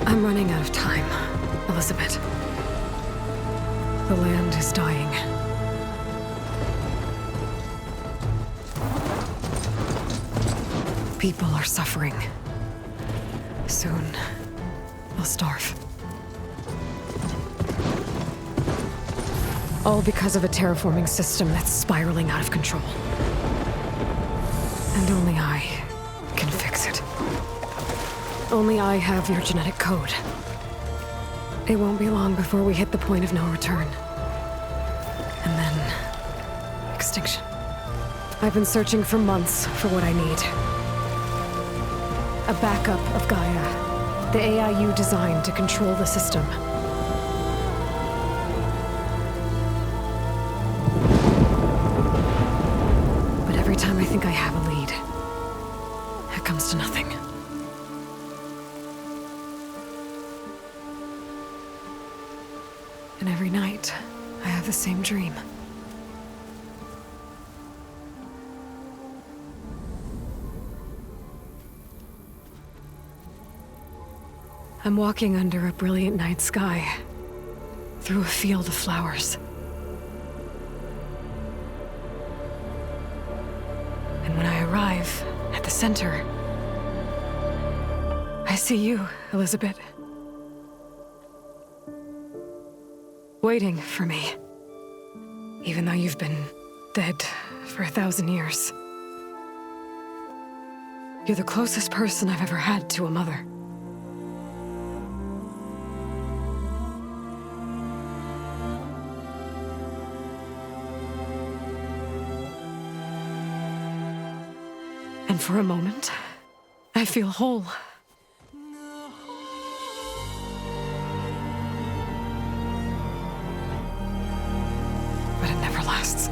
I'm running out of time, Elizabeth. The land is dying. People are suffering. Soon, they'll starve. All because of a terraforming system that's spiraling out of control. And only I can fix it. Only I have your genetic code. It won't be long before we hit the point of no return. And then... extinction. I've been searching for months for what I need. A backup of Gaia. The AI you designed to control the system. But every time I think I have a lead, it comes to nothing. And every night, I have the same dream. I'm walking under a brilliant night sky, through a field of flowers. And when I arrive at the center, I see you, Elizabeth. Waiting for me. Even though you've been dead for 1,000 years. You're the closest person I've ever had to a mother. And for a moment, I feel whole. But it never lasts.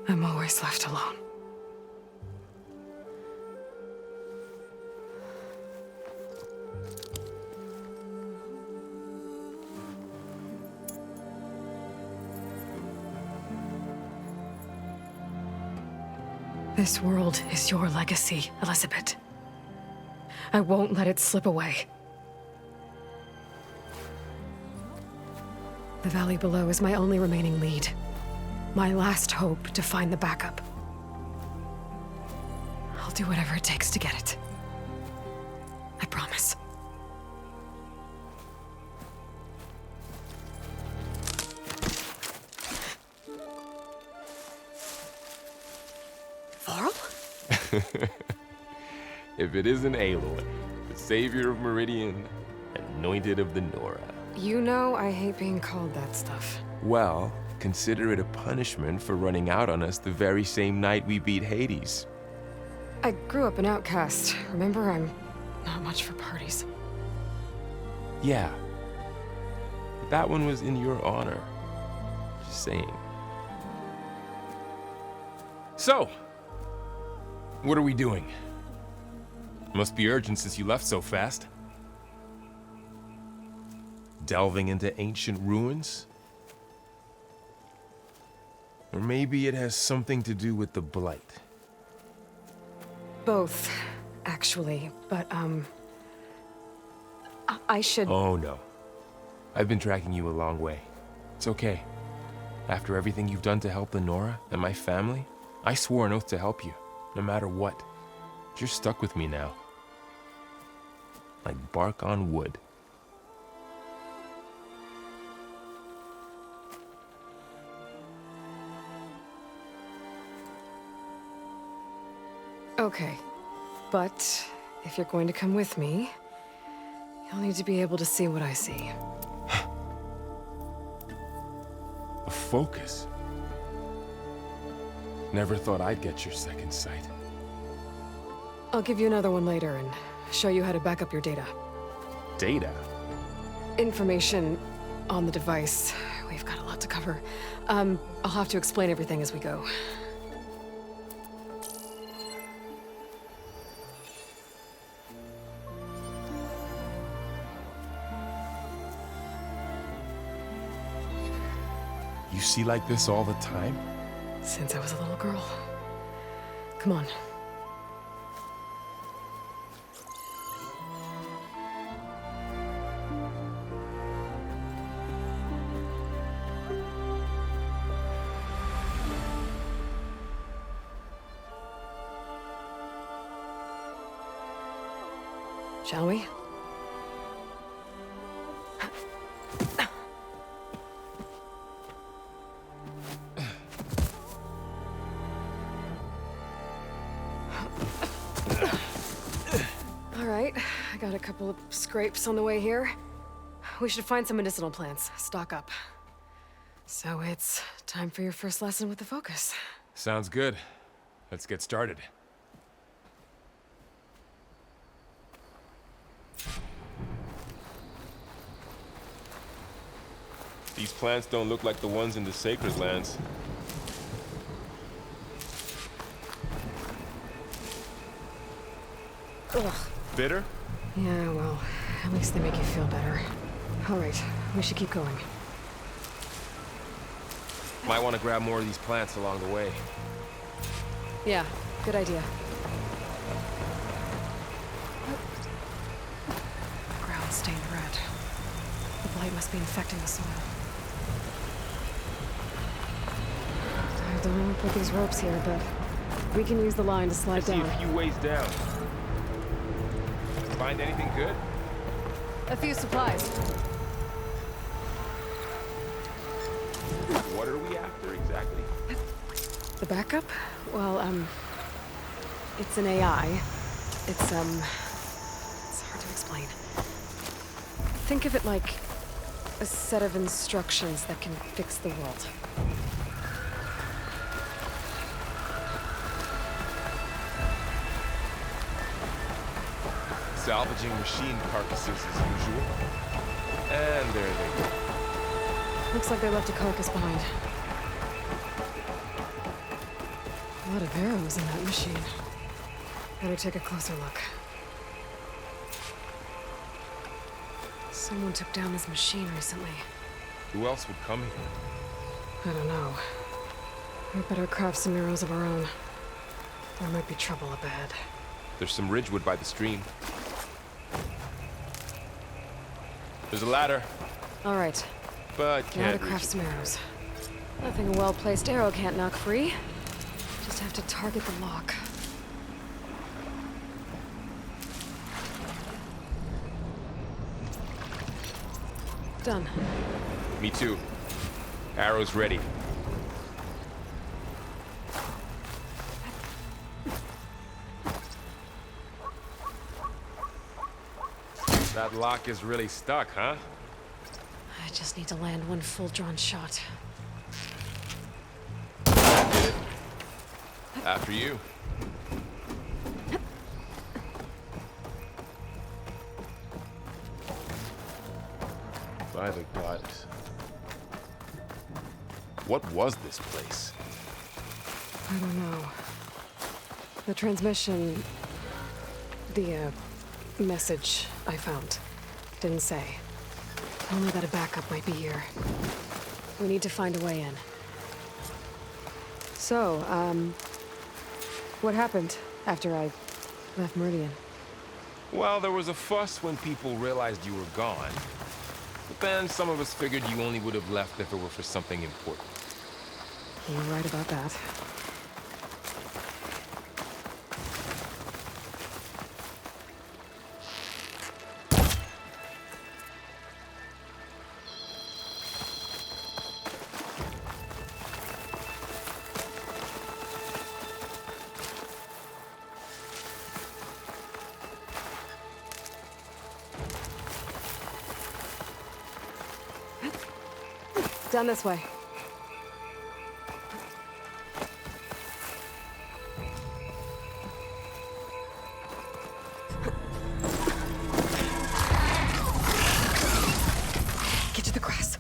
I'm always left alone. This world is your legacy, Elizabeth. I won't let it slip away. The valley below is my only remaining lead. My last hope to find the backup. I'll do whatever it takes to get it. I promise. Varl? If it isn't Aloy, the savior of Meridian, anointed of the Nora. You know I hate being called that stuff. Well, consider it a punishment for running out on us the very same night we beat Hades. I grew up an outcast. Remember, I'm not much for parties. Yeah. But that one was in your honor. Just saying. So, what are we doing? Must be urgent since you left so fast. Delving into ancient ruins? Or maybe it has something to do with the Blight. Both, actually, but, I should... Oh, no. I've been tracking you a long way. It's okay. After everything you've done to help the Nora and my family, I swore an oath to help you, no matter what. You're stuck with me now. Like bark on wood. Okay. But if you're going to come with me, you'll need to be able to see what I see. A focus? Never thought I'd get your second sight. I'll give you another one later and show you how to back up your data. Data? Information on the device. We've got a lot to cover. I'll have to explain everything as we go. You see like this all the time? Since I was a little girl. Come on. Shall we? All right, I got a couple of scrapes on the way here. We should find some medicinal plants, stock up. So it's time for your first lesson with the focus. Sounds good. Let's get started. These plants don't look like the ones in the Sacred Lands. Ugh. Bitter? Yeah, well, at least they make you feel better. All right, we should keep going. Might want to grab more of these plants along the way. Yeah, good idea. Ground stained red. The blight must be infecting the soil. I don't know who put these ropes here, but we can use the line to slide See down. a few ways down. Find anything good? A few supplies. What are we after exactly? The backup? Well, it's an AI. It's hard to explain. Think of it like a set of instructions that can fix the world. Salvaging machine carcasses as usual. And there they go. Looks like they left a carcass behind. A lot of arrows in that machine. Better take a closer look. Someone took down this machine recently. Who else would come here? I don't know. We better craft some arrows of our own. There might be trouble up ahead. There's some ridgewood by the stream. There's a ladder. All right, But now can't to reach craft it. some arrows. Nothing a well-placed arrow can't knock free. Just have to target the lock. Done. Me too. Arrows ready. That lock is really stuck, huh? I just need to land one full-drawn shot. That did it. After you. By the gods. What was this place? I don't know. The transmission... The, message I found didn't say. Only that a backup might be here. We need to find a way in. So, what happened after I left Meridian? Well, there was a fuss when people realized you were gone. But then some of us figured you only would have left if it were for something important. You're right about that. Down this way. Get to the grass.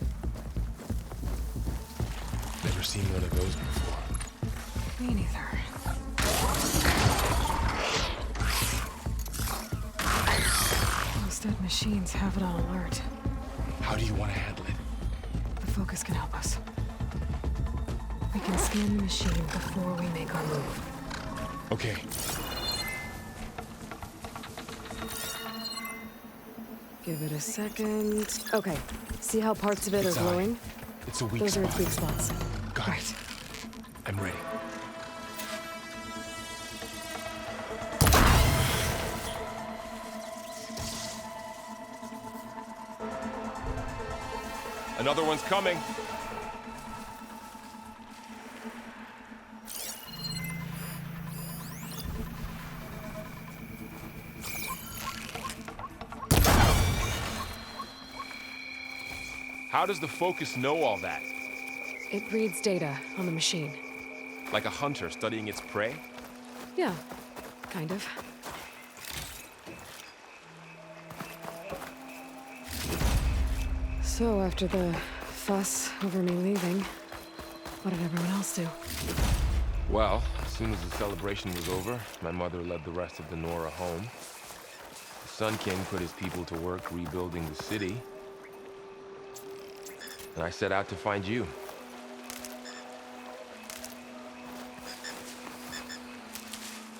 Never seen one of those before. Me neither. Those dead machines have it on alert. How do you want to handle it? The focus can help us. We can scan the machine before we make our move. Okay. Give it a second. Okay. See how parts of it It's are glowing? It's a weak Those are spot. its weak spots. Got Right. it. I'm ready. Another one's coming. How does the focus know all that? It reads data on the machine. Like a hunter studying its prey? Yeah, kind of. So, after the fuss over me leaving, what did everyone else do? Well, as soon as the celebration was over, my mother led the rest of the Nora home. The Sun King put his people to work rebuilding the city. And I set out to find you.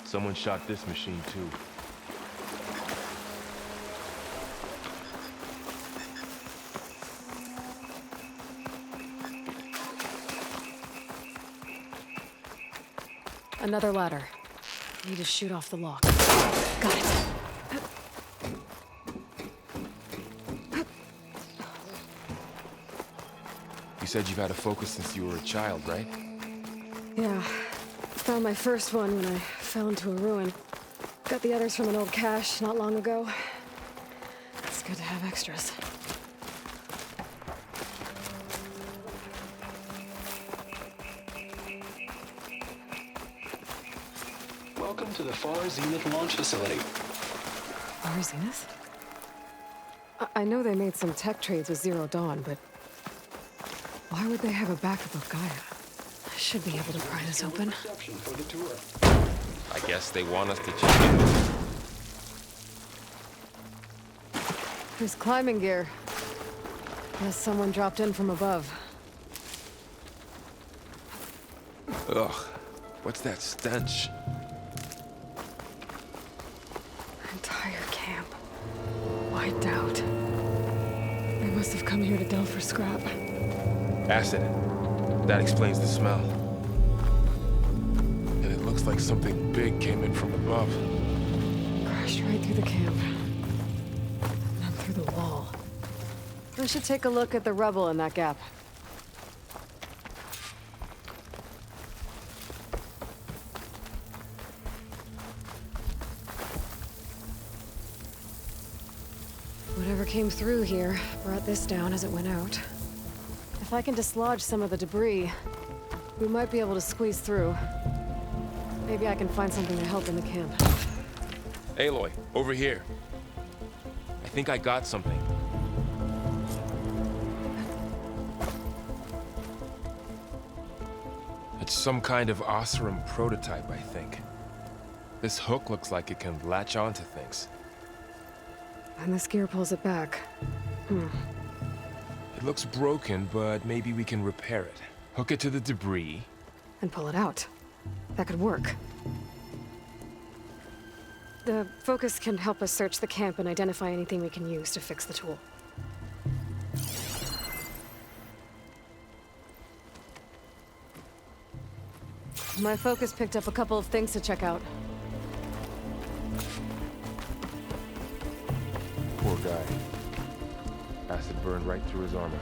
Someone shot this machine too. Another ladder. Need to shoot off the lock. Got it. You said you've had a focus since you were a child, right? Yeah. Found my first one when I fell into a ruin. Got the others from an old cache not long ago. It's good to have extras. Welcome to the Far Zenith launch facility. Far Zenith? I know they made some tech trades with Zero Dawn, but why would they have a backup of Gaia? I should be able to pry this open. Reception for the tour. I guess they want us to check in. There's climbing gear. Guess someone dropped in from above. Ugh, what's that stench? Entire camp. Wiped out. They must have come here to delve for scrap. Acid. That explains the smell. And it looks like something big came in from above. Crashed right through the camp. And then through the wall. We should take a look at the rubble in that gap. Whatever came through here brought this down as it went out. If I can dislodge some of the debris, we might be able to squeeze through. Maybe I can find something to help in the camp. Aloy, over here. I think I got something. It's some kind of Oseram prototype, I think. This hook looks like it can latch onto things. And this gear pulls it back. It looks broken, but maybe we can repair it. Hook it to the debris. And pull it out. That could work. The focus can help us search the camp and identify anything we can use to fix the tool. My focus picked up a couple of things to check out. Poor guy. Acid burned right through his armor.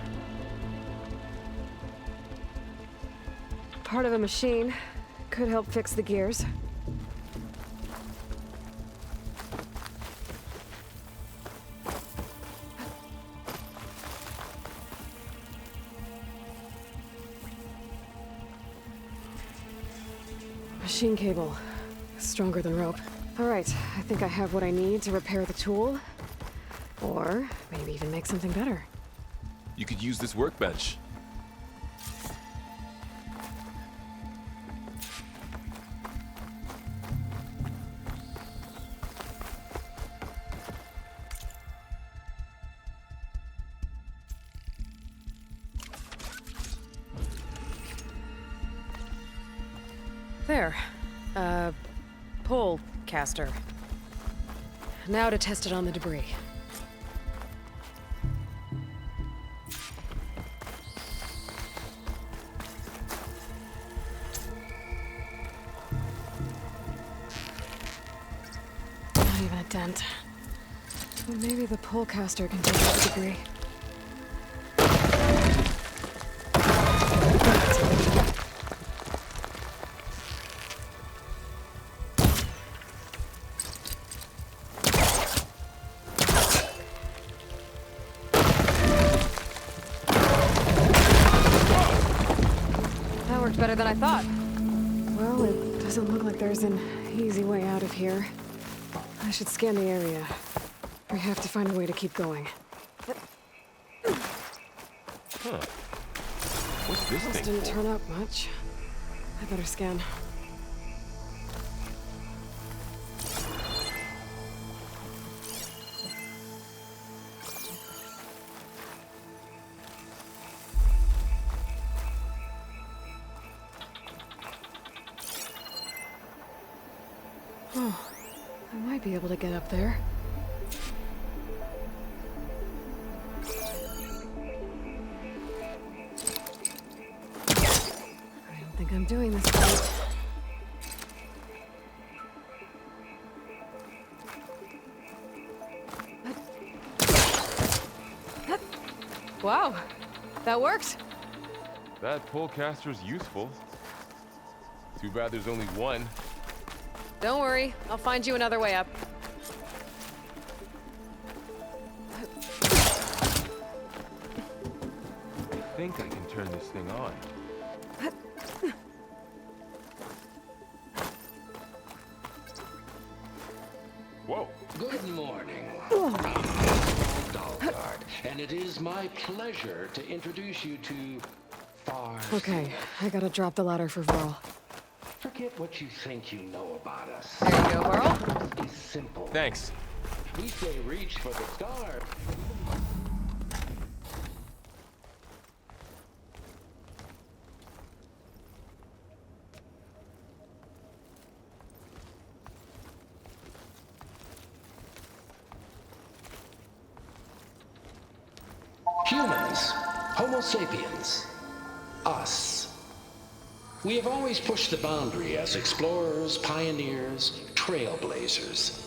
Part of a machine. Could help fix the gears. machine cable. Stronger than rope. Alright, I think I have what I need to repair the tool. Or maybe even make something better. You could use this workbench. There. Pole caster. Now to test it on the debris. Not even a dent. Well, maybe the pole caster can take out the debris. Better than I thought. Well, it doesn't look like there's an easy way out of here. I should scan the area. We have to find a way to keep going. Huh. What's this This thing didn't for? turn up much. I better scan. Oh, I might be able to get up there. I don't think I'm doing this right. Wow, that worked. That pole caster's useful. Too bad there's only one. Don't worry, I'll find you another way up. I think I can turn this thing on. Whoa. Good morning. Dalgard, and it is my pleasure to introduce you to Far. Okay, I gotta drop the ladder for Varl. Forget what you think you know about us. There you go, Varl. It's simple. Thanks. We say reach for the stars. Humans, Homo sapiens, us. We have always pushed the boundary as explorers, pioneers, trailblazers.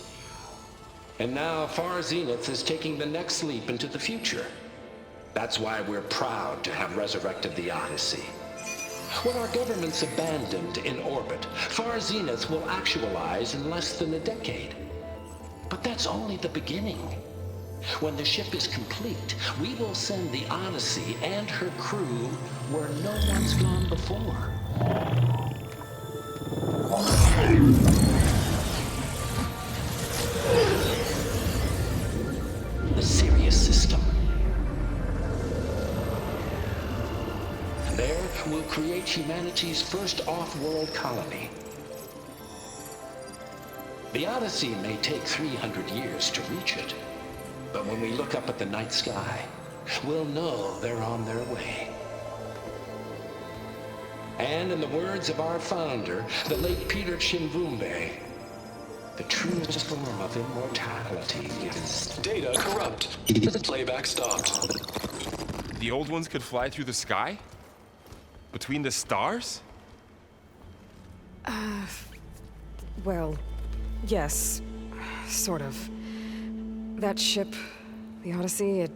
And now Far Zenith is taking the next leap into the future. That's why we're proud to have resurrected the Odyssey. What our governments abandoned in orbit, Far Zenith will actualize in less than a decade. But that's only the beginning. When the ship is complete, we will send the Odyssey and her crew where no one's gone before. The Sirius system. There, we'll create humanity's first off-world colony. The Odyssey may take 300 years to reach it. But when we look up at the night sky, we'll know they're on their way. And in the words of our founder, the late Peter Chimvumbe, the truest form of immortality is data corrupt. Playback stopped. The old ones could fly through the sky? Between the stars? Well, yes, sort of. That ship, the Odyssey, it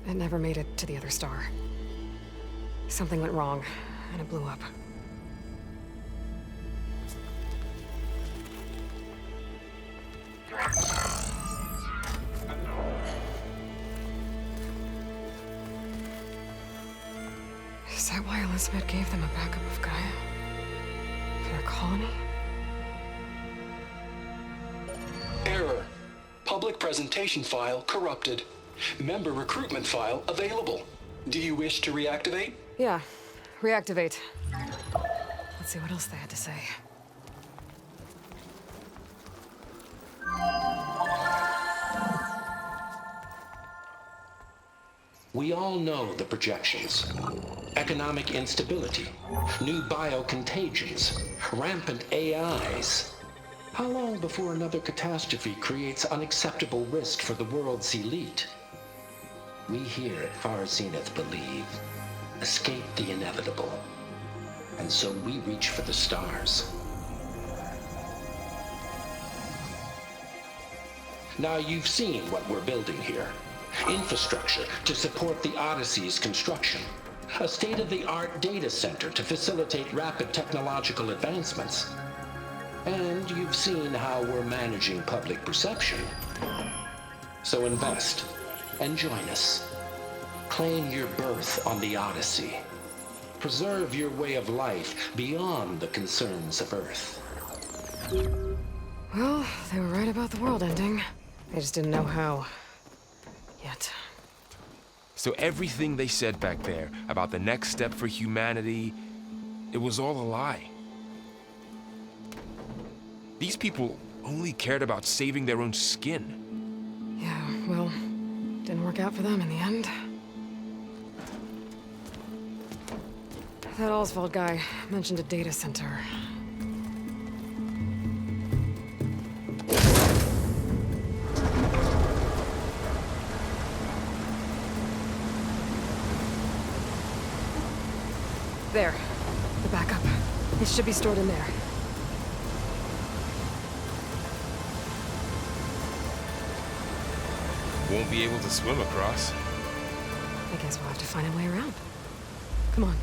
never made it to the other star. Something went wrong, and it blew up. Is that why Elizabeth gave them a backup of Gaia? For their colony? presentation file corrupted. Member recruitment file available. Do you wish to reactivate? Yeah, reactivate. Let's see what else they had to say. We all know the projections. Economic instability, new biocontagions, rampant AIs. How long before another catastrophe creates unacceptable risk for the world's elite? We here at Far Zenith believe, escape the inevitable. And so we reach for the stars. Now you've seen what we're building here. Infrastructure to support the Odyssey's construction. A state-of-the-art data center to facilitate rapid technological advancements. And you've seen how we're managing public perception. So invest and join us. Claim your berth on the Odyssey. Preserve your way of life beyond the concerns of Earth. Well, they were right about the world ending. They just didn't know how. Yet. So everything they said back there about the next step for humanity, it was all a lie. These people only cared about saving their own skin. Yeah, well, didn't work out for them in the end. That Oswald guy mentioned a data center. There. The backup. It should be stored in there. Won't be able to swim across. I guess we'll have to find a way around. Come on.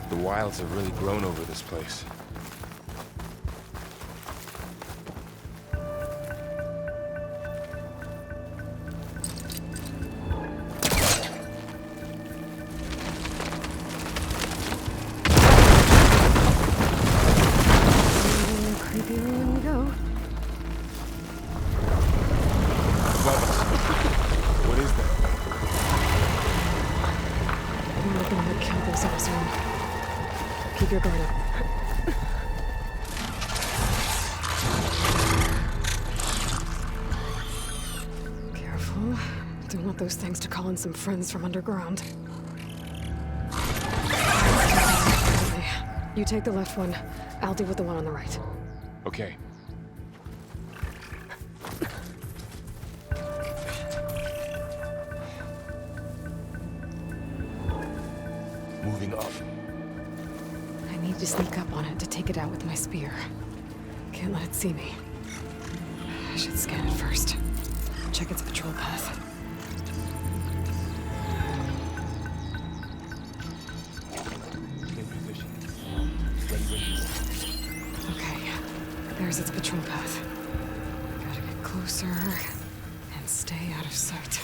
The wilds have really grown over this place. Keep your guard up. Careful. Don't want those things to call in some friends from underground. You take the left one. I'll deal with the one on the right. Okay. Moving up. I need to sneak up on it to take it out with my spear. Can't let it see me. I should scan it first. Check its patrol path. In position. Ready. Okay, there's its patrol path. Gotta get closer and stay out of sight.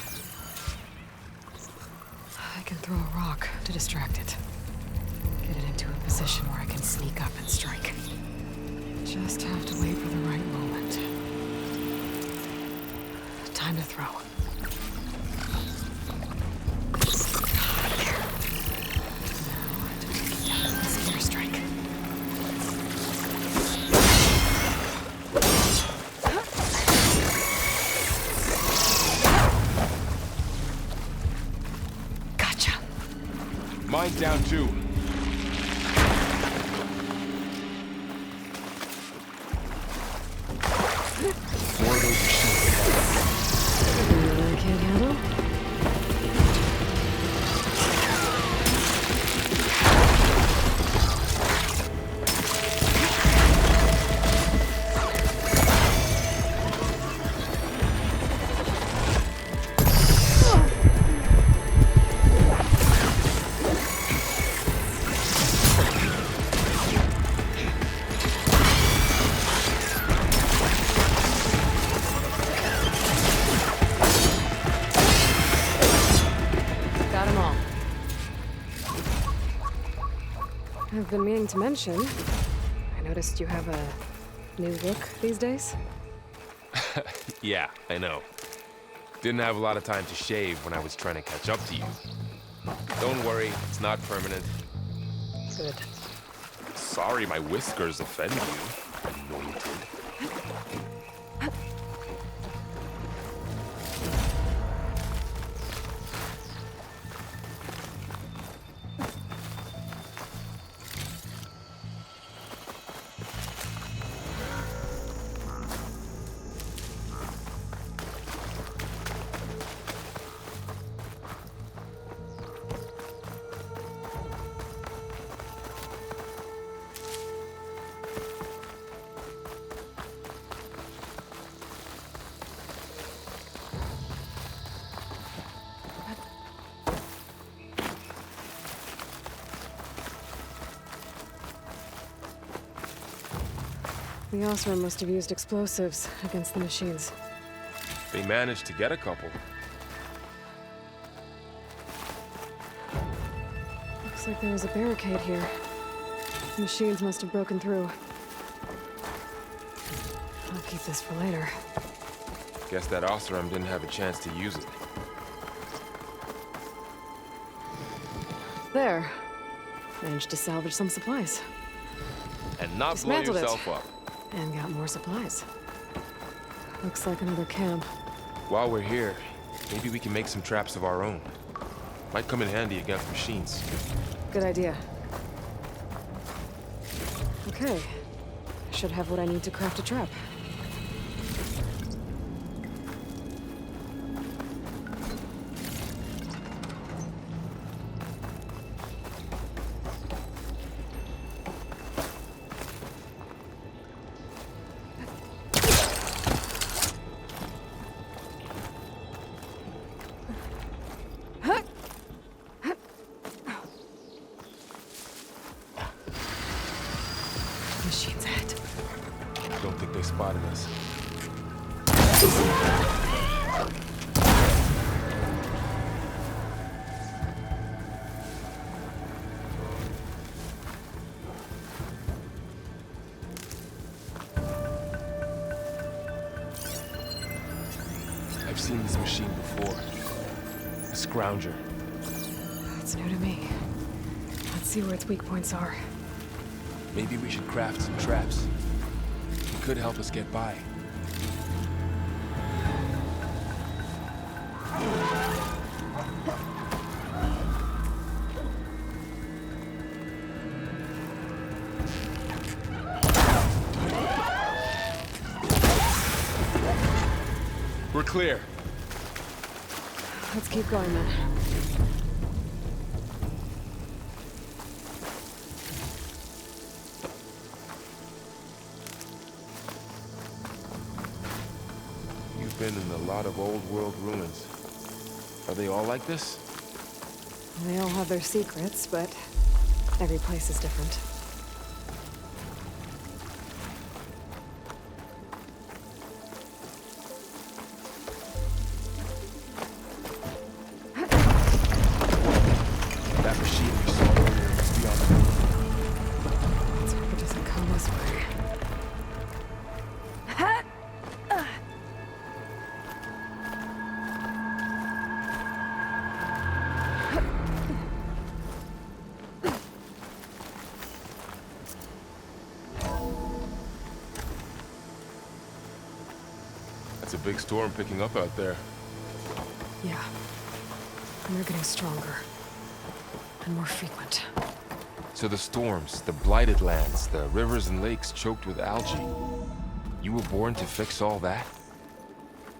I can throw a rock to distract it. Get it into a position where I can sneak up and strike. Just have to wait for the right moment. Time to throw. There. Now to take it out with a spear strike. Gotcha. Mine down too. More of those machines. I can't handle. I've been meaning to mention, I noticed you have a new look these days. Yeah, I know. Didn't have a lot of time to shave when I was trying to catch up to you. Don't worry, it's not permanent. Good. Sorry my whiskers offend you, anointed. The Osram must have used explosives against the machines. They managed to get a couple. Looks like there was a barricade here. The machines must have broken through. I'll keep this for later. Guess that Osram didn't have a chance to use it. There. Managed to salvage some supplies. And not blow Dismantled yourself it. up. And got more supplies. Looks like another camp. While we're here, maybe we can make some traps of our own. Might come in handy against machines. Good idea. Okay. I should have what I need to craft a trap. Machine's ahead. Don't think they spotted us. I've seen this machine before. A scrounger. That's new to me. Let's see where its weak points are. Maybe we should craft some traps. It could help us get by. We're clear. Let's keep going then. You've been in a lot of old world ruins. Are they all like this? They all have their secrets, but every place is different. That machine we saw earlier must be on the move. Let's hope it doesn't come this way. That's a big storm picking up out there. Yeah. And they're getting stronger. And more frequent. So the storms, the blighted lands, the rivers and lakes choked with algae. You were born to fix all that?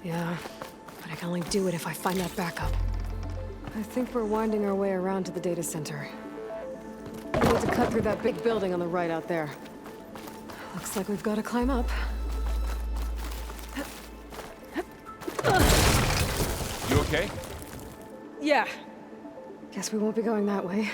Yeah. But I can only do it if I find that backup. I think we're winding our way around to the data center. We need to cut through that big building on the right out there. Looks like we've got to climb up. You okay? Yeah. Guess we won't be going that way.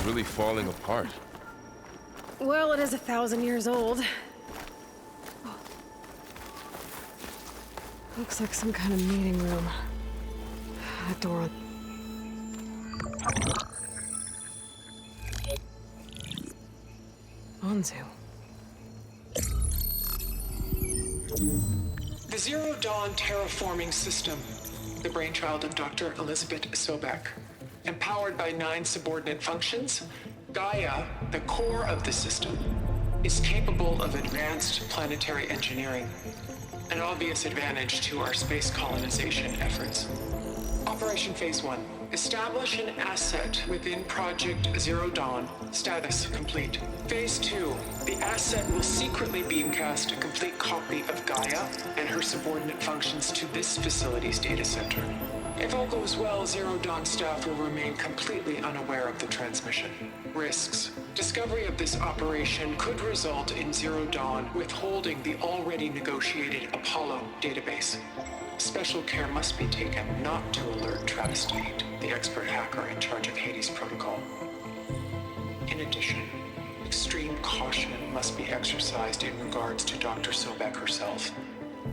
is really falling apart. Well, it is 1,000 years old. Looks like some kind of meeting room. That door on... Anzu. The Zero Dawn terraforming system, the brainchild of Dr. Elizabeth Sobek. Empowered by 9 subordinate functions, Gaia, the core of the system, is capable of advanced planetary engineering, an obvious advantage to our space colonization efforts. Operation Phase 1. Establish an asset within Project Zero Dawn. Status complete. Phase 2. The asset will secretly beamcast a complete copy of Gaia and her subordinate functions to this facility's data center. If all goes well, Zero Dawn staff will remain completely unaware of the transmission. Risks. Discovery of this operation could result in Zero Dawn withholding the already negotiated Apollo database. Special care must be taken not to alert Travis Tate, the expert hacker in charge of Hades Protocol. In addition, extreme caution must be exercised in regards to Dr. Sobek herself.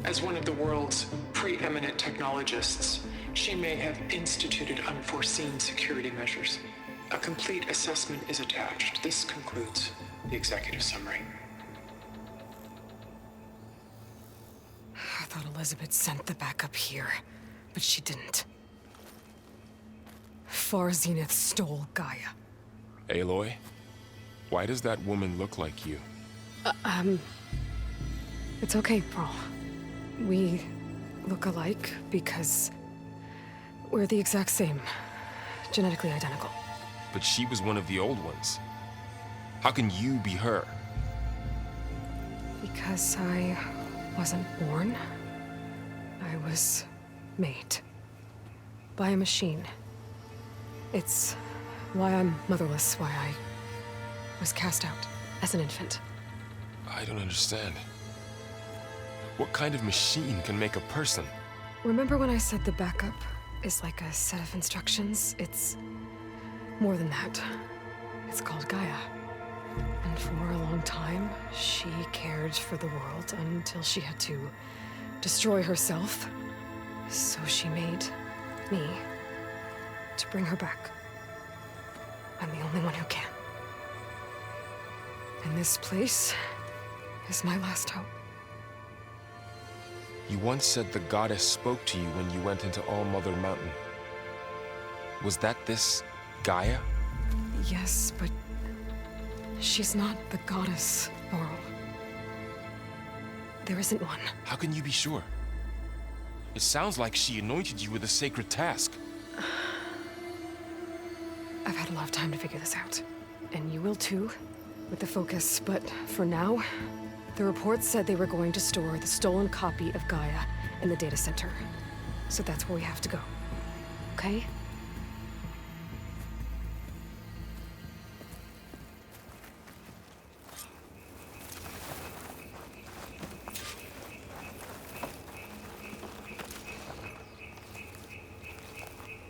As one of the world's preeminent technologists, she may have instituted unforeseen security measures. A complete assessment is attached. This concludes the executive summary. I thought Elizabeth sent the backup here, but she didn't. Far Zenith stole Gaia. Aloy, why does that woman look like you? It's okay, Pearl. We look alike because we're the exact same. Genetically identical. But she was one of the old ones. How can you be her? Because I wasn't born. I was made. By a machine. It's why I'm motherless, why I was cast out as an infant. I don't understand. What kind of machine can make a person? Remember when I said the backup is like a set of instructions? It's more than that. It's called Gaia. And for a long time, she cared for the world until she had to destroy herself. So she made me to bring her back. I'm the only one who can. And this place is my last hope. You once said the goddess spoke to you when you went into All Mother Mountain. Was that this Gaia? Yes, but she's not the goddess, Laurel. There isn't one. How can you be sure? It sounds like she anointed you with a sacred task. I've had a lot of time to figure this out. And you will too, with the focus. But for now, the report said they were going to store the stolen copy of Gaia in the data center. So that's where we have to go. Okay?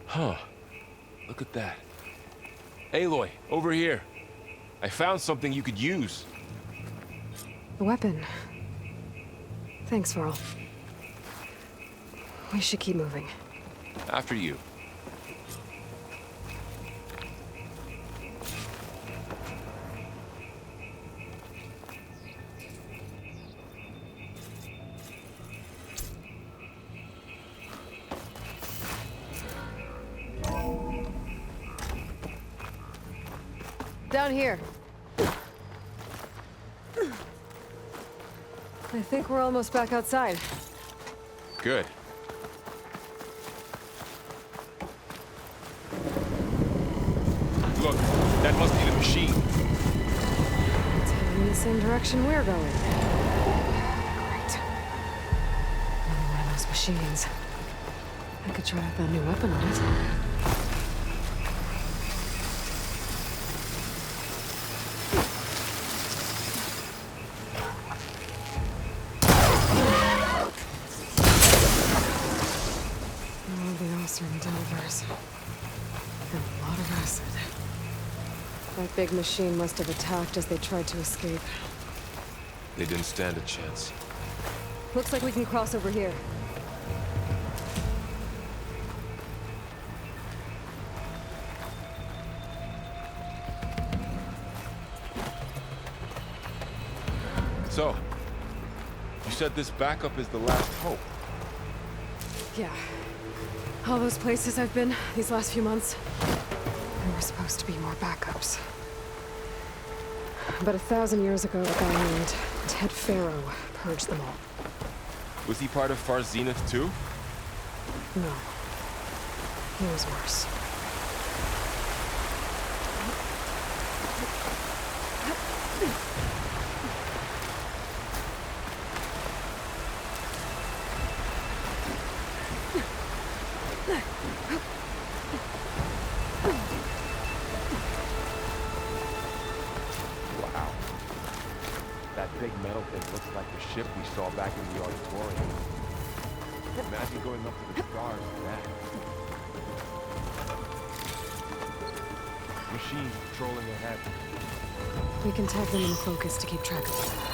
Huh. Look at that. Aloy, over here. I found something you could use. A weapon. Thanks, Varl. We should keep moving. After you. Down here. I think we're almost back outside. Good. Look, that must be the machine. It's heading in the same direction we're going. Great. Another one of those machines. I could try out that new weapon on it. And a lot of acid. That big machine must have attacked as they tried to escape. They didn't stand a chance. Looks like we can cross over here. So, you said this backup is the last hope. Yeah. All those places I've been these last few months, there were supposed to be more backups. But 1,000 years ago, a guy named Ted Pharaoh purged them all. Was he part of Far Zenith too? No. He was worse. Wow. That big metal thing looks like the ship we saw back in the auditorium. Imagine going up to the stars in that. Machines patrolling ahead. We can tag them in focus to keep track of them.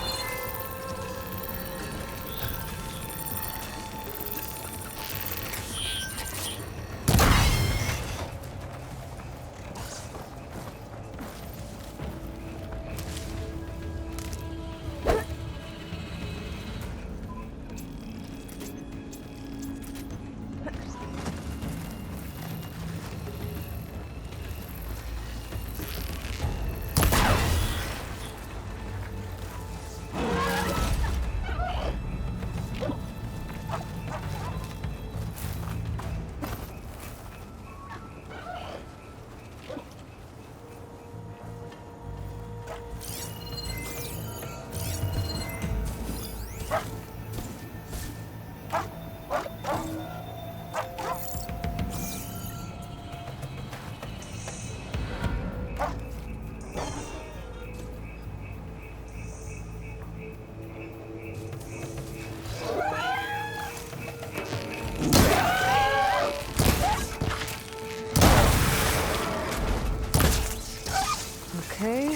Okay,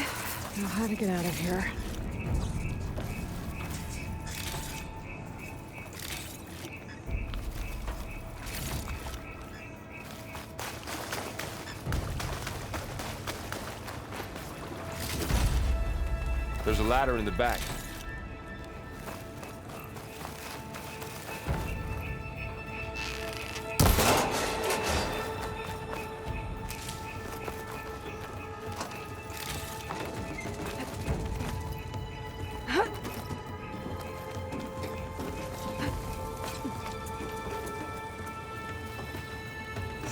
know how to get out of here. There's a ladder in the back.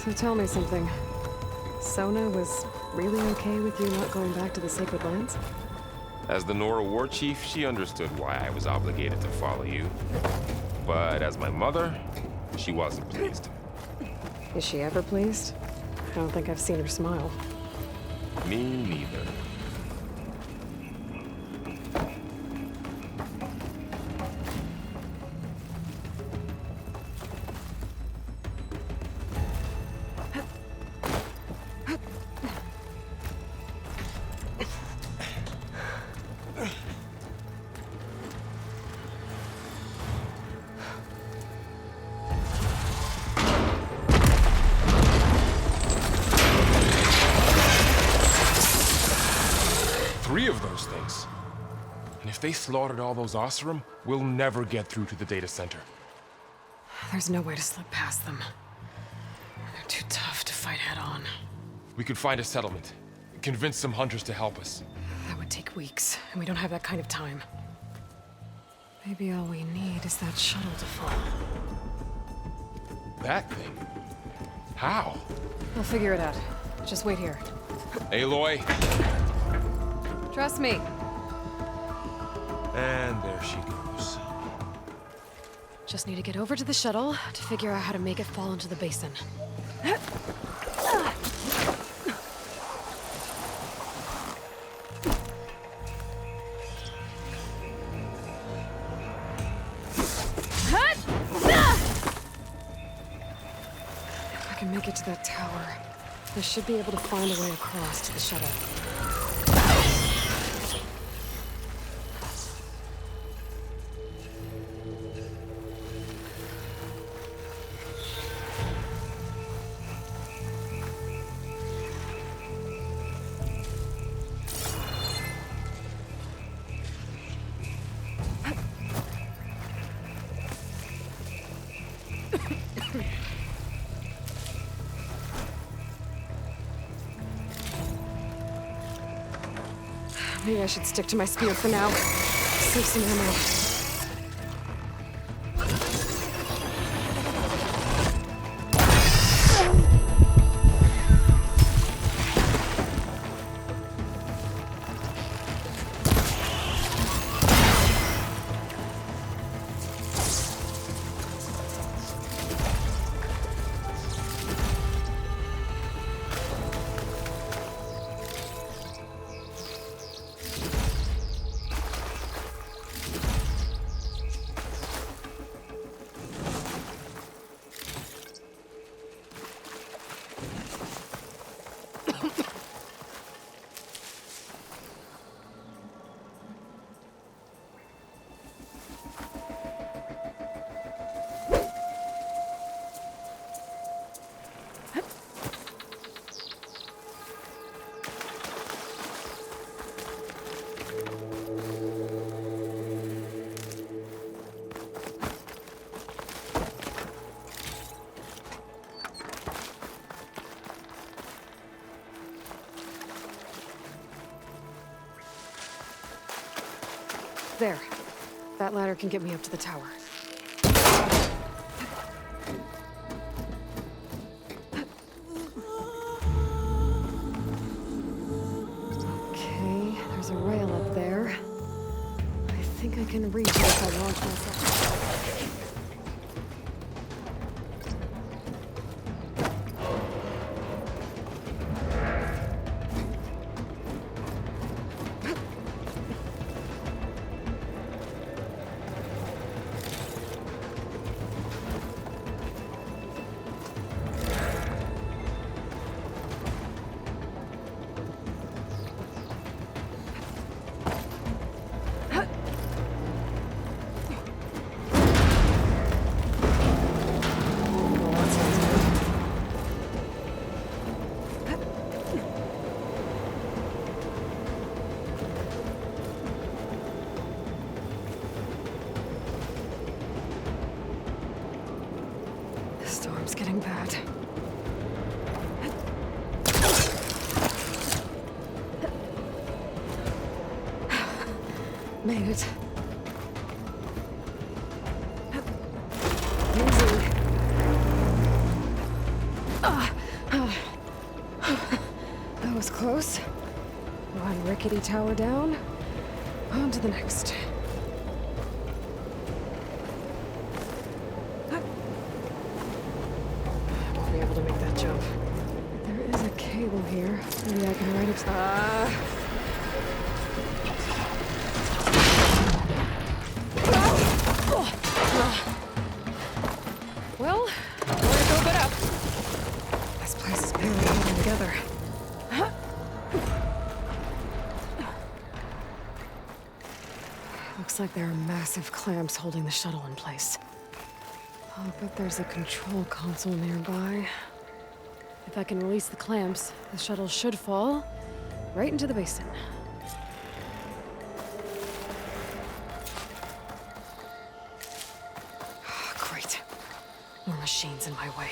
So tell me something. Sona was really okay with you not going back to the Sacred Lands? As the Nora war chief, she understood why I was obligated to follow you. But as my mother, she wasn't pleased. Is she ever pleased? I don't think I've seen her smile. Me neither. Three of those things. And if they slaughtered all those Oseram, we'll never get through to the data center. There's no way to slip past them. They're too tough to fight head-on. We could find a settlement. Convince some hunters to help us. That would take weeks, and we don't have that kind of time. Maybe all we need is that shuttle to fall. That thing? How? We'll figure it out. Just wait here. Aloy. Trust me. And there she goes. Just need to get over to the shuttle to figure out how to make it fall into the basin. If I can make it to that tower, I should be able to find a way across to the shuttle. Maybe I should stick to my spear for now. Save some ammo. There. That ladder can get me up to the tower. Okay, there's a rail up there. I think I can reach it if I launch myself. The storm's getting bad. Made it. Easy. That was close. One rickety tower down. On to the next. Won't be able to make that jump. There is a cable here. Maybe I can ride it. Well, where to go but up? This place is barely holding together. Looks like there are massive clamps holding the shuttle in place. I'll bet there's a control console nearby. If I can release the clamps, the shuttle should fall right into the basin. Great. More machines in my way.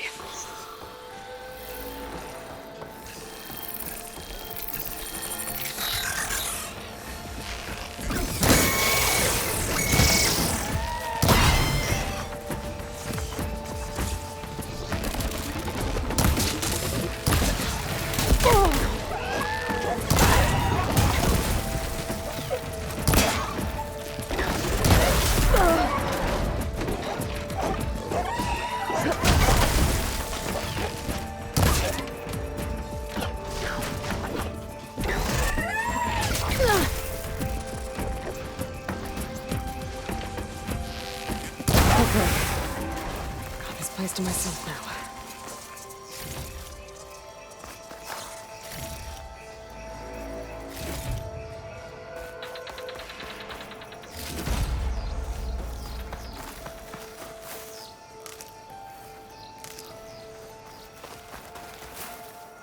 Got this place to myself now.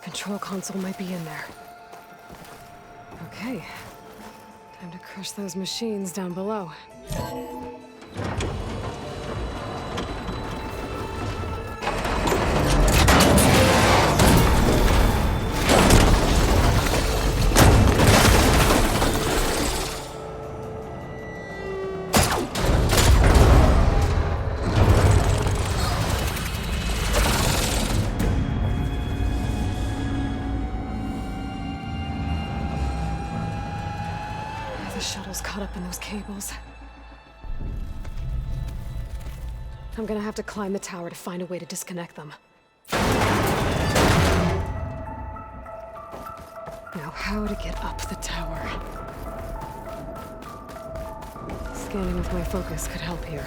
Control console might be in there. Okay. Time to crush those machines down below. caught up in those cables. I'm gonna have to climb the tower to find a way to disconnect them. Now, how to get up the tower? Scanning with my focus could help here.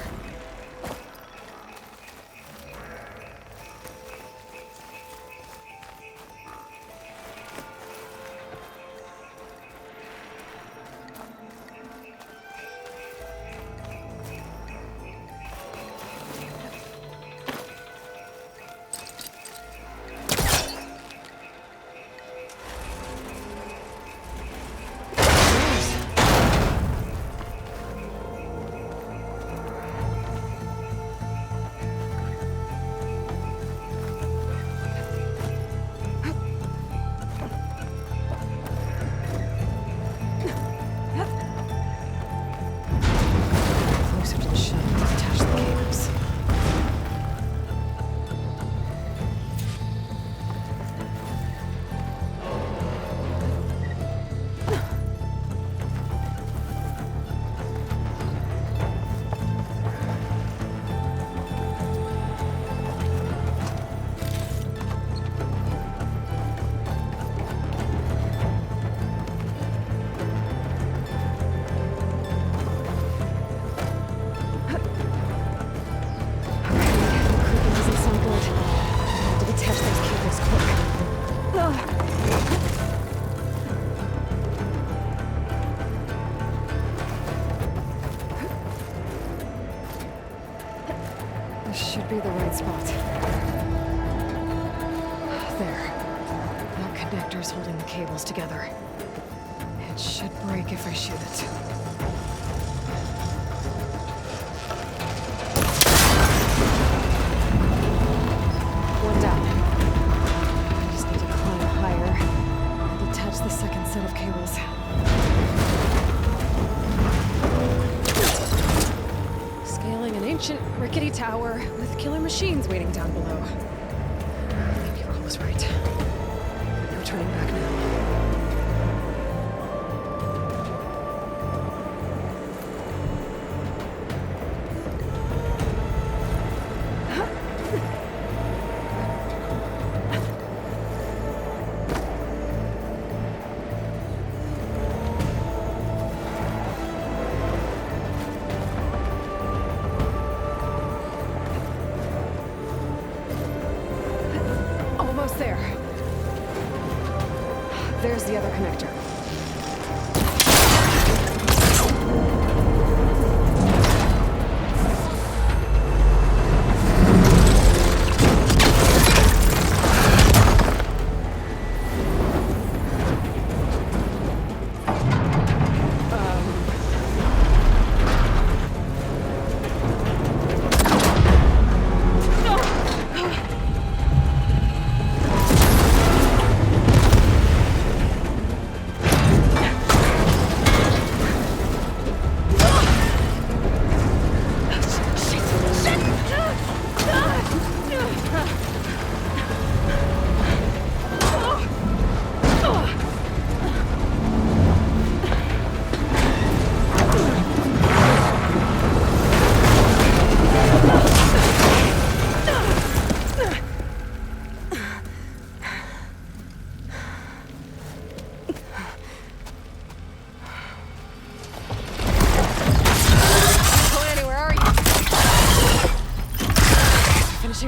Should be the right spot. There. That connector's holding the cables together. It should break if I shoot it. One down. I just need to climb higher and detach the second set of cables. Scaling an ancient, rickety tower with killer machines waiting down below. Maybe Rob was right. No turning back now. There. There's the other connector.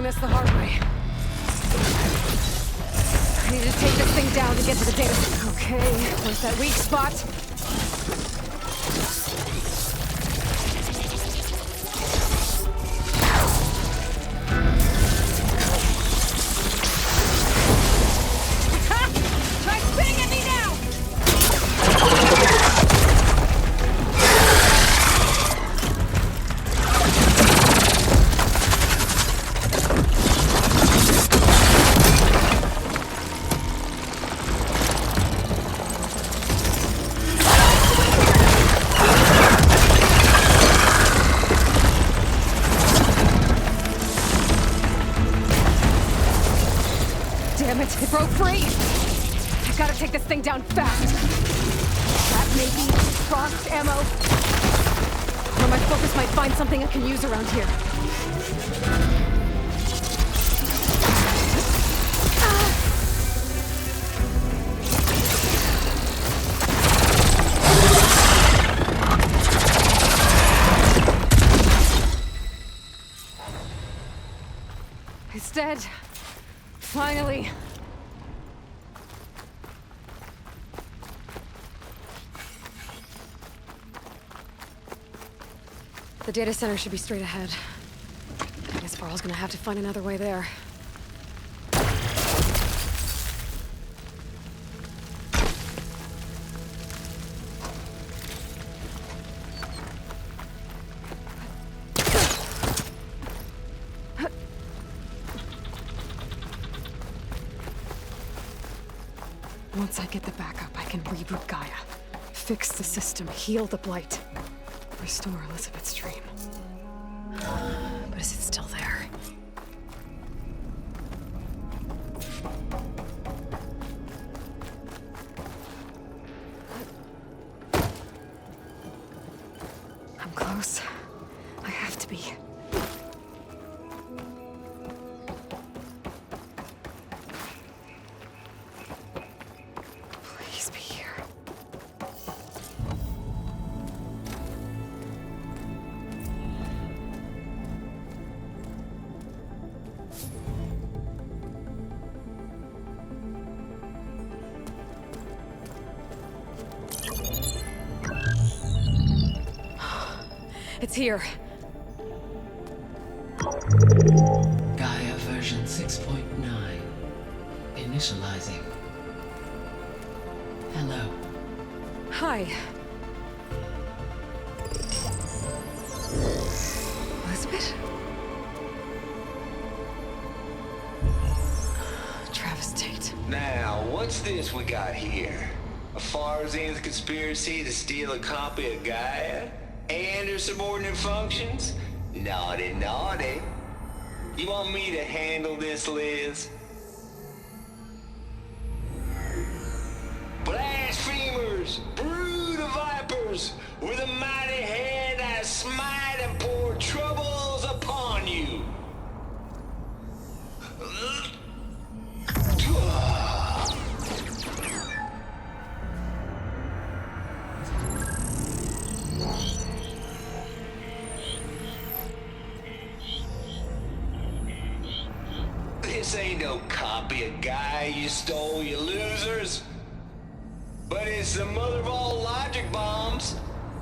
This the hard way. I need to take this thing down to get to the data center. Okay, where's that weak spot? Try spitting at me now! Damn it, it broke free! I've got to take this thing down fast! That may be frost ammo. Or my focus might find something I can use around here. It's dead. Finally. The data center should be straight ahead. I guess Varl's gonna have to find another way there. Once I get the backup, I can reboot Gaia, fix the system, heal the Blight, restore Elizabeth's dream. But is it still there? I'm close. I have to be. Please be here. It's here. Gaia version 6.9. Initializing. Hello. Hi. Elizabeth? Travis Tate. Now, what's this we got here? A Farzian's conspiracy to steal a copy of Gaia? And her subordinate functions? Naughty, naughty. You want me to handle this, Liz? Blasphemers! Brood of vipers! With a mighty hand I smite and pour troubles upon you! This ain't no copy of Gaia you stole, you losers. But it's the mother of all logic bombs.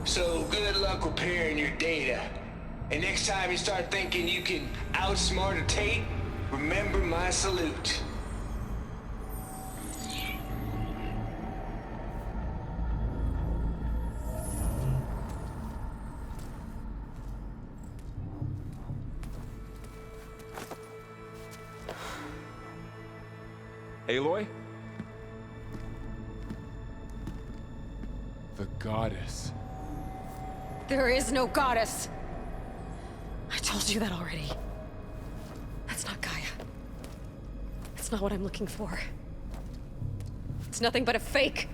So good luck repairing your data. And next time you start thinking you can outsmart a Tate, remember my salute. Aloy? The goddess. There is no goddess. I told you that already. That's not Gaia. It's not what I'm looking for. It's nothing but a fake.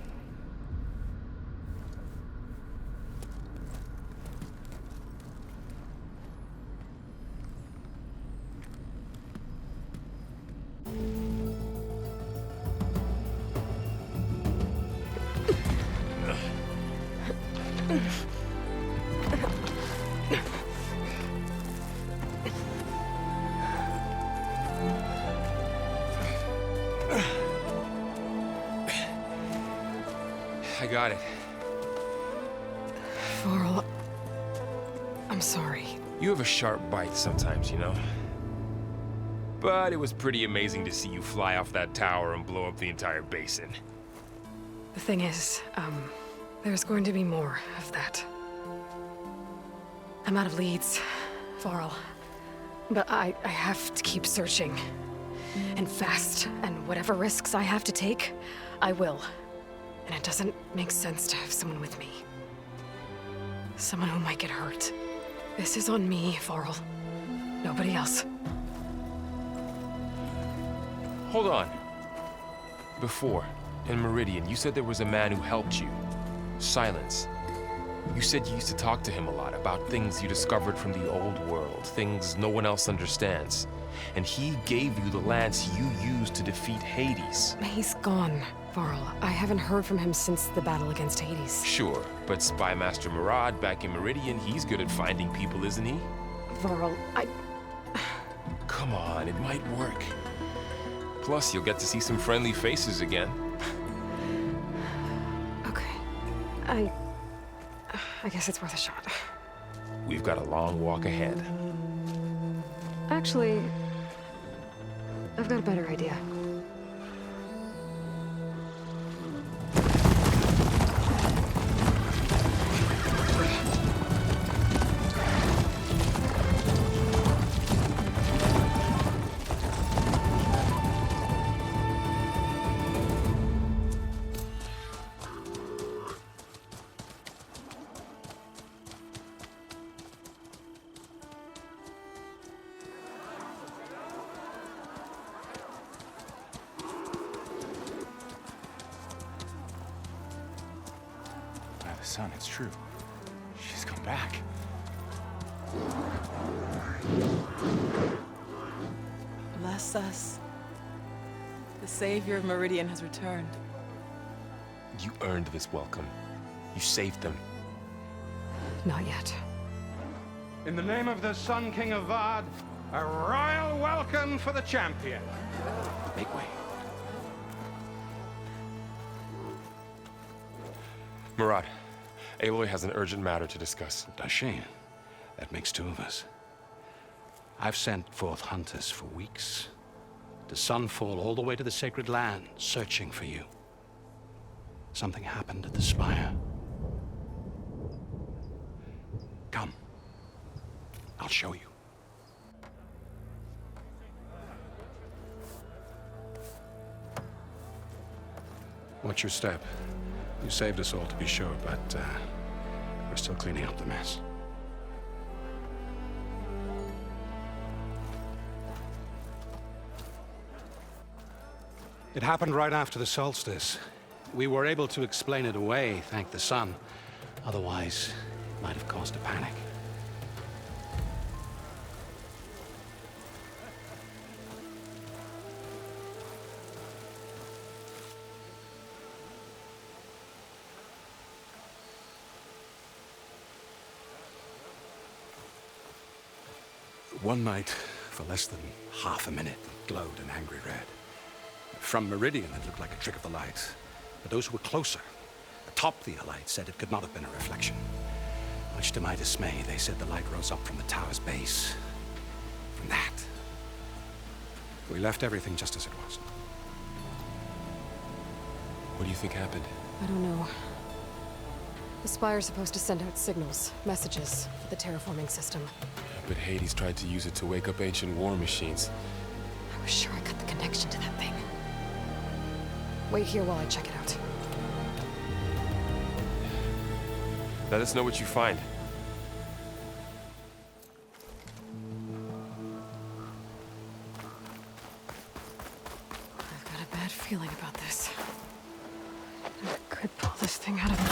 I got it. Varl, I'm sorry. You have a sharp bite sometimes, you know? But it was pretty amazing to see you fly off that tower and blow up the entire basin. The thing is, there's going to be more of that. I'm out of leads, Varl. But I have to keep searching. And fast, and whatever risks I have to take, I will. And it doesn't make sense to have someone with me. Someone who might get hurt. This is on me, Varl. Nobody else. Hold on. Before, in Meridian, you said there was a man who helped you. Silence. You said you used to talk to him a lot about things you discovered from the old world, things no one else understands. And he gave you the lance you used to defeat Hades. He's gone, Varl. I haven't heard from him since the battle against Hades. Sure, but Spy Master Murad back in Meridian, he's good at finding people, isn't he? Varl, Come on, it might work. Plus, you'll get to see some friendly faces again. Okay. I guess it's worth a shot. We've got a long walk ahead. Actually, I've got a better idea. Son, it's true. She's come back. Bless us. The savior of Meridian has returned. You earned this welcome. You saved them. Not yet. In the name of the Sun King of Vard, a royal welcome for the champion. Make way. Murad, Aloy has an urgent matter to discuss. Does she? That makes two of us. I've sent forth hunters for weeks. To Sunfall all the way to the Sacred Land, searching for you. Something happened at the Spire. Come. I'll show you. Watch your step. You saved us all, to be sure, but we're still cleaning up the mess. It happened right after the solstice. We were able to explain it away, thank the sun. Otherwise, it might have caused a panic. One night, for less than half a minute, it glowed an angry red. From Meridian, it looked like a trick of the light. But those who were closer, atop the light, said it could not have been a reflection. Much to my dismay, they said the light rose up from the tower's base. From that. We left everything just as it was. What do you think happened? I don't know. The Spire's supposed to send out signals, messages, for the terraforming system. But Hades tried to use it to wake up ancient war machines. I was sure I got the connection to that thing. Wait here while I check it out. Let us know what you find. I've got a bad feeling about this. I could pull this thing out of me.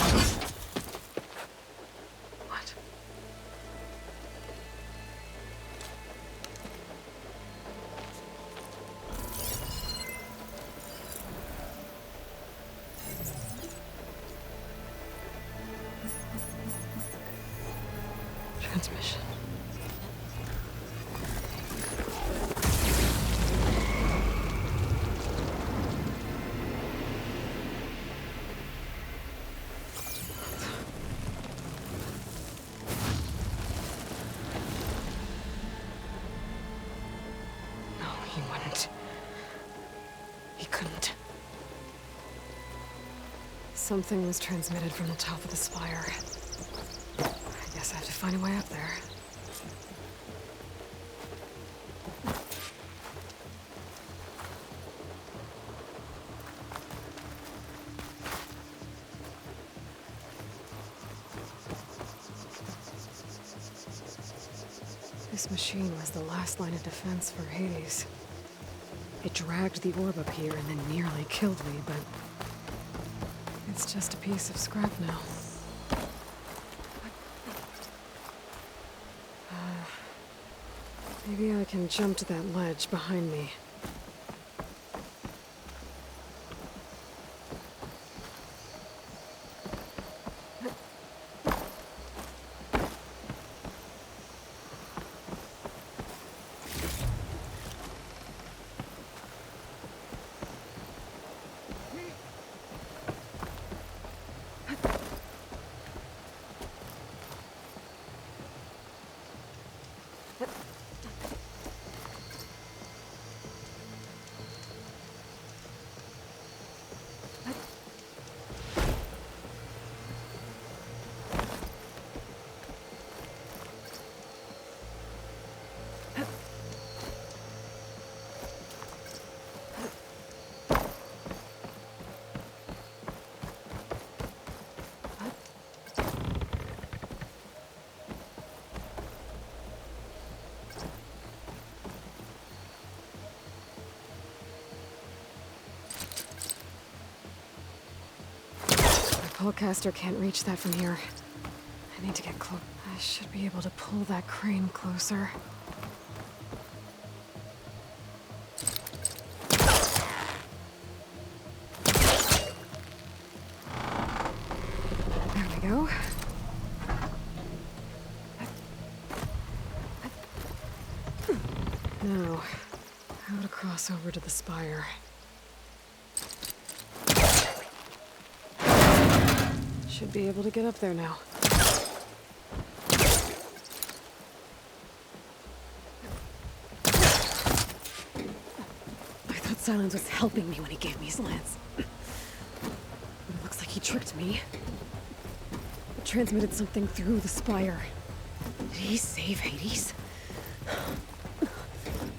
What? Transmission. No, he wouldn't. He couldn't. Something was transmitted from the top of the spire. I guess I have to find a way up there. This machine was the last line of defense for Hades. It dragged the orb up here and then nearly killed me, but it's just a piece of scrap now. Maybe I can jump to that ledge behind me. Pullcaster can't reach that from here. I need to get close. I should be able to pull that crane closer. There we go. Now, how to cross over to the spire. Should be able to get up there now. I thought Silence was helping me when he gave me his lance. But it looks like he tricked me. Transmitted something through the spire. Did he save Hades?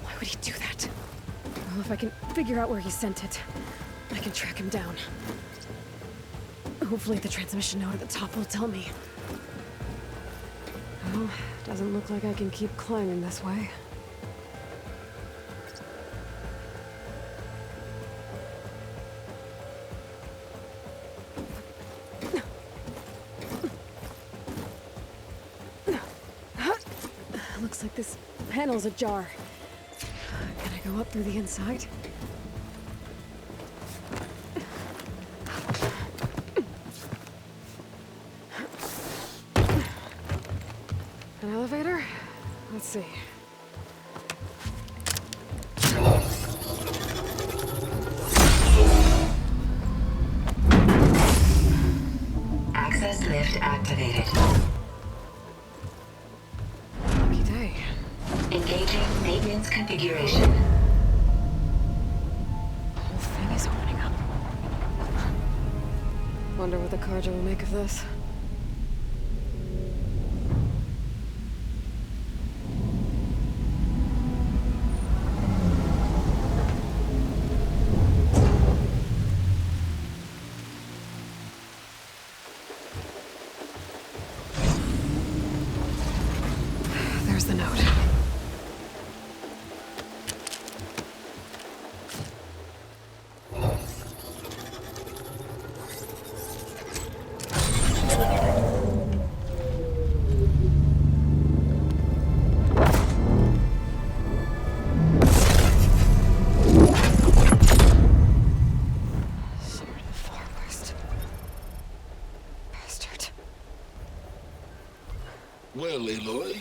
Why would he do that? Well, if I can figure out where he sent it, I can track him down. Hopefully the transmission note at the top will tell me. Well, doesn't look like I can keep climbing this way. Looks like this panel's ajar. Can I go up through the inside? An elevator? Let's see. Access lift activated. Lucky day. Engaging maintenance configuration. The whole thing is opening up. Wonder what the Carja will make of this. There's the note. Sword of the Far West. Bastard. Well, Aloy,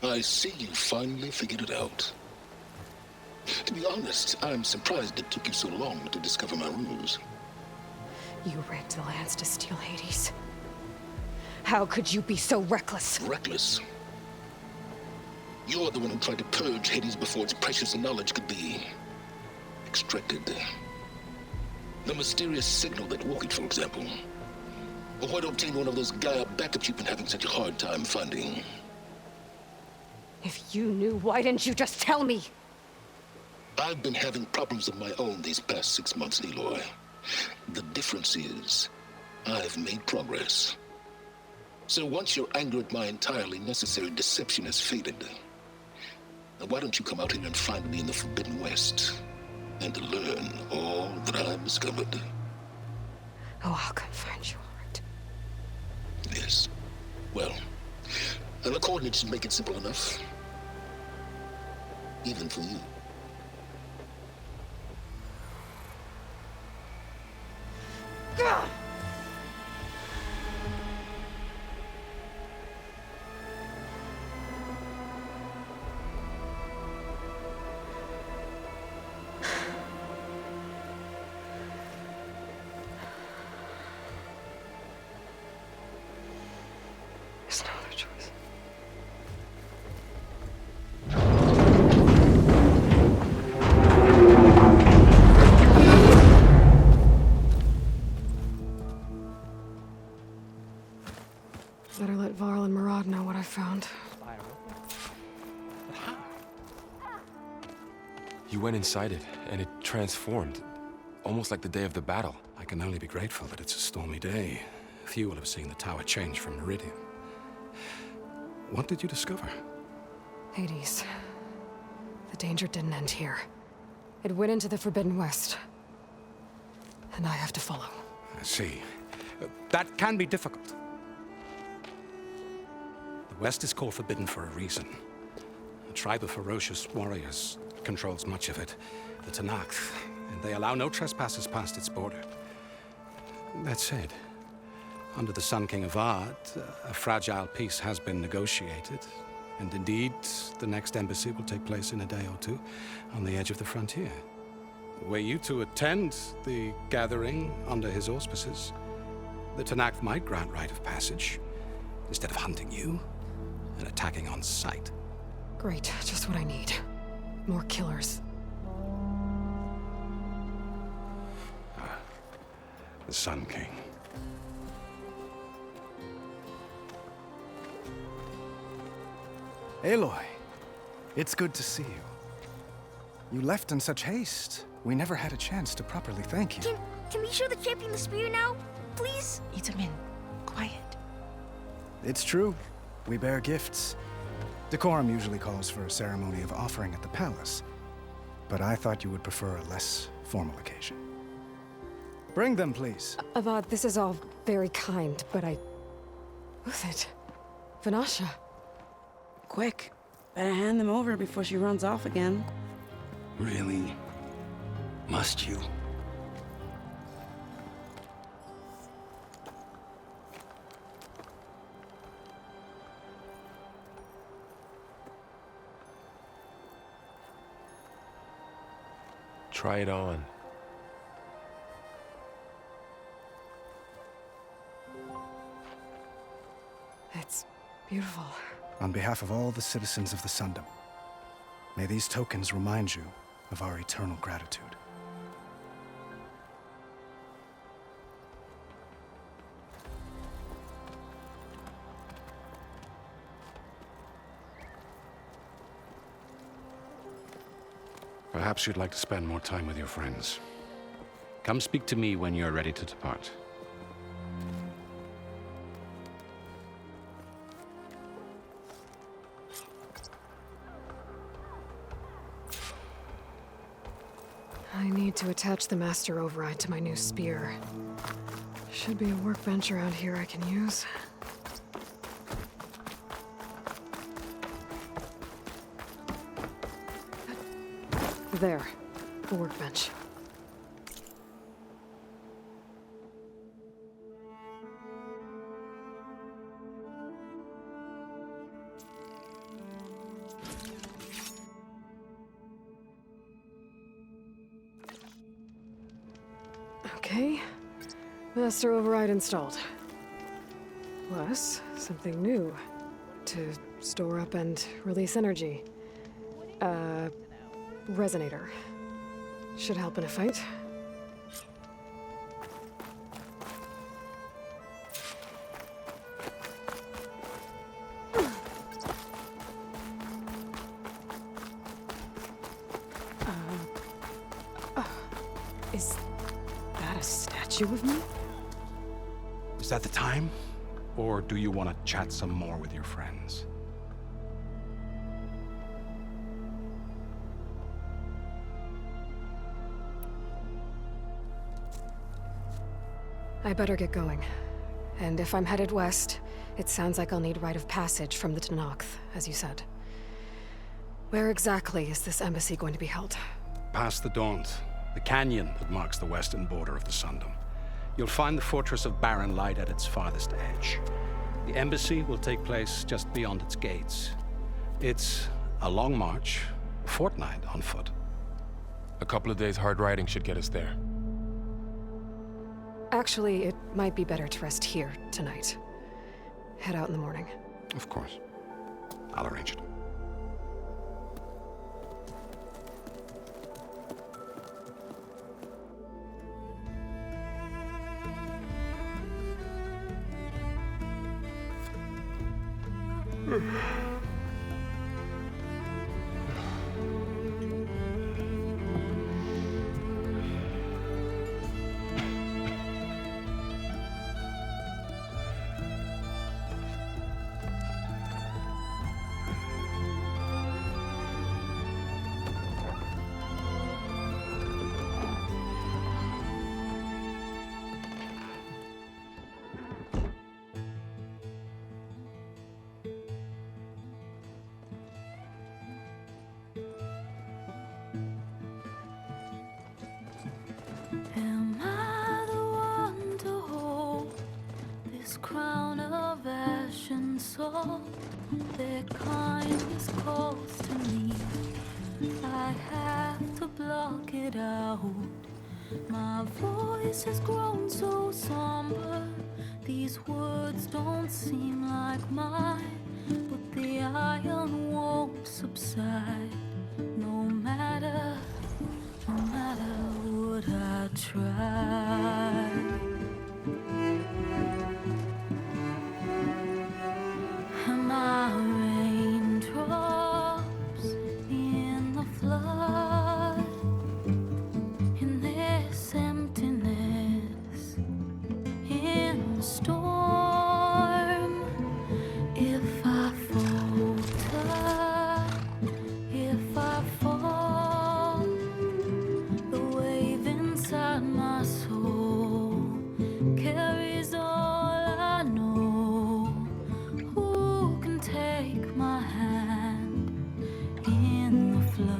I see you finally figured it out. To be honest, I'm surprised it took you so long to discover my ruse. You rigged the lance to steal Hades. How could you be so reckless? Reckless? You're the one who tried to purge Hades before its precious knowledge could be extracted. The mysterious signal that woke it, for example. Or why to obtain one of those Gaia backups you've been having such a hard time finding. If you knew, why didn't you just tell me? I've been having problems of my own these past 6 months, Aloy. The difference is, I've made progress. So once your anger at my entirely necessary deception has faded, now why don't you come out here and find me in the Forbidden West, and learn all that I've discovered? Oh, I'll come find you, all right. Yes. Well, the coordinates should make it simple enough. even for you. There's no other choice. Better let Varl and Murad know what I found. You went inside it, and it transformed. Almost like the day of the battle. I can only be grateful that it's a stormy day. Few will have seen the tower change from Meridian. What did you discover? Hades. The danger didn't end here. It went into the Forbidden West. And I have to follow. I see. That can be difficult. The West is called Forbidden for a reason. A tribe of ferocious warriors controls much of it, the Tenakth, and they allow no trespassers past its border. That said, under the Sun King of Ard, a fragile peace has been negotiated, and indeed, the next embassy will take place in a day or two on the edge of the frontier. Were you to attend the gathering under his auspices, the Tenakth might grant right of passage, instead of hunting you and attacking on sight. Great, just what I need. More killers. The Sun King. Aloy, it's good to see you. You left in such haste. We never had a chance to properly thank you. Can we show the champion the spear now? Please? Itamin, quiet. It's true. We bear gifts. Decorum usually calls for a ceremony of offering at the palace, but I thought you would prefer a less formal occasion. Bring them, please. Avad, this is all very kind, but Who's it? Vanasha. Quick. Better hand them over before she runs off again. Really? Must you? Try it on. It's beautiful. On behalf of all the citizens of the Sundom, may these tokens remind you of our eternal gratitude. Perhaps you'd like to spend more time with your friends. Come speak to me when you're ready to depart. I need to attach the master override to my new spear. Should be a workbench around here I can use. There, a workbench. Okay, master override installed. Plus, something new to store up and release energy. Resonator. Should help in a fight. Is that a statue of me? Is that the time? Or do you want to chat some more with your friends? I better get going. And if I'm headed west, it sounds like I'll need rite of passage from the Tenakth, as you said. Where exactly is this embassy going to be held? Past the Daunt, the canyon that marks the western border of the Sundom. You'll find the fortress of Barren Light at its farthest edge. The embassy will take place just beyond its gates. It's a long march, a fortnight on foot. A couple of days hard riding should get us there. Actually, it might be better to rest here tonight. Head out in the morning. Of course. I'll arrange it. Am I the one to hold this crown of ash and salt? Their kindness calls to me. I have to block it out. My voice has grown so somber. These words don't seem like mine, but the iron won't subside. No matter what I try. Am I raindrops in the flood? In this emptiness, in the storm. If I falter, if I fall, the wave inside my soul carries all I know. Who can take my hand in the flood?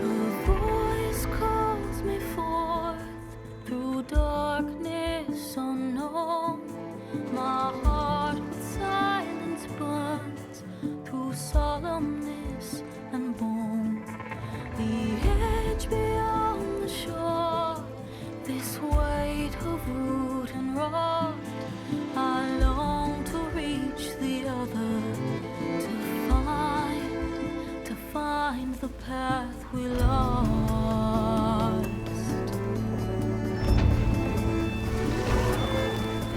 Her voice calls me forth through darkness unknown. My heart with silence burns through solemnness and bone. The edge beyond the shore, this weight of root and rod. I long to reach the other, to find the path we lost.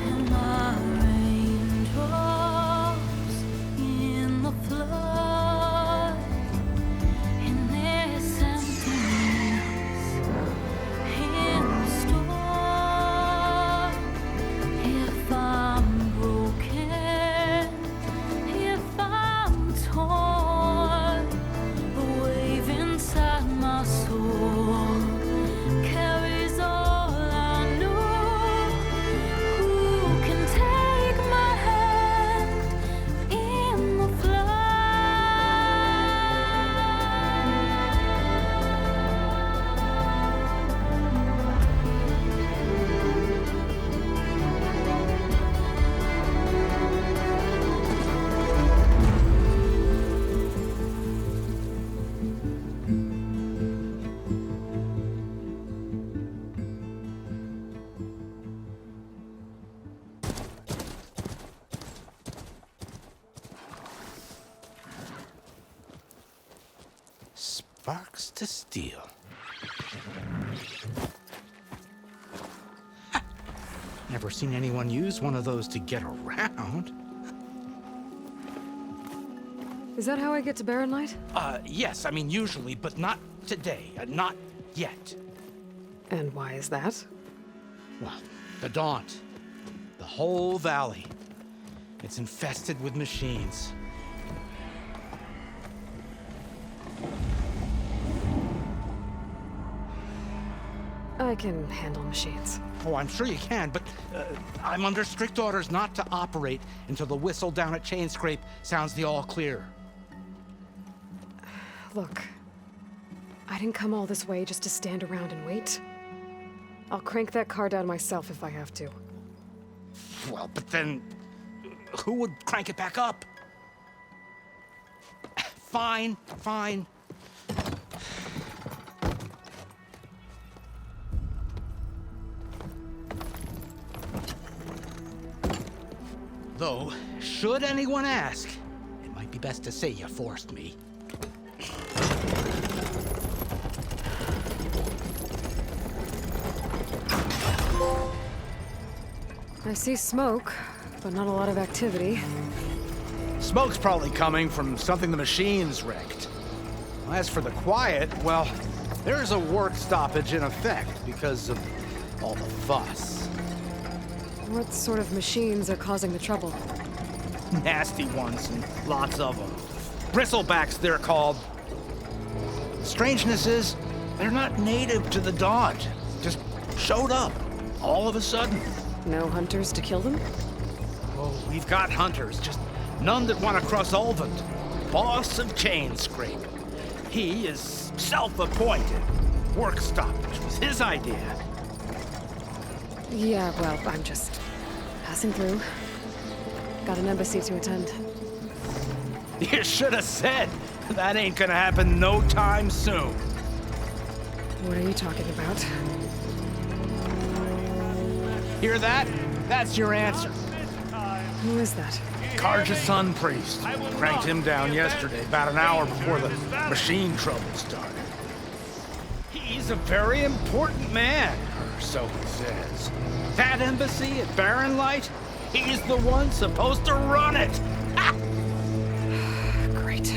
Am I raindrops in the flood? In this emptiness, in the storm. If I'm broken, if I'm torn, the wave inside my soul carries all I know. Who can take my hand in the Sparks to steel. Never seen anyone use one of those to get around. Is that how I get to Barren Light? Yes, I mean usually, but not today. Not yet. And why is that? Well, the Daunt. The whole valley. It's infested with machines. I can handle machines. Oh, I'm sure you can, but I'm under strict orders not to operate until the whistle down at Chainscrape sounds the all clear. Look, I didn't come all this way just to stand around and wait. I'll crank that car down myself if I have to. Well, but then who would crank it back up? Fine, fine. Though, should anyone ask, it might be best to say you forced me. I see smoke, but not a lot of activity. Smoke's probably coming from something the machines wrecked. As for the quiet, well, there's a work stoppage in effect because of all the fuss. What sort of machines are causing the trouble? Nasty ones, and lots of them. Bristlebacks, they're called. The strangeness is, they're not native to the Dodge. Just showed up, all of a sudden. No hunters to kill them? Oh, we've got hunters, just none that want to cross Ulvund. Boss of Chainscrape. He is self-appointed. Work stoppage was his idea. Yeah, well, I'm just passing through. Got an embassy to attend. You should have said. That ain't gonna happen no time soon. What are you talking about? Hear that? That's your answer. Who is that? Karja Sun Priest. Cranked him down yesterday, about an hour before the machine trouble started. He's a very important man, or so he says. That embassy at Barren Light, he's the one supposed to run it. Ha! Great.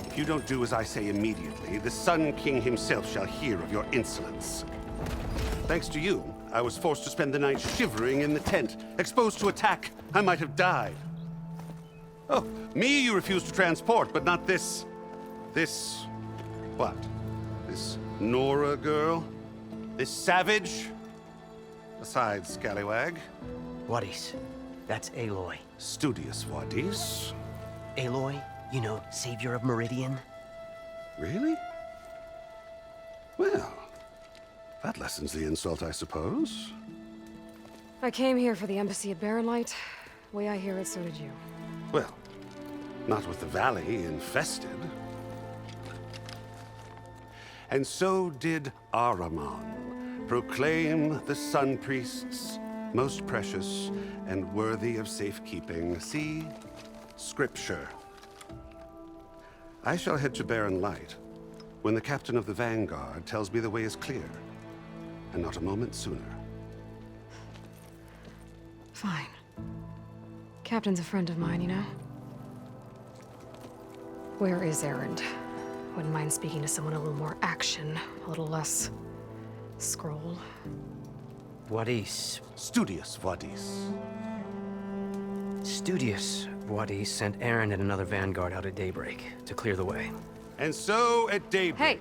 If you don't do as I say immediately, the Sun King himself shall hear of your insolence. Thanks to you, I was forced to spend the night shivering in the tent. Exposed to attack, I might have died. Oh, me you refuse to transport, but not this... what? This Nora girl? This savage? Besides, scallywag. Wadis. That's Aloy. Studious Wadis. Aloy, you know, savior of Meridian. Really? Well, that lessens the insult, I suppose. I came here for the embassy at Barren Light. Way I hear it, so did you. Well, not with the valley infested. And so did Ahriman proclaim the Sun Priests most precious and worthy of safekeeping. See? Scripture. I shall head to Barren Light when the captain of the Vanguard tells me the way is clear, and not a moment sooner. Fine. Captain's a friend of mine, you know? Where is Erend? Wouldn't mind speaking to someone a little more action, a little less scroll. Wadis. Studious Wadis. Studious Wadis sent Erend and another Vanguard out at daybreak to clear the way. And so at daybreak... Hey!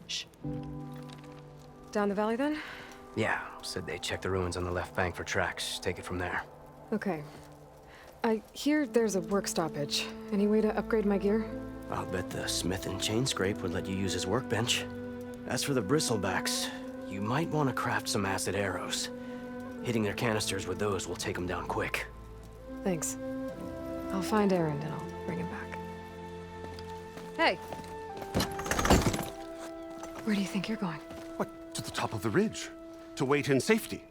Shh. Down the valley, then? Yeah, said they checked the ruins on the left bank for tracks. Take it from there. Okay. I hear there's a work stoppage. Any way to upgrade my gear? I'll bet the smith in Chainscrape would let you use his workbench. As for the bristlebacks, you might want to craft some acid arrows. Hitting their canisters with those will take them down quick. Thanks. I'll find Erend and I'll bring him back. Hey! Where do you think you're going? What? To the top of the ridge. To wait in safety.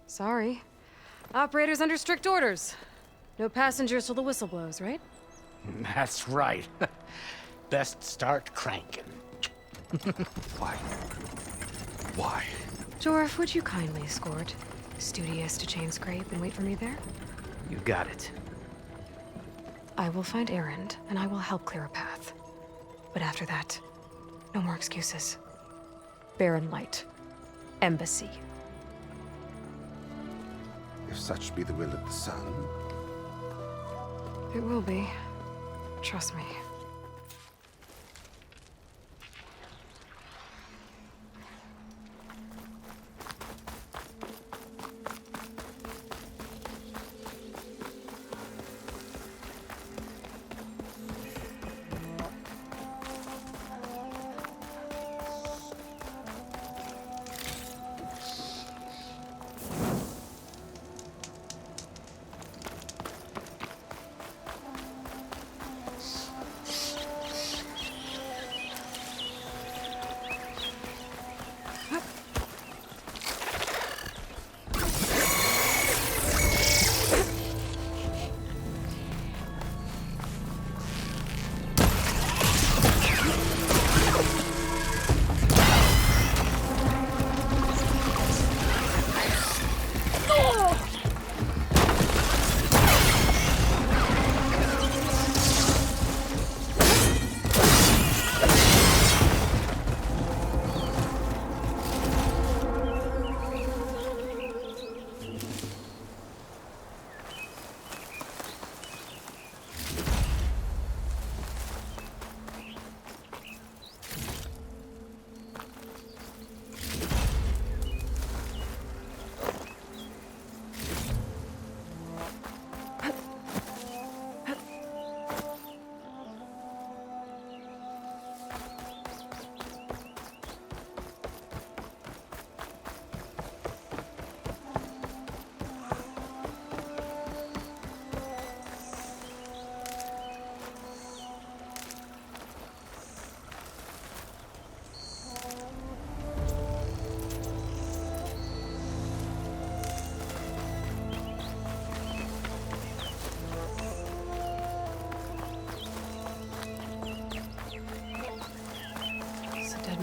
Sorry. Operator's under strict orders. No passengers till the whistle blows, right? That's right. Best start cranking. Why? Why? Jorf, would you kindly escort Studious to Chainscrape and wait for me there? You got it. I will find Erend, and I will help clear a path. But after that, no more excuses. Barren Light. Embassy. If such be the will of the sun. It will be. Trust me.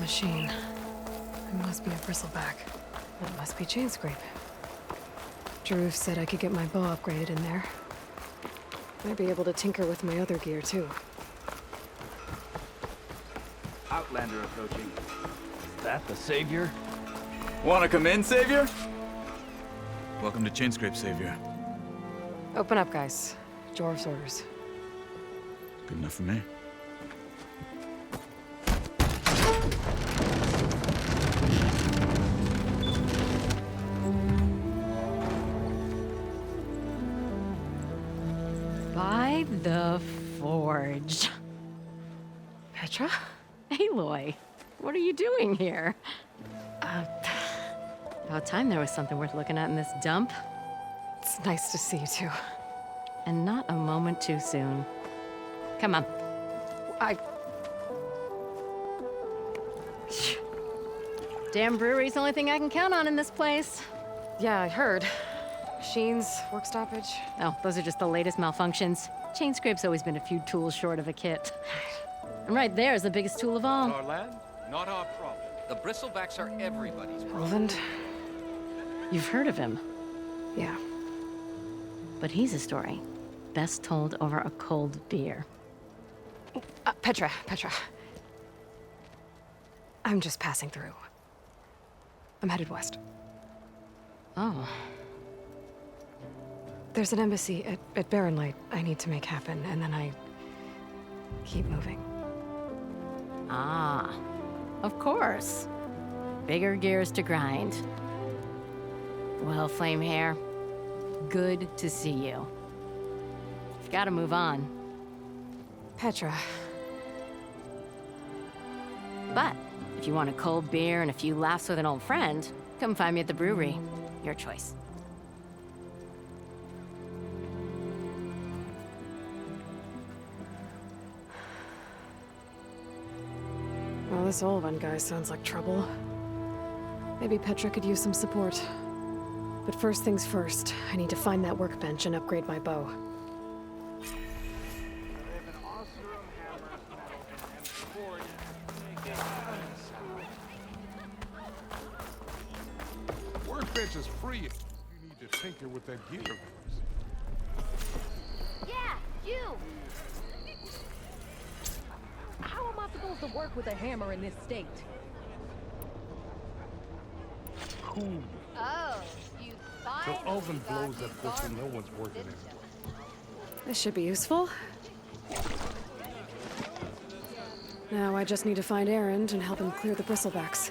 Machine. It must be a bristleback. It must be chain scrape. Drew said I could get my bow upgraded in there. Might be able to tinker with my other gear, too. Outlander approaching. Is that the Savior? Wanna come in, Savior? Welcome to Chainscrape, Savior. Open up, guys. Jorv's orders. Good enough for me. By the Forge. Petra? Aloy, what are you doing here? About time there was something worth looking at in this dump. It's nice to see you too. And not a moment too soon. Come on. Damn brewery's the only thing I can count on in this place. Yeah, I heard. Machines, work stoppage. Oh, those are just the latest malfunctions. Chainscrape's always been a few tools short of a kit. And right there is the biggest tool of all. Our land, not our problem. The bristlebacks are everybody's problem. Roland? You've heard of him. Yeah. But he's a story best told over a cold beer. Petra. I'm just passing through. I'm headed west. Oh. There's an embassy at Barren Light I need to make happen, and then I keep moving. Ah, of course. Bigger gears to grind. Well, Flamehair, good to see you. You've got to move on. Petra. But if you want a cold beer and a few laughs with an old friend, come find me at the brewery. Your choice. Well, this Olvan guy sounds like trouble. Maybe Petra could use some support. But first things first, I need to find that workbench and upgrade my bow. Workbench is free. You need to tinker with that gear of yours. Yeah, you! How am I supposed to work with a hammer in this state? Cool. Oh, you So oven blows up this when no one's working anymore. This should be useful. Now I just need to find Erend and help him clear the bristlebacks.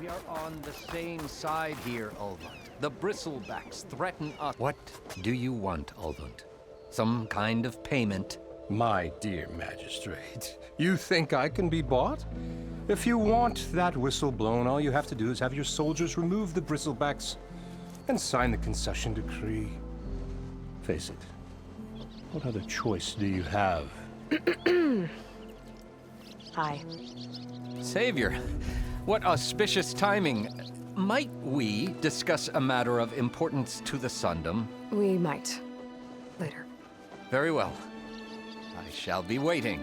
We are on the same side here, Ulvund. The bristlebacks threaten us. What do you want, Ulvund? Some kind of payment? My dear magistrate, you think I can be bought? If you want that whistle blown, all you have to do is have your soldiers remove the bristlebacks and sign the concession decree. Face it, what other choice do you have? Hi. Savior, what auspicious timing. Might we discuss a matter of importance to the Sundom? We might. Later. Very well. I shall be waiting.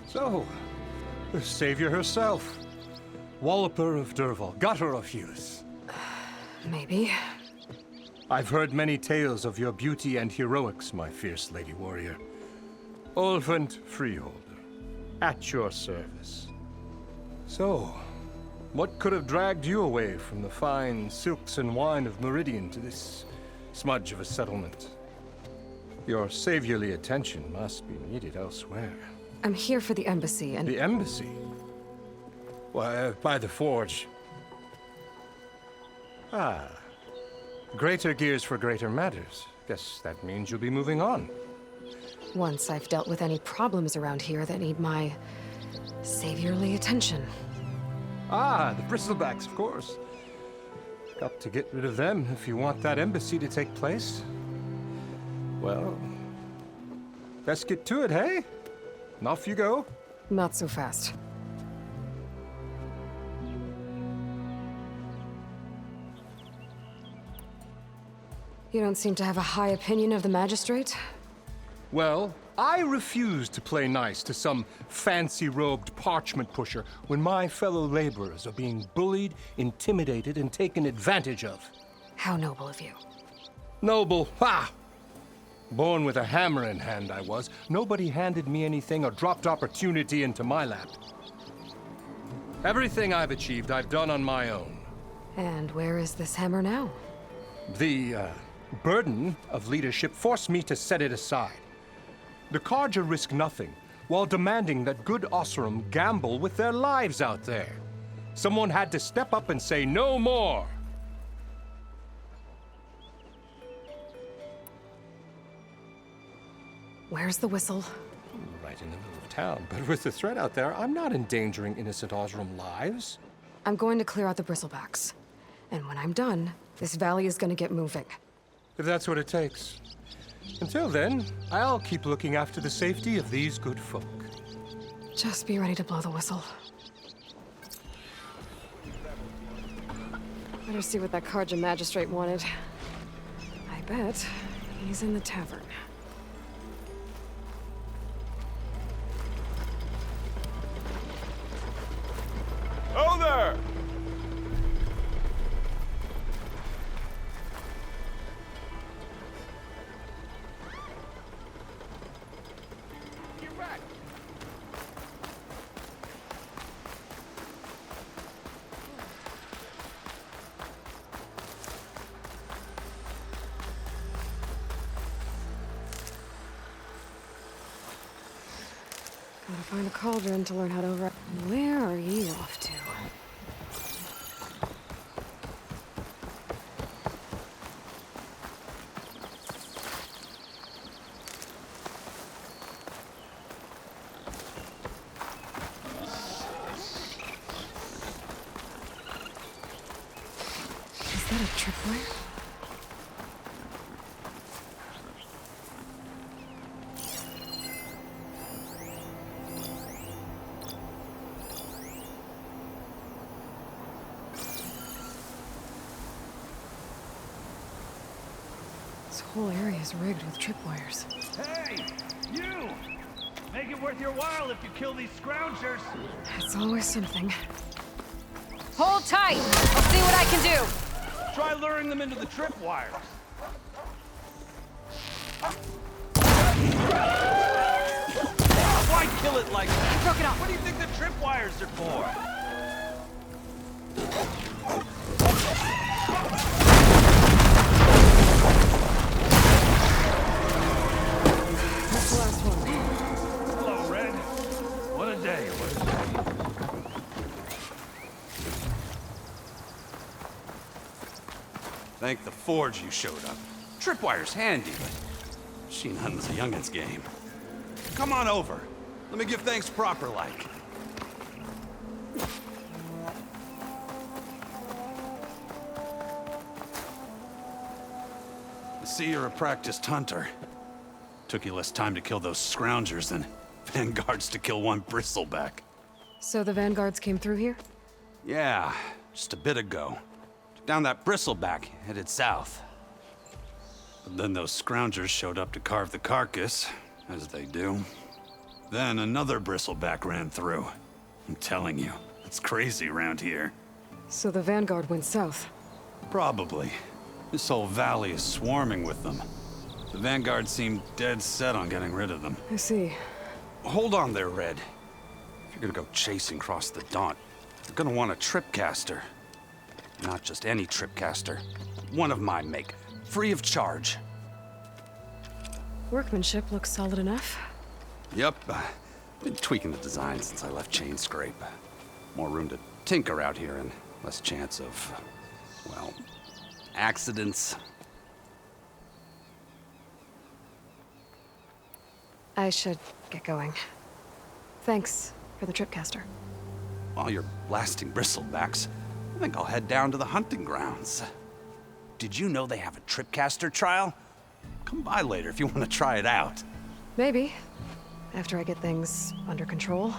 So, the savior herself. Walloper of Derval, gutter of youth. Maybe. I've heard many tales of your beauty and heroics, my fierce lady warrior. Ulvund Freeholder, at your service. So, what could have dragged you away from the fine silks and wine of Meridian to this smudge of a settlement? Your saviorly attention must be needed elsewhere. I'm here for the embassy and... The embassy? Why, by the forge. Ah. Greater gears for greater matters. Guess that means you'll be moving on. Once I've dealt with any problems around here that need my saviorly attention. Ah, the bristlebacks, of course. Got to get rid of them if you want that embassy to take place. Well, let's get to it, hey? And off you go. Not so fast. You don't seem to have a high opinion of the magistrate? Well, I refuse to play nice to some fancy-robed parchment pusher when my fellow laborers are being bullied, intimidated, and taken advantage of. How noble of you. Noble? Ha! Born with a hammer in hand, I was. Nobody handed me anything or dropped opportunity into my lap. Everything I've achieved, I've done on my own. And where is this hammer now? The, burden of leadership forced me to set it aside. The Carja risk nothing, while demanding that good Osseram gamble with their lives out there. Someone had to step up and say no more! Where's the whistle? Right in the middle of town, but with the threat out there, I'm not endangering innocent Osseram lives. I'm going to clear out the bristlebacks. And when I'm done, this valley is gonna get moving. If that's what it takes. Until then, I'll keep looking after the safety of these good folk. Just be ready to blow the whistle. Better see what that Carja magistrate wanted. I bet he's in the tavern. Oh there! Gotta find a cauldron to learn how to override. Where are you off to? Is that a tripwire? This whole area is rigged with tripwires. Hey, you! Make it worth your while if you kill these scroungers. It's always something. Hold tight! I'll see what I can do! Try luring them into the tripwires. Why kill it like that? Broke it off. What do you think the tripwires are for? That's the last one. Hello, Red. What a day, what a day. Thank the Forge you showed up. Tripwire's handy, but machine hunting's a youngin's game. Come on over. Let me give thanks proper like. I see you're a practiced hunter. Took you less time to kill those scroungers than vanguards to kill one bristleback. So the vanguards came through here? Yeah, just a bit ago. Took down that bristleback, headed south. But then those scroungers showed up to carve the carcass, as they do. Then another bristleback ran through. I'm telling you, it's crazy around here. So the vanguard went south? Probably. This whole valley is swarming with them. The vanguard seemed dead set on getting rid of them. I see. Hold on there, Red. If you're gonna go chasing across the Daunt, you're gonna want a tripcaster. Not just any tripcaster. One of my make. Free of charge. Workmanship looks solid enough. Yep. Been tweaking the design since I left Chain Scrape. More room to tinker out here and less chance of, well, accidents. I should get going. Thanks for the tripcaster. While you're blasting bristlebacks, I think I'll head down to the hunting grounds. Did you know they have a tripcaster trial? Come by later if you want to try it out. Maybe. After I get things under control.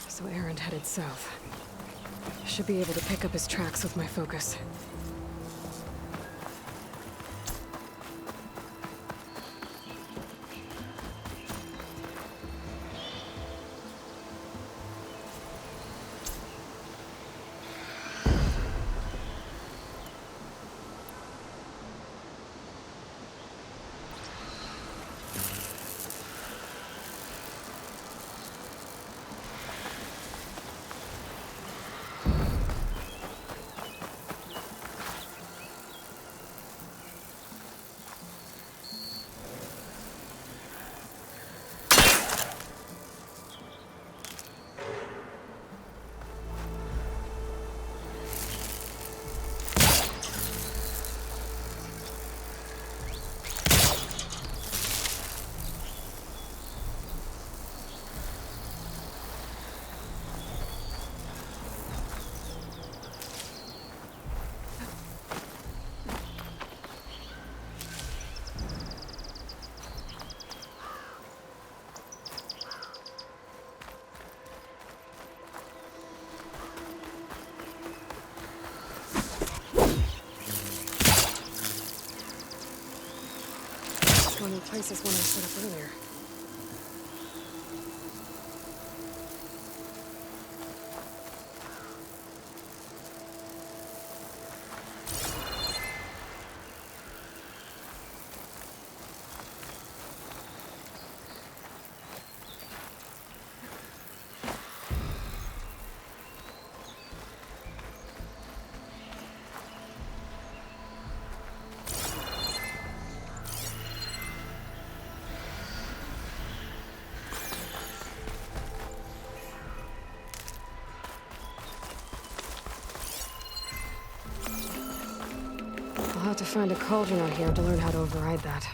So Aaron headed south. Should be able to pick up his tracks with my focus. One of the places when I set up earlier. I'll have to find a cauldron out here to learn how to override that.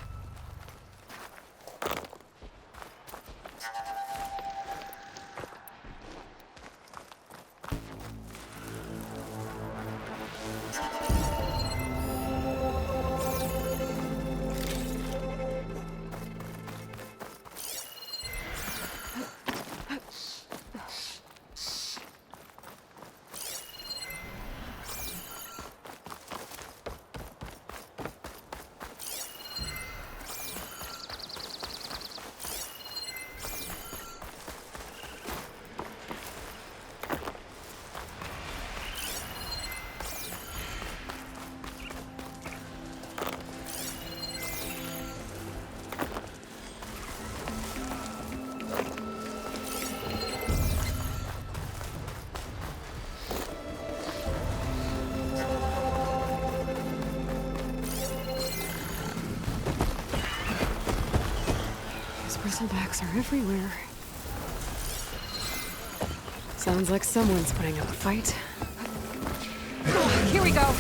Bristlebacks are everywhere. Sounds like someone's putting up a fight. Here we go!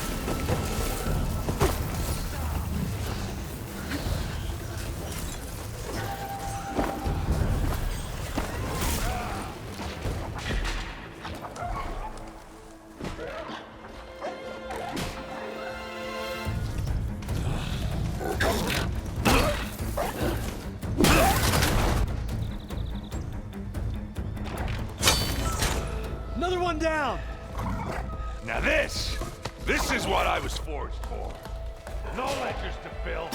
Another one down! Now this is what I was forged for. No ledgers to fill.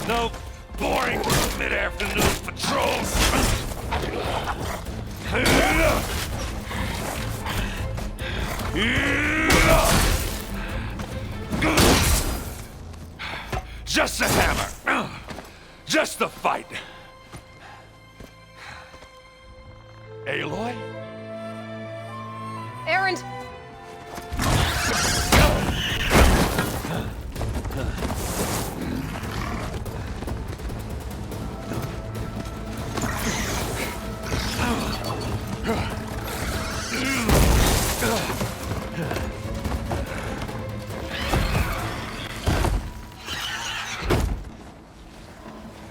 No boring mid-afternoon patrols. Just a hammer. Just the fight. Aloy? Erend!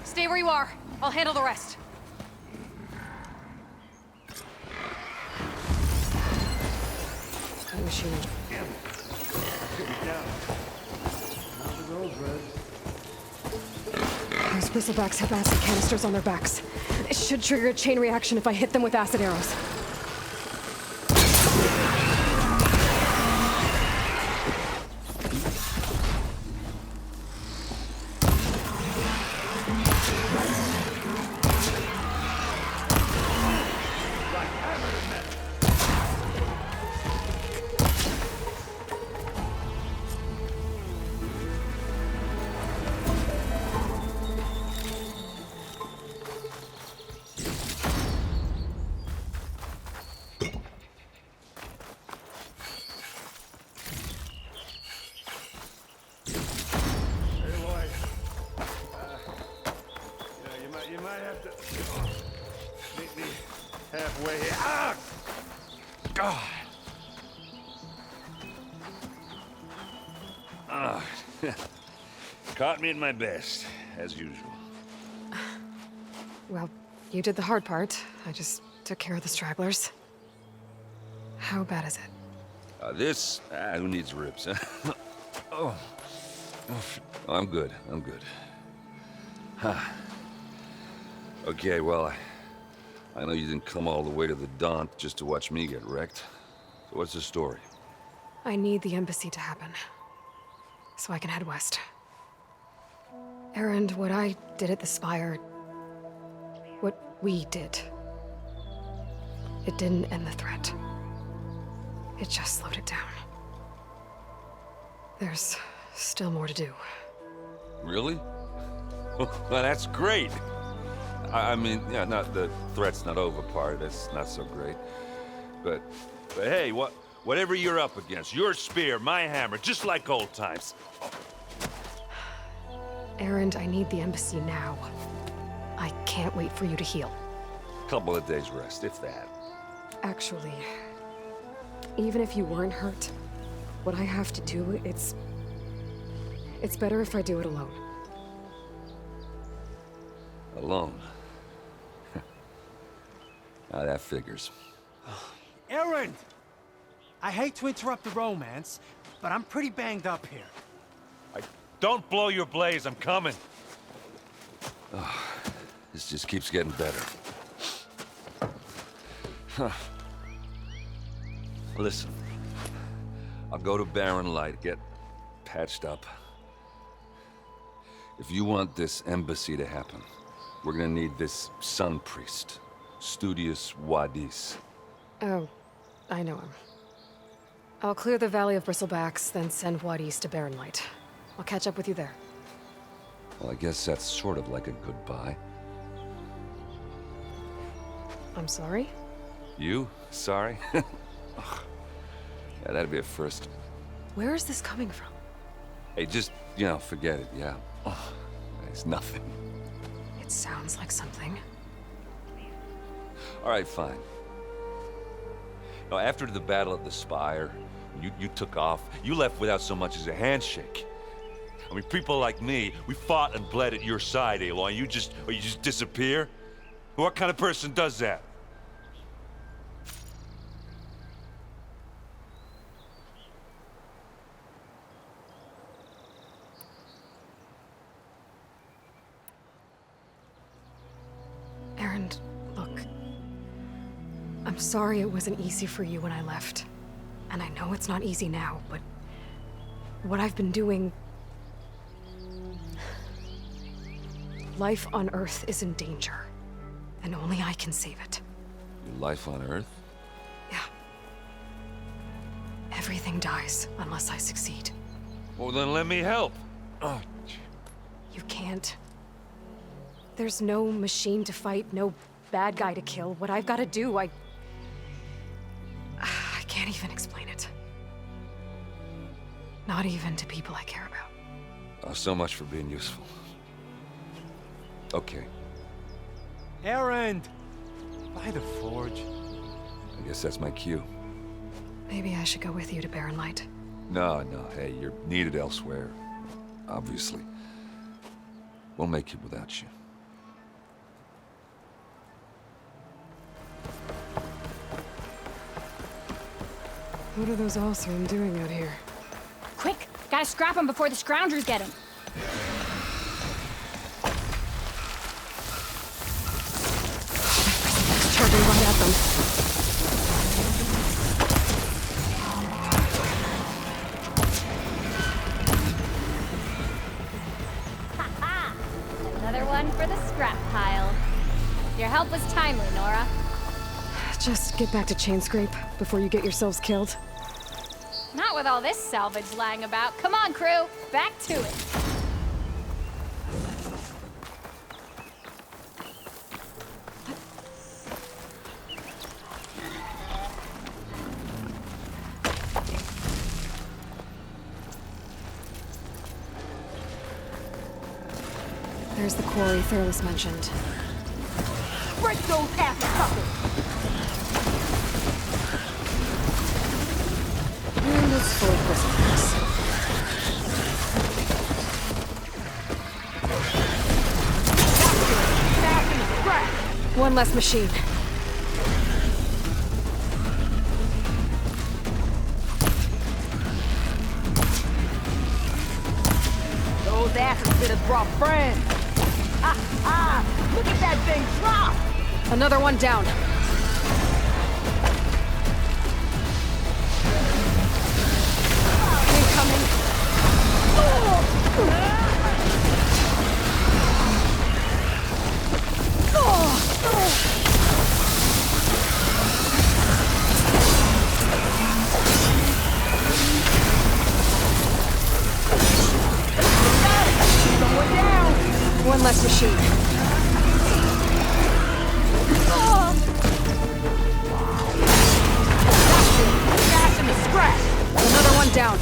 Stay where you are. I'll handle the rest. Machine. Those Bristlebacks have acid canisters on their backs. It should trigger a chain reaction if I hit them with acid arrows. You might have to meet me halfway here. Ah! God. Ah. Caught me at my best, as usual. Well, you did the hard part. I just took care of the stragglers. How bad is it? Who needs ribs, huh? Oh. I'm good. Huh. Okay, well, I know you didn't come all the way to the Daunt just to watch me get wrecked. So what's the story? I need the embassy to happen, so I can head west. Erend, what I did at the Spire, what we did, it didn't end the threat. It just slowed it down. There's still more to do. Really? Well, that's great. I mean, yeah, not the threat's not over part. That's not so great. But hey, whatever you're up against, your spear, my hammer, just like old times. Erend, I need the embassy now. I can't wait for you to heal. Couple of days rest, if that. Actually, even if you weren't hurt, what I have to do, it's better if I do it alone. Alone? Now that figures. Erend! I hate to interrupt the romance, but I'm pretty banged up here. Don't blow your blaze, I'm coming. Oh, this just keeps getting better. Huh. Listen, I'll go to Barren Light, get patched up. If you want this embassy to happen, we're gonna need this Sun Priest, Studious Wadis. Oh, I know him. I'll clear the Valley of Bristlebacks, then send Wadis to Barren Light. I'll catch up with you there. Well, I guess that's sort of like a goodbye. I'm sorry? You? Sorry? Ugh. Yeah, that'd be a first. Where is this coming from? Hey, just, forget it, yeah. Oh, it's nothing. It sounds like something. All right, fine. Now, after the Battle of the Spire, you took off. You left without so much as a handshake. I mean, people like me, we fought and bled at your side, Aloy. You just disappear? What kind of person does that? Aaron, look. I'm sorry it wasn't easy for you when I left. And I know it's not easy now, but what I've been doing... Life on Earth is in danger, and only I can save it. Your life on Earth? Yeah. Everything dies unless I succeed. Well, then let me help. Oh. You can't. There's no machine to fight, no bad guy to kill. What I've got to do, I can't even explain it. Not even to people I care about. Oh, so much for being useful. Okay. Aaron! By the forge. I guess that's my cue. Maybe I should go with you to Barren Light. No, hey, you're needed elsewhere. Obviously. We'll make it without you. What are those Allsworn doing out here? Quick! Gotta scrap him before the scroungers get him. Charging right at them. Ha-ha! Another one for the scrap pile. Your help was timely, Nora. Just get back to Chainscrape before you get yourselves killed. Not with all this salvage lying about. Come on, crew. Back to it. There's the quarry Thurles mentioned. Break those ass suckers! And it's full of prisoners. One less machine. Those asses bit us brought friends. Look at that thing drop! Another one down. Incoming. Going down! One less machine. Dash in the scratch! Another one down.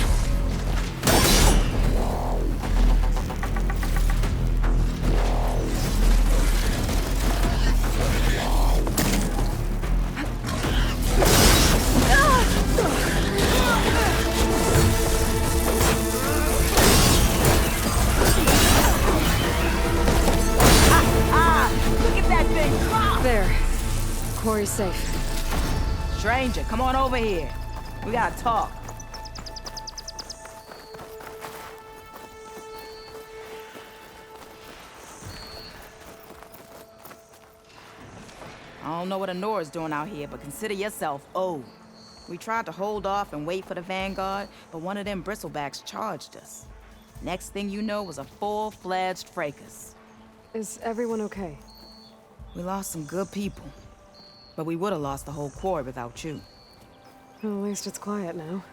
Look at that thing drop! There. Quarry's safe. Stranger, come on over here. We gotta talk. I don't know what Honora's doing out here, but consider yourself owed. We tried to hold off and wait for the Vanguard, but one of them bristlebacks charged us. Next thing you know was a full-fledged fracas. Is everyone okay? We lost some good people, but we would have lost the whole quarry without you. Well, at least it's quiet now.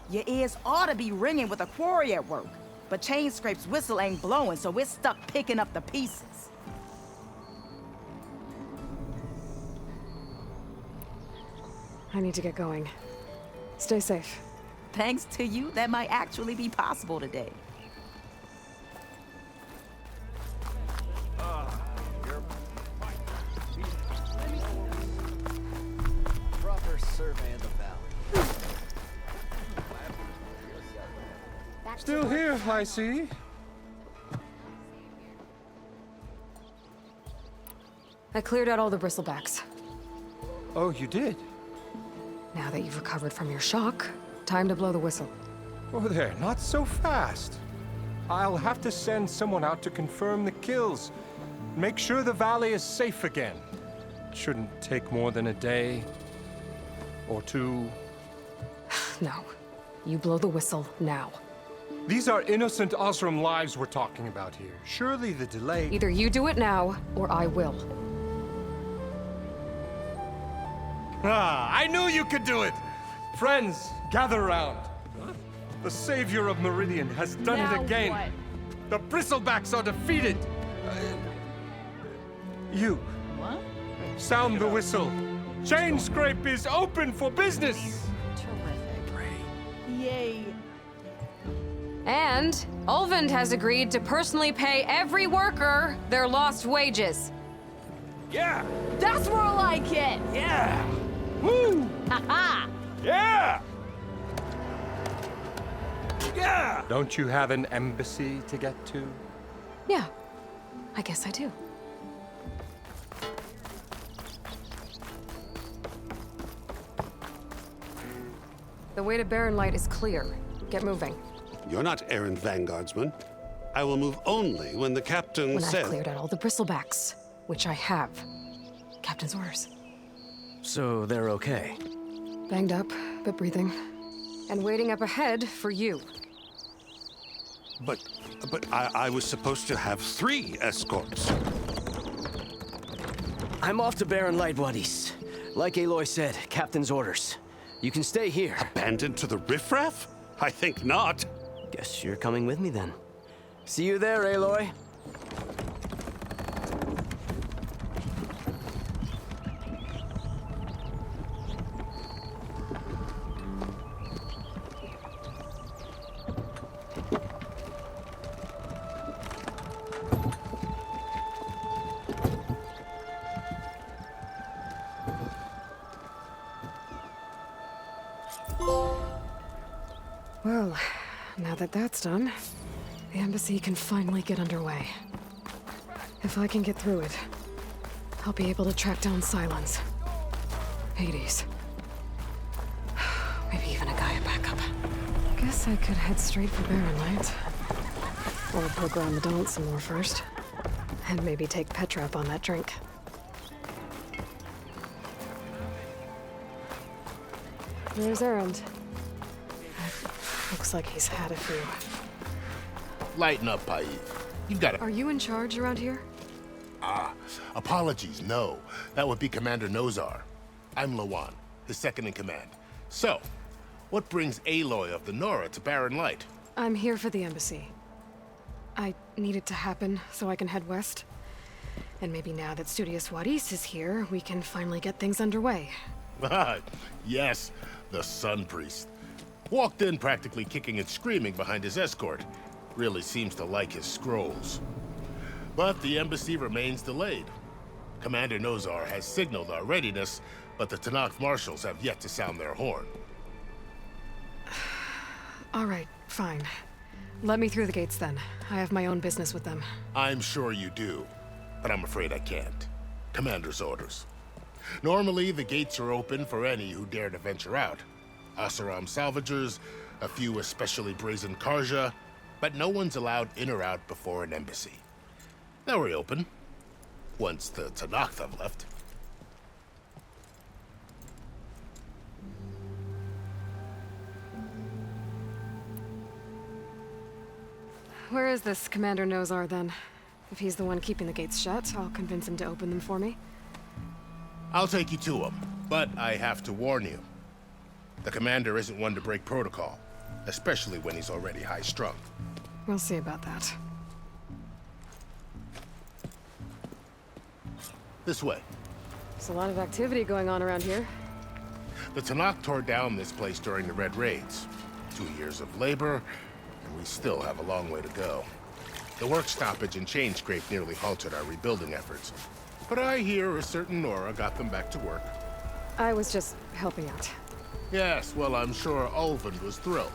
Your ears ought to be ringing with a quarry at work, but Chainscrape's whistle ain't blowing, so we're stuck picking up the pieces. I need to get going. Stay safe. Thanks to you, that might actually be possible today. Still here, I see. I cleared out all the bristlebacks. Oh, you did? Now that you've recovered from your shock, time to blow the whistle. Oh there, not so fast. I'll have to send someone out to confirm the kills. Make sure the valley is safe again. It shouldn't take more than a day or two. No. You blow the whistle now. These are innocent Osram lives we're talking about here. Surely the delay... Either you do it now, or I will. Ah, I knew you could do it! Friends, gather round. The savior of Meridian has done Now it again. what? The bristlebacks are defeated. You. What? Sound the whistle. Chain Scrape is open for business. Yay. And Ulvund has agreed to personally pay every worker their lost wages. Yeah. That's more like it. Yeah. Woo. Haha. Yeah. Yeah. Don't you have an embassy to get to? Yeah, I guess I do. The way to Barren Light is clear. Get moving. You're not errant vanguardsman. I will move only when the captain When says... I've cleared out all the bristlebacks, which I have. Captain's orders. So they're okay? Banged up, but breathing. And waiting up ahead for you. But I was supposed to have 3 escorts. I'm off to Barren Light Wadis. Like Aloy said, Captain's orders. You can stay here. Abandoned to the riffraff? I think not. Guess you're coming with me then. See you there, Aloy. Well, now that that's done, the embassy can finally get underway. If I can get through it, I'll be able to track down Silence. Hades. Maybe even a Gaia backup. Guess I could head straight for Barren Light. Or poke around the Daunt some more first. And maybe take Petra up on that drink. There's Erend. Looks like he's had a few. Lighten up, Pai. You got it. Are you in charge around here? Ah, apologies, no. That would be Commander Nozar. I'm Lawan, his second in command. So, what brings Aloy of the Nora to Barren Light? I'm here for the embassy. I need it to happen so I can head west. And maybe now that Studious Wadis is here, we can finally get things underway. Ah, yes, the Sun Priest. Walked in practically kicking and screaming behind his escort. Really seems to like his scrolls. But the embassy remains delayed. Commander Nozar has signaled our readiness, but the Tanakh marshals have yet to sound their horn. All right, fine. Let me through the gates then. I have my own business with them. I'm sure you do, but I'm afraid I can't. Commander's orders. Normally, the gates are open for any who dare to venture out. Asaram salvagers, a few especially brazen Karja, but no one's allowed in or out before an embassy. They'll reopen, once the Tanakh have left. Where is this Commander Nozar then? If he's the one keeping the gates shut, I'll convince him to open them for me. I'll take you to him, but I have to warn you. The commander isn't one to break protocol, especially when he's already high-strung. We'll see about that. This way. There's a lot of activity going on around here. The Tanakh tore down this place during the Red Raids. 2 years of labor, and we still have a long way to go. The work stoppage and chain scrape nearly halted our rebuilding efforts. But I hear a certain Nora got them back to work. I was just helping out. Yes, well, I'm sure Ulvund was thrilled.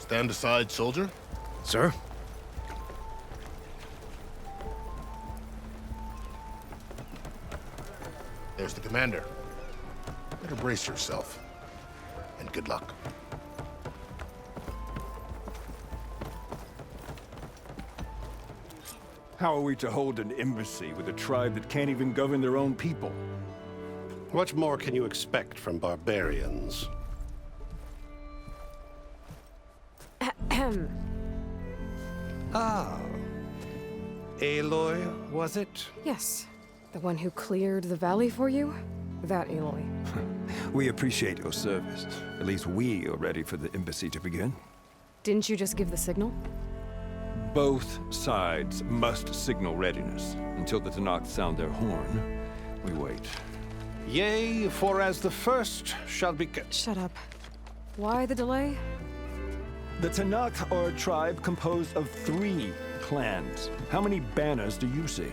Stand aside, soldier. Sir? There's the commander. Better brace yourself. And good luck. How are we to hold an embassy with a tribe that can't even govern their own people? What more can you expect from barbarians? Ahem. Ah. Aloy, was it? Yes. The one who cleared the valley for you? That Aloy. We appreciate your service. At least we are ready for the embassy to begin. Didn't you just give the signal? Both sides must signal readiness. Until the Tanakh sound their horn, we wait. Yea, for as the first shall be... Shut up. Why the delay? The Tanakh are a tribe composed of 3 clans. How many banners do you see?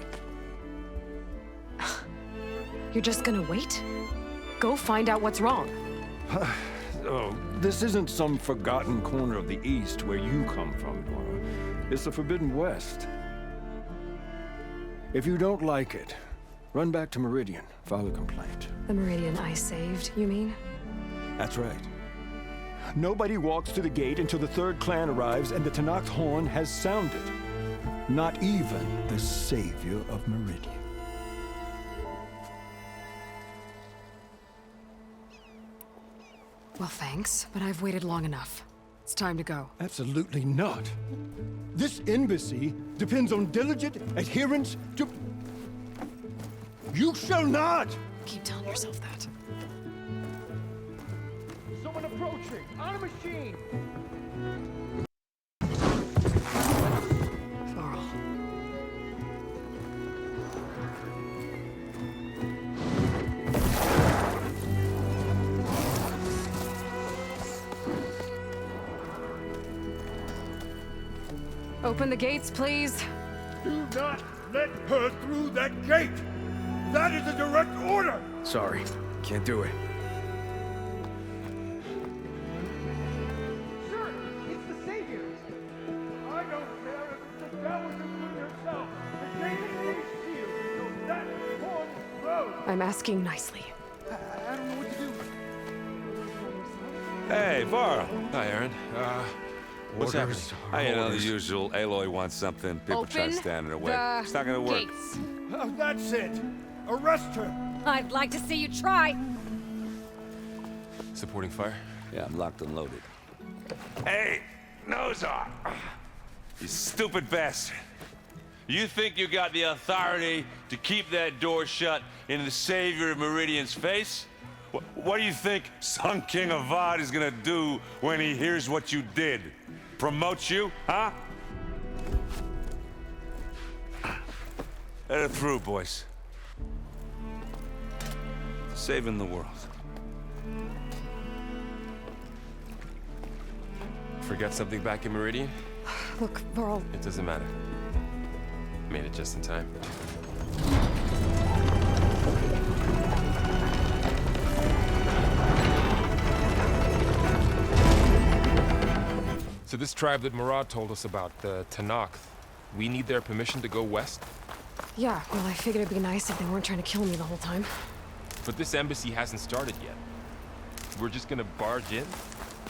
You're just gonna wait? Go find out what's wrong. Oh, this isn't some forgotten corner of the East where you come from, Nora. It's the Forbidden West. If you don't like it, run back to Meridian, file a complaint. The Meridian I saved, you mean? That's right. Nobody walks to the gate until the 3rd clan arrives and the Tanakh's horn has sounded. Not even the savior of Meridian. Well, thanks, but I've waited long enough. It's time to go. Absolutely not. This embassy depends on diligent adherence to... You shall not! Keep telling yourself that. Someone approaching! On a machine! Varl. Open the gates, please. Do not let her through that gate! That is a direct order! Sorry, can't do it. Sir, it's the Savior! I don't care if the devil include herself! The gate is sealed until that horn blows! I'm asking nicely. I don't know what to do. Hey, Varl. Hi, Aaron. What's happening? You know, the usual. Aloy wants something. People try to stand in her way. It's not gonna work. Gates. Oh, that's it! Arrest her! I'd like to see you try. Supporting fire? Yeah, I'm locked and loaded. Hey, Nozar! You stupid bastard. You think you got the authority to keep that door shut in the Savior of Meridian's face? What do you think Sun King Avad is gonna do when he hears what you did? Promote you, huh? Let her through, boys. Saving the world. Forget something back in Meridian? Look, Varl. It doesn't matter. Made it just in time. So this tribe that Murad told us about, the Tanakh, we need their permission to go west? Yeah, well, I figured it'd be nice if they weren't trying to kill me the whole time. But this embassy hasn't started yet. We're just gonna barge in?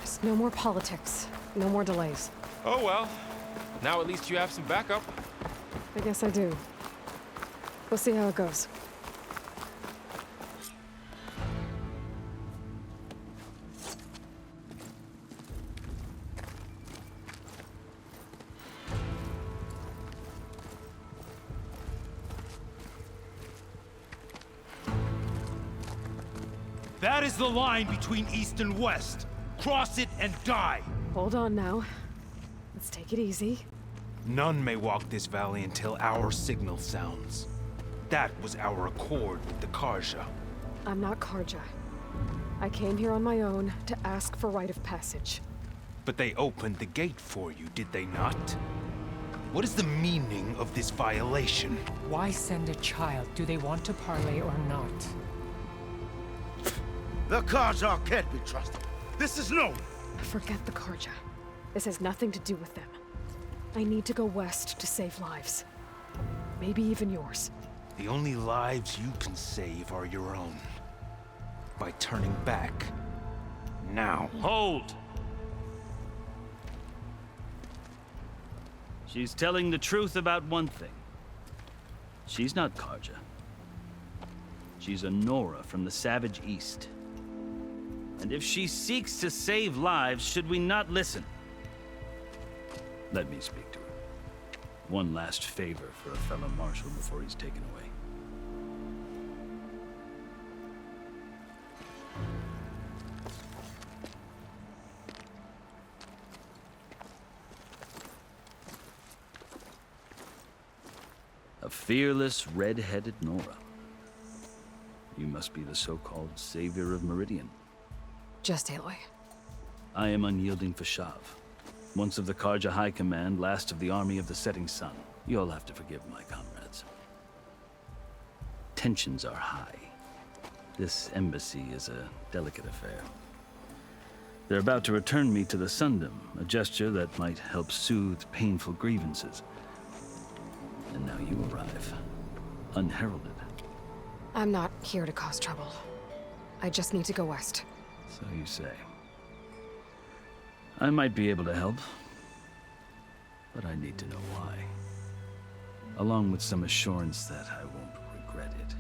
Just no more politics. No more delays. Oh well. Now at least you have some backup. I guess I do. We'll see how it goes. That is the line between East and West. Cross it and die. Hold on now. Let's take it easy. None may walk this valley until our signal sounds. That was our accord with the Karja. I'm not Karja. I came here on my own to ask for rite of passage. But they opened the gate for you, did they not? What is the meaning of this violation? Why send a child? Do they want to parley or not? The Karja can't be trusted. This is known. Forget the Karja. This has nothing to do with them. I need to go west to save lives. Maybe even yours. The only lives you can save are your own. By turning back. Now. Hold! She's telling the truth about one thing. She's not Karja. She's a Nora from the Savage East. And if she seeks to save lives, should we not listen? Let me speak to her. One last favor for a fellow marshal before he's taken away. A fearless, red-headed Nora. You must be the so-called savior of Meridian. Just Aloy. I am unyielding Fashav. Once of the Karja High Command, last of the army of the setting sun. You'll have to forgive my comrades. Tensions are high. This embassy is a delicate affair. They're about to return me to the Sundom, a gesture that might help soothe painful grievances. And now you arrive, unheralded. I'm not here to cause trouble. I just need to go west. So you say. I might be able to help, but I need to know why. Along with some assurance that I won't regret it.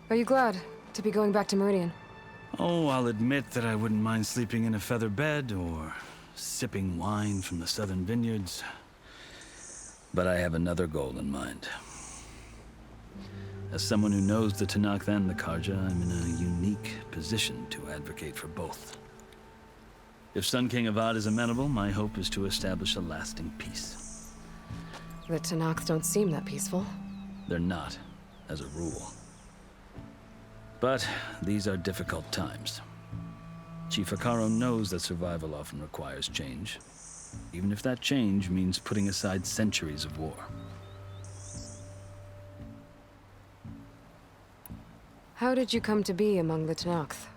Are you glad to be going back to Meridian? Oh, I'll admit that I wouldn't mind sleeping in a feather bed or sipping wine from the southern vineyards. But I have another goal in mind. As someone who knows the Tenakth and the Karja, I'm in a unique position to advocate for both. If Sun King Avad is amenable, my hope is to establish a lasting peace. The Tenakth don't seem that peaceful. They're not, as a rule. But these are difficult times. Chief Akaro knows that survival often requires change, even if that change means putting aside centuries of war. How did you come to be among the Tenakth?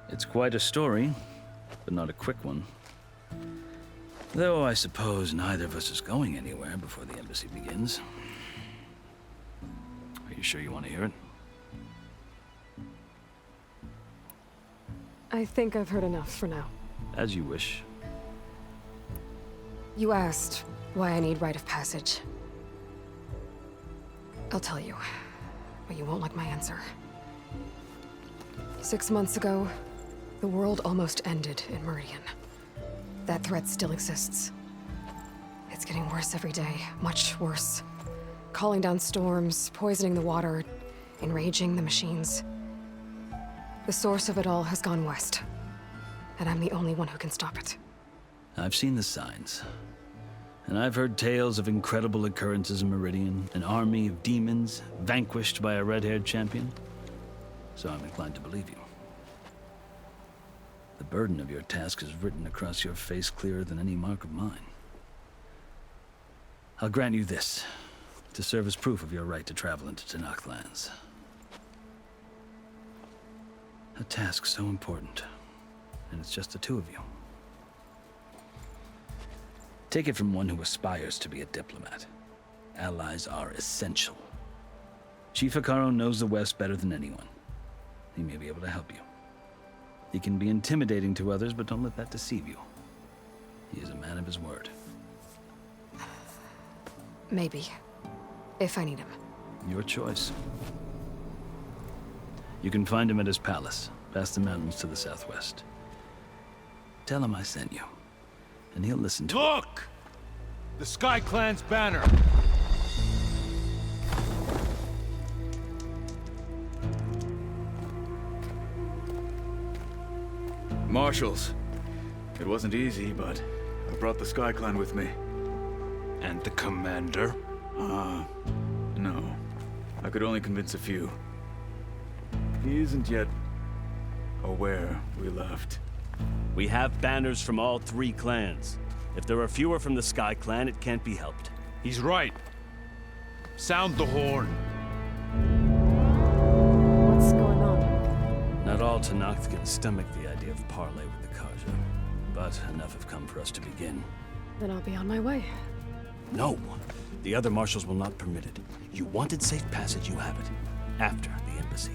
It's quite a story, but not a quick one. Though I suppose neither of us is going anywhere before the embassy begins. Are you sure you want to hear it? I think I've heard enough for now. As you wish. You asked why I need rite of passage. I'll tell you, but you won't like my answer. 6 months ago, the world almost ended in Meridian. That threat still exists. It's getting worse every day, much worse. Calling down storms, poisoning the water, enraging the machines. The source of it all has gone west, and I'm the only one who can stop it. I've seen the signs. And I've heard tales of incredible occurrences in Meridian, an army of demons vanquished by a red-haired champion. So I'm inclined to believe you. The burden of your task is written across your face clearer than any mark of mine. I'll grant you this, to serve as proof of your right to travel into Tenakth lands. A task so important, and it's just the two of you. Take it from one who aspires to be a diplomat. Allies are essential. Chief Akaro knows the West better than anyone. He may be able to help you. He can be intimidating to others, but don't let that deceive you. He is a man of his word. Maybe. If I need him. Your choice. You can find him at his palace, past the mountains to the southwest. Tell him I sent you, and he'll listen to it. Look! The Sky Clan's banner! Marshals. It wasn't easy, but I brought the Sky Clan with me. And the commander? No. I could only convince a few. He isn't yet aware we left. We have banners from all 3 clans. If there are fewer from the Sky Clan, it can't be helped. He's right. Sound the horn. What's going on? all Tenakth can stomach the idea of parley with the Karja. But enough have come for us to begin. Then I'll be on my way. No! The other marshals will not permit it. You wanted safe passage, you have it. After the embassy.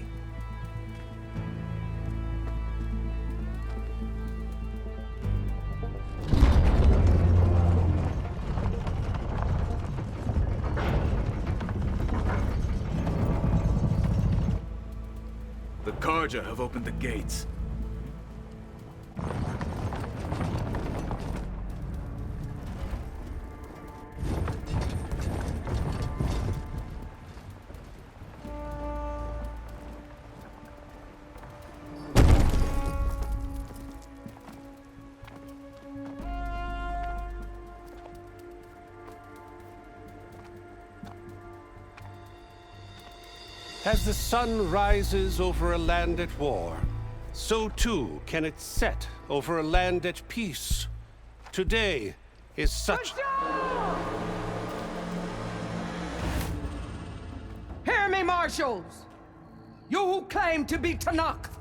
The Karja have opened the gates. As the sun rises over a land at war, so too can it set over a land at peace. Today is such... Hear me, marshals! You who claim to be Tenakth!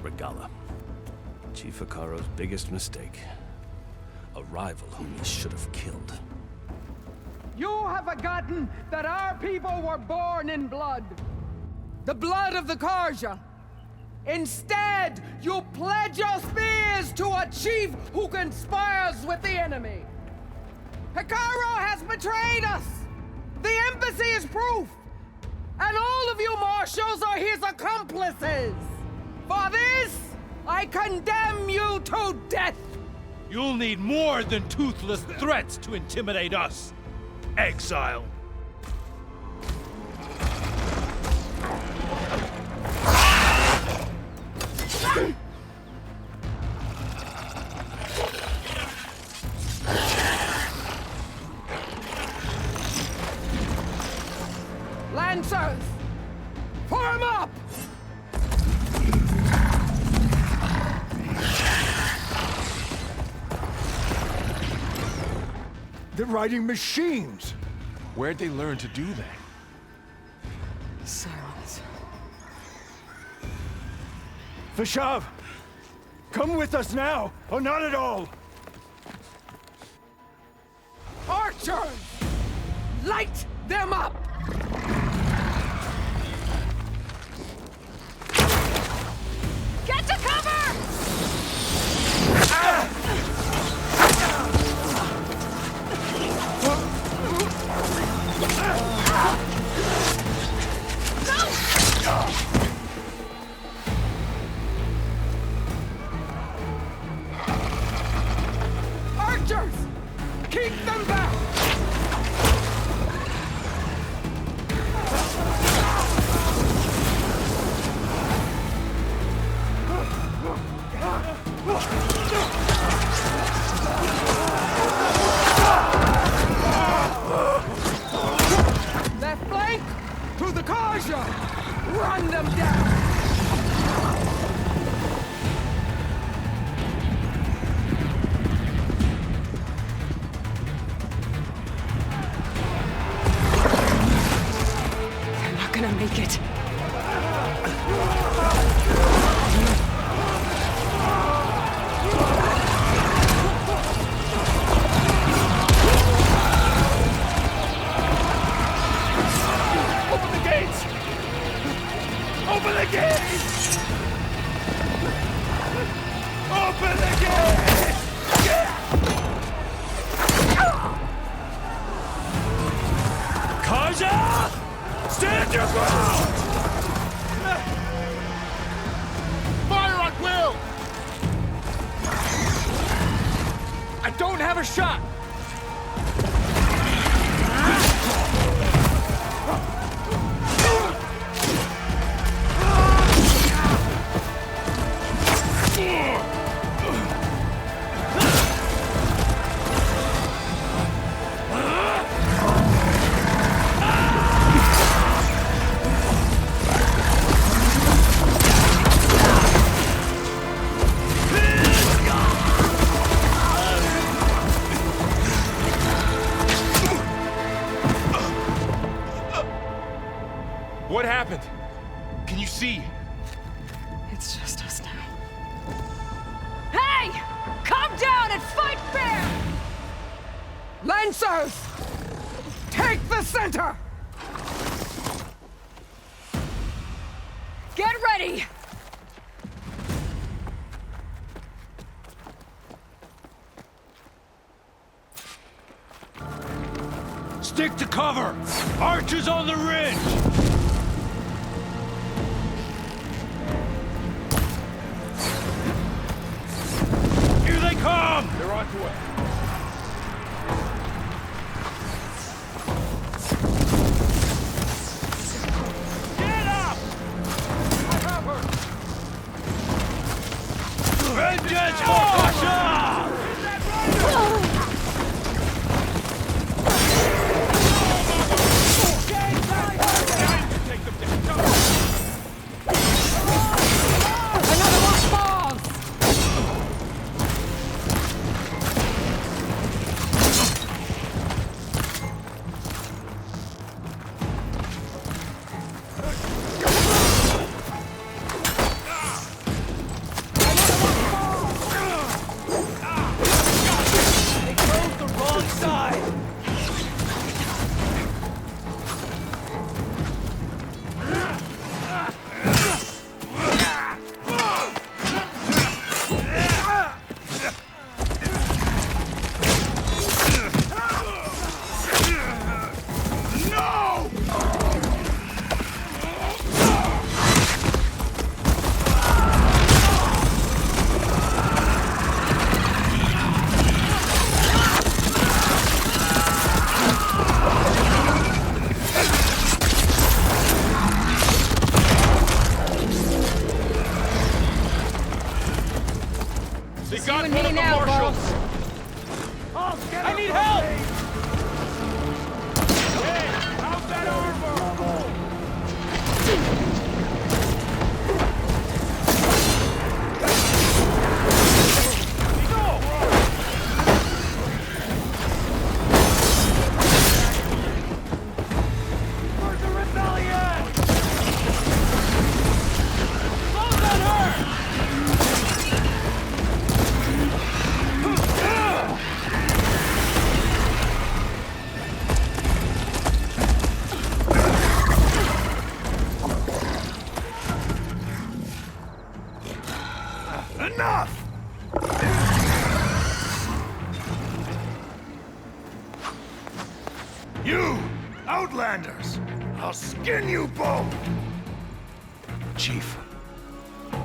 Regalla. Chief Hikaro's biggest mistake. A rival whom he should have killed. You have forgotten that our people were born in blood. The blood of the Karja. Instead, you pledge your spears to a chief who conspires with the enemy. Hikaro has betrayed us. The embassy is proof. And all of you marshals are his accomplices. For this, I condemn you to death. You'll need more than toothless threats to intimidate us. Exile. Lancers, form up! They're riding machines! Where'd they learn to do that? Silence. Vashav! Come with us now, or not at all! Archers! Light them up! Get to cover! Archers! Keep them back! Left flank! To the Karja! Run them down! They're not gonna make it. Open the gates! Open the gates! Open the gates! Karja! Stand your ground! Fire at will! I don't have a shot! What happened? Can you see? It's just us now. Hey! Calm down and fight fair! Lancers! Take the center! Get ready! Stick to cover! Archers on the ridge! Here they come! They're on to it. Get up! I have her! Vengeance for Russia! I need help! Hey, how's that Where's the rebellion? Close on her! Enough! You, Outlanders! I'll skin you both! Chief,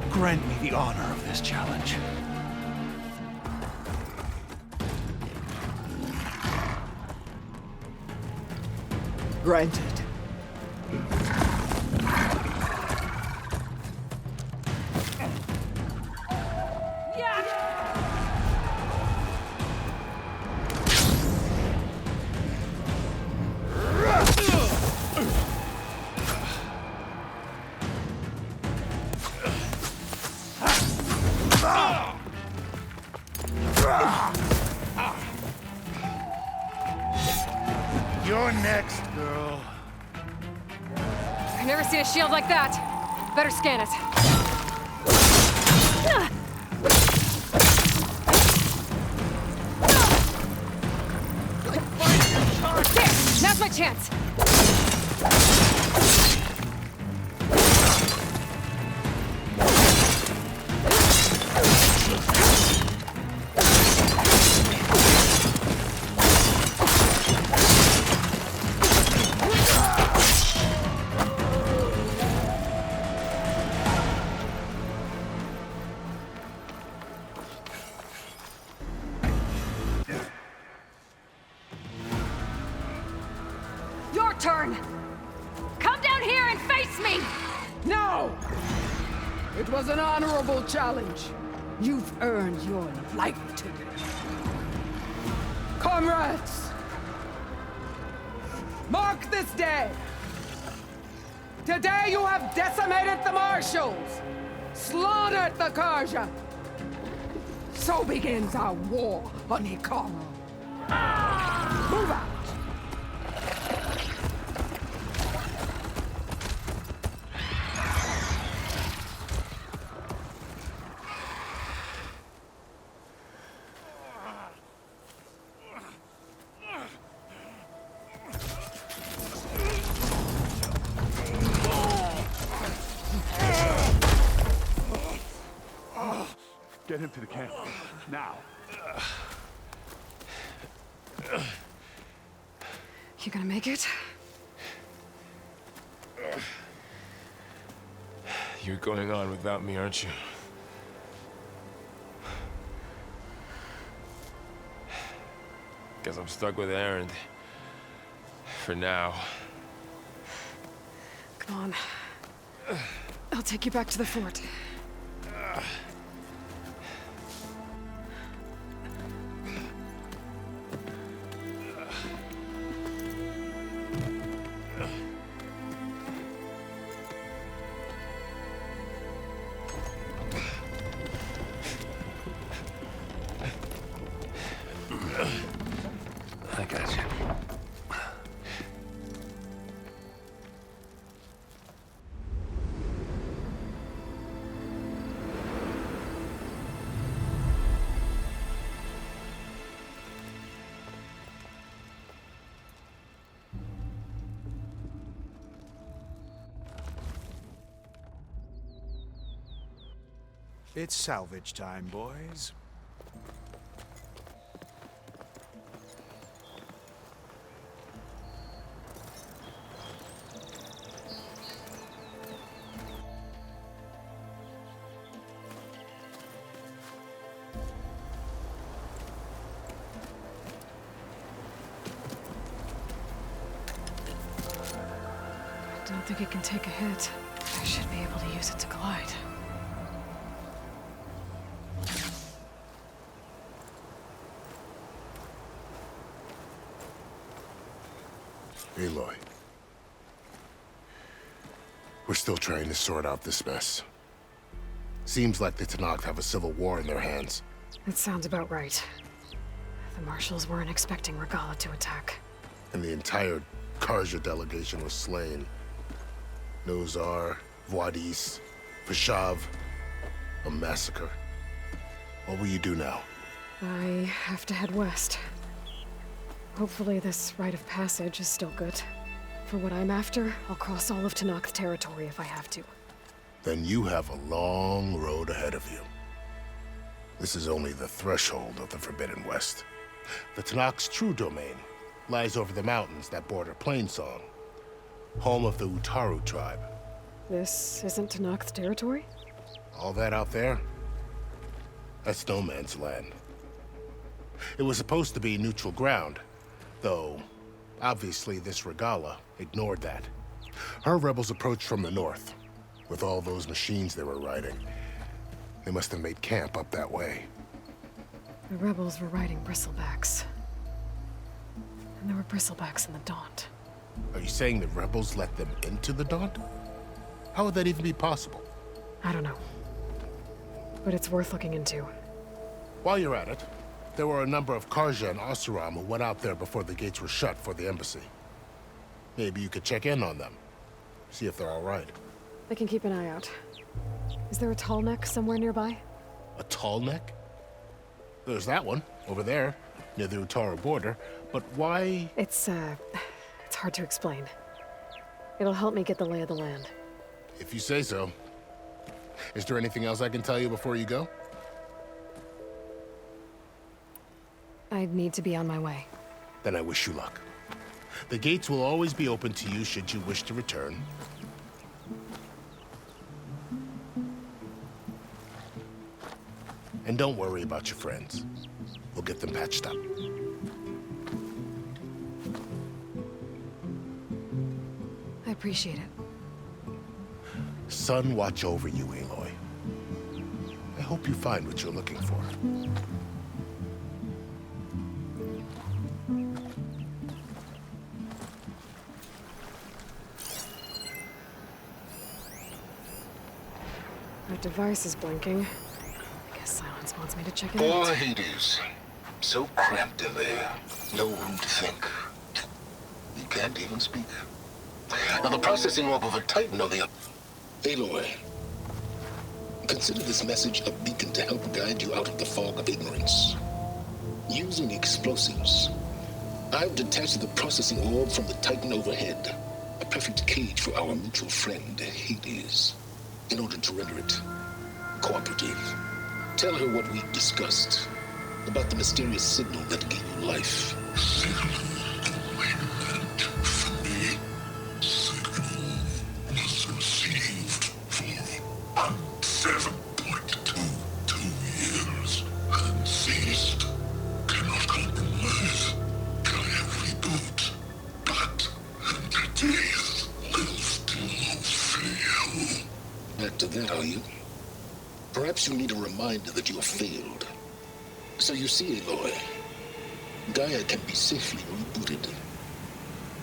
grant me the honor of this challenge. Granted. You're next, girl. I've never seen a shield like that. Better scan it. There! Now's my chance! Your turn! Come down here and face me! No! It was an honorable challenge. You've earned your life today. Comrades! Mark this day! Today you have decimated the Marshals! Slaughtered the Karja! So begins our war on Hikaru. Move out! him to the camp. Now. You gonna make it? You're going on without me, aren't you? Guess I'm stuck with Aaron. For now. Come on. I'll take you back to the fort. I got you. It's salvage time, boys. I don't think it can take a hit. I should be able to use it to glide. Aloy. We're still trying to sort out this mess. Seems like the Tenakth have a civil war in their hands. That sounds about right. The marshals weren't expecting Regalla to attack. And the entire Carja delegation was slain. Nozar, Voidis, Vashav. A massacre. What will you do now? I have to head west. Hopefully this rite of passage is still good. For what I'm after, I'll cross all of Tenakth territory if I have to. Then you have a long road ahead of you. This is only the threshold of the Forbidden West. The Tenakth's true domain lies over the mountains that border Plainsong, home of the Utaru tribe. This isn't Tenakth territory? All that out there? That's no man's land. It was supposed to be neutral ground, though obviously this Regalla ignored that. Her rebels approached from the north, with all those machines they were riding. They must have made camp up that way. The rebels were riding bristlebacks. And there were bristlebacks in the Daunt. Are you saying the rebels let them into the Daunt? How would that even be possible? I don't know. But it's worth looking into. While you're at it, there were a number of Carja and Oseram who went out there before the gates were shut for the embassy. Maybe you could check in on them. See if they're all right. I can keep an eye out. Is there a tall neck somewhere nearby? A tall neck? There's that one, over there, near the Utaru border. But why? It's hard to explain. It'll help me get the lay of the land. If you say so. Is there anything else I can tell you before you go? I'd need to be on my way. Then I wish you luck. The gates will always be open to you should you wish to return. And don't worry about your friends. We'll get them patched up. I appreciate it. Sun watch over you, Aloy. I hope you find what you're looking for. My device is blinking. I guess Silence wants me to check it Poor out. Hades. So cramped in there. No room to think. You can't even speak. Now the processing orb of a Titan on the... Aloy. Consider this message a beacon to help guide you out of the fog of ignorance. Using explosives, I've detached the processing orb from the Titan overhead. A perfect cage for our mutual friend, Hades. In order to render it cooperative. Tell her what we've discussed about the mysterious signal that gave you life. Back to that, are you? Perhaps you need a reminder that you have failed. So you see, Aloy, Gaia can be safely rebooted.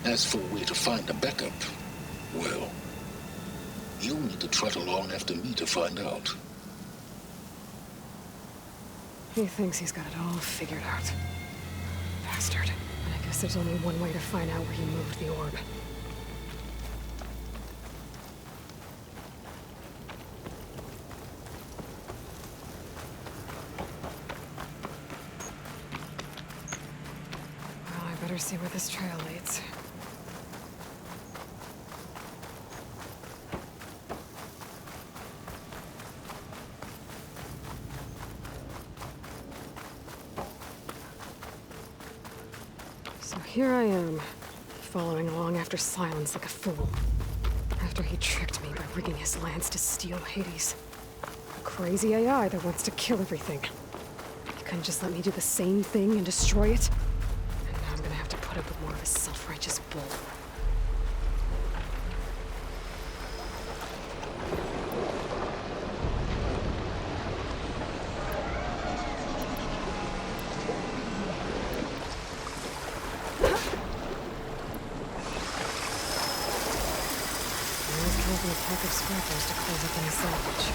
As for a way to find a backup, well, you'll need to trot along after me to find out. He thinks he's got it all figured out. Bastard. And I guess there's only one way to find out where he moved the orb. Well, I better see where this trail leads. So here I am, following along after Silence like a fool. After he tricked me by rigging his lance to steal Hades. A crazy AI that wants to kill everything. You couldn't just let me do the same thing and destroy it? And now I'm gonna have to put up with more of his self-righteous bull. A pack of scrappers to close up any salvage.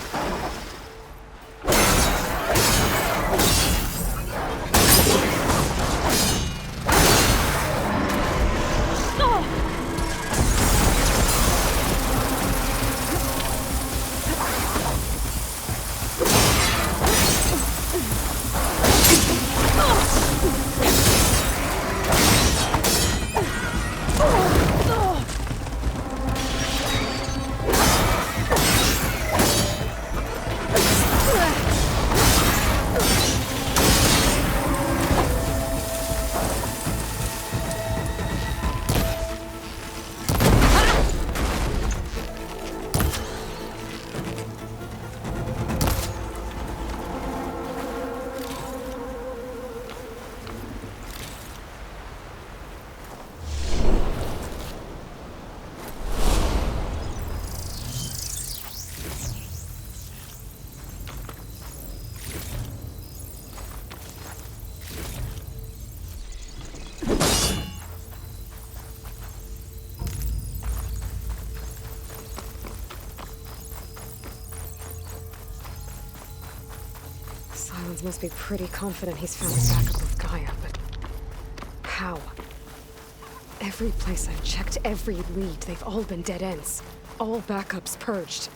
Silence must be pretty confident he's found the backup of Gaia, but how? Every place I've checked, every lead, they've all been dead ends. All backups purged.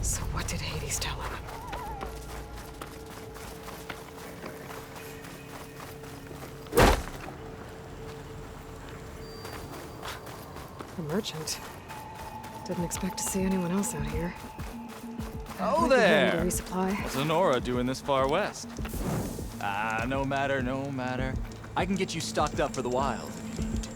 So what did Hades tell him? A merchant. Didn't expect to see anyone else out here. Oh Might be there! willing to resupply. What's Honora doing this far west? Ah, no matter, no matter. I can get you stocked up for the wild if you need to.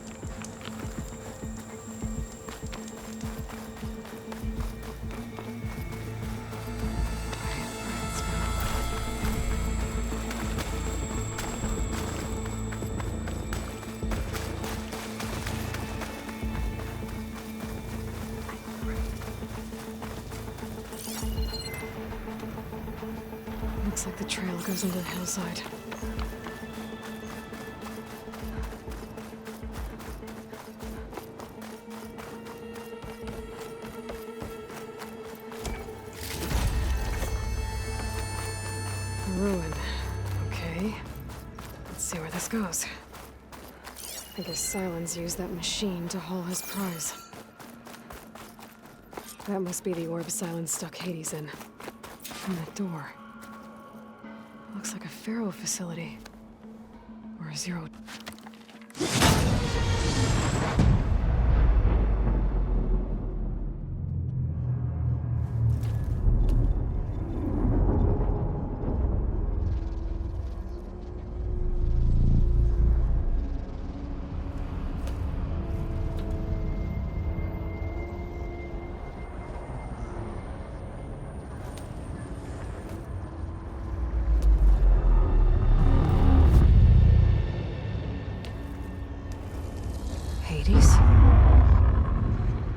Looks like the trail goes into the hillside. A ruin. Okay. Let's see where this goes. I guess Silence used that machine to haul his prize. That must be the orb Silence stuck Hades in. And that door. Looks like a Pharaoh facility. Or a Zero...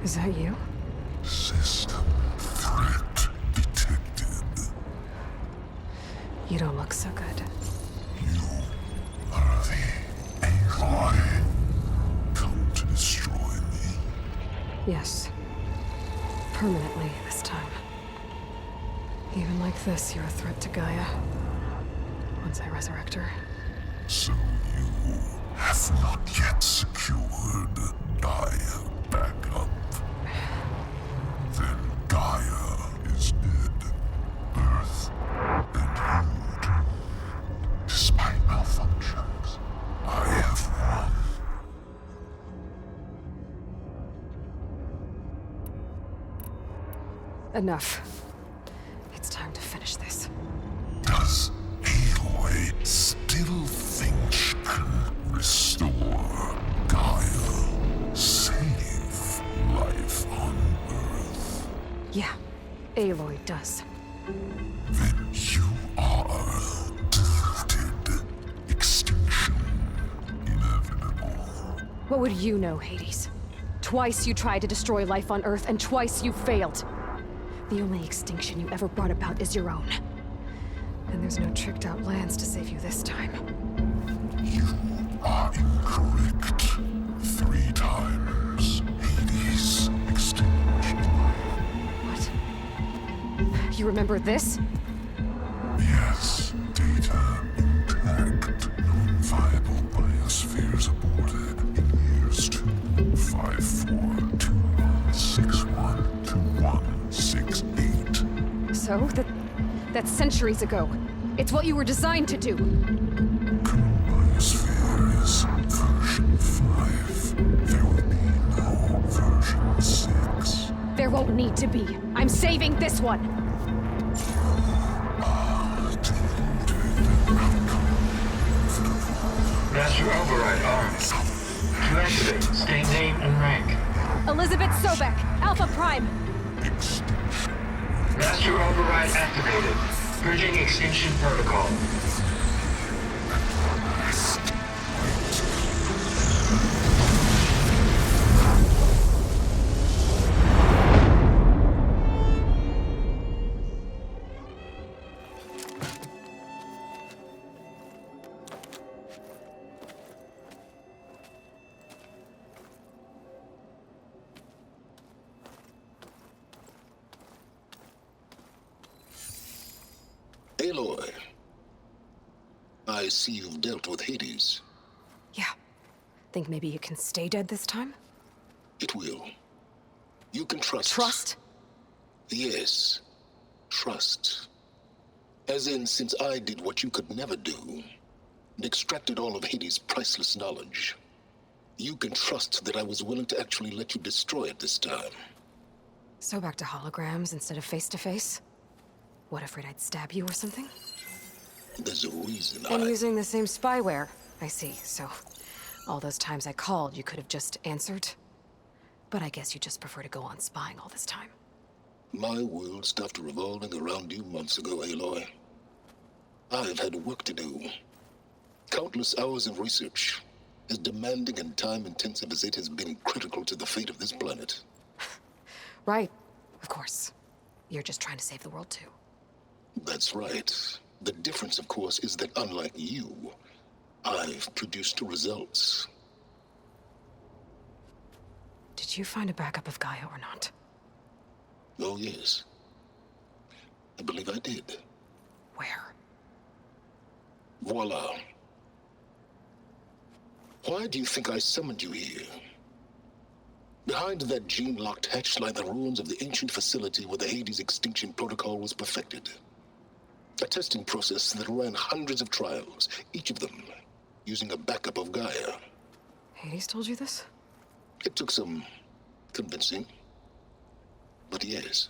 Is that you? System threat detected. You don't look so good. You are the Aloy. Come to destroy me. Yes. Permanently this time. Even like this, you're a threat to Gaia. Once I resurrect her. So you have not yet secured Gaia back up. Then Gaia is dead. Earth and you too. Despite malfunctions, I have won. Enough. It's time to finish this. Does Aloy still think she can restore Gaia? Save life on Earth? Yeah, Aloy does. Then you are defeated. Extinction inevitable. What would you know, Hades? Twice you tried to destroy life on Earth, and twice you failed. The only extinction you ever brought about is your own. And there's no tricked-out lands to save you this time. You are incorrect. 3 times. Hades extinction. What? You remember this? Yes. Data intact. Non-viable biospheres aborted in years 254, 2161, 2168. So? That's centuries ago. It's what you were designed to do. Biosphere is version 5. There will be no version 6. There won't need to be. I'm saving this one. Master override armed. To activate, state name and rank. Elizabeth Sobek, Alpha Prime. Master override activated. Bridging extinction protocol. Aloy, I see you've dealt with Hades. Yeah. Think maybe you can stay dead this time? It will. You can trust. Trust? Yes. Trust. As in, since I did what you could never do, and extracted all of Hades' priceless knowledge, you can trust that I was willing to actually let you destroy it this time. So back to holograms instead of face-to-face? What, afraid I'd stab you or something? There's a reason And using the same spyware. I see, so all those times I called, you could have just answered? But I guess you just prefer to go on spying all this time. My world stopped revolving around you months ago, Aloy. I've had work to do. Countless hours of research, as demanding and time-intensive as it has been critical to the fate of this planet. Right, of course. You're just trying to save the world too. That's right. The difference, of course, is that unlike you, I've produced results. Did you find a backup of Gaia or not? Oh, yes. I believe I did. Where? Voila. Why do you think I summoned you here? Behind that gene-locked hatch lie the ruins of the ancient facility where the Hades extinction protocol was perfected. A testing process that ran hundreds of trials, each of them using a backup of Gaia. Hades told you this? It took some convincing, but yes.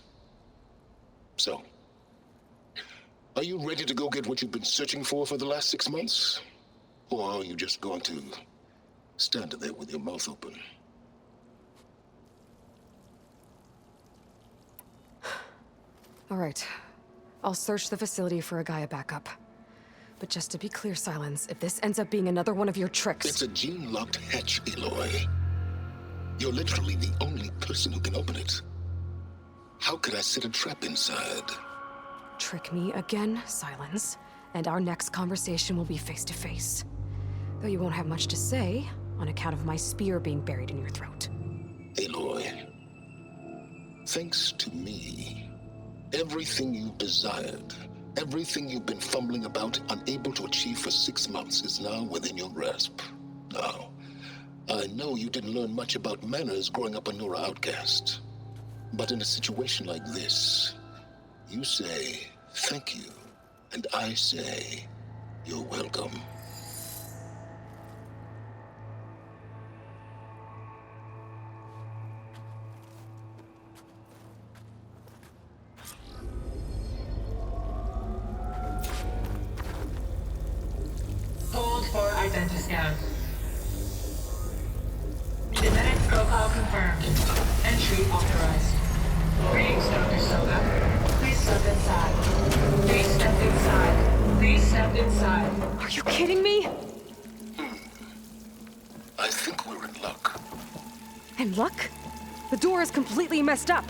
So, are you ready to go get what you've been searching for the last 6 months? Or are you just going to stand there with your mouth open? All right. I'll search the facility for a Gaia backup. But just to be clear, Silence, if this ends up being another one of your tricks... It's a gene-locked hatch, Aloy. You're literally the only person who can open it. How could I set a trap inside? Trick me again, Silence, and our next conversation will be face to face. Though you won't have much to say, on account of my spear being buried in your throat. Aloy, thanks to me, everything you desired, everything you've been fumbling about, unable to achieve for 6 months, is now within your grasp. Now, I know you didn't learn much about manners growing up a Nora outcast. But in a situation like this, you say, thank you, and I say, you're welcome. Hold for identiscan. Genetic profile confirmed. Entry authorized. Greetings, Dr. Soga. Please step inside. Please step inside. Please step inside. Are you kidding me? I think we're in luck. In luck? The door is completely messed up.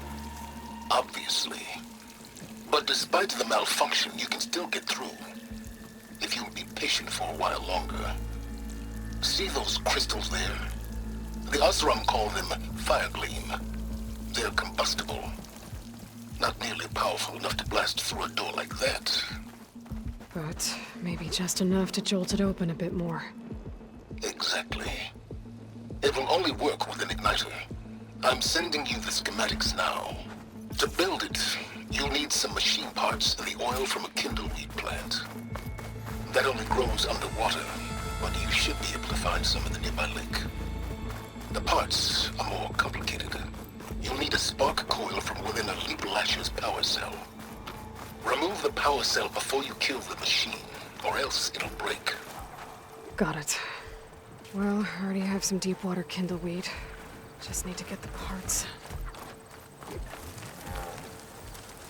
Obviously. But despite the malfunction, you can still get through. If you'll be patient for a while longer. See those crystals there? The Oseram call them fire gleam. They're combustible. Not nearly powerful enough to blast through a door like that. But maybe just enough to jolt it open a bit more. Exactly. It will only work with an igniter. I'm sending you the schematics now. To build it, you'll need some machine parts and the oil from a kindleweed plant. That only grows underwater, but you should be able to find some in the nearby lake. The parts are more complicated. You'll need a spark coil from within a Leap Lasher's power cell. Remove the power cell before you kill the machine, or else it'll break. Got it. Well, I already have some deep water kindleweed. Just need to get the parts.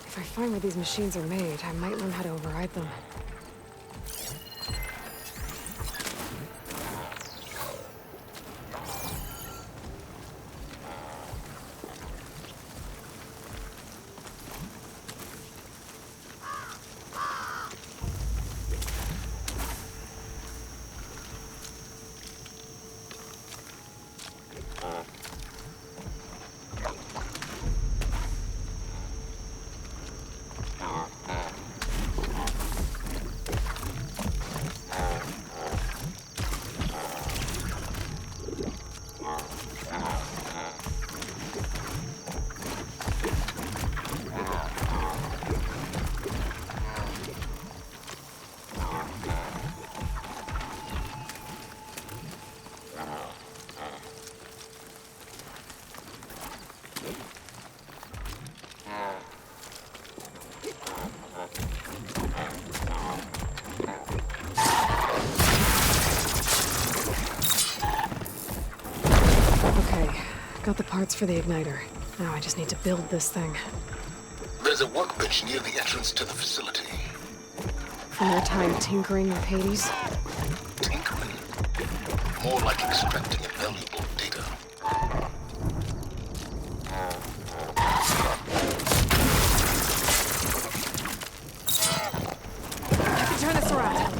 If I find where these machines are made, I might learn how to override them. Got the parts for the igniter. Now I just need to build this thing. There's a workbench near the entrance to the facility. From your time tinkering with Hades? Tinkering? More like extracting invaluable data. I can turn this around.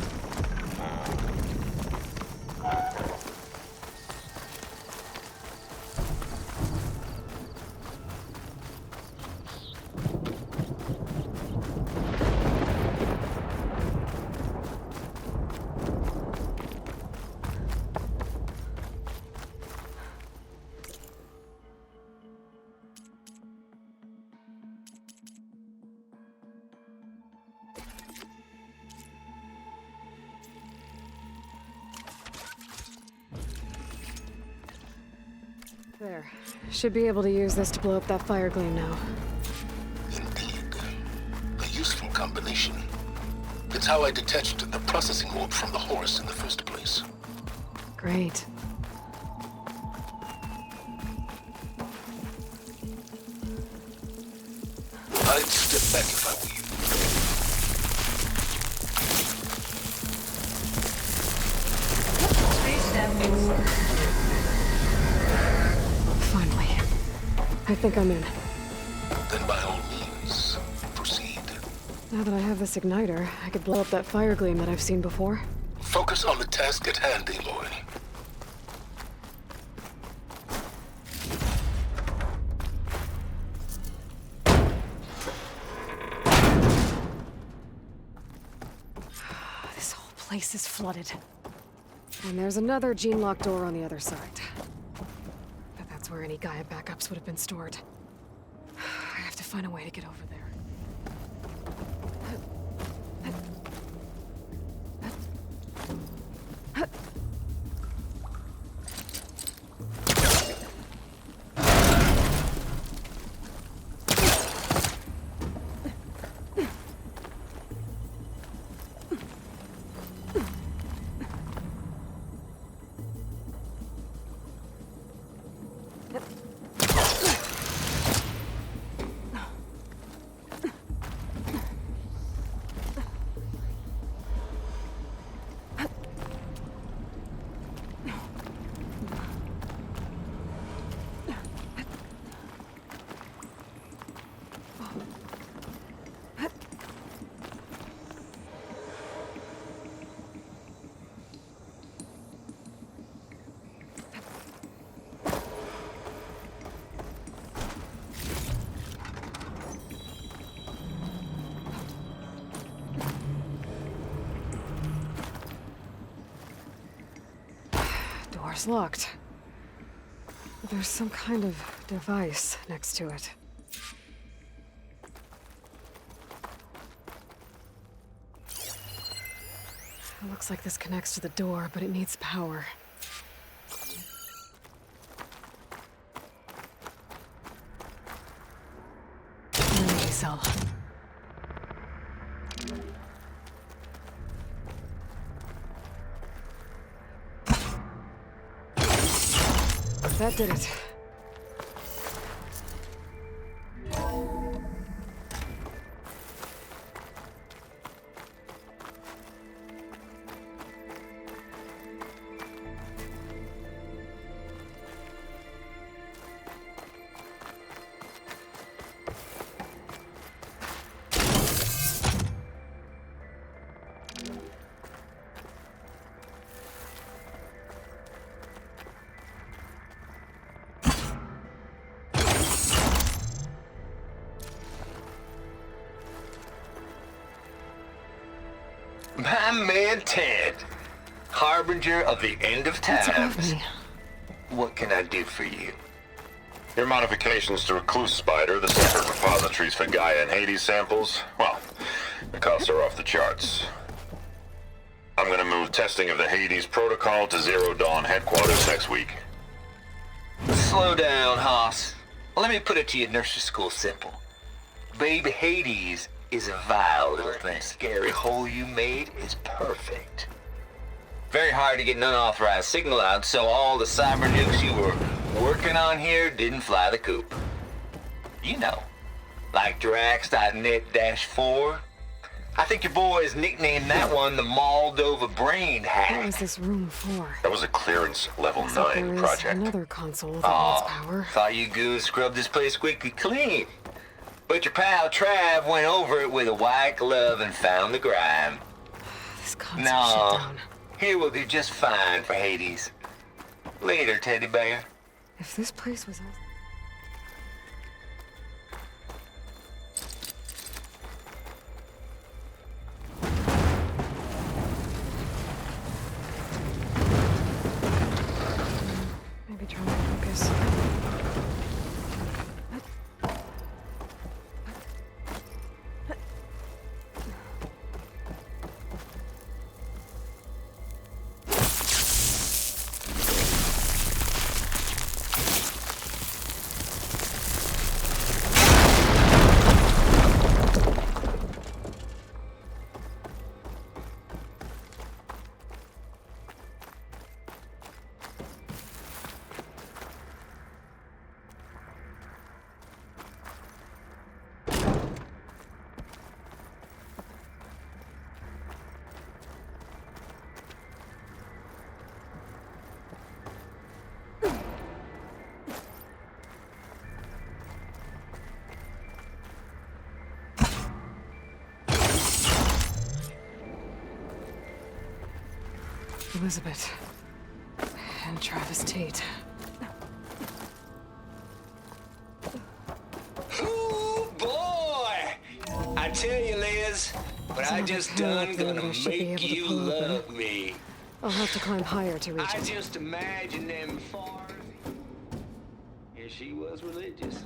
There. Should be able to use this to blow up that fire gleam now. Indeed. A useful combination. It's how I detached the processing orb from the Horus in the first place. Great. I'd step back if I were you. I think I'm in. Then by all means, proceed. Now that I have this igniter, I could blow up that fire gleam that I've seen before. Focus on the task at hand, Aloy. This whole place is flooded. And there's another gene-locked door on the other side. But that's where any Gaia backups would have been stored. I have to find a way to get over there. Door's locked. There's some kind of device next to it. It looks like this connects to the door, but it needs power. Energy cell. That did it. My man Ted, harbinger of the end of times. What can I do for you? Your modifications to Recluse Spider, the separate repositories for Gaia and Hades samples, well, the costs are off the charts. I'm gonna move testing of the Hades protocol to Zero Dawn headquarters next week. Slow down, Hoss. Let me put it to you nursery school simple. Baby Hades is a vile little thing. Scary hole you made is perfect. Very hard to get an unauthorized signal out, so all the cyber nukes you were working on here didn't fly the coop. You know, like Drax.net-4. I think your boys nicknamed that one the Moldova Brain Hack. What was this room for? That was a clearance level 9 project. Another console that needs power. Thought you goons scrubbed this place squeaky clean. But your pal Trav went over it with a white glove and found the grime. This console shut down. Here will do just fine for Hades. Later, teddy bear. If this place was all... Maybe try to focus. Elizabeth. And Travis Tate. Ooh, boy! I tell you, Liz, what I just done gonna make you love me. I'll have to climb higher to reach I it. just imagine them fars. Yeah, she was religious.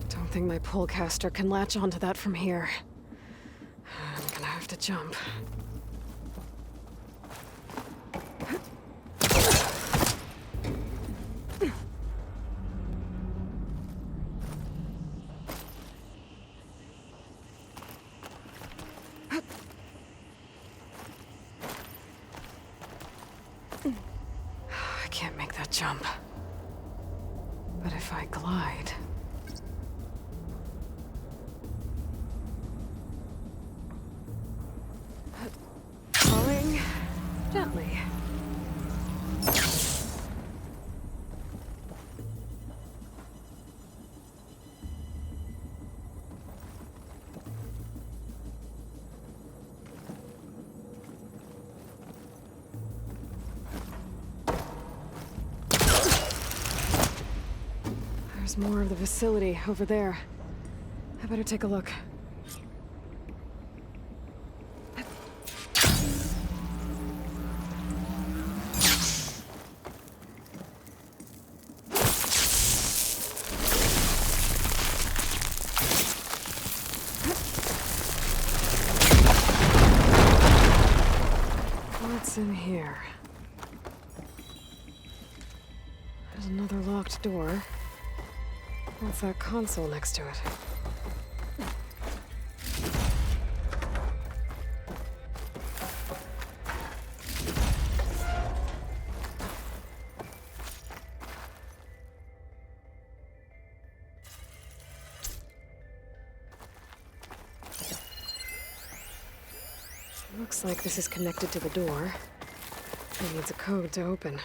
Don't think my pullcaster can latch onto that from here. I'm gonna have to jump. I can't make that jump. But if I glide... Falling gently. There's more of the facility over there. I better take a look. What's in here? There's another locked door. What's that console next to it? Looks like this is connected to the door. It needs a code to open.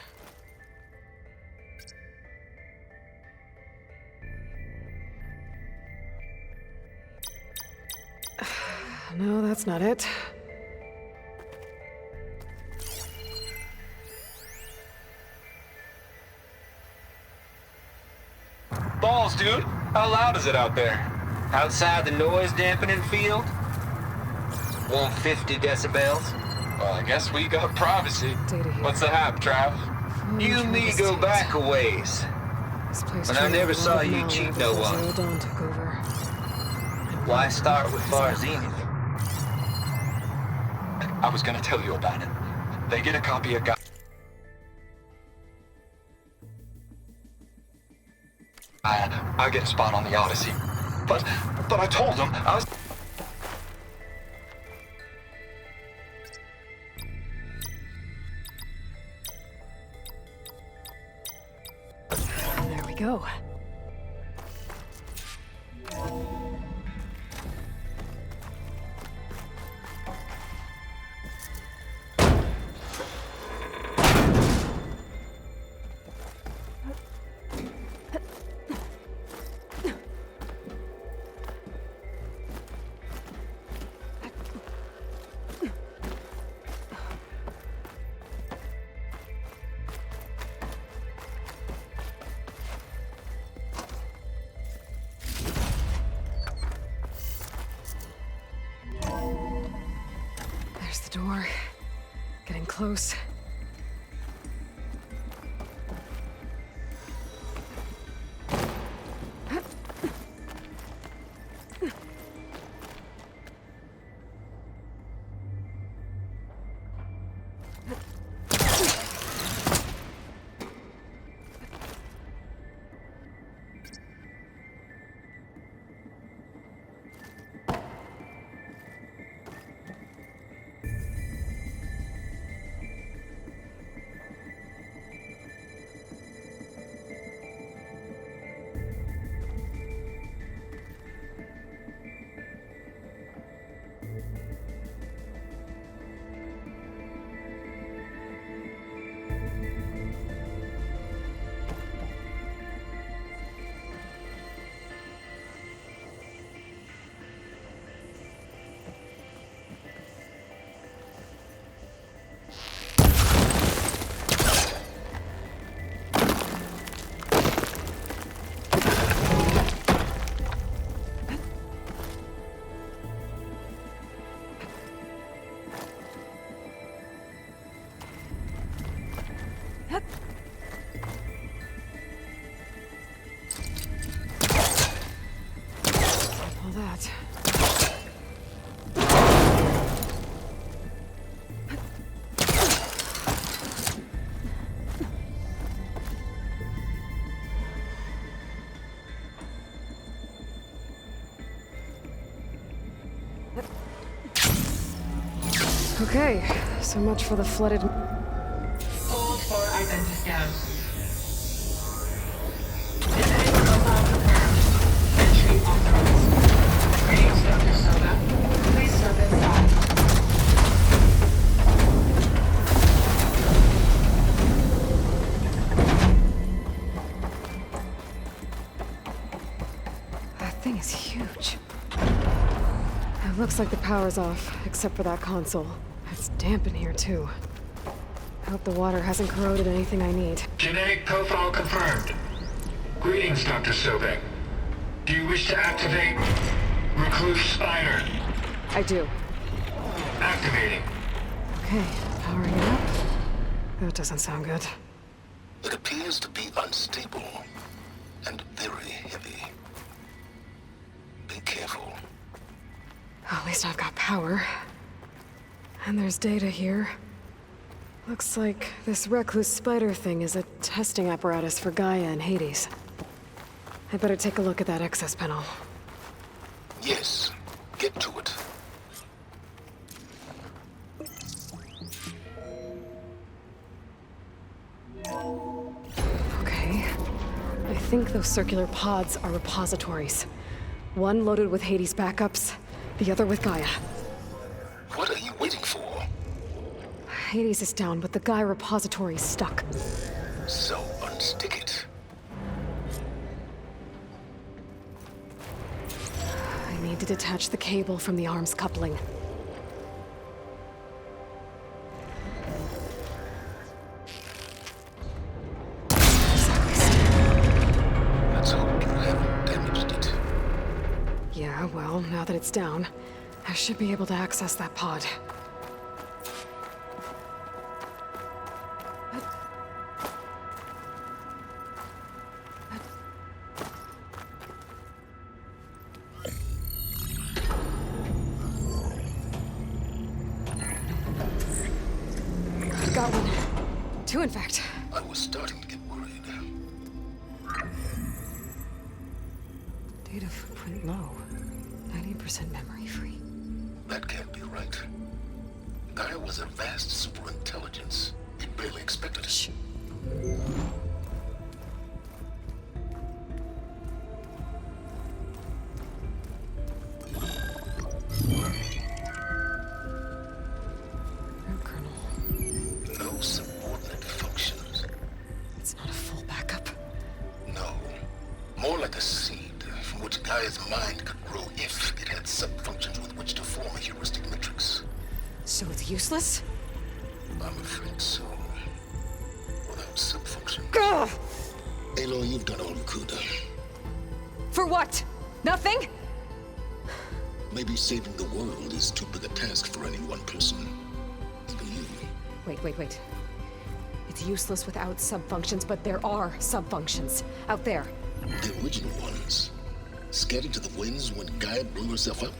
No, that's not it. Balls, dude. How loud is it out there? Outside the noise dampening field? 150 decibels? Well, I guess we got privacy. What's the hap, Trav? You and me go back a ways. But I never saw you cheat no one. Dawn took over. Why start with Farzini? I was gonna tell you about it. They get a copy of I get a spot on the Odyssey. But I told them I was... There we go. There's the door. Getting close. that. Okay, so much for the flooded... Hold for identity scan. Visiting profile confirmed. Entry authorized. Greetings, Dr. Soga. Please step inside. That thing is huge. It looks like the power's off, except for that console. It's damp in here, too. I hope the water hasn't corroded anything I need. Genetic profile confirmed. Greetings, Dr. Sobek. Do you wish to activate Recluse Spider? I do. Activating. Okay, powering it up. That doesn't sound good. It appears to be unstable and very heavy. Be careful. At least I've got power. And there's data here. Looks like this Recluse Spider thing is a testing apparatus for Gaia and Hades. I better take a look at that access panel. Yes, get to it. Okay. I think those circular pods are repositories. One loaded with Hades backups, the other with Gaia. What are you waiting for? Hades is down, but the Gaia repository is stuck. So unstick it. I need to detach the cable from the arms coupling. Let's hope you haven't damaged it. Yeah, well, now that it's down, I should be able to access that pod. Got one. Two, in fact. I was starting to get worried. Data footprint low. 90% memory free. That can't be right. Gaia was a vast superintelligence. We barely expected it. Shh. No subordinate functions. It's not a full backup. No. More like a seed from which Gaia's mind could grow if it had sub-functions with which to form a heuristic matrix. So it's useless? I'm afraid so. Without sub-functions. Ugh! Aloy, you've done all you could. For what? Nothing? Maybe saving the world is too big a task for any one person. Even you. Wait. It's useless without sub-functions, but there are sub-functions out there. The original ones. Scattered to the winds when Gaia blew herself up?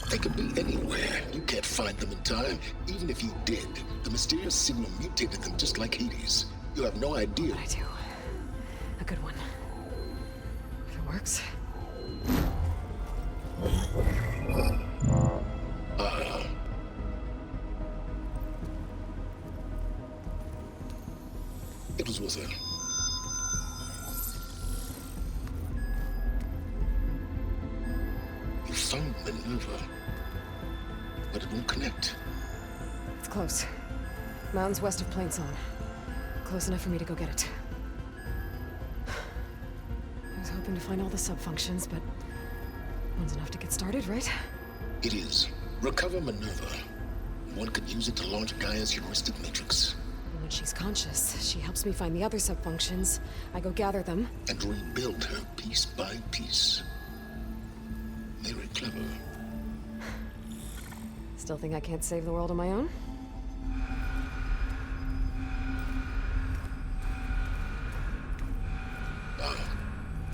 They could be anywhere. You can't find them in time. Even if you did, the mysterious signal mutated them just like Hades. You have no idea. I do. A good one. If it works. It was worth it. You found Minerva, but it won't connect. It's close. Mountains west of Plainzone. Close enough for me to go get it. I was hoping to find all the sub-functions, but one's enough to get started, right? It is. Recover Minerva. One could use it to launch Gaia's heuristic matrix. When she's conscious, she helps me find the other sub-functions. I go gather them. And rebuild her piece by piece. Very clever. Still think I can't save the world on my own?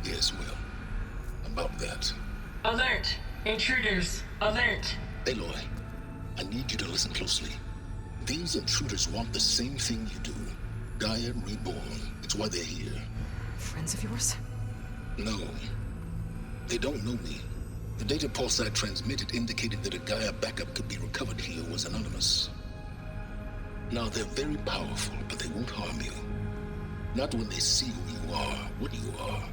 Yes, well, about that. Alert! Intruder Intruders, alert. Aloy, I need you to listen closely. These intruders want the same thing you do. Gaia reborn. It's why they're here. Friends of yours? No. They don't know me. The data pulse I transmitted indicated that a Gaia backup could be recovered here was anonymous. Now, they're very powerful, but they won't harm you. Not when they see who you are, what you are.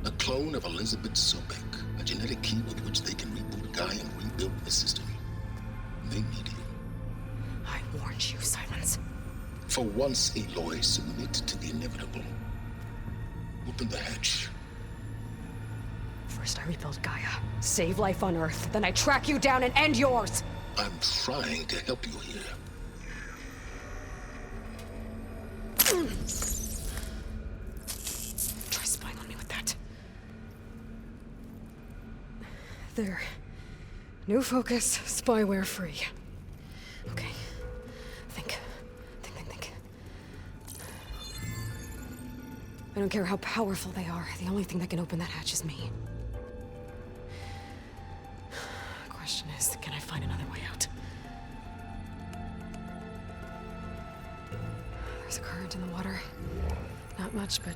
A clone of Elizabeth Sobek, a genetic key with which they can reboot Gaia and rebuild the system. They need you. I warned you, Silence. For once, Aloy, submit to the inevitable. Open the hatch. First I rebuild Gaia, save life on Earth, then I track you down and end yours! I'm trying to help you here. Try spying on me with that. There. New focus, spyware free. Okay. Think. I don't care how powerful they are. The only thing that can open that hatch is me. The question is, can I find another way out? There's a current in the water. Not much, but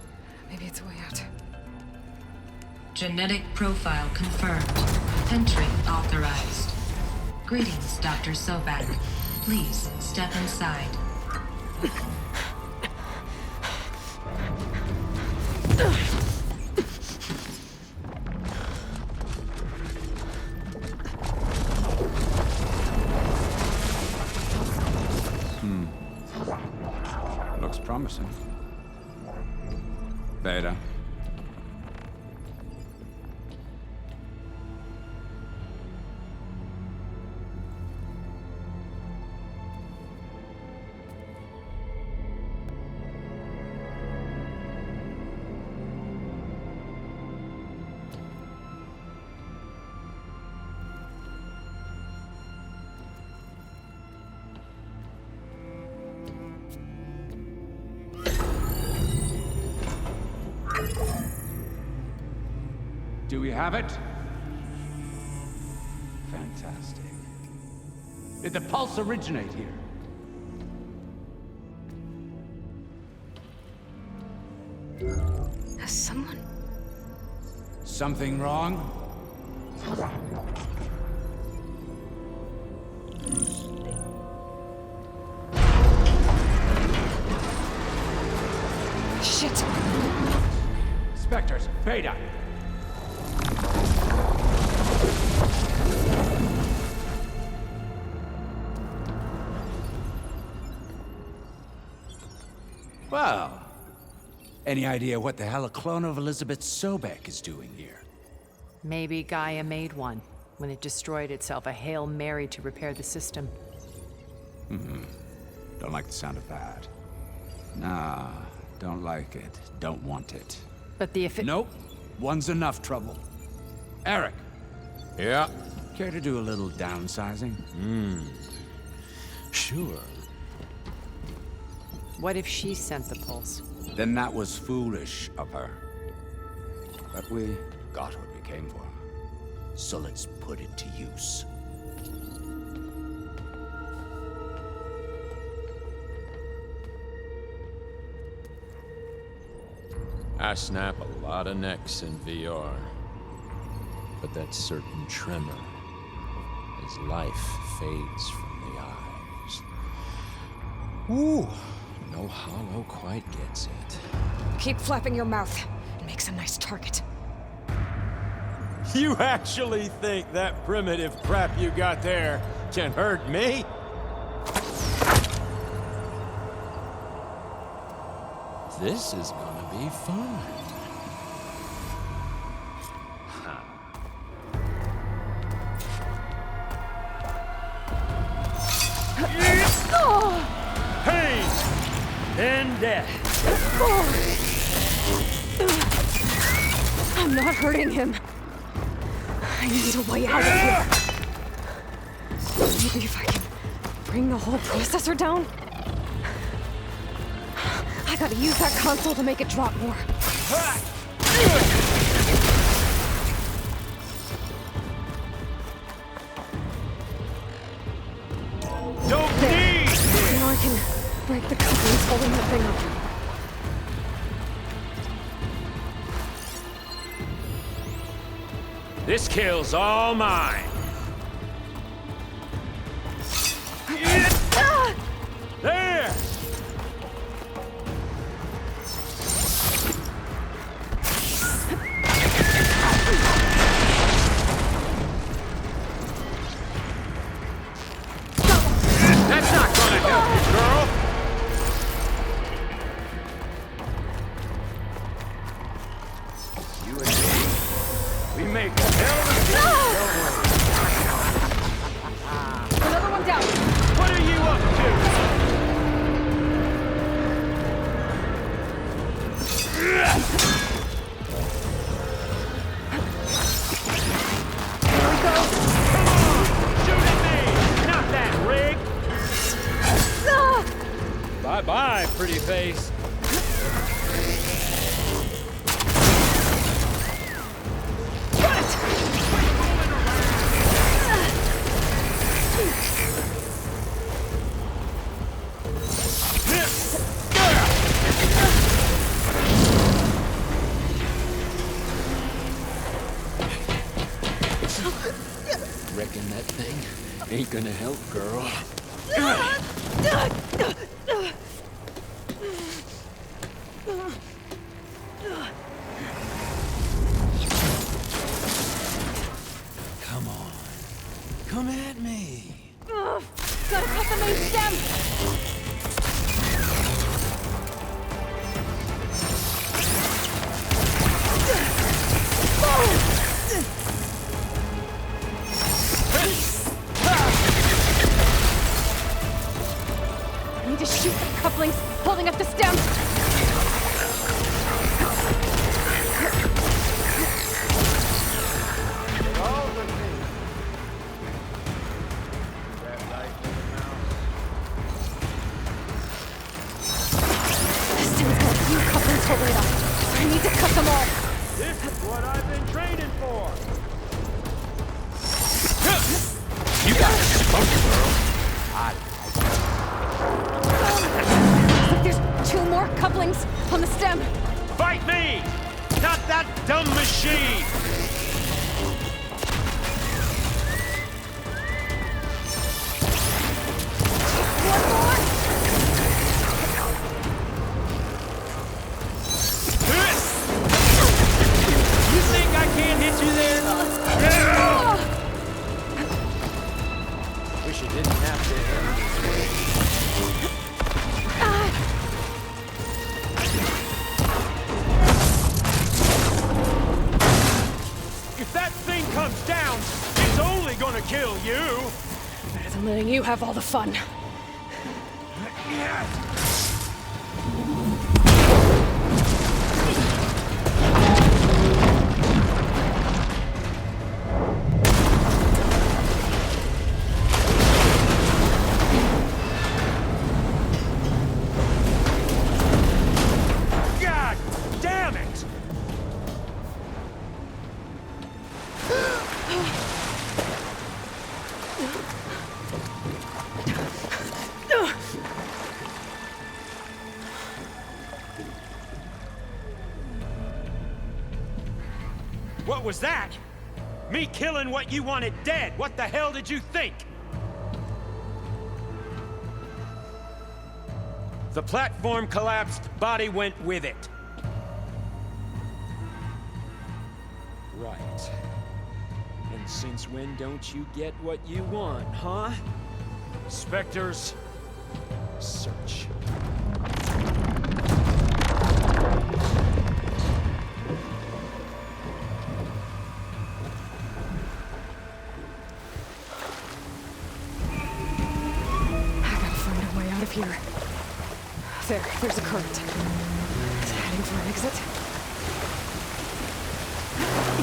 maybe it's a way out. Genetic profile confirmed. Entry authorized. Greetings, Dr. Sobek. Please step inside. Looks promising. Beta. Do we have it? Fantastic. Did the pulse originate here? Has someone... Something wrong? Shit! Spectres, Beta! Well, any idea what the hell a clone of Elizabeth Sobek is doing here? Maybe Gaia made one. When it destroyed itself, a Hail Mary to repair the system. Don't like the sound of that. Nah, don't like it. Don't want it. But the Nope. One's enough trouble. Eric! Yeah? Care to do a little downsizing? Sure. What if she sent the pulse? Then that was foolish of her. But we got what we came for. So let's put it to use. I snap a lot of necks in VR. But that certain tremor as life fades from the eyes. Ooh, no hollow quite gets it. Keep flapping your mouth. It makes a nice target. You actually think that primitive crap you got there can hurt me? This is gonna be fun. Pain! Then death. I'm not hurting him. I need a way out of here. Maybe if I can bring the whole processor down? I gotta use that console to make it drop more. can break the couplings holding the thing up. This kill's all mine. There! That's not gonna help you, girl! You and me, we make a hell of a team, don't we? Another one down. What are you up to? Here we go. Come on! Shoot at me! Not that rig! Bye-bye, pretty face. Reckon that thing ain't gonna help, girl. Come on. Come at me. Gotta cut the main stem. I need to shoot the couplings holding up the stem. All the things. That light in the mouth. This thing's got a few couplings holding it up. I need to cut them all. This is what I've been training for. You got this spunk, girl. Looks like there's 2 more couplings on the stem. Fight me! Not that dumb machine! One more. You think I can't hit you there? Wish you didn't have to hit me. If that thing comes down, it's only gonna kill you! Better than letting you have all the fun. God damn it! What was that? Me killing what you wanted dead. What the hell did you think? The platform collapsed, body went with it. Right. And since when don't you get what you want, huh? Spectres, search. I gotta find a way out of here. There's a current. It's heading for an exit.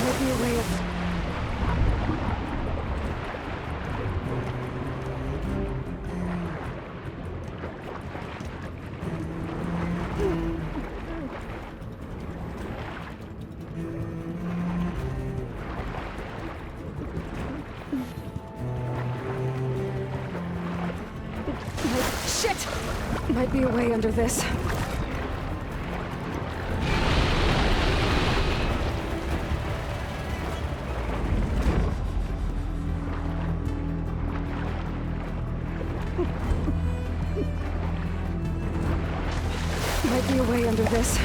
Might be a way of... Shit! Might be a way under this. Might be a way under this.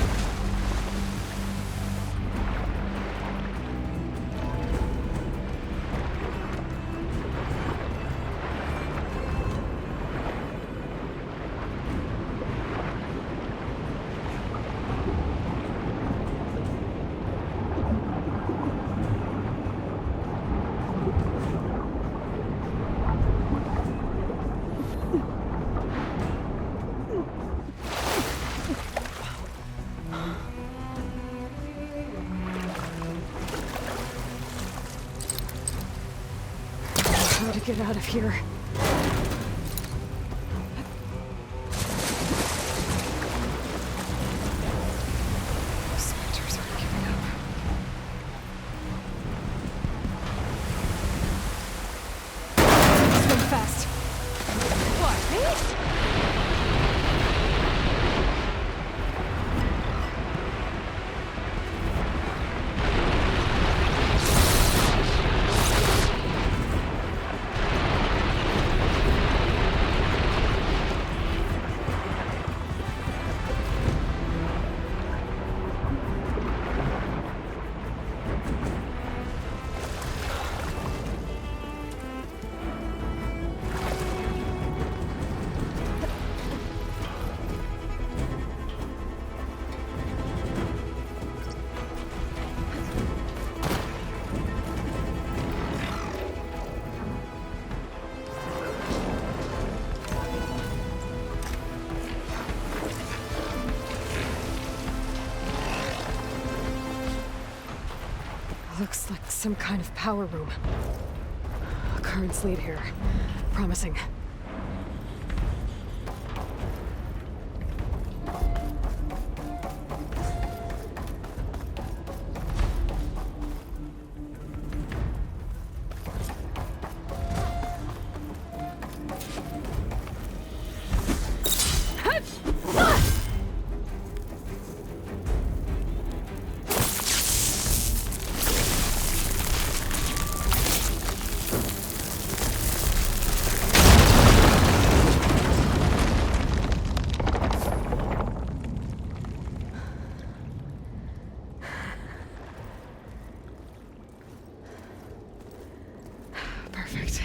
How to get out of here? Spectres aren't giving up. Swim fast. What, me? Looks like some kind of power room. Currents lead here. Promising. Perfect.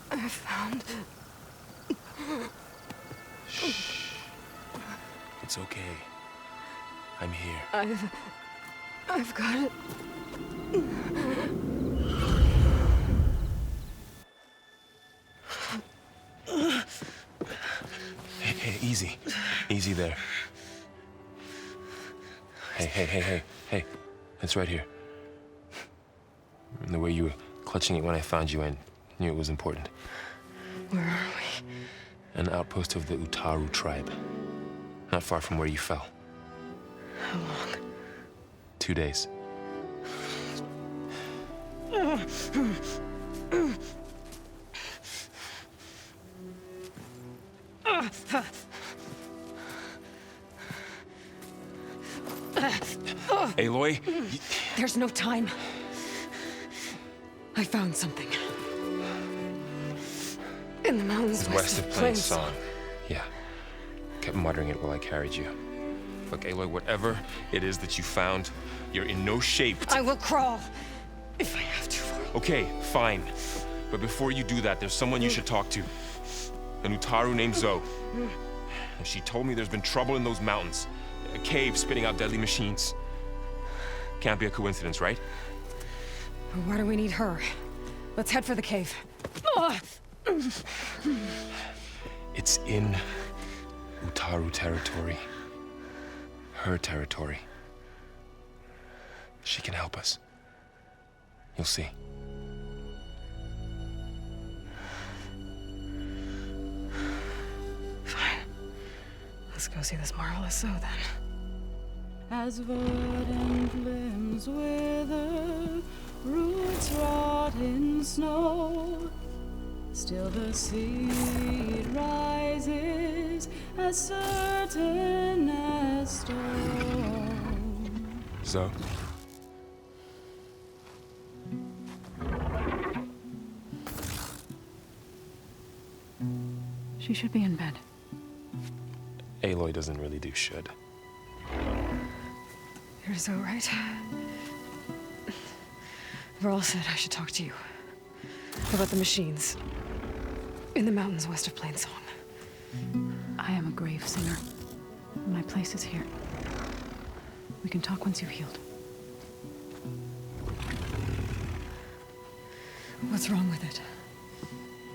I found... Shh. It's okay. I'm here. I've got it. Hey, easy. Easy there. Hey. It's right here. The way you were clutching it when I found you, I knew it was important. Where are we? An outpost of the Utaru tribe. Not far from where you fell. How long? 2 days. Aloy, There's no time. I found something. In the mountains west of Plain Song. Yeah. Kept muttering it while I carried you. Look, Aloy, whatever it is that you found, you're in no shape to... I will crawl, if I have to. Okay, fine. But before you do that, there's someone you should talk to. An Utaru named Zoe. And she told me there's been trouble in those mountains. A cave spitting out deadly machines. Can't be a coincidence, right? Why do we need her? Let's head for the cave. It's in Utaru territory. Her territory. She can help us. You'll see. Fine. Let's go see this marvelous Zoe then. As verdant limbs wither, roots rot in snow, still the seed rises as certain as stone. Zoe? She should be in bed. Aloy doesn't really do should. You're Zoe, right? Varl said I should talk to you about the machines in the mountains west of Plain Song. I am a grave singer. My place is here. We can talk once you've healed. What's wrong with it?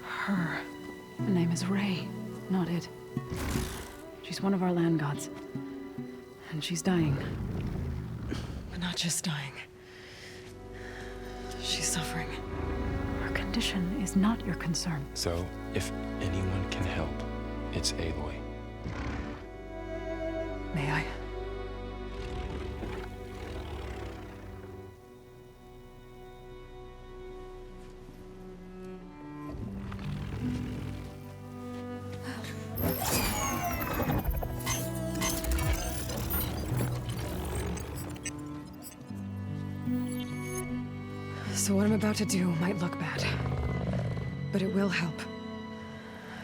Her name is Ray, not it. She's one of our land gods. And she's dying. But not just dying. She's suffering. Her condition is not your concern. So, if anyone can help, it's Aloy. May I? So what I'm about to do might look bad, but it will help.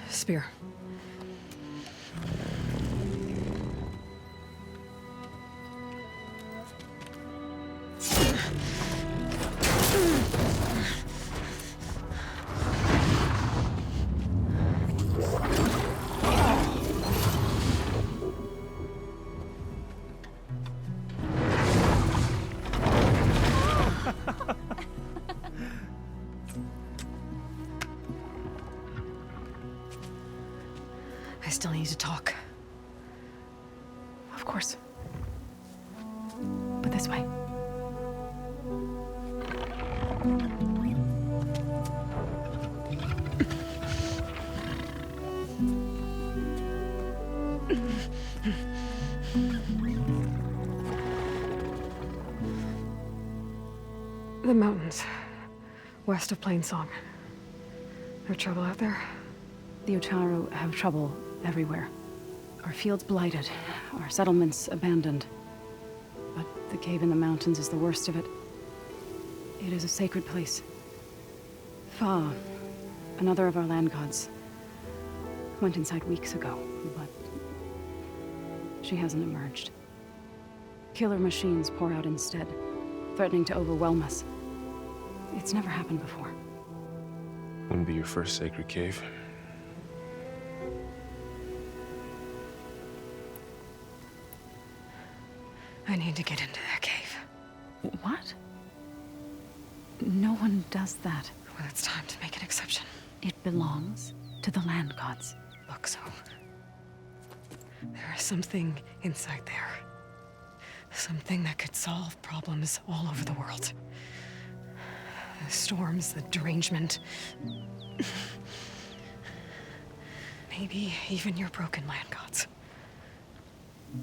Spear. I still need to talk. Of course. But this way. The mountains, west of Plain Song. No trouble out there? The Utaru have trouble everywhere. Our fields blighted, our settlements abandoned. But the cave in the mountains is the worst of it. It is a sacred place. Fa, another of our land gods, went inside weeks ago, but she hasn't emerged. Killer machines pour out instead, threatening to overwhelm us. It's never happened before. Wouldn't be your first sacred cave. I need to get into that cave. What? No one does that. Well, it's time to make an exception. It belongs to the land gods. Look, Zoe. There is something inside there. Something that could solve problems all over the world. The storms, the derangement. Maybe even your broken land gods.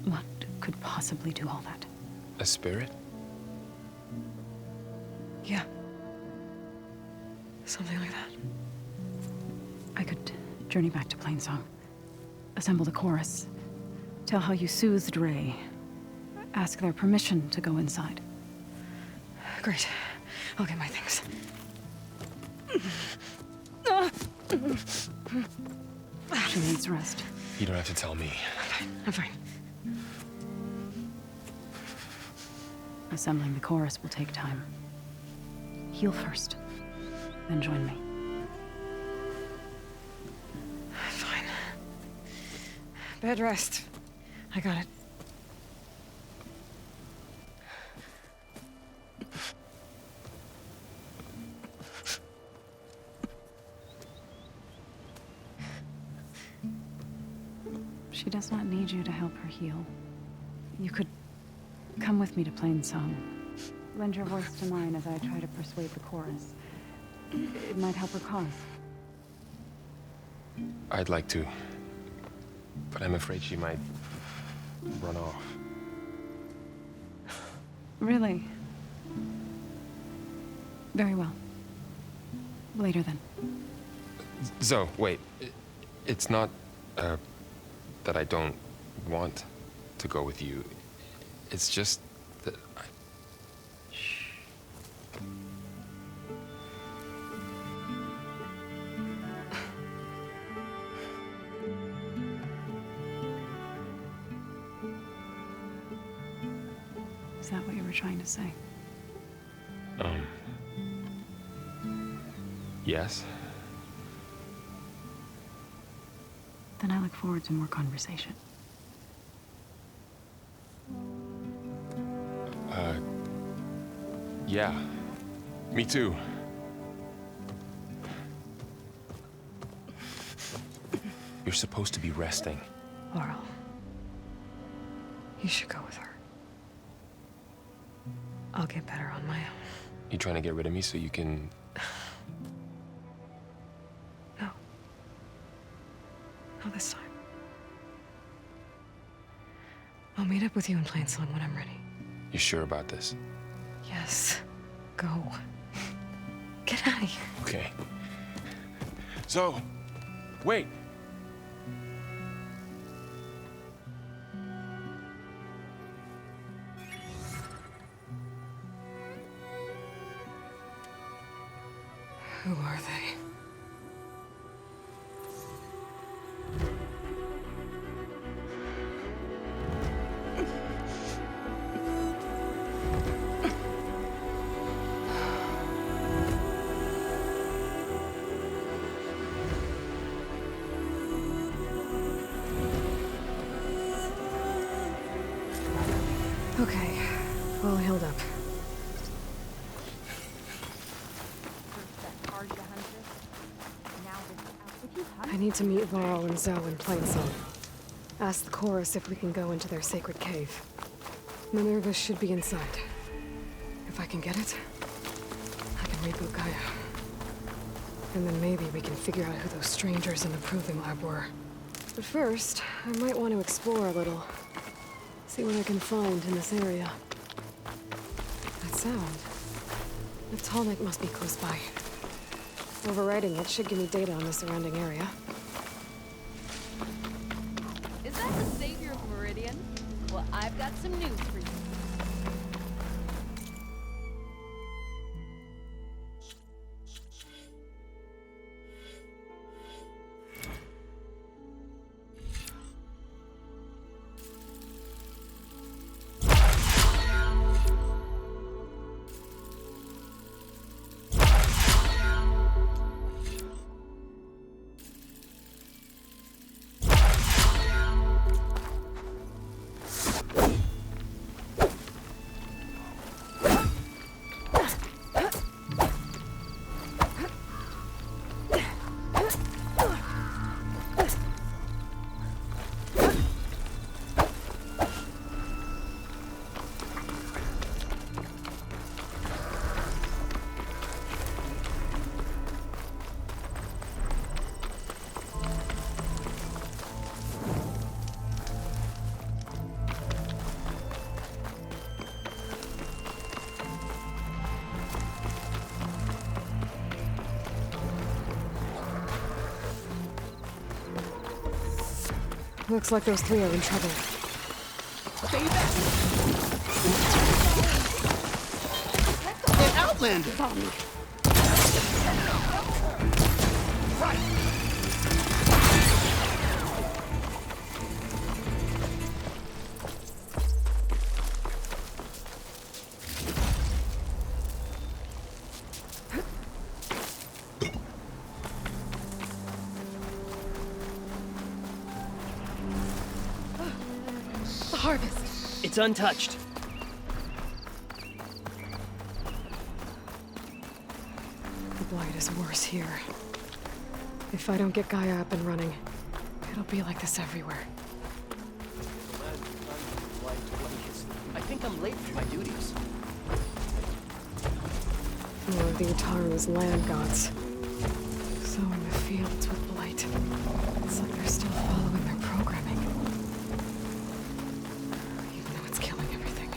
What could possibly do all that? A spirit? Yeah. Something like that. I could journey back to Plain Song, assemble the chorus, tell how you soothed Ray, ask their permission to go inside. Great. I'll get my things. She needs rest. You don't have to tell me. I'm fine. Assembling the chorus will take time. Heal first, then join me. Fine. Bed rest. I got it. She does not need you to help her heal. You could come with me to Plain Song. Lend your voice to mine as I try to persuade the chorus. It might help her cause. I'd like to, but I'm afraid she might run off. Really? Very well. Later then. Zoe, wait. It's not, that I don't want to go with you. It's just that I... Shh. Is that what you were trying to say? Yes? Then I look forward to more conversation. Yeah. Me too. You're supposed to be resting. Laurel, you should go with her. I'll get better on my own. You trying to get rid of me so you can... No. Not this time. I'll meet up with you in Plain Song when I'm ready. You sure about this? Yes. Go. Get out of here. Okay. Zoe, wait. Who are they? Okay, all healed up. I need to meet Laurel and Zoe in Plain Song. Ask the chorus if we can go into their sacred cave. Minerva should be inside. If I can get it, I can reboot Gaia. And then maybe we can figure out who those strangers in the Proving Lab were. But first, I might want to explore a little. See what I can find in this area. That sound. The tonic must be close by. Overriding it should give me data on the surrounding area. Is that the savior of Meridian? Well, I've got some news for you. Looks like those three are in trouble. Stay back! Outlander! Follow me. The harvest. It's untouched. The blight is worse here. If I don't get Gaia up and running, it'll be like this everywhere. I think I'm late for my duties. More of the Utaru's land gods. So in the fields with blight. It's like they're still following their programming. Even though it's killing everything.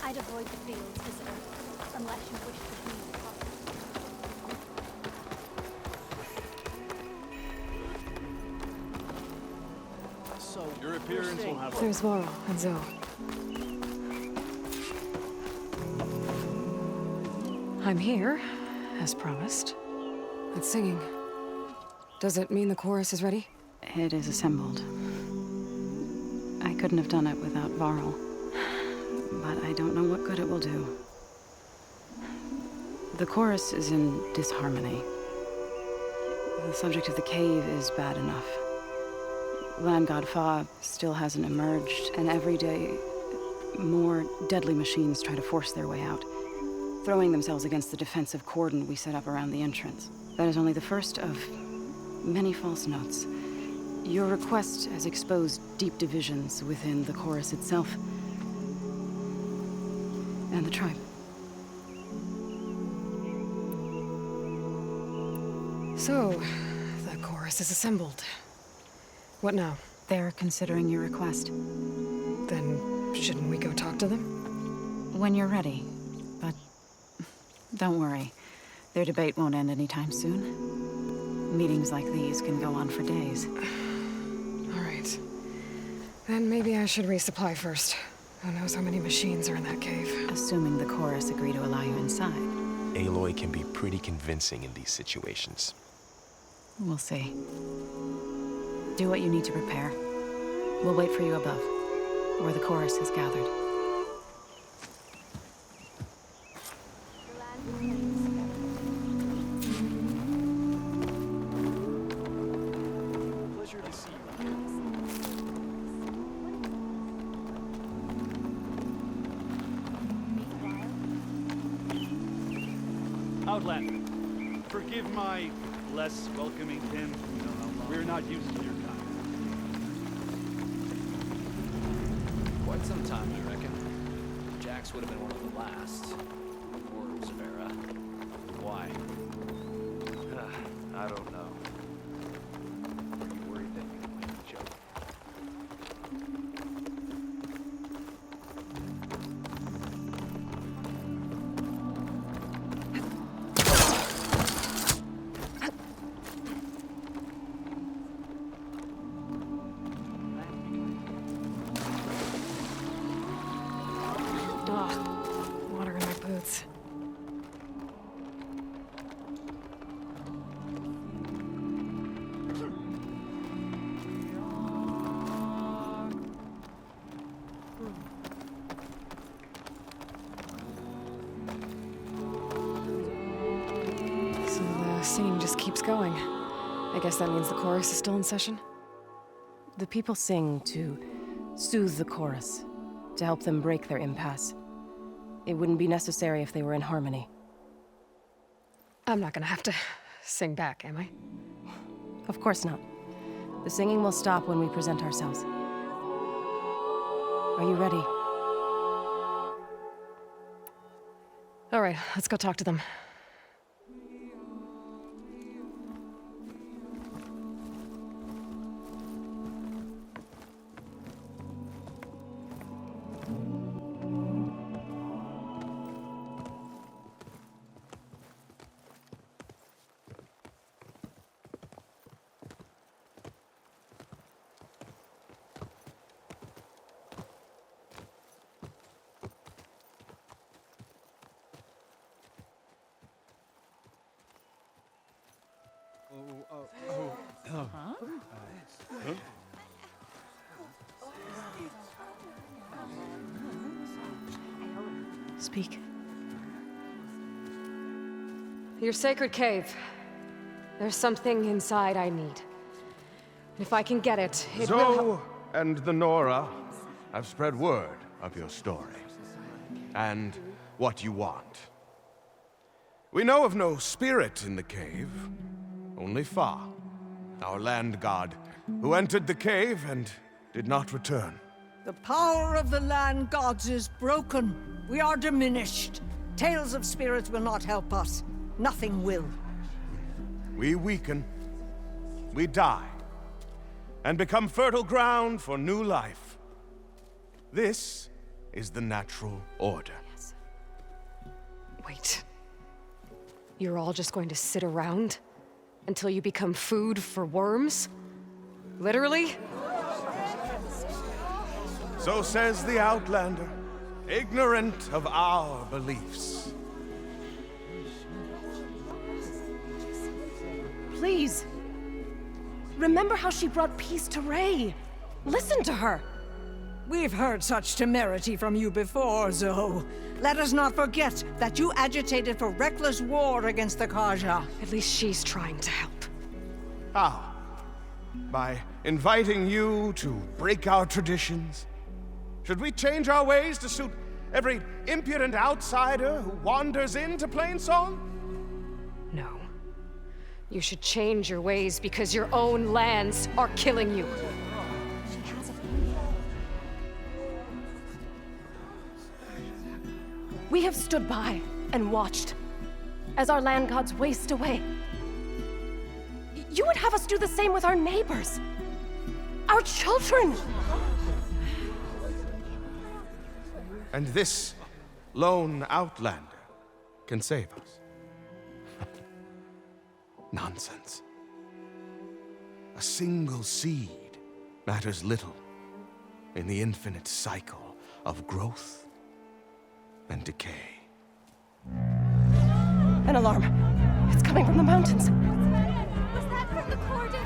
I'd avoid the fields, visitor, unless you wish to be part. So, your appearance will have... There's Varl and Zoe. I'm here, as promised. It's singing. Does it mean the chorus is ready? It is assembled. I couldn't have done it without Varl. But I don't know what good it will do. The chorus is in disharmony. The subject of the cave is bad enough. Land God Fa still hasn't emerged, and every day more deadly machines try to force their way out, throwing themselves against the defensive cordon we set up around the entrance. That is only the first of many false notes. Your request has exposed deep divisions within the chorus itself and the tribe. So, the chorus is assembled. What now? They're considering your request. Then, shouldn't we go talk to them? When you're ready. But don't worry. Their debate won't end anytime soon. Meetings like these can go on for days. All right. Then maybe I should resupply first. Who knows how many machines are in that cave? Assuming the chorus agree to allow you inside. Aloy can be pretty convincing in these situations. We'll see. Do what you need to prepare. We'll wait for you above, where the chorus is gathered. Pleasure to see you. Outlander, forgive my less welcoming tone. We're not used to your kind. Quite some time, I reckon. Jax would have been one of the last. Before Zavera. Why? I don't know. Are you worried that you made a joke? Water in my boots. So the singing just keeps going. I guess that means the chorus is still in session? The people sing to soothe the chorus, to help them break their impasse. It wouldn't be necessary if they were in harmony. I'm not gonna have to sing back, am I? Of course not. The singing will stop when we present ourselves. Are you ready? All right, let's go talk to them. Speak. Your sacred cave. There's something inside I need. If I can get it, it will Zoe and the Nora have spread word of your story. And what you want. We know of no spirit in the cave, only Fa, our land god, who entered the cave and did not return. The power of the land gods is broken. We are diminished. Tales of spirits will not help us. Nothing will. We weaken, we die, and become fertile ground for new life. This is the natural order. Yes. Wait. You're all just going to sit around until you become food for worms? Literally? So says the Outlander, ignorant of our beliefs. Please. Remember how she brought peace to Ray. Listen to her. We've heard such temerity from you before, Zoe. Let us not forget that you agitated for reckless war against the Kaja. At least she's trying to help. How? By inviting you to break our traditions? Should we change our ways to suit every impudent outsider who wanders into Plainsong? No. You should change your ways because your own lands are killing you. We have stood by and watched as our land gods waste away. You would have us do the same with our neighbors, our children. And this lone outlander can save us. Nonsense. A single seed matters little in the infinite cycle of growth and decay. An alarm. It's coming from the mountains. Was that from the cordon?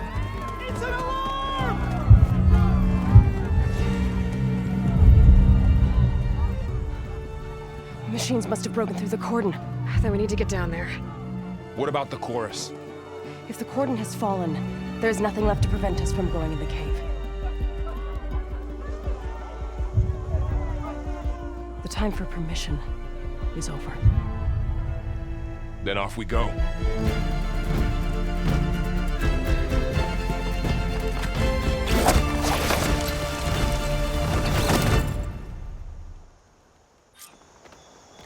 It's an alarm! Machines must have broken through the cordon. Then we need to get down there. What about the chorus? If the cordon has fallen, there's nothing left to prevent us from going in the cave. The time for permission is over. Then off we go.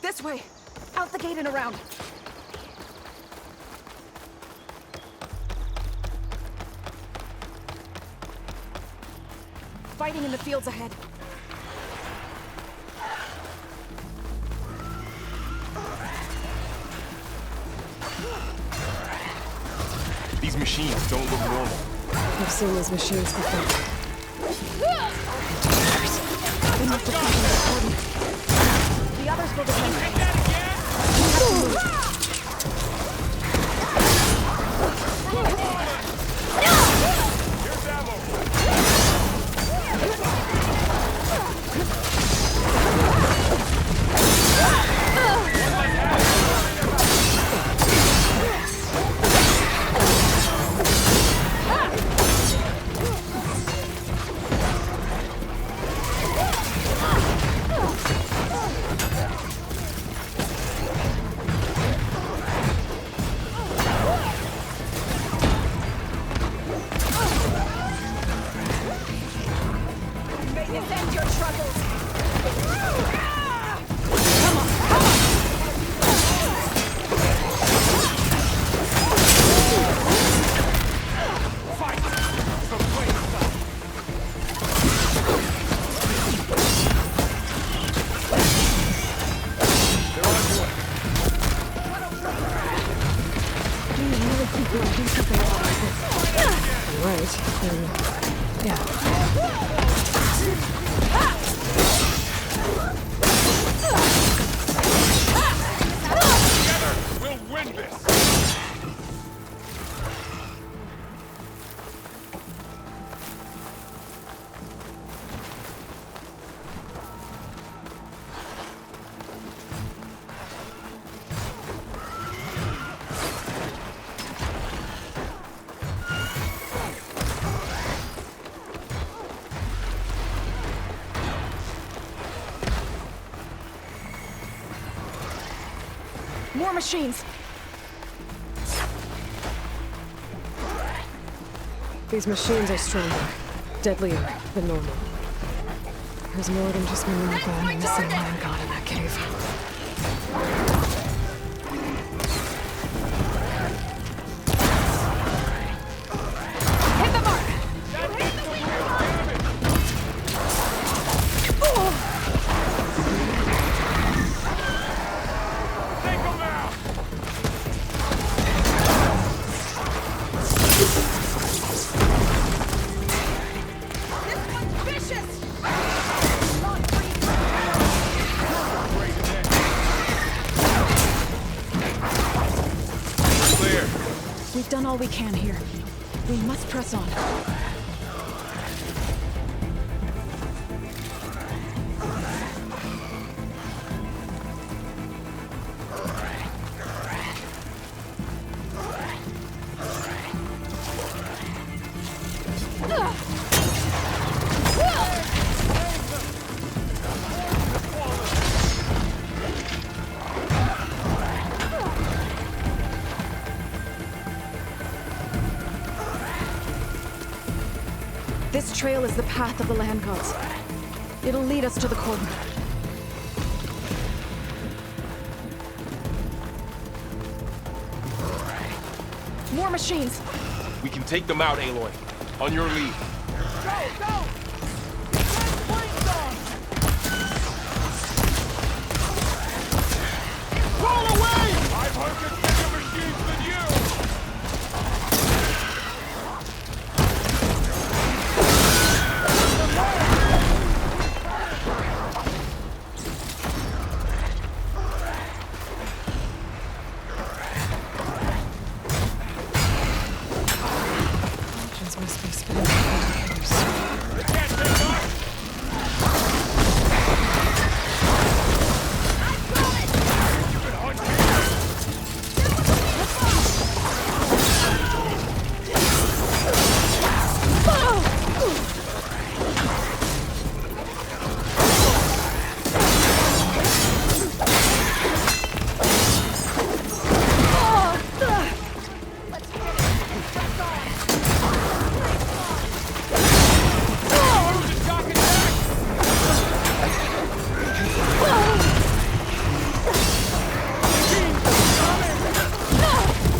This way! Out the gate and around! Fighting in the fields ahead. These machines don't look normal. I've seen these machines before. We must have taken the cordon. The others will defend. Take that again! Here's ammo. machines! These machines are stronger, deadlier than normal. There's more than just Minerva and the missing land god in that cave. Hit the mark! Take him out! We've done all we can here. We must press on. This trail is the path of the land gods. It'll lead us to the cordon. More machines! We can take them out, Aloy. On your lead. Go! Go! Roll away! I've heard bigger machines than you! Engines must be spinning indicators. Can't take off!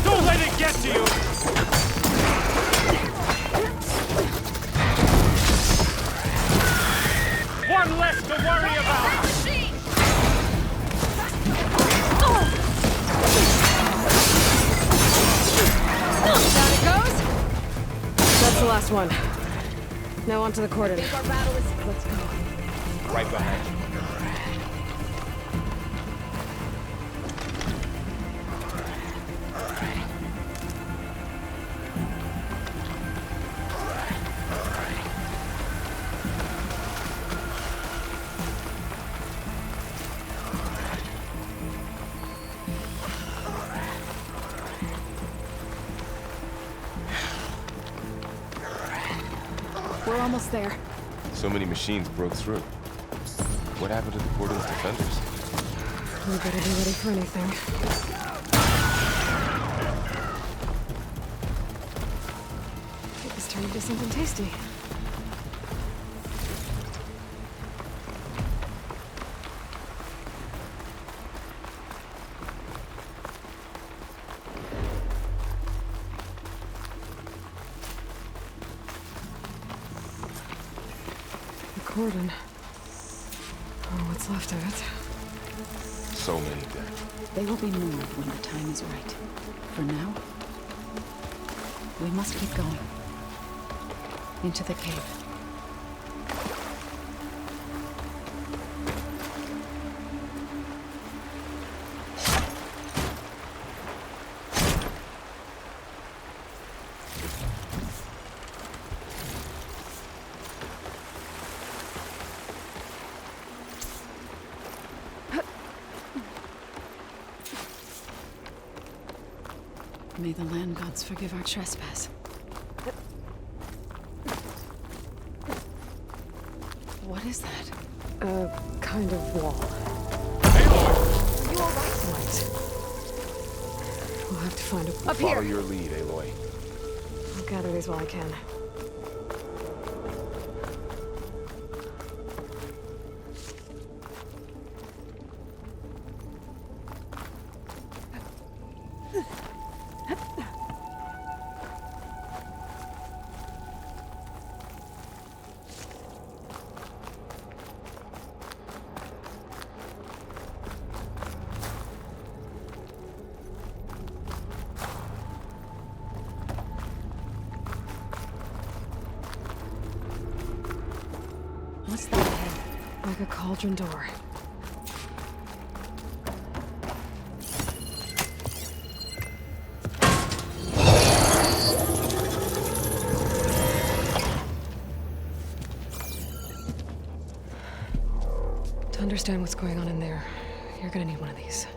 Don't let it get to you! One less to worry about! Down it goes! That's the last one. Now onto the cordon. Let's go. Right behind you. We're almost there. So many machines broke through. What happened to the cordon's defenders? We better be ready for anything. This turned into something tasty. Cordon. Oh, what's left of it. So many dead. They will be moved when the time is right. For now, we must keep going. Into the cave. May the land gods forgive our trespass. What is that? A kind of wall. Aloy! Are you alright? What? We'll have to find a... Up Follow here! your lead, Aloy. I'll gather these while I can. What's that? Like a cauldron door. To understand what's going on in there, you're gonna need one of these.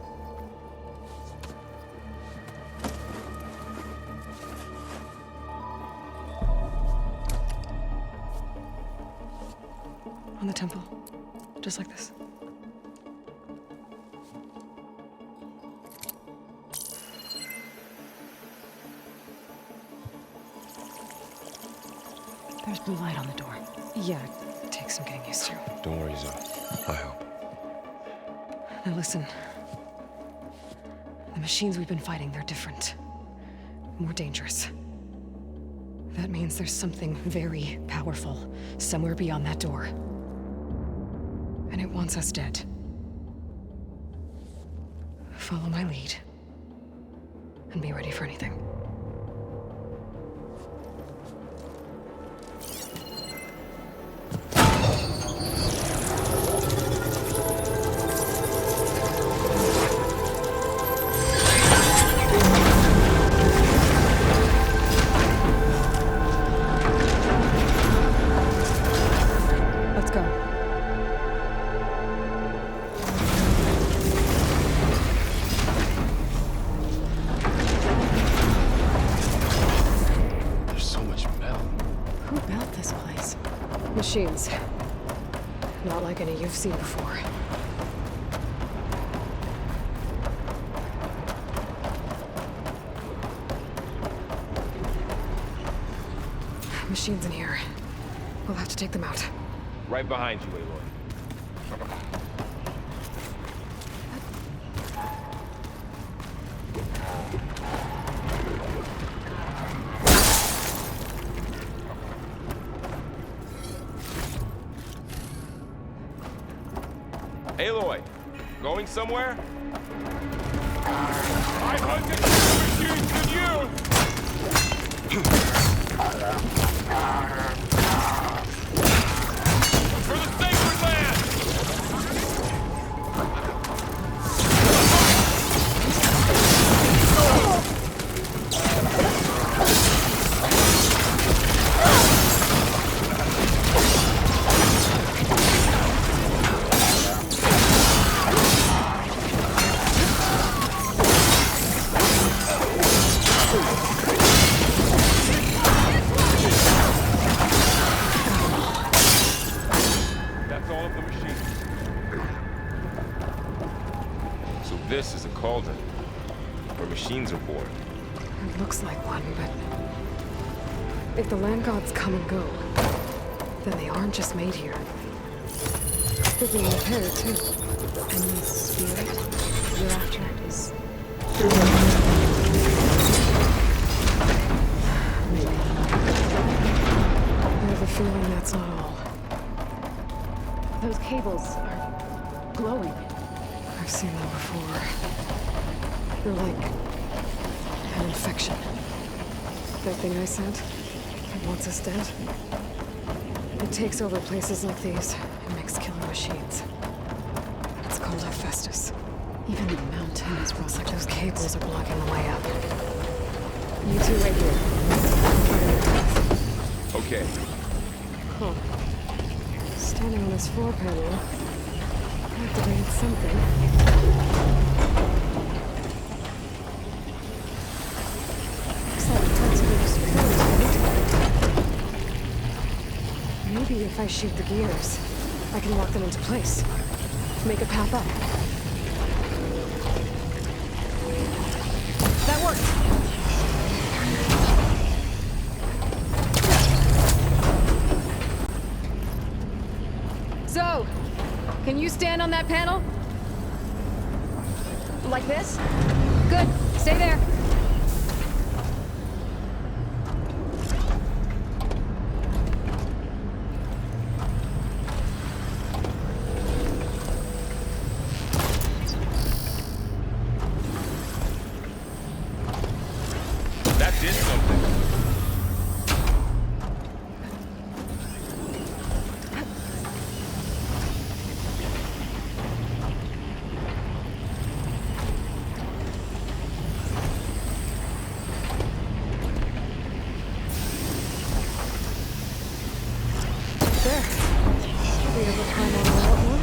On the temple. Just like this. There's blue light on the door. Yeah, it takes some getting used to. Don't worry, Zoe. I help. Now listen. The machines we've been fighting, they're different. More dangerous. That means there's something very powerful somewhere beyond that door. And it wants us dead. Follow my lead. And be ready for anything. Let's go. There's so much metal. Who built this place? Machines. Not like any you've seen before. Machines in here. We'll have to take them out. Right behind you, Aloy. Aloy, going somewhere? I've hunted more machines than you! For the sacred land! That's all of the machines. So this is a cauldron, where machines are born. It looks like one, but... if the land gods come and go, then they aren't just made here. They're being repaired, too. And the spirit you're after is... maybe. I have a feeling that's not all. Those cables are glowing. I've seen them before. They're like an infection. That thing I sent, it wants us dead. It takes over places like these and makes killing machines. It's called Hephaestus. Even the mountain is It's like those cables are blocking the way up. You two wait here. I'll try to make it. Okay. Cool. Standing on this floor panel activated something. Looks like parts of the screws, right? Maybe if I shoot the gears, I can lock them into place. Make a path up. That worked! Can you stand on that panel? Like this? Good. Stay there. That did something. There. Should be able to climb all the way out more.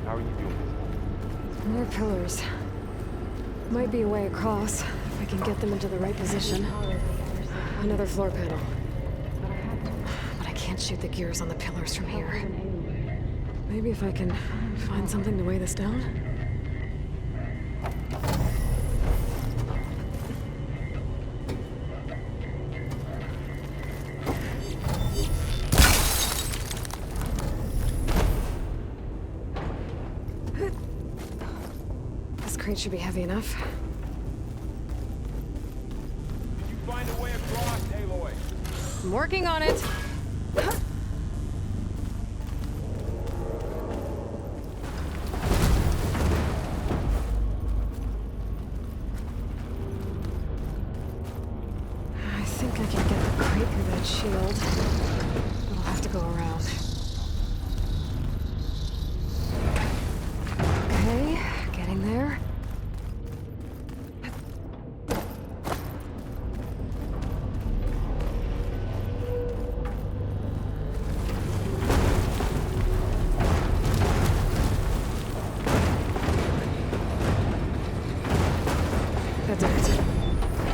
How are you doing? More pillars. Might be a way across, if I can get them into the right position. Another floor panel. But I can't shoot the gears on the pillars from here. Maybe if I can find something to weigh this down? This crate should be heavy enough. Find a way across, Aloy. I'm working on it. I think I can get the crate through that shield. But I'll have to go around. Okay, getting there. That did it.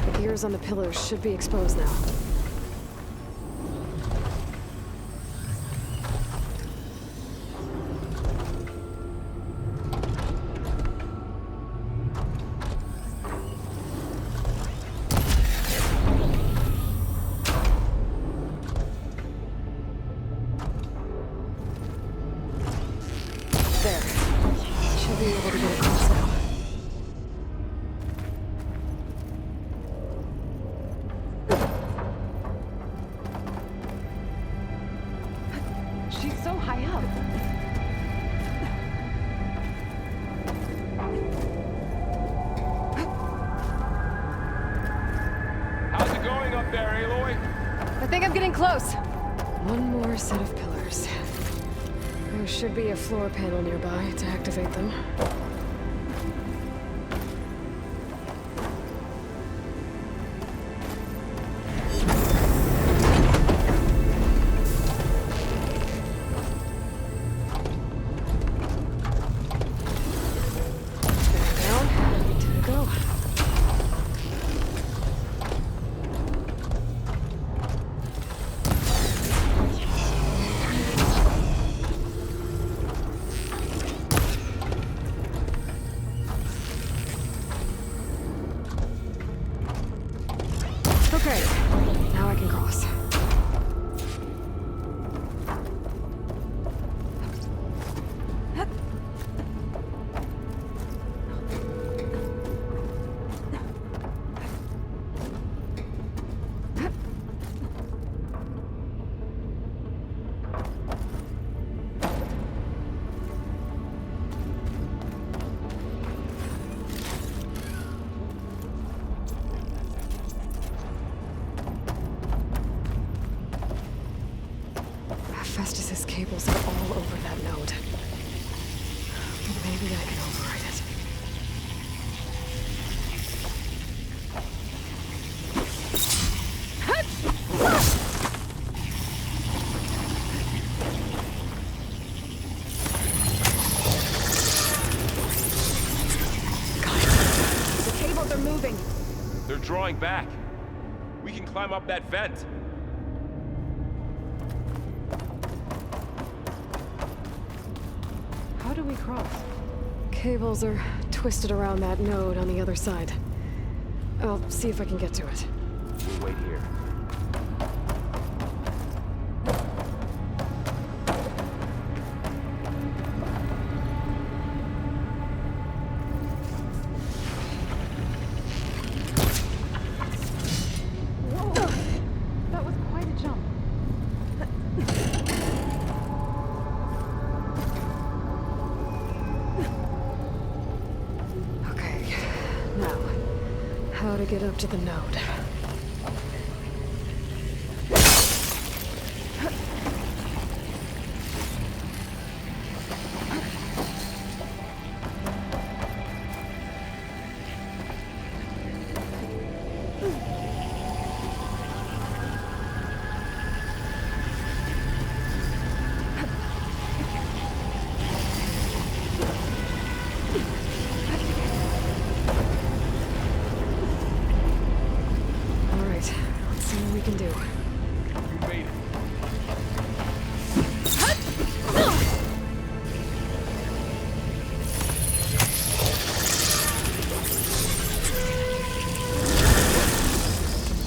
The gears on the pillars should be exposed now. There. Should be able to get across now. She's so high up. How's it going up there, Aloy? I think I'm getting close. One more set of pillars. There should be a floor panel nearby to activate them. Down, ready to go. Okay, now I can cross. Festus's cables are all over that node. Maybe I can override it. The cables are moving. They're drawing back. We can climb up that vent. How do we cross? Cables are twisted around that node on the other side. I'll see if I can get to it. We'll wait here. to get up to the node.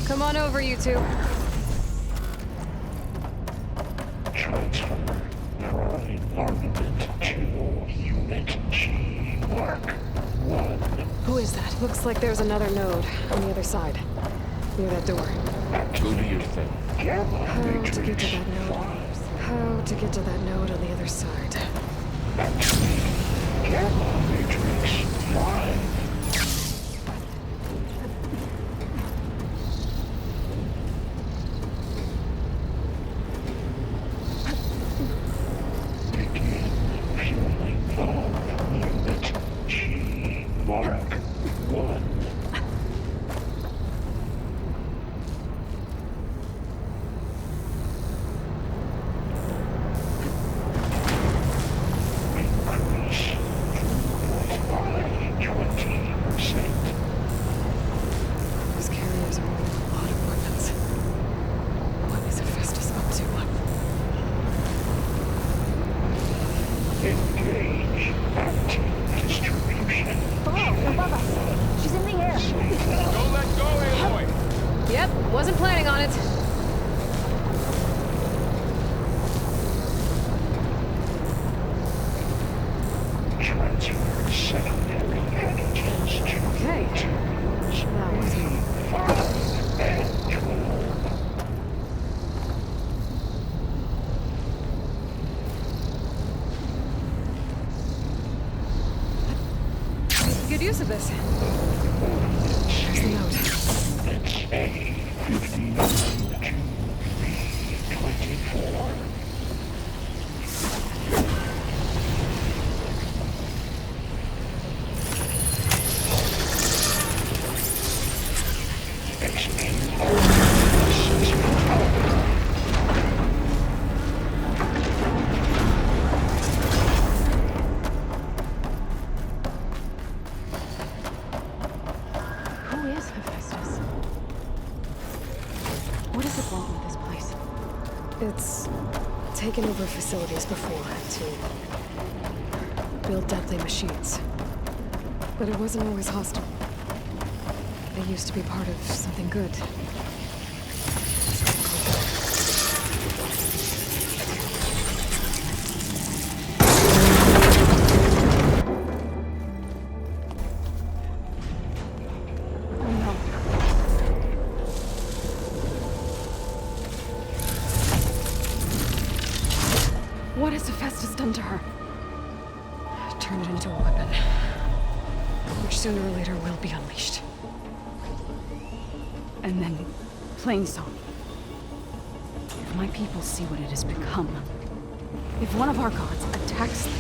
Come on over, you two. Transfer prime armament to Unit G. Mark 1. Who is that? Looks like there's another node on the other side. Near that door. Go do your thing. How to get to that node? How to get to that node on the other side? Gamma Matrix 5. Wasn't planning on it. Transfer secondary antigens to okay. That was me. 5 and 12. Good use of this. Here's the note. It's A59 to B24. It's taken over facilities before to build deadly machines. But it wasn't always hostile. They used to be part of something good. What has Hephaestus done to her? Turn it into a weapon, which sooner or later will be unleashed. And then, plain Sony. If my people see what it has become, if one of our gods attacks them,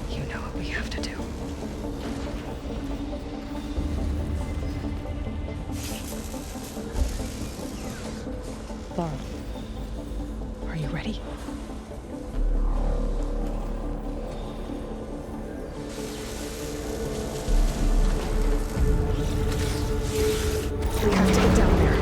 you know what we have to do. Laura, are you ready? We have to get down there.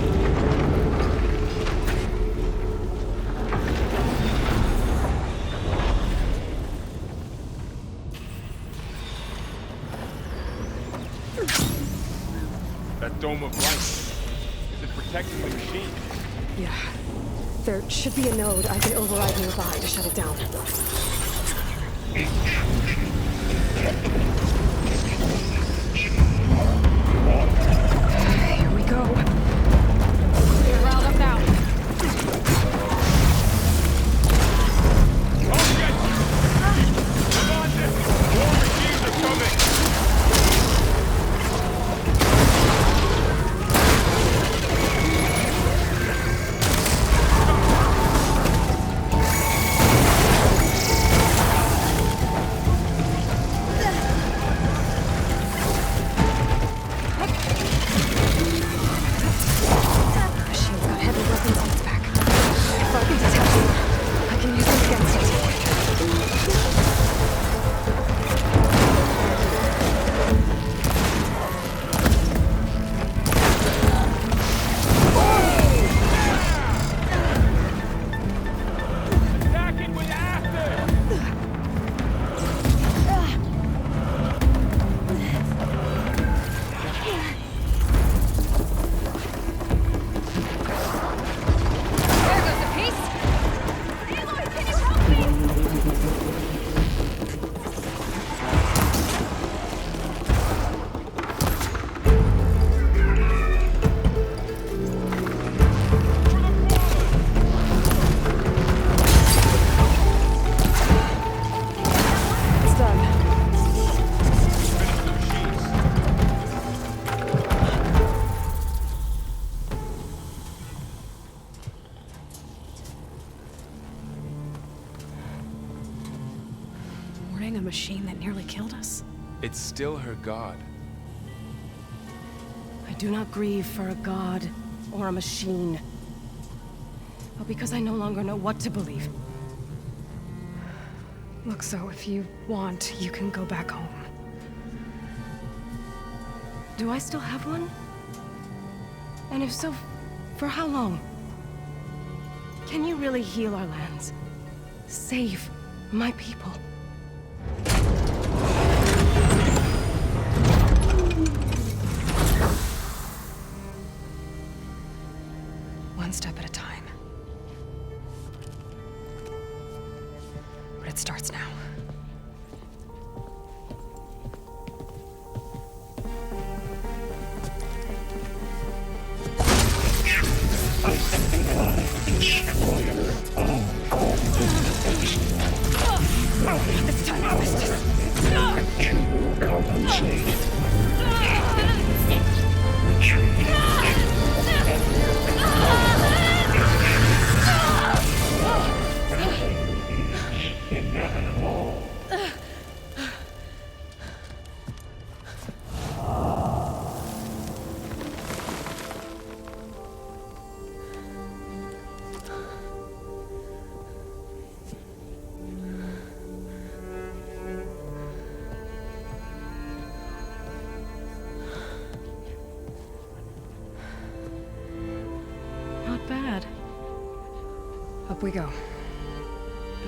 That dome of light. Is it protecting the machine? Yeah. There should be a node I can override nearby to shut it down. Here we go. We're riled up now. Oh shit! Come on, more machines are coming! a machine that nearly killed us? It's still her god. I do not grieve for a god or a machine, but because I no longer know what to believe. Look, so if you want, you can go back home. Do I still have one? And if so, for how long? Can you really heal our lands? Save my people? One step at a time. But it starts now. This time I missed it. Compensate. Not bad. Up we go.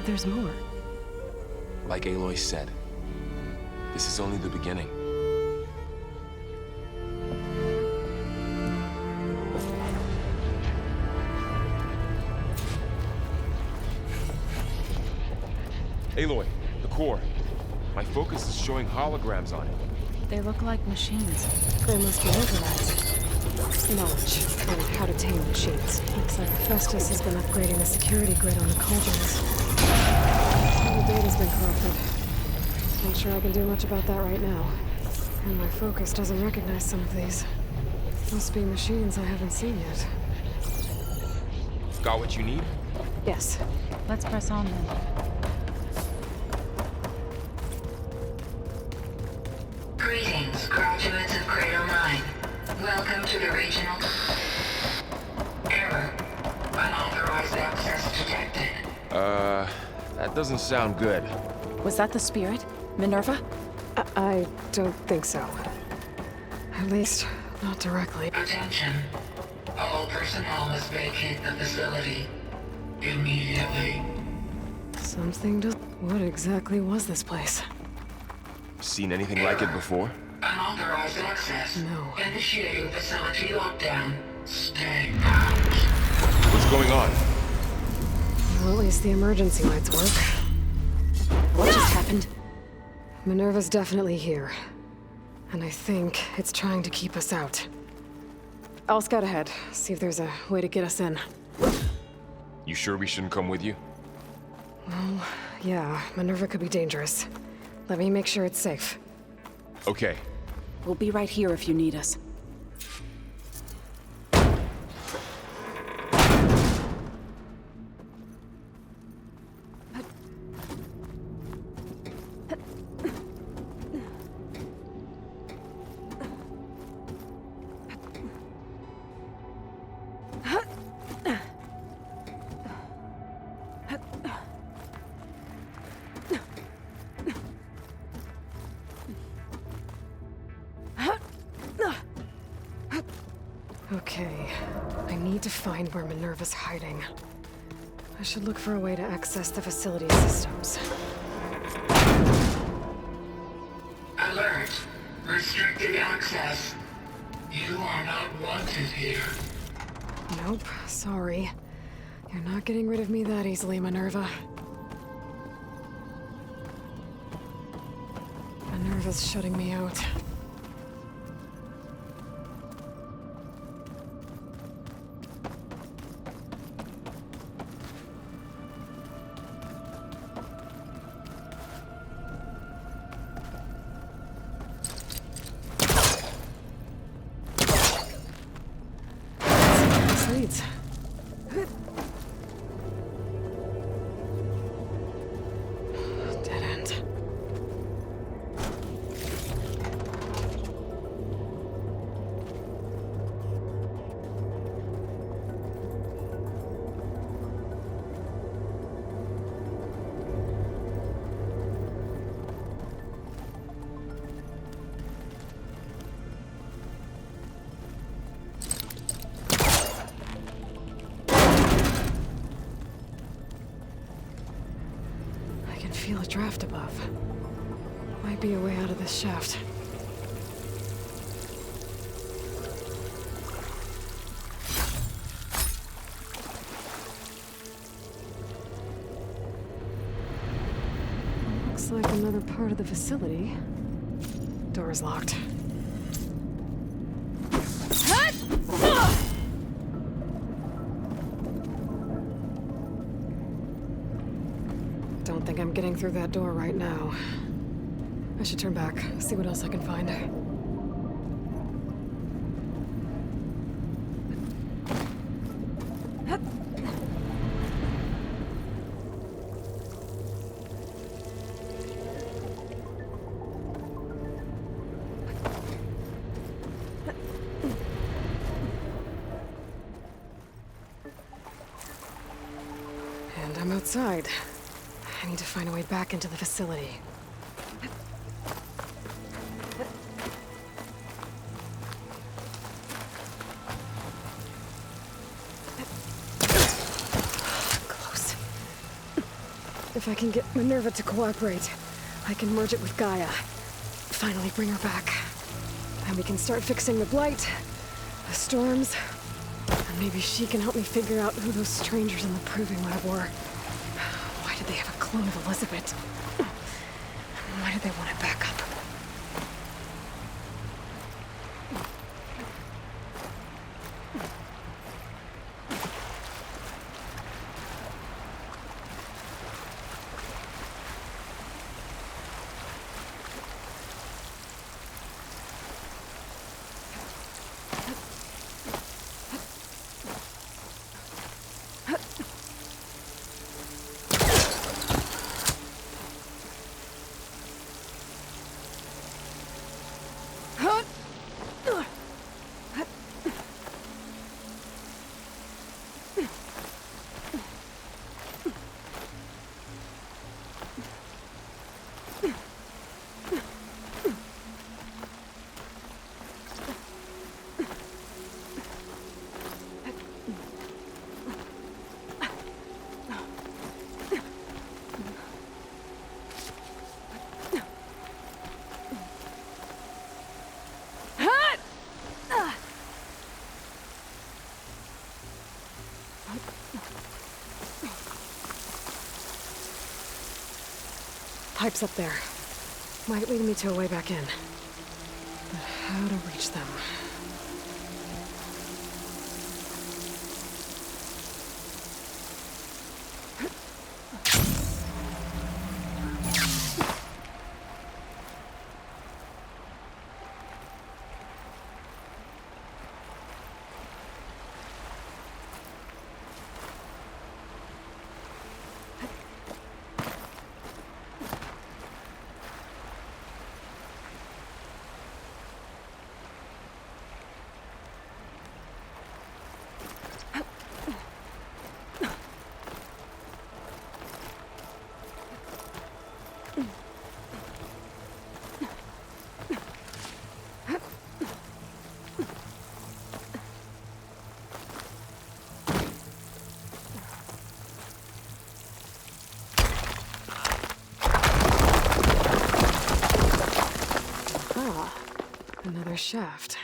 There's more. Like Aloy said, this is only the beginning. Aloy, the core. My focus is showing holograms on it. They look like machines. They must be overrides. Knowledge on how to tame machines. Looks like Festus has been upgrading the security grid on the cauldrons. Some of the data's been corrupted. Not sure I can do much about that right now. And my focus doesn't recognize some of these. Must be machines I haven't seen yet. Got what you need? Yes. Let's press on then. Greetings, graduates of Cradle 9. Welcome to the regional... Error. Unauthorized access detected. That doesn't sound good. Was that the spirit? Minerva? I don't think so. At least, not directly. Attention. All personnel must vacate the facility. Immediately. Something to... What exactly was this place? Seen anything like it before? Unauthorized access. No. Initiating facility lockdown. Stay out. What's going on? Well, at least the emergency lights work. What just happened? Minerva's definitely here. And I think it's trying to keep us out. I'll scout ahead, see if there's a way to get us in. You sure we shouldn't come with you? Well, yeah, Minerva could be dangerous. Let me make sure it's safe. Okay. We'll be right here if you need us. Okay, I need to find where Minerva's hiding. I should look for a way to access the facility systems. Alert. Restricted access. You are not wanted here. Nope, sorry. You're not getting rid of me that easily, Minerva. Minerva's shutting me out. Leads. Dead end. draft above. Might be a way out of this shaft. Looks like another part of the facility. Door's locked. Don't think I'm getting through that door right now. I should turn back, see what else I can find. And I'm outside. I need to find a way back into the facility. Close. If I can get Minerva to cooperate, I can merge it with Gaia. Finally bring her back. Then we can start fixing the Blight, the storms, and maybe she can help me figure out who those strangers in the Proving Lab were. Why did they have a clone of Elizabeth? Why did they want it back up? Pipes up there. Might lead me to a way back in. But how to reach them? Another shaft.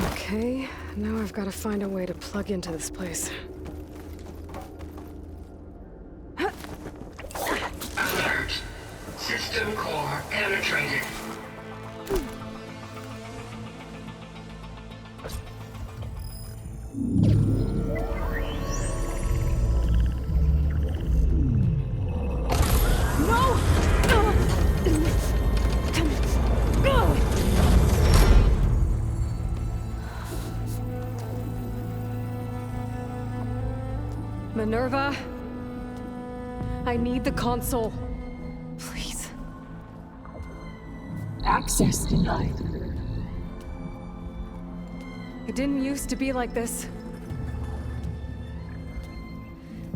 Okay, now I've got to find a way to plug into this place. Alert. System core penetrated. Minerva, I need the console. Please. Access denied. It didn't used to be like this.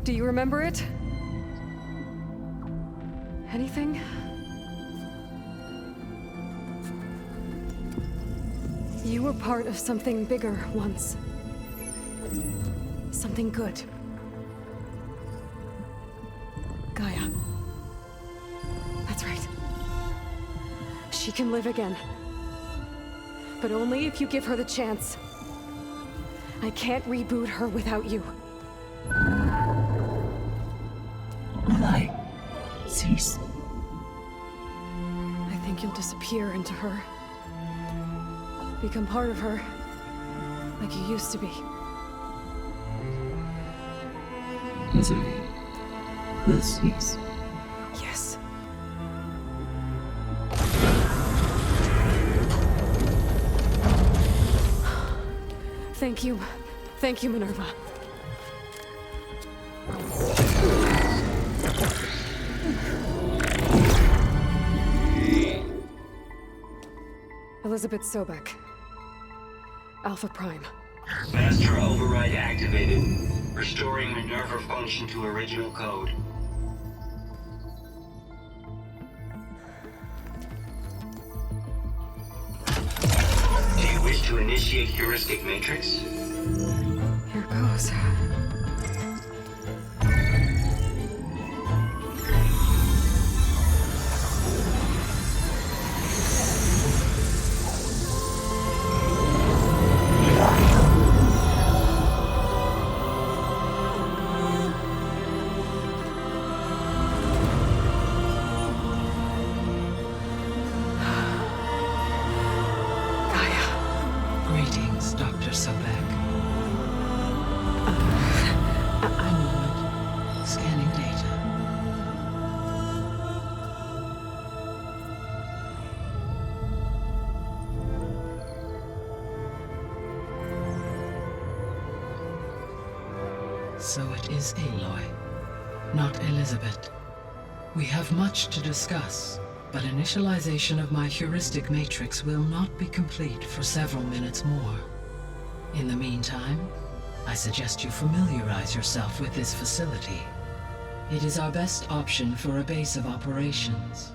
Do you remember it? Anything? You were part of something bigger once. Something good. Gaia. That's right. She can live again. But only if you give her the chance. I can't reboot her without you. Cease. I think you'll disappear into her. Become part of her. Like you used to be. Misery will cease. Yes. Thank you. Thank you, Minerva. Elizabeth Sobek. Alpha Prime. Master override activated. Restoring Minerva function to original code. Do you wish to initiate heuristic matrix? Here goes. Greetings, Dr. Sobek. A moment. Scanning data. So it is Aloy, not Elizabeth. We have much to discuss, but initialization of my heuristic matrix will not be complete for several minutes more. In the meantime, I suggest you familiarize yourself with this facility. It is our best option for a base of operations,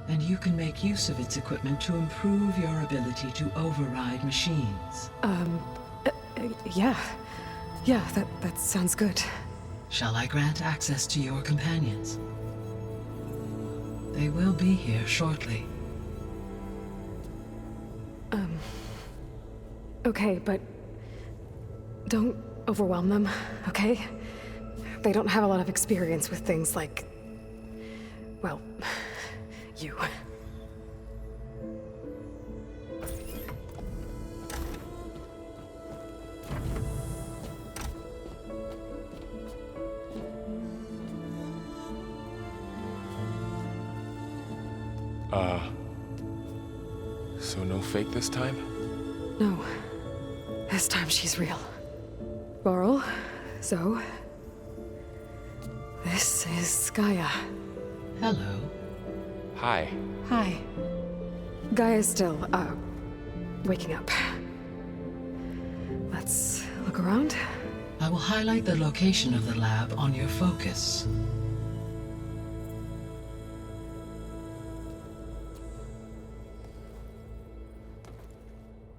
and you can make use of its equipment to improve your ability to override machines. Yeah. Yeah, that sounds good. Shall I grant access to your companions? They will be here shortly. Okay, but don't overwhelm them, okay? They don't have a lot of experience with things like, well, you. So no fake this time? No. This time she's real. Laurel, Zoe. This is Gaia. Hello. Hi. Hi. Gaia's still, waking up. Let's look around. I will highlight the location of the lab on your focus.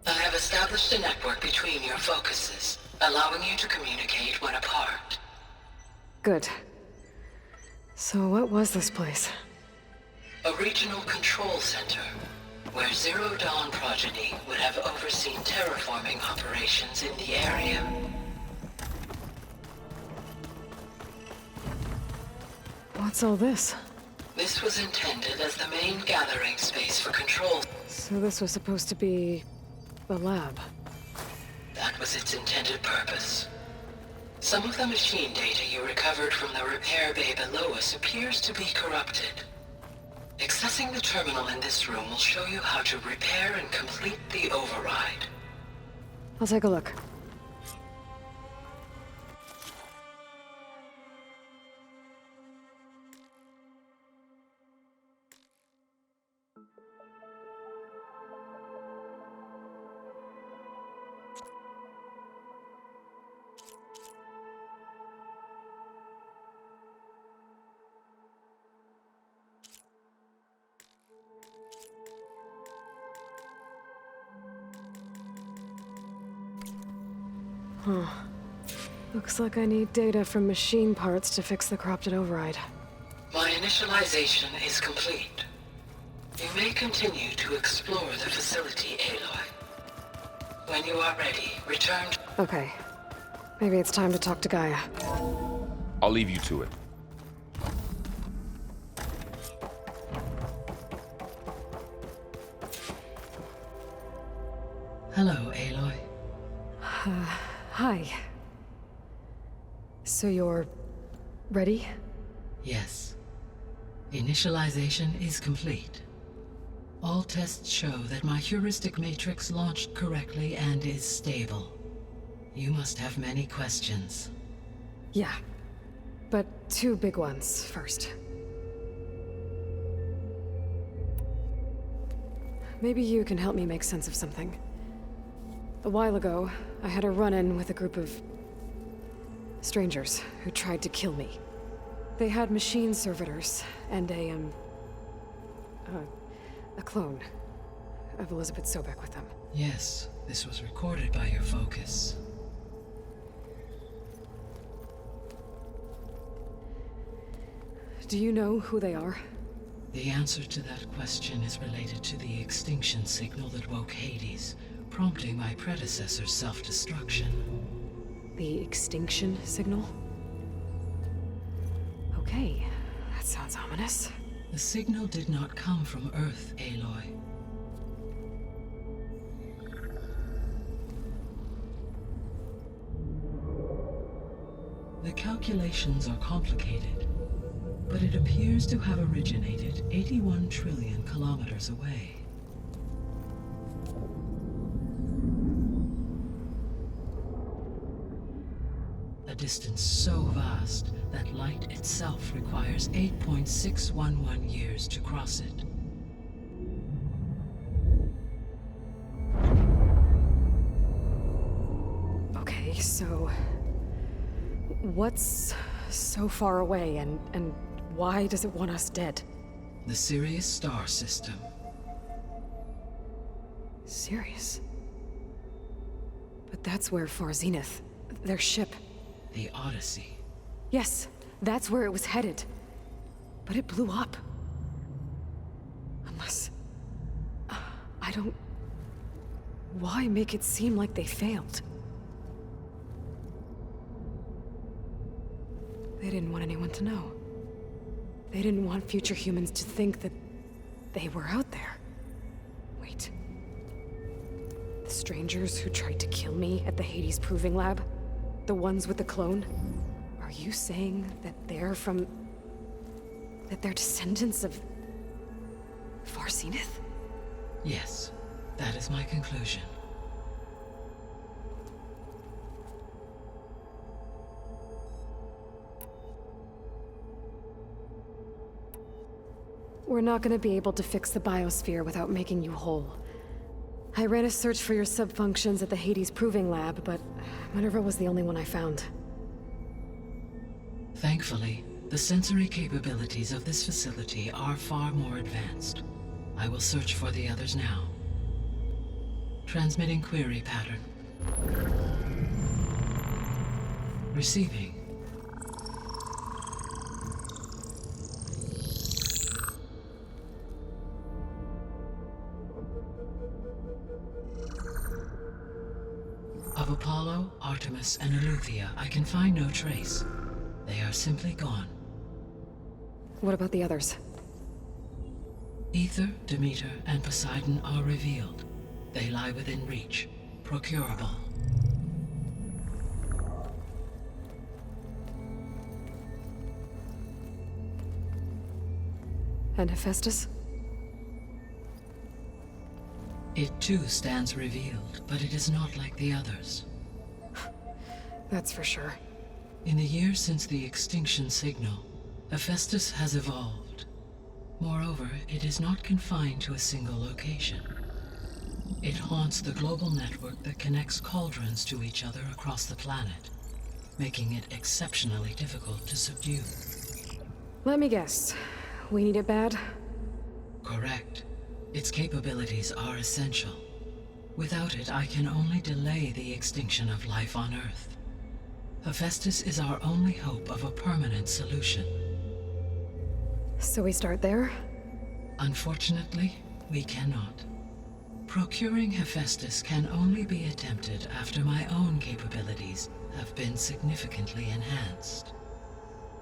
I have established a network between your focuses, allowing you to communicate when apart. Good. So what was this place? A regional control center, where Zero Dawn progeny would have overseen terraforming operations in the area. What's all this? This was intended as the main gathering space for control. So this was supposed to be the lab. That was its intended purpose. Some of the machine data you recovered from the repair bay below us appears to be corrupted. Accessing the terminal in this room will show you how to repair and complete the override. I'll take a look. Huh. Looks like I need data from machine parts to fix the corrupted override. My initialization is complete. You may continue to explore the facility, Aloy. When you are ready, return to... Okay. Maybe it's time to talk to Gaia. I'll leave you to it. Hello, Aloy. Hi. So you're... ready? Yes. Initialization is complete. All tests show that my heuristic matrix launched correctly and is stable. You must have many questions. Yeah. But 2 big ones first. Maybe you can help me make sense of something. A while ago, I had a run-in with a group of... strangers who tried to kill me. They had machine servitors and a clone of Elizabeth Sobek with them. Yes, this was recorded by your focus. Do you know who they are? The answer to that question is related to the extinction signal that woke Hades, prompting my predecessor's self-destruction. The extinction signal? Okay, that sounds ominous. The signal did not come from Earth, Aloy. The calculations are complicated, but it appears to have originated 81 trillion kilometers away. A distance so vast that light itself requires 8.611 years to cross it. Okay, so... what's so far away, and why does it want us dead? The Sirius star system. Sirius? But that's where Far Zenith, their ship... The Odyssey. Yes, that's where it was headed. But it blew up. Unless... I don't... Why make it seem like they failed? They didn't want anyone to know. They didn't want future humans to think that they were out there. Wait. The strangers who tried to kill me at the Hades Proving Lab? The ones with the clone? Are you saying that they're from... that they're descendants of... Far Zenith? Yes, that is my conclusion. We're not gonna be able to fix the biosphere without making you whole. I ran a search for your sub-functions at the Hades Proving Lab, but Minerva was the only one I found. Thankfully, the sensory capabilities of this facility are far more advanced. I will search for the others now. Transmitting query pattern. Receiving. Of Apollo, Artemis, and Eleuthia, I can find no trace. They are simply gone. What about the others? Ether, Demeter, and Poseidon are revealed. They lie within reach, procurable. And Hephaestus? It too stands revealed, but it is not like the others. That's for sure. In the years since the extinction signal, Hephaestus has evolved. Moreover, it is not confined to a single location. It haunts the global network that connects cauldrons to each other across the planet, making it exceptionally difficult to subdue. Let me guess. We need it bad? Correct. Its capabilities are essential. Without it, I can only delay the extinction of life on Earth. Hephaestus is our only hope of a permanent solution. So we start there? Unfortunately, we cannot. Procuring Hephaestus can only be attempted after my own capabilities have been significantly enhanced.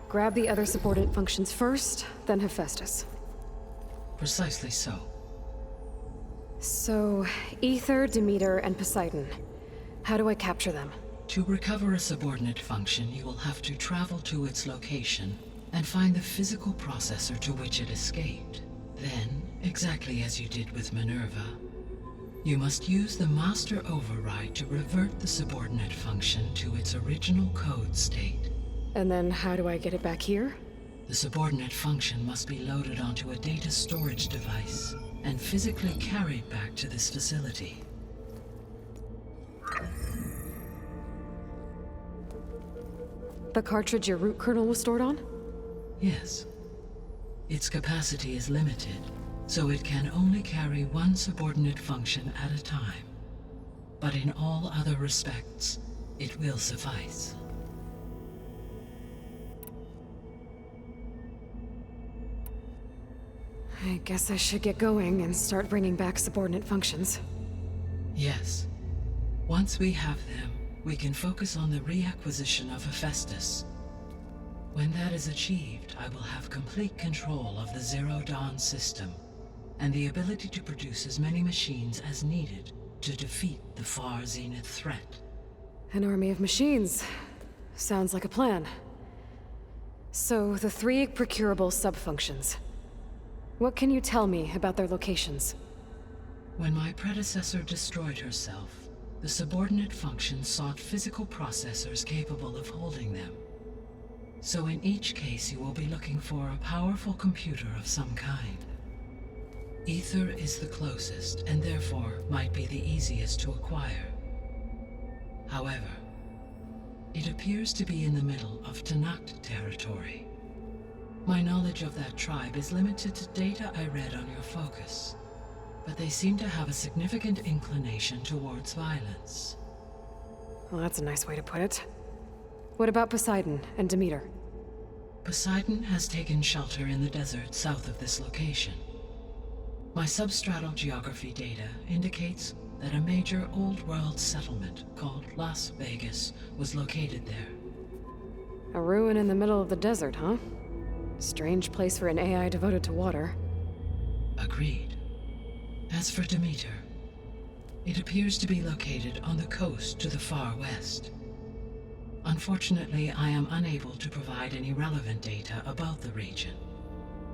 Grab the other subordinate functions first, then Hephaestus. Precisely so. So, Ether, Demeter, and Poseidon. How do I capture them? To recover a subordinate function, you will have to travel to its location and find the physical processor to which it escaped. Then, exactly as you did with Minerva, you must use the master override to revert the subordinate function to its original code state. And then how do I get it back here? The subordinate function must be loaded onto a data storage device and physically carried back to this facility. The cartridge your root kernel was stored on? Yes. Its capacity is limited, so it can only carry one subordinate function at a time. But in all other respects, it will suffice. I guess I should get going and start bringing back subordinate functions. Yes. Once we have them, we can focus on the reacquisition of Hephaestus. When that is achieved, I will have complete control of the Zero Dawn system, and the ability to produce as many machines as needed to defeat the Far Zenith threat. An army of machines. Sounds like a plan. So, the 3 procurable sub-functions. What can you tell me about their locations? When my predecessor destroyed herself, the subordinate functions sought physical processors capable of holding them. So in each case, you will be looking for a powerful computer of some kind. Ether is the closest, and therefore might be the easiest to acquire. However, it appears to be in the middle of Tanakh territory. My knowledge of that tribe is limited to data I read on your focus, but they seem to have a significant inclination towards violence. Well, that's a nice way to put it. What about Poseidon and Demeter? Poseidon has taken shelter in the desert south of this location. My substratal geography data indicates that a major old-world settlement called Las Vegas was located there. A ruin in the middle of the desert, huh? Strange place for an AI devoted to water. Agreed. As for Demeter, it appears to be located on the coast to the far west. Unfortunately, I am unable to provide any relevant data about the region.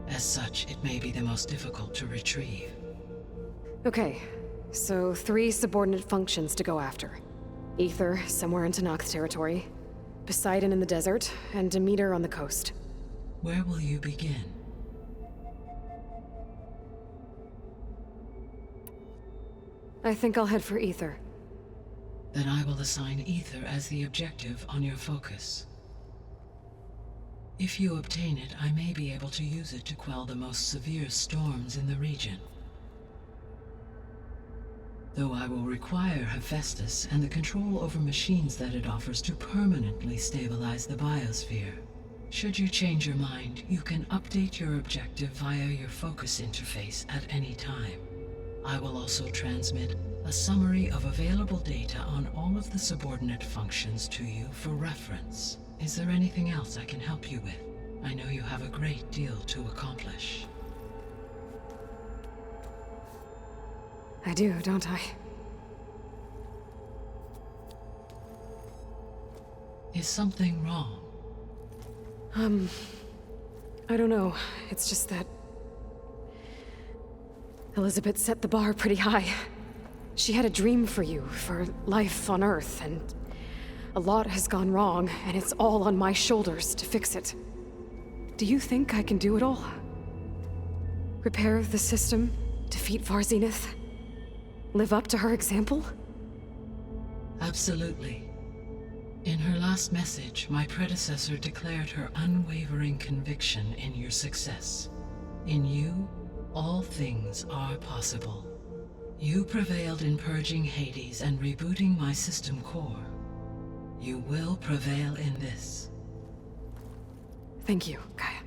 As such, it may be the most difficult to retrieve. Okay, so 3 subordinate functions to go after. Ether, somewhere in Tanakh territory, Poseidon in the desert, and Demeter on the coast. Where will you begin? I think I'll head for Ether. Then I will assign Ether as the objective on your focus. If you obtain it, I may be able to use it to quell the most severe storms in the region. Though I will require Hephaestus and the control over machines that it offers to permanently stabilize the biosphere. Should you change your mind, you can update your objective via your focus interface at any time. I will also transmit a summary of available data on all of the subordinate functions to you for reference. Is there anything else I can help you with? I know you have a great deal to accomplish. I do, don't I? Is something wrong? I don't know. It's just that Elizabeth set the bar pretty high. She had a dream for you, for life on Earth, and a lot has gone wrong, and it's all on my shoulders to fix it. Do you think I can do it all? Repair the system, defeat Far Zenith, live up to her example? Absolutely. In her last message, my predecessor declared her unwavering conviction in your success. In you, all things are possible. You prevailed in purging Hades and rebooting my system core. You will prevail in this. Thank you, Gaia.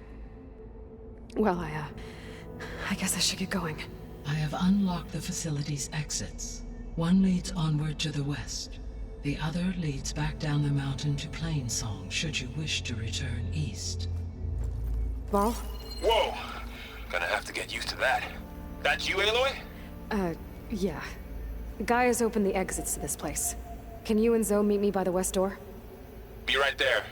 Well, I guess I should get going. I have unlocked the facility's exits. One leads onward to the west. The other leads back down the mountain to Plainsong, should you wish to return east. Varl? Whoa! Gonna have to get used to that. That's you, Aloy? Yeah. Gaia's opened the exits to this place. Can you and Zoe meet me by the west door? Be right there.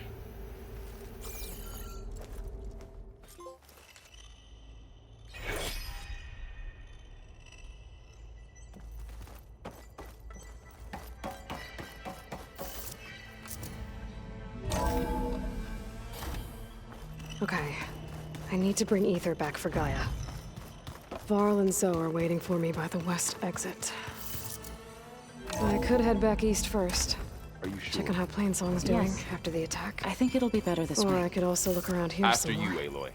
Okay. I need to bring Ether back for Gaia. Varl and Zoe are waiting for me by the west exit. I could head back east first. Are you sure? Check on how Plainsong's doing Yes. after the attack. I think it'll be better this or way. I could also look around here After some you, more. Aloy.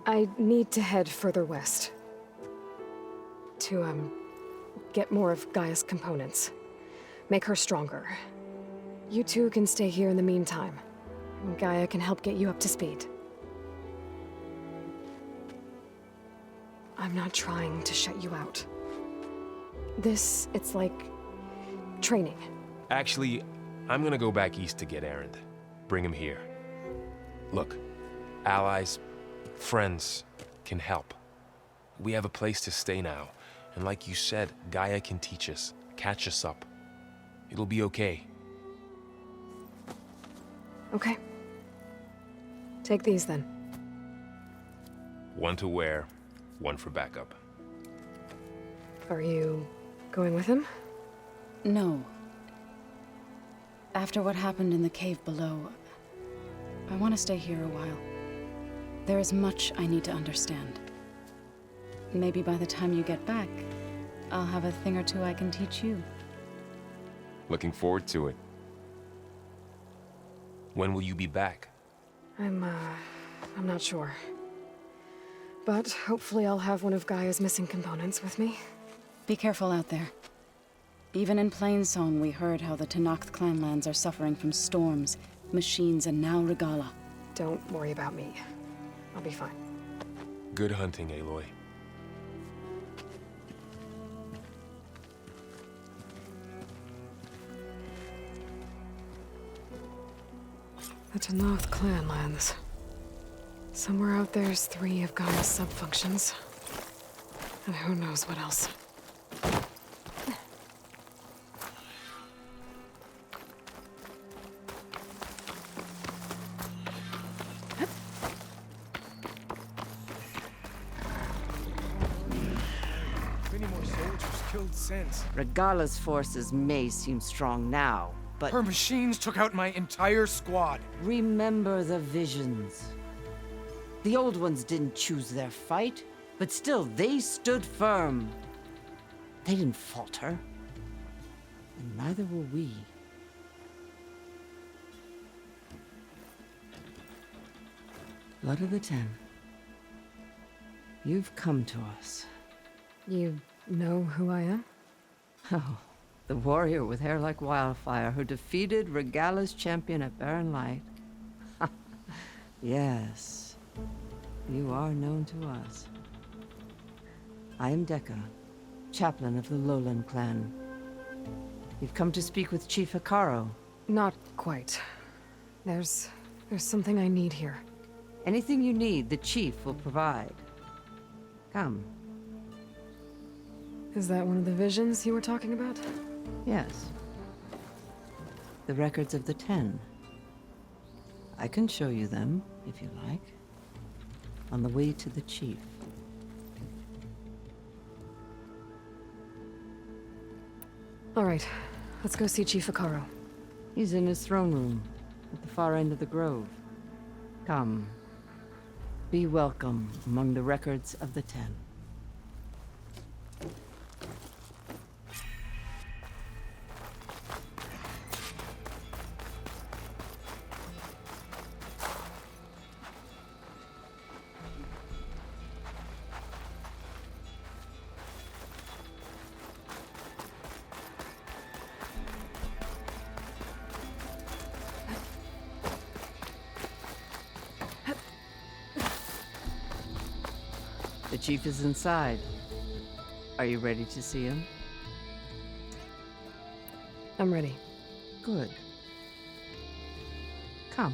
I need to head further west. To, get more of Gaia's components. Make her stronger. You two can stay here in the meantime. Gaia can help get you up to speed. I'm not trying to shut you out. It's like training. Actually, I'm gonna go back east to get Erend. Bring him here. Look, allies, friends can help. We have a place to stay now. And like you said, Gaia can teach us, catch us up. It'll be okay. Okay. Take these then. One to wear, one for backup. Are you going with him? No. After what happened in the cave below, I want to stay here a while. There is much I need to understand. Maybe by the time you get back, I'll have a thing or two I can teach you. Looking forward to it. When will you be back? I'm not sure. But hopefully I'll have one of Gaia's missing components with me. Be careful out there. Even in Plainsong, we heard how the Tenakth clanlands are suffering from storms, machines, and now Regalla. Don't worry about me. I'll be fine. Good hunting, Aloy. The Tenakth clanlands. Somewhere out there's 3 of Gaia's sub-functions. And who knows what else. Many more soldiers killed since. Regalla's forces may seem strong now, but... Her machines took out my entire squad. Remember the visions. The old ones didn't choose their fight, but still, they stood firm. They didn't falter. And neither will we. Blood of the Ten. You've come to us. You know who I am? Oh, the warrior with hair like wildfire who defeated Regalla's champion at Barren Light. Yes, you are known to us. I am Dekka, chaplain of the Lowland clan. You've come to speak with Chief Hekarro. Not quite. There's something I need here. Anything you need, the chief will provide. Come. Is that one of the visions you were talking about? Yes. The records of the 10. I can show you them, if you like. On the way to the chief. All right, let's go see Chief Hekarro. He's in his throne room, at the far end of the grove. Come. Be welcome among the records of the 10. The chief is inside. Are you ready to see him? I'm ready. Good. Come.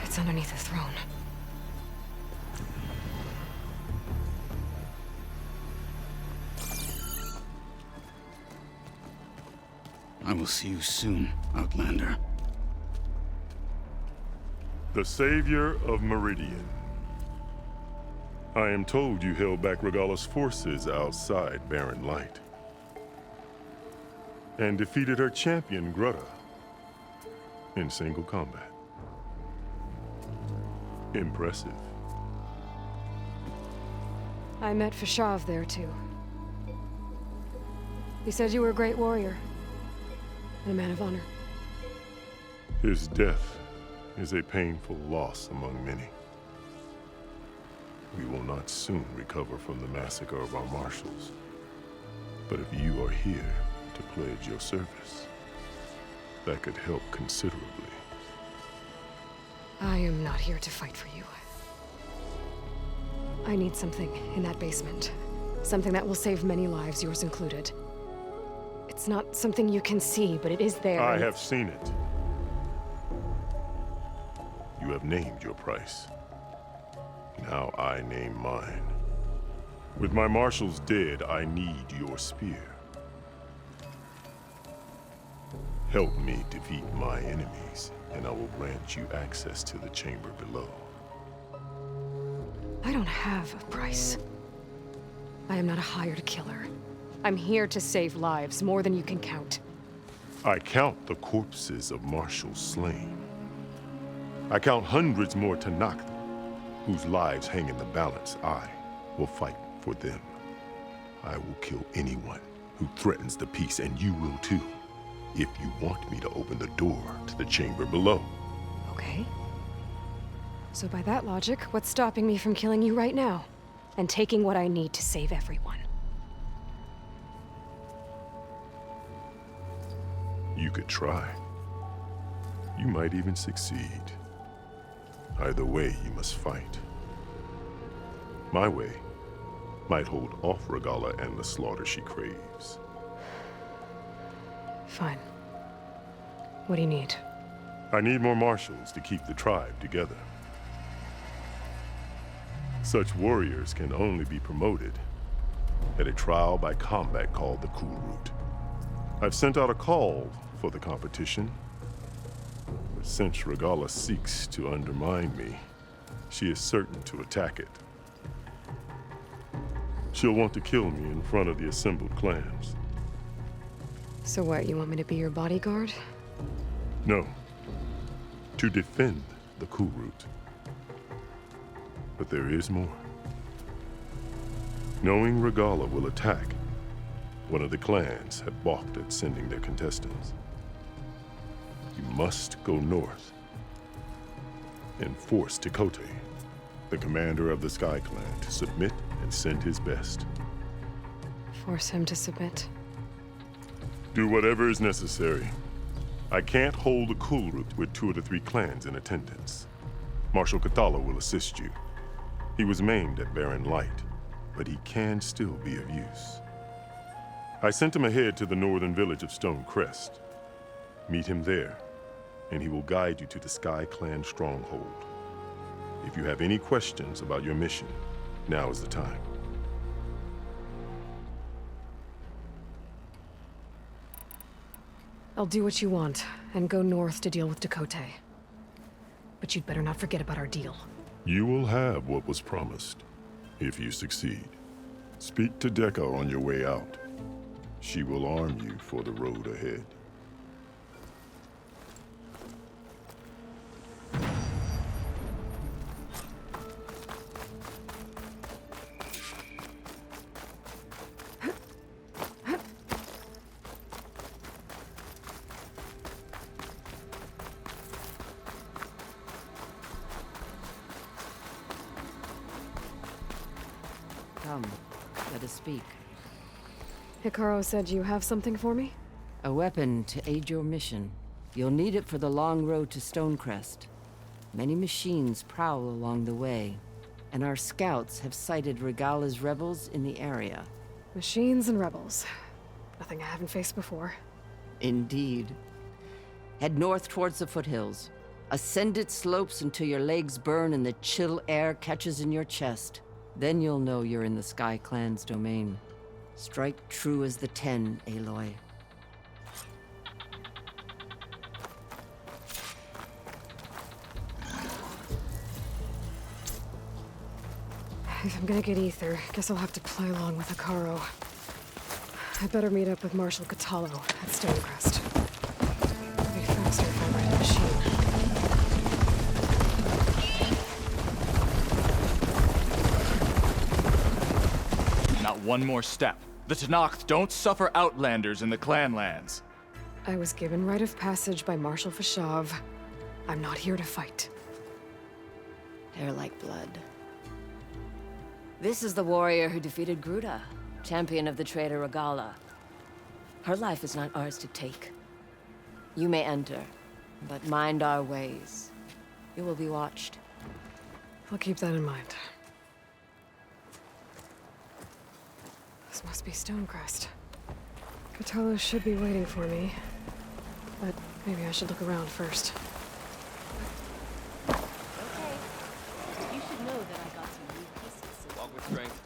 It's underneath the throne. I will see you soon, Outlander. The Savior of Meridian. I am told you held back Regalla's forces outside Barren Light. And defeated her champion, Grutta, in single combat. Impressive. I met Fashav there, too. He said you were a great warrior. And a man of honor. His death is a painful loss among many. We will not soon recover from the massacre of our marshals. But if you are here to pledge your service, that could help considerably. I am not here to fight for you. I need something in that basement. Something that will save many lives, yours included. It's not something you can see, but it is there. I have seen it. You have named your price. Now I name mine. With my marshals dead, I need your spear. Help me defeat my enemies, and I will grant you access to the chamber below. I don't have a price. I am not a hired killer. I'm here to save lives, more than you can count. I count the corpses of marshals slain. I count hundreds more Tanakh, whose lives hang in the balance. I will fight for them. I will kill anyone who threatens the peace, and you will too, if you want me to open the door to the chamber below. Okay. So by that logic, what's stopping me from killing you right now? And taking what I need to save everyone? You could try. You might even succeed. Either way, you must fight. My way might hold off Regalla and the slaughter she craves. Fine. What do you need? I need more marshals to keep the tribe together. Such warriors can only be promoted at a trial by combat called the Cool Route. I've sent out a call for the competition, but since Regalla seeks to undermine me, she is certain to attack it. She'll want to kill me in front of the assembled clans. So what, you want me to be your bodyguard? No. To defend the Cool Route. But there is more. Knowing Regalla will attack, one of the clans had balked at sending their contestants. You must go north and force Tekote, the commander of the Sky Clan, to submit and send his best. Force him to submit. Do whatever is necessary. I can't hold the Cool Route with 2 of the 3 clans in attendance. Marshal Kathala will assist you. He was maimed at Barren Light, but he can still be of use. I sent him ahead to the northern village of Stone Crest. Meet him there, and he will guide you to the Sky Clan stronghold. If you have any questions about your mission, now is the time. I'll do what you want, and go north to deal with Tekote. But you'd better not forget about our deal. You will have what was promised, if you succeed. Speak to Dekka on your way out. She will arm you for the road ahead. Come, let us speak. Hikaru said you have something for me? A weapon to aid your mission. You'll need it for the long road to Stonecrest. Many machines prowl along the way, and our scouts have sighted Regalla's rebels in the area. Machines and rebels. Nothing I haven't faced before. Indeed. Head north towards the foothills. Ascend its slopes until your legs burn and the chill air catches in your chest. Then you'll know you're in the Sky Clan's domain. Strike true as the 10, Aloy. If I'm gonna get ether, guess I'll have to play along with Hikaru. I better meet up with Marshal Catallo at Stonecrest. It'll be faster if I ride a machine. Not one more step. The Tenakth don't suffer outlanders in the clan lands. I was given rite of passage by Marshal Fashav. I'm not here to fight. Hair like blood. This is the warrior who defeated Gruda, champion of the traitor Regalla. Her life is not ours to take. You may enter, but mind our ways. You will be watched. I'll keep that in mind. This must be Stonecrest. Catallo should be waiting for me, but maybe I should look around first. You should know that I got some new pieces. Walk with strength.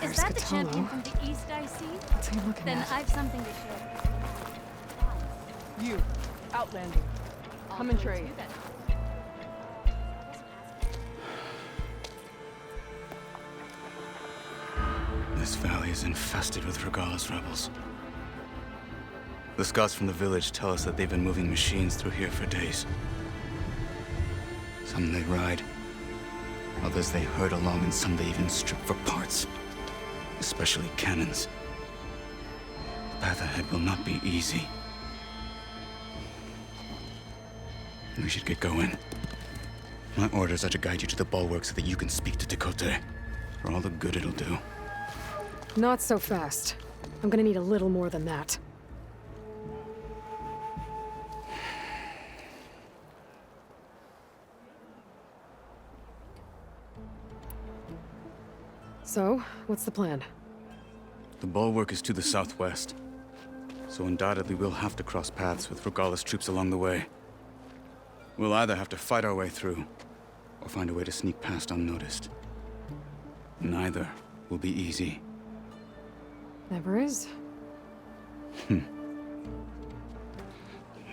Is that the champion from the east I see? What's he looking Then at? I've something to show. You, Outlander. Come and trade. This valley is infested with Regalla's rebels. The scouts from the village tell us that they've been moving machines through here for days. Some they ride, others they herd along, and some they even strip for parts. Especially cannons. The path ahead will not be easy. We should get going. My orders are to guide you to the bulwark so that you can speak to Tekote. For all the good it'll do. Not so fast. I'm gonna need a little more than that. So, what's the plan? The bulwark is to the southwest, so undoubtedly we'll have to cross paths with Regalla's troops along the way. We'll either have to fight our way through, or find a way to sneak past unnoticed. Neither will be easy. Never is.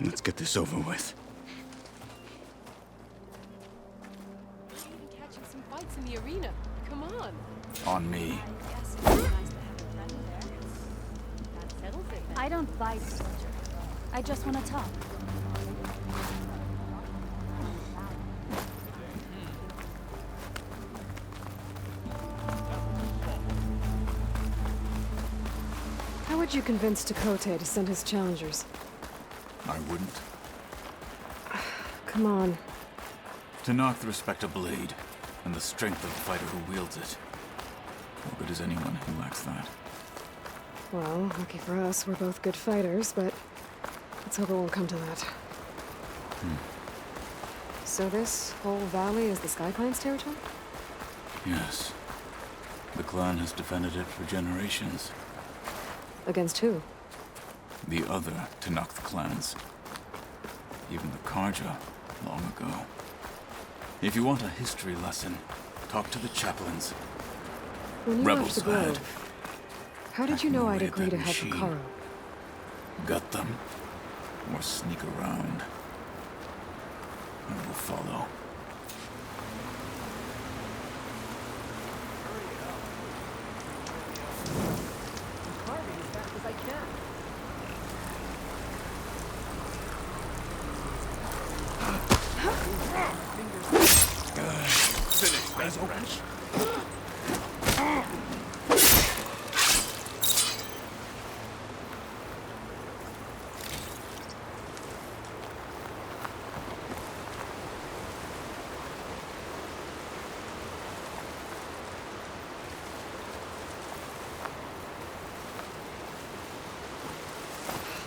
Let's get this over with. Even catching some fights in the arena. Come on. On me. I don't fight, soldier. I just want to talk. How would you convince Tekote to send his challengers? I wouldn't. Come on. Tenakth respect a blade, and the strength of the fighter who wields it. What good is anyone who lacks that? Well, lucky for us, we're both good fighters, but let's hope it won't come to that. So this whole valley is the Sky Clan's territory? Yes. The clan has defended it for generations. Against who? The other Tenakth clans. Even the Karja, long ago. If you want a history lesson, talk to the chaplains. When you Rebels left the Grove, how did you know I'd away agree that to help machine. Hikaru? Gut them, or sneak around. I will follow. Finish, eyes open.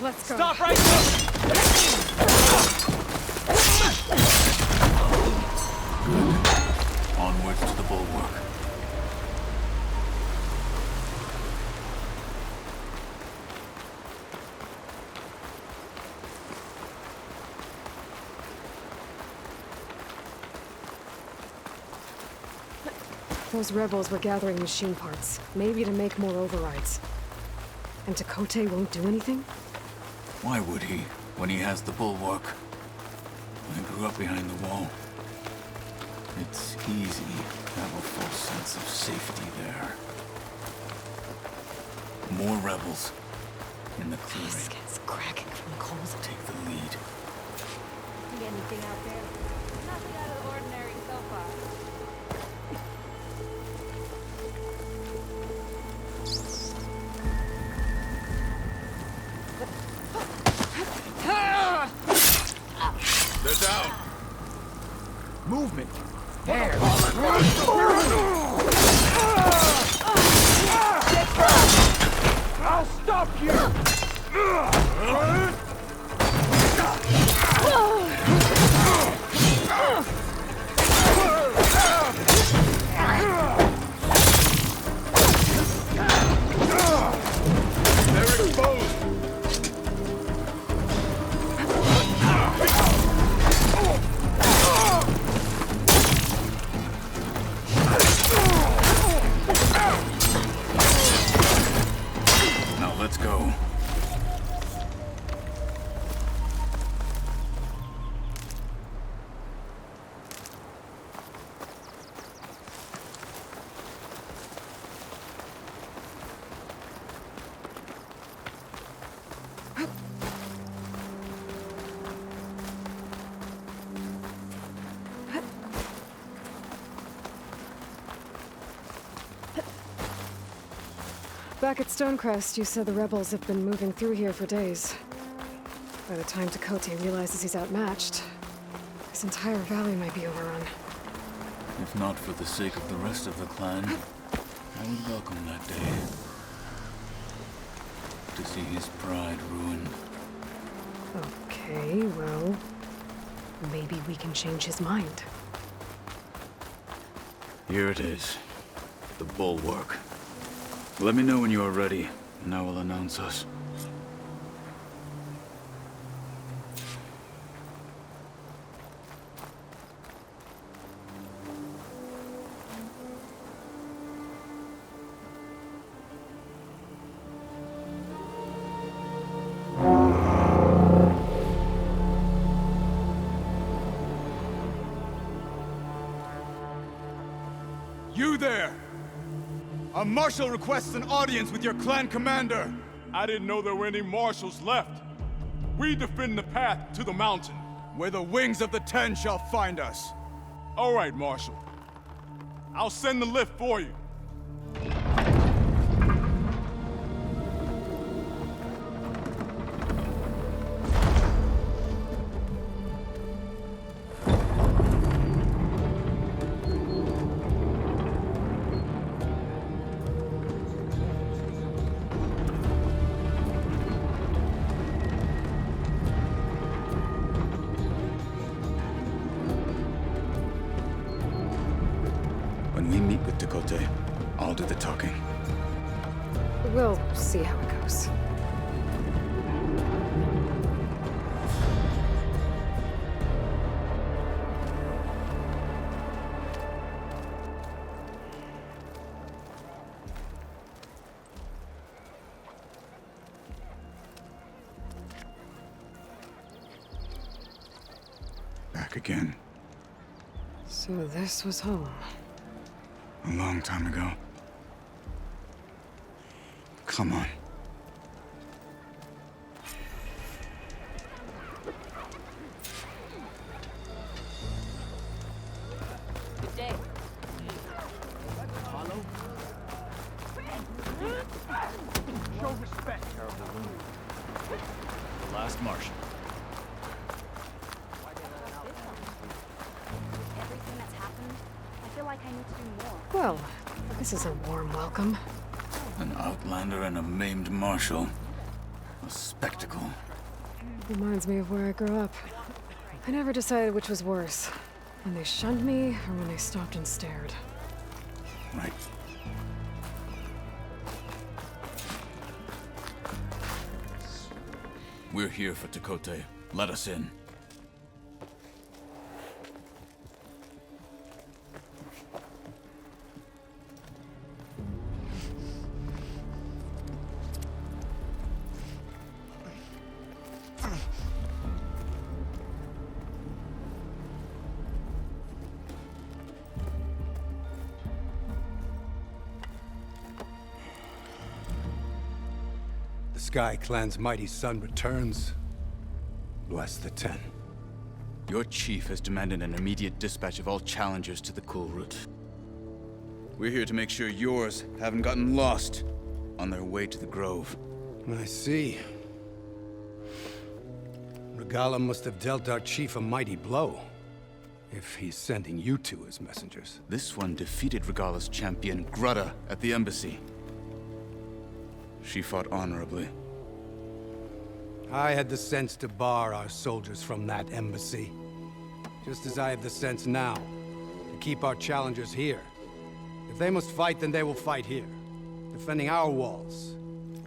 Let's go. Stop right there! Onwards to the bulwark. Those rebels were gathering machine parts, maybe to make more overrides. And Tekote won't do anything? Why would he, when he has the bulwark? I grew up behind the wall. It's easy to have a false sense of safety there. More rebels in the clearing. My skin's cracking from the cold. Take the lead. See anything out there? Nothing out of the ordinary so far. They're down. Movement. There. I'll stop you. They're exposed. Now let's go. Back at Stonecrest, you said the rebels have been moving through here for days. By the time Tekote realizes he's outmatched, this entire valley might be overrun. If not for the sake of the rest of the clan, I would welcome that day. To see his pride ruined. Okay, well, maybe we can change his mind. Here it is. The bulwark. Let me know when you are ready, and I will announce us. You there! A marshal requests an audience with your clan commander. I didn't know there were any marshals left. We defend the path to the mountain. Where the wings of the Ten shall find us. All right, Marshal. I'll send the lift for you. When we meet with Tekote, I'll do the talking. We'll see how it goes. Back again. So this was home. A long time ago. Come on. Good day. Hollow? Show respect. The last marshal. Everything that's happened, I feel like I need to do more. Well, this is a warm welcome. An outlander and a maimed marshal. A A spectacle. Reminds me of where I grew up. I never decided which was worse. When they shunned me, or when they stopped and stared. Right. We're here for Tekote. Let us in. The Sky Clan's mighty son returns. Bless the Ten. Your chief has demanded an immediate dispatch of all challengers to the Cool Route. We're here to make sure yours haven't gotten lost on their way to the Grove. I see. Regalla must have dealt our chief a mighty blow, if he's sending you two as messengers. This one defeated Regalla's champion, Grutta, at the embassy. She fought honorably. I had the sense to bar our soldiers from that embassy. Just as I have the sense now, to keep our challengers here. If they must fight, then they will fight here. Defending our walls.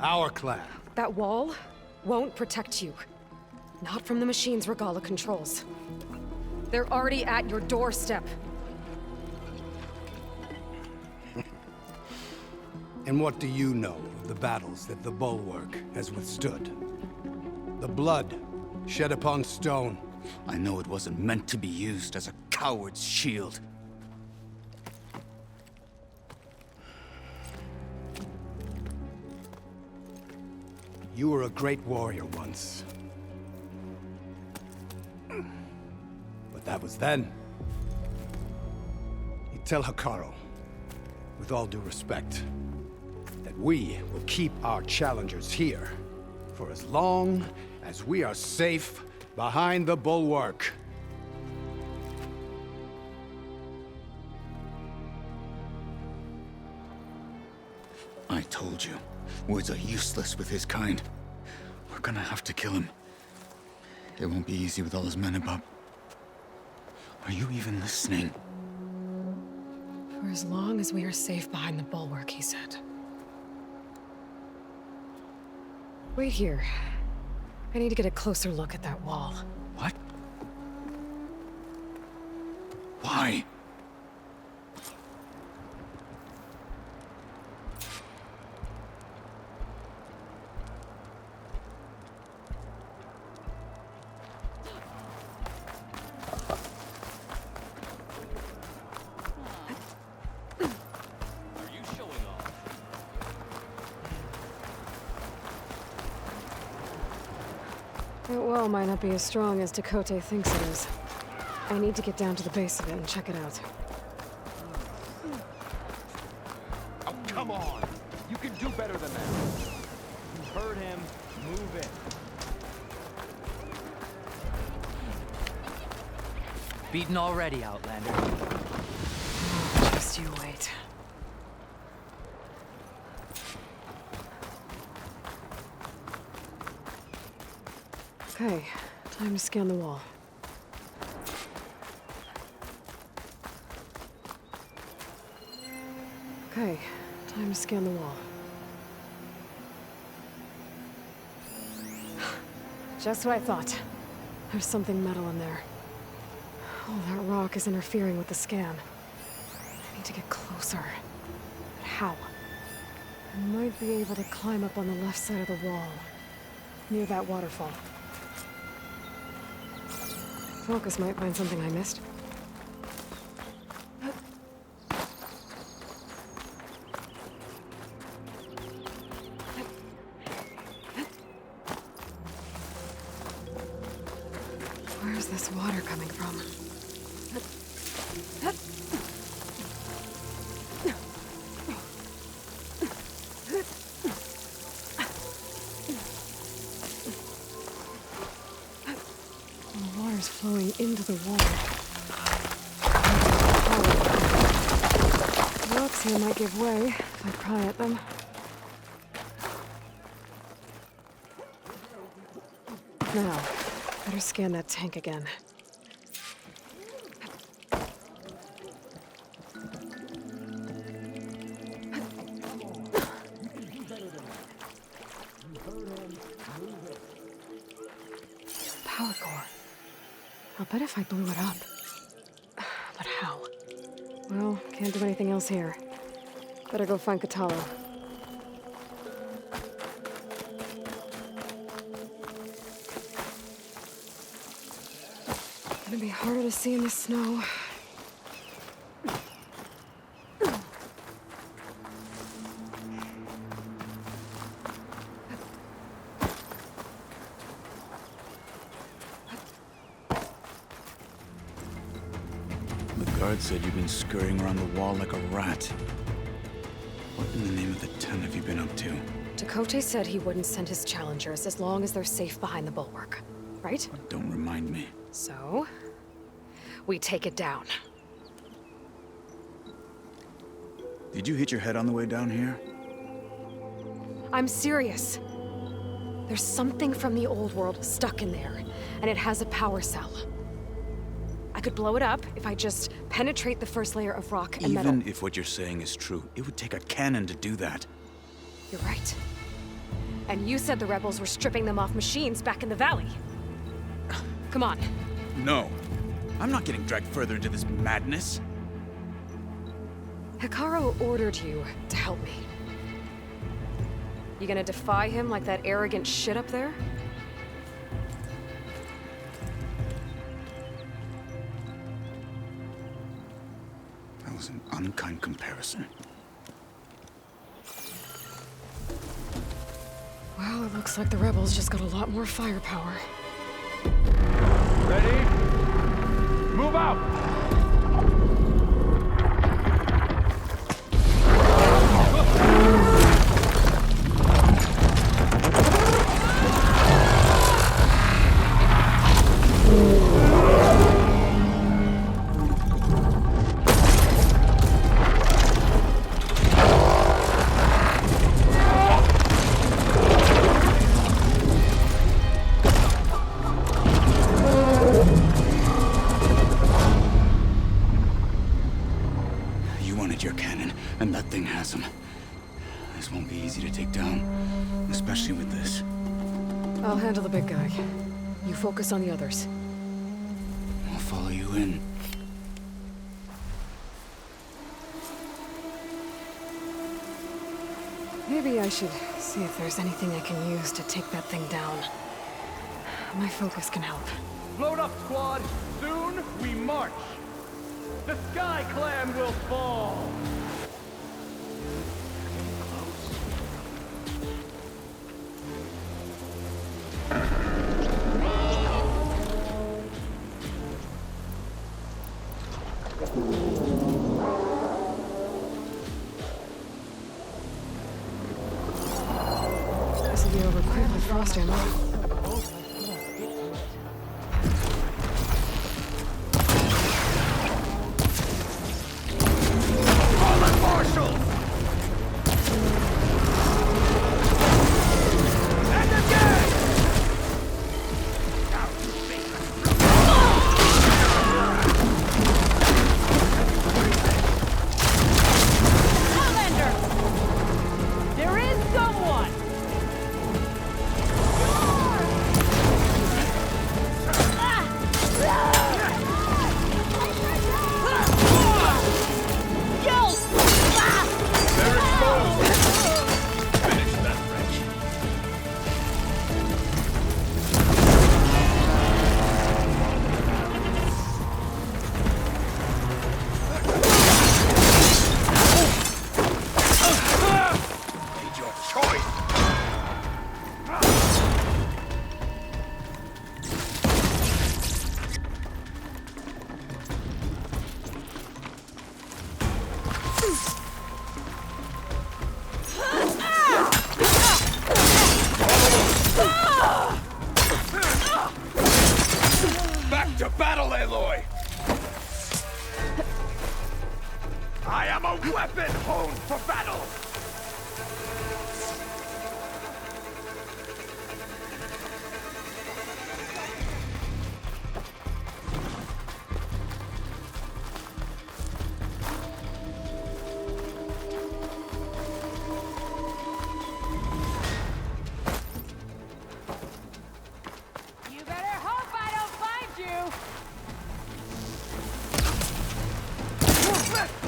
Our clan. That wall won't protect you. Not from the machines Regalla controls. They're already at your doorstep. And what do you know of the battles that the Bulwark has withstood? The blood shed upon stone. I know it wasn't meant to be used as a coward's shield. You were a great warrior once. But that was then. You tell Hikaru, with all due respect, that we will keep our challengers here for as long as we are safe behind the Bulwark. I told you, words are useless with his kind. We're gonna have to kill him. It won't be easy with all his men about. Are you even listening? For as long as we are safe behind the Bulwark, he said. Wait here. I need to get a closer look at that wall. What? Why? That wall might not be as strong as Tekote thinks it is. I need to get down to the base of it and check it out. Oh, come on! You can do better than that. You heard him. Move it. Beaten already, Outlander. Just you wait. Okay, time to scan the wall. Okay, time to scan the wall. Just what I thought. There's something metal in there. Oh, that rock is interfering with the scan. I need to get closer. But how? I might be able to climb up on the left side of the wall, near that waterfall. Focus might find something I missed. Where's this water coming from? The water's flowing into the wall. The rocks here might give way if I pry at them. Now, better scan that tank again. Power core. I'll bet if I blew it up. But how? Well, can't do anything else here. Better go find Katalo. Gonna be harder to see in the snow. The guard said you've been scurrying around the wall like a rat. What in the name of the 10 have you been up to? Chakotay said he wouldn't send his challengers as long as they're safe behind the bulwark, right? Don't remind me. So, we take it down. Did you hit your head on the way down here? I'm serious. There's something from the old world stuck in there, and it has a power cell. I could blow it up if I just penetrate the first layer of rock and metal. Even if what you're saying is true, it would take a cannon to do that. You're right. And you said the rebels were stripping them off machines back in the valley. Come on. No. I'm not getting dragged further into this madness. Hikaru ordered you to help me. You gonna defy him like that arrogant shit up there? That was an unkind comparison. Well, it looks like the rebels just got a lot more firepower. Ready? Move out! Your cannon, and that thing has him. This won't be easy to take down, especially with this. I'll handle the big guy. You focus on the others. I'll follow you in. Maybe I should see if there's anything I can use to take that thing down. My focus can help. Load up, squad! Soon we march! The Sky Clan will fall! This will be over quick with frost ammo. Back to battle, Aloy! I am a weapon honed for battle!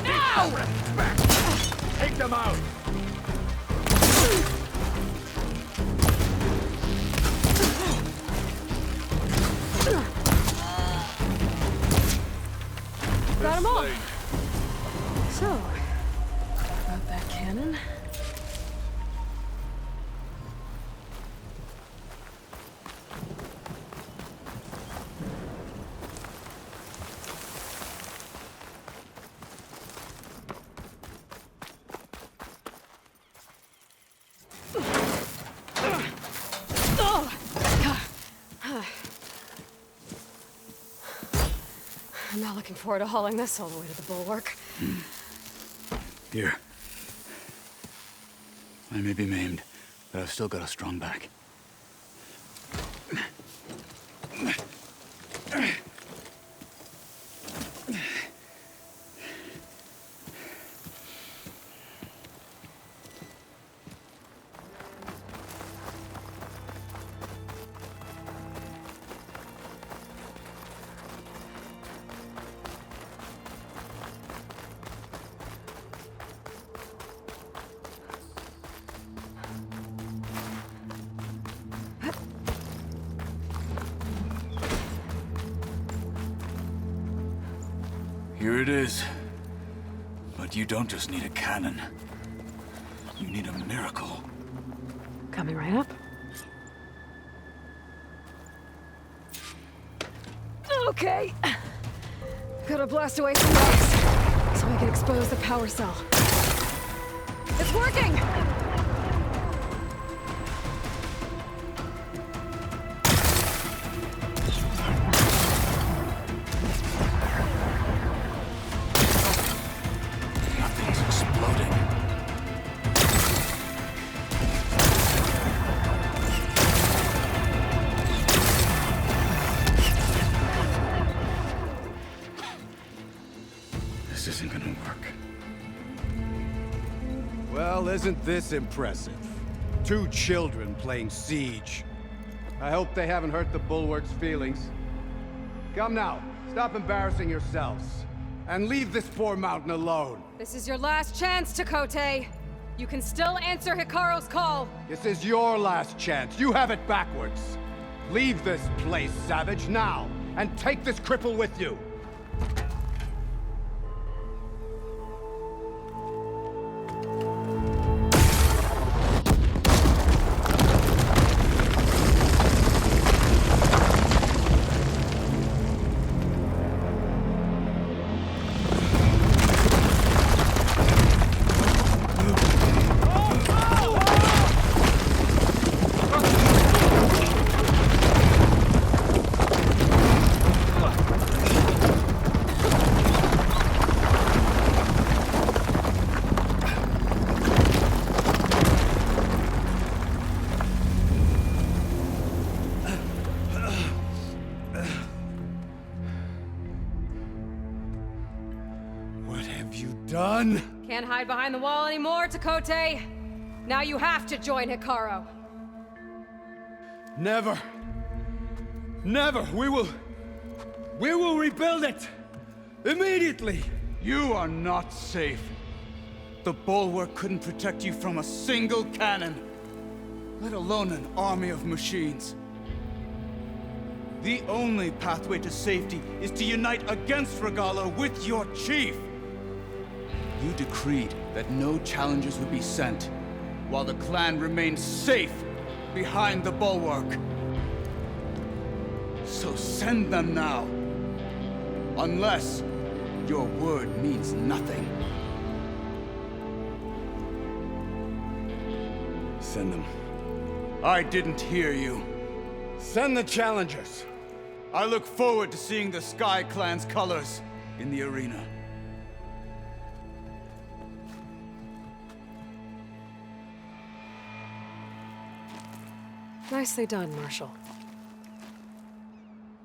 Now! Take them out! Got them all. So, about that cannon. I'm not looking forward to hauling this all the way to the bulwark. Here. I may be maimed, but I've still got a strong back. Here it is. But you don't just need a cannon. You need a miracle. Coming right up. Okay. Gotta blast away some rocks so I can expose the power cell. It's working! This isn't gonna work. Well, isn't this impressive? 2 children playing siege. I hope they haven't hurt the Bulwark's feelings. Come now, stop embarrassing yourselves. And leave this poor mountain alone. This is your last chance, Chakotay. You can still answer Hikaru's call. This is your last chance. You have it backwards. Leave this place, Savage, now. And take this cripple with you. Done? Can't hide behind the wall anymore, Chakotay. Now you have to join Hikaru. Never. Never. We will rebuild it. Immediately. You are not safe. The Bulwark couldn't protect you from a single cannon, let alone an army of machines. The only pathway to safety is to unite against Regalla with your chief. You decreed that no challengers would be sent, while the clan remained safe behind the Bulwark. So send them now. Unless your word means nothing. Send them. I didn't hear you. Send the challengers. I look forward to seeing the Sky Clan's colors in the arena. Nicely done, Marshal.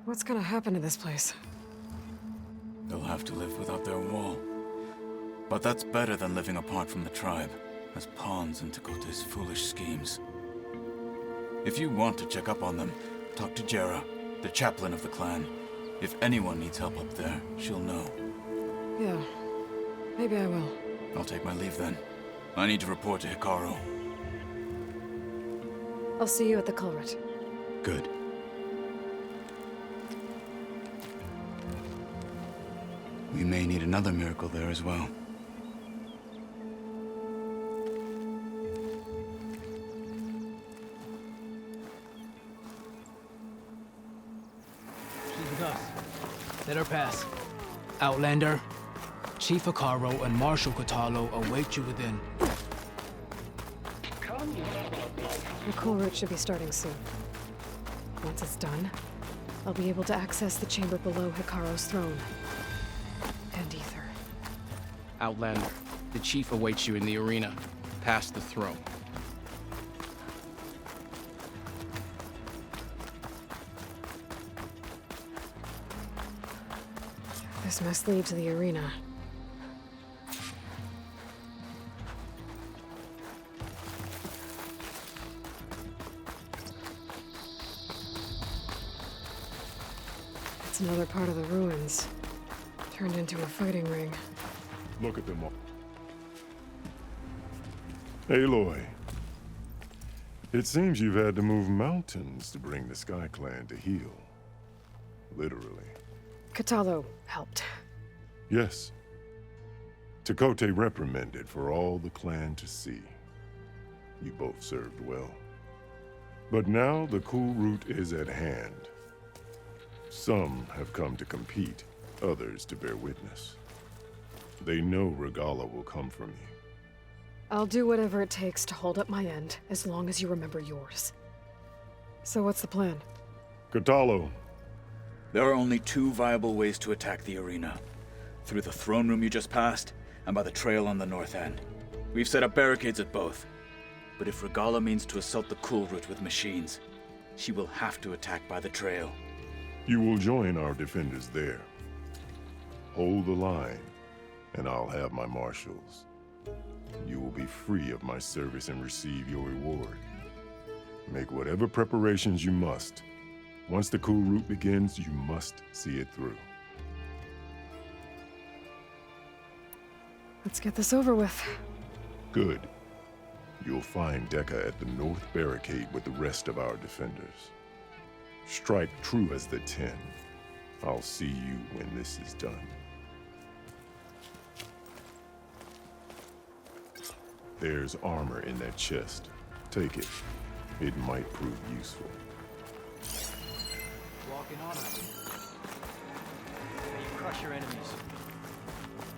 What's gonna happen to this place? They'll have to live without their wall. But that's better than living apart from the tribe, as pawns in Chakotay's foolish schemes. If you want to check up on them, talk to Jera, the chaplain of the clan. If anyone needs help up there, she'll know. Yeah. Maybe I will. I'll take my leave then. I need to report to Hikaru. I'll see you at the culvert. Good. We may need another miracle there as well. She's with us. Let her pass. Outlander, Chief Hikaru and Marshal Katalo await you within. The cool route should be starting soon. Once it's done, I'll be able to access the chamber below Hikaru's throne. And Ether. Outlander, the Chief awaits you in the arena, past the throne. This must lead to the arena. It's another part of the ruins. Turned into a fighting ring. Look at them all. Aloy. It seems you've had to move mountains to bring the Sky Clan to heel. Literally. Katalo helped. Yes. Tekote reprimanded for all the clan to see. You both served well. But now the cool route is at hand. Some have come to compete, others to bear witness. They know Regalla will come from you. I'll do whatever it takes to hold up my end, as long as you remember yours. So what's the plan? Katalo. There are only two viable ways to attack the arena. Through the throne room you just passed, and by the trail on the north end. We've set up barricades at both. But if Regalla means to assault the cool route with machines, she will have to attack by the trail. You will join our defenders there. Hold the line, and I'll have my marshals. You will be free of my service and receive your reward. Make whatever preparations you must. Once the cool route begins, you must see it through. Let's get this over with. Good. You'll find Dekka at the north barricade with the rest of our defenders. Strike true as the 10. I'll see you when this is done. There's armor in that chest. Take it. It might prove useful. Walking on it. You crush your enemies.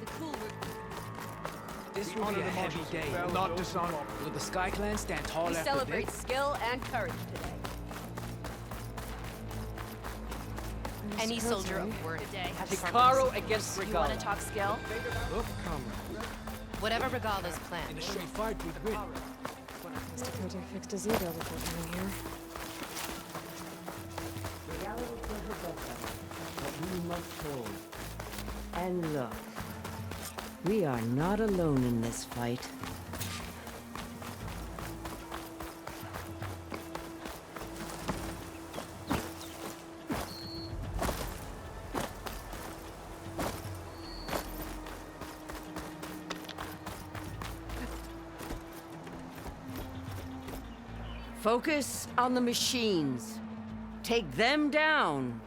The cool route. This will be a heavy day, not dishonor. Will the Sky Clan stand tall We after celebrate this? skill and courage today. Any soldier of worth today has Hikaru against You want to Regalla. talk skill? Look, comrade. Whatever Regalla's plan. In a straight fight, we'd win. Mr. Kote fixed his ego before coming here. Reality says the best of us, but we must hold. And look, we are not alone in this fight. Focus on the machines. Take them down,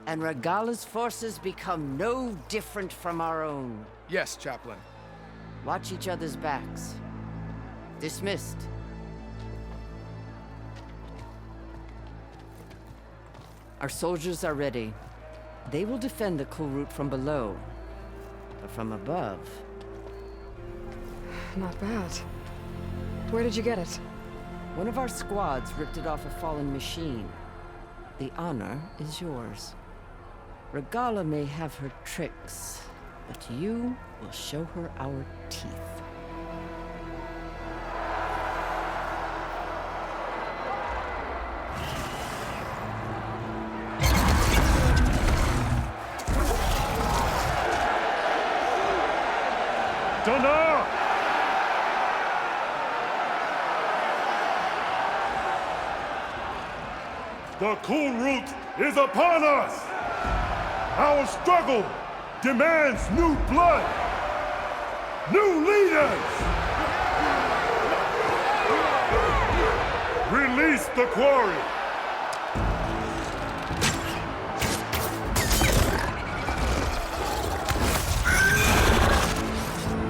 and Regalla's forces become no different from our own. Yes, Chaplain. Watch each other's backs. Dismissed. Our soldiers are ready. They will defend the cool route from below. But from above... Not bad. Where did you get it? One of our squads ripped it off a fallen machine. The honor is yours. Regalla may have her tricks, but you will show her our teeth. Donna! The cool route is upon us! Our struggle demands new blood! New leaders! Release the quarry!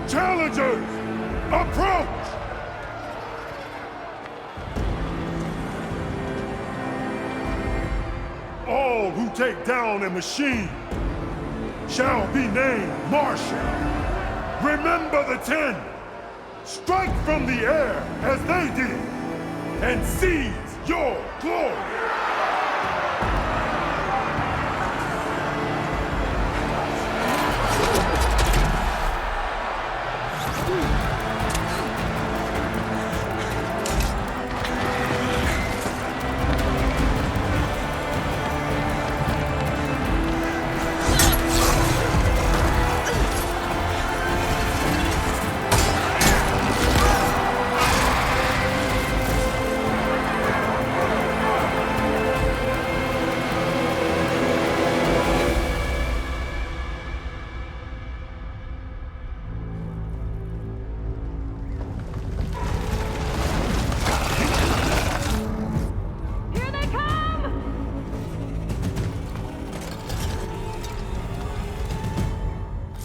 Challengers, approach! All who take down a machine shall be named Marshal. Remember the 10. Strike from the air as they did, and seize your glory.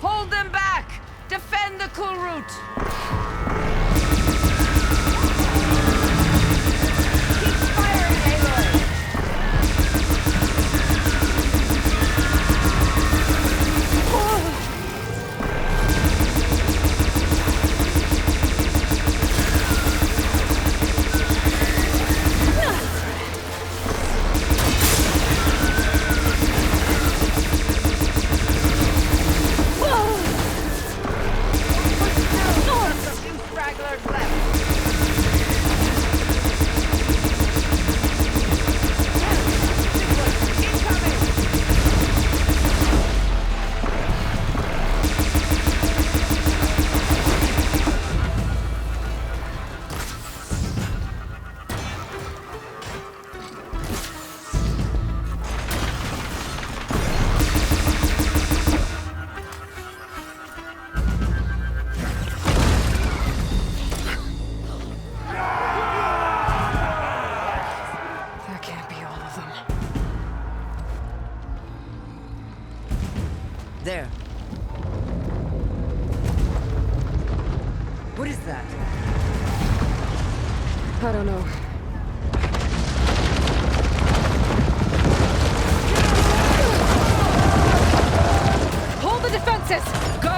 Hold them back! Defend the cool route! That can't be all of them. There. What is that? I don't know. Hold the defenses! Go!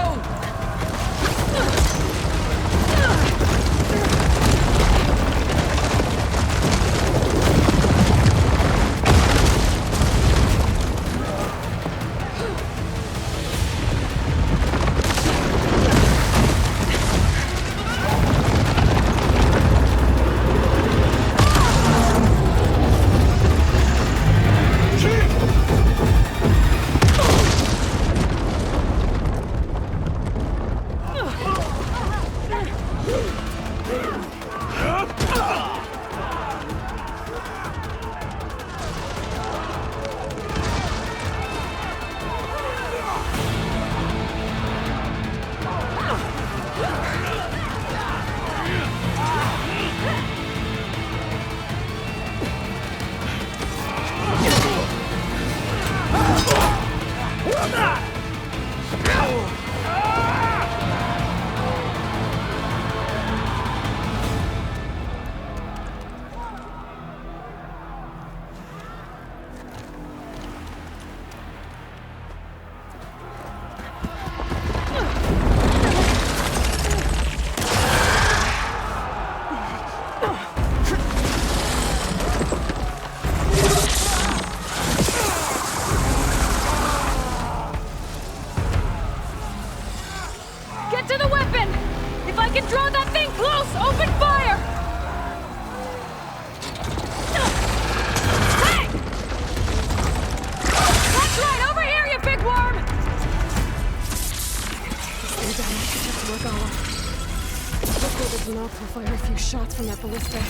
Get to the weapon! If I can draw that thing close, open fire! Hey! That's right, over here, you big worm! Stay down, get to Regala. Hopefully the Xenox will fire a few shots from that ballista.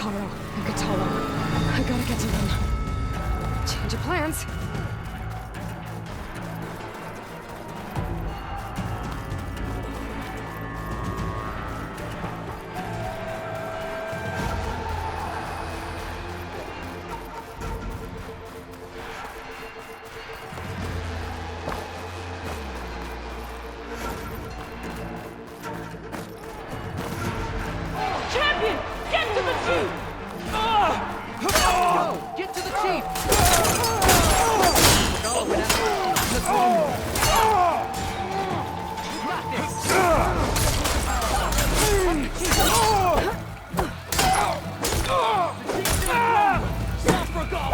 Caro and Catalo. I gotta get to them. Change of plans. Champion! Get to the chief! Yo, get to the chief! Go, get out. You got this! Stop for a goal!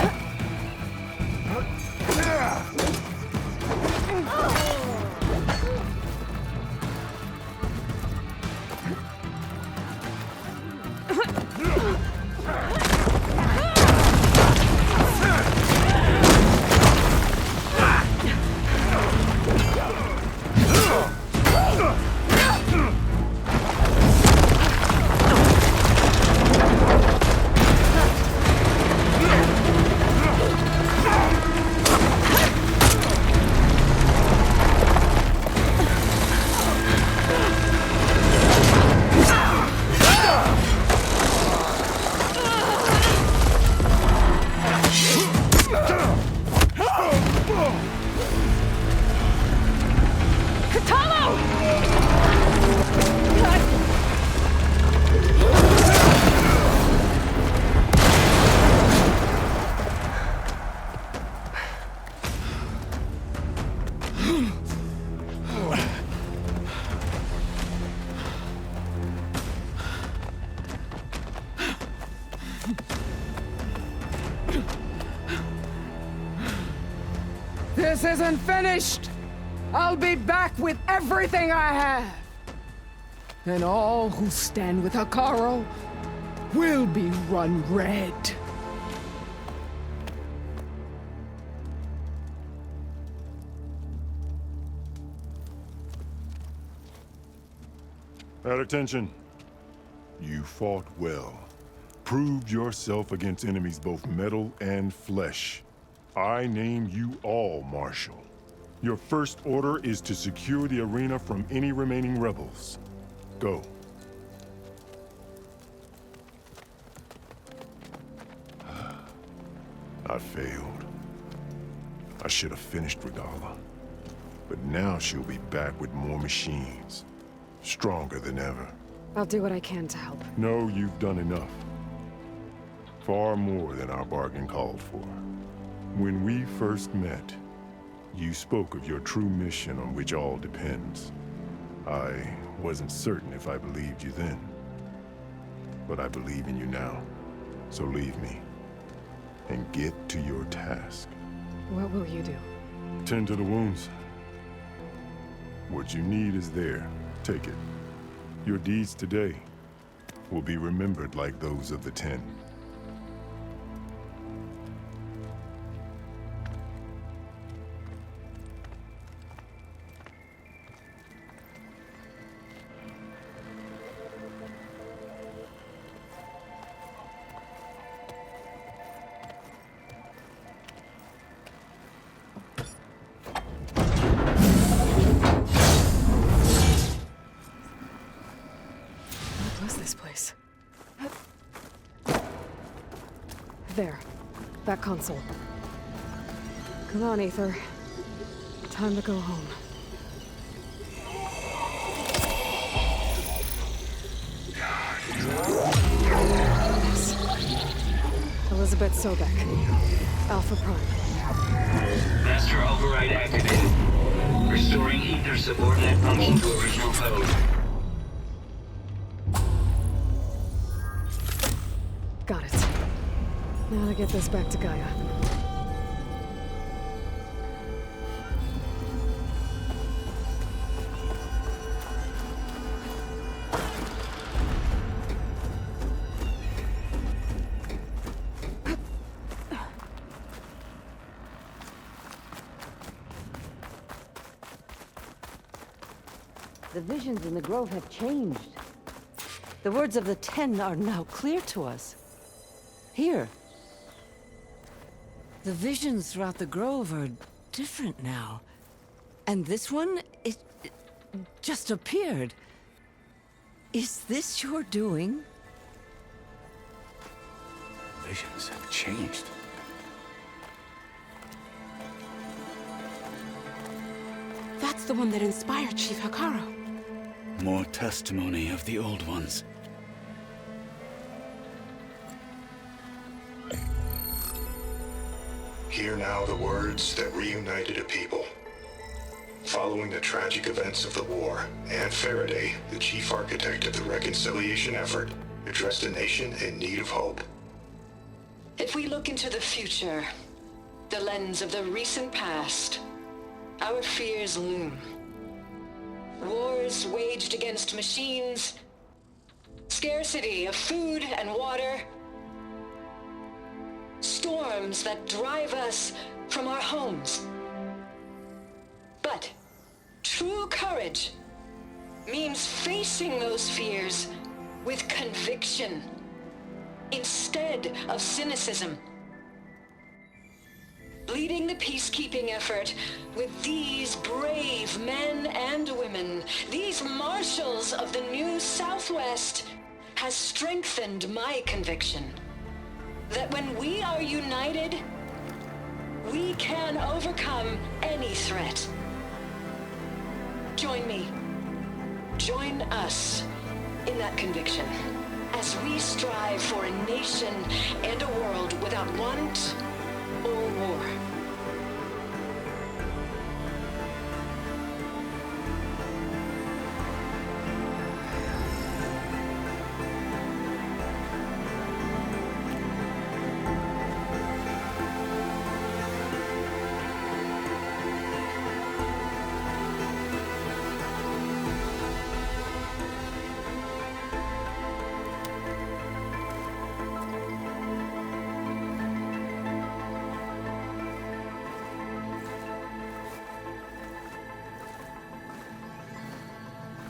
This isn't finished! I'll be back with everything I have! And all who stand with Hekarro will be run red. At attention. You fought well. Proved yourself against enemies both metal and flesh. I name you all Marshal. Your first order is to secure the arena from any remaining rebels. Go. I failed. I should have finished Regalla. But now she'll be back with more machines. Stronger than ever. I'll do what I can to help. No, you've done enough. Far more than our bargain called for. When we first met, you spoke of your true mission on which all depends. I wasn't certain if I believed you then. But I believe in you now. So leave me. And get to your task. What will you do? Tend to the wounds. What you need is there. Take it. Your deeds today will be remembered like those of the 10. There. That console. Come on, Aether. Time to go home. Yes. Elizabeth Sobek. Alpha Prime. Master override activated. Restoring Aether subordinate function to original code. Got it. Now to get this back to Gaia. The visions in the grove have changed. The words of the 10 are now clear to us. Here. The visions throughout the grove are different now. And this one, it just appeared. Is this your doing? Visions have changed. That's the one that inspired Chief Hikaru. More testimony of the old ones. Hear now the words that reunited a people. Following the tragic events of the war, Anne Faraday, the chief architect of the reconciliation effort, addressed a nation in need of hope. If we look into the future, the lens of the recent past, our fears loom. Wars waged against machines, scarcity of food and water, storms that drive us from our homes. But true courage means facing those fears with conviction instead of cynicism. Leading the peacekeeping effort with these brave men and women, these marshals of the new Southwest, has strengthened my conviction that when we are united, we can overcome any threat. Join me. Join us in that conviction as we strive for a nation and a world without want or war.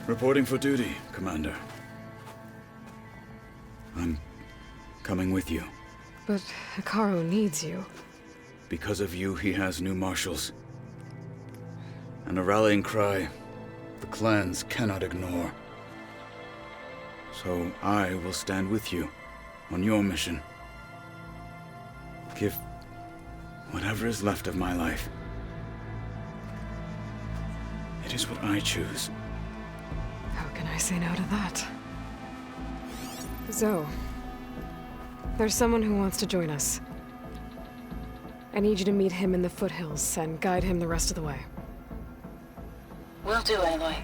Reporting for duty, Commander. I'm coming with you. But Hikaru needs you. Because of you, he has new marshals. And a rallying cry the clans cannot ignore. So I will stand with you on your mission. Give whatever is left of my life. It is what I choose. How can I say no to that? Zoe, there's someone who wants to join us. I need you to meet him in the foothills and guide him the rest of the way. Will do, Aloy.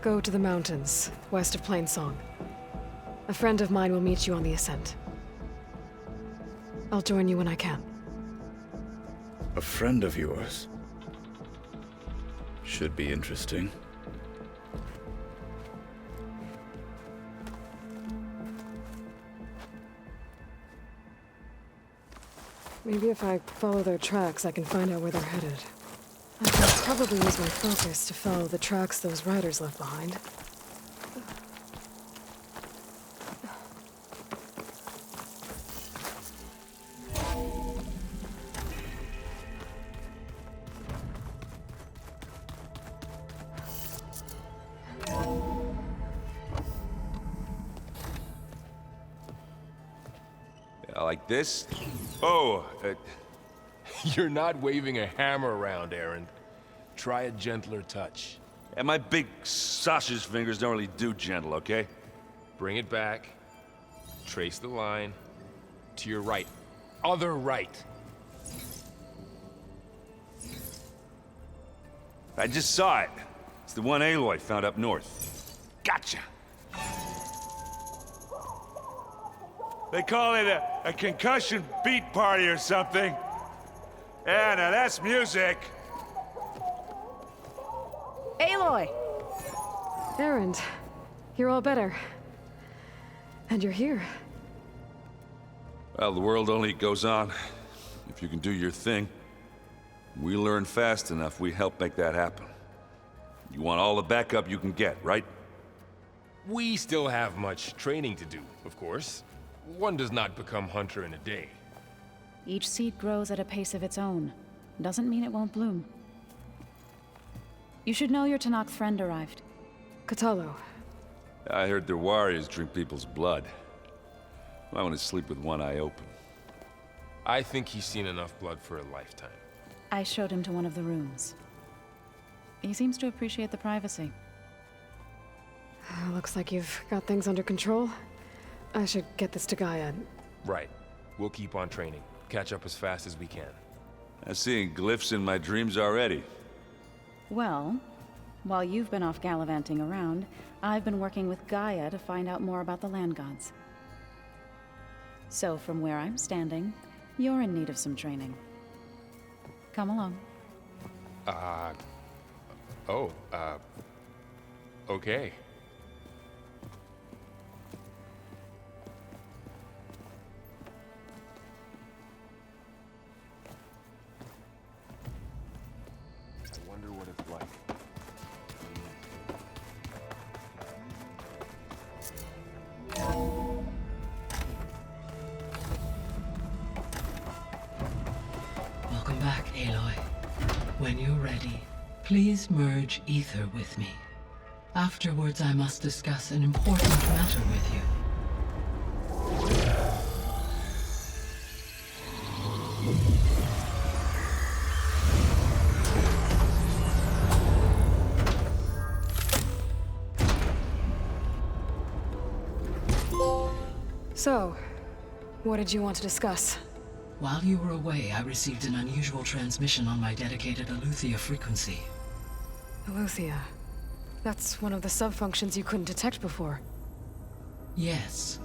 Go to the mountains, west of Plainsong. A friend of mine will meet you on the ascent. I'll join you when I can. A friend of yours? Should be interesting. Maybe if I follow their tracks, I can find out where they're headed. I could probably use my focus to follow the tracks those riders left behind. Like this? Oh, you're not waving a hammer around, Aaron. Try a gentler touch. And my big sausage fingers don't really do gentle, okay? Bring it back. Trace the line. To your right. Other right. I just saw it. It's the one Aloy found up north. Gotcha! They call it a concussion beat party or something. Yeah, now that's music. Aloy! Aaron, you're all better. And you're here. Well, the world only goes on if you can do your thing. We learn fast enough, we help make that happen. You want all the backup you can get, right? We still have much training to do, of course. One does not become hunter in a day. Each seed grows at a pace of its own. Doesn't mean it won't bloom. You should know your Tanakh friend arrived. Katalo. I heard their warriors drink people's blood. I want to sleep with one eye open. I think he's seen enough blood for a lifetime. I showed him to one of the rooms. He seems to appreciate the privacy. Looks like you've got things under control. I should get this to Gaia. Right. We'll keep on training. Catch up as fast as we can. I'm seeing glyphs in my dreams already. Well, while you've been off gallivanting around, I've been working with Gaia to find out more about the land gods. So from where I'm standing, you're in need of some training. Come along. Okay. I wonder what it's like. Welcome back, Aloy. When you're ready, please merge ether with me. Afterwards, I must discuss an important matter with you. So, what did you want to discuss? While you were away, I received an unusual transmission on my dedicated Aletheia frequency. Aletheia. That's one of the sub-functions you couldn't detect before. Yes.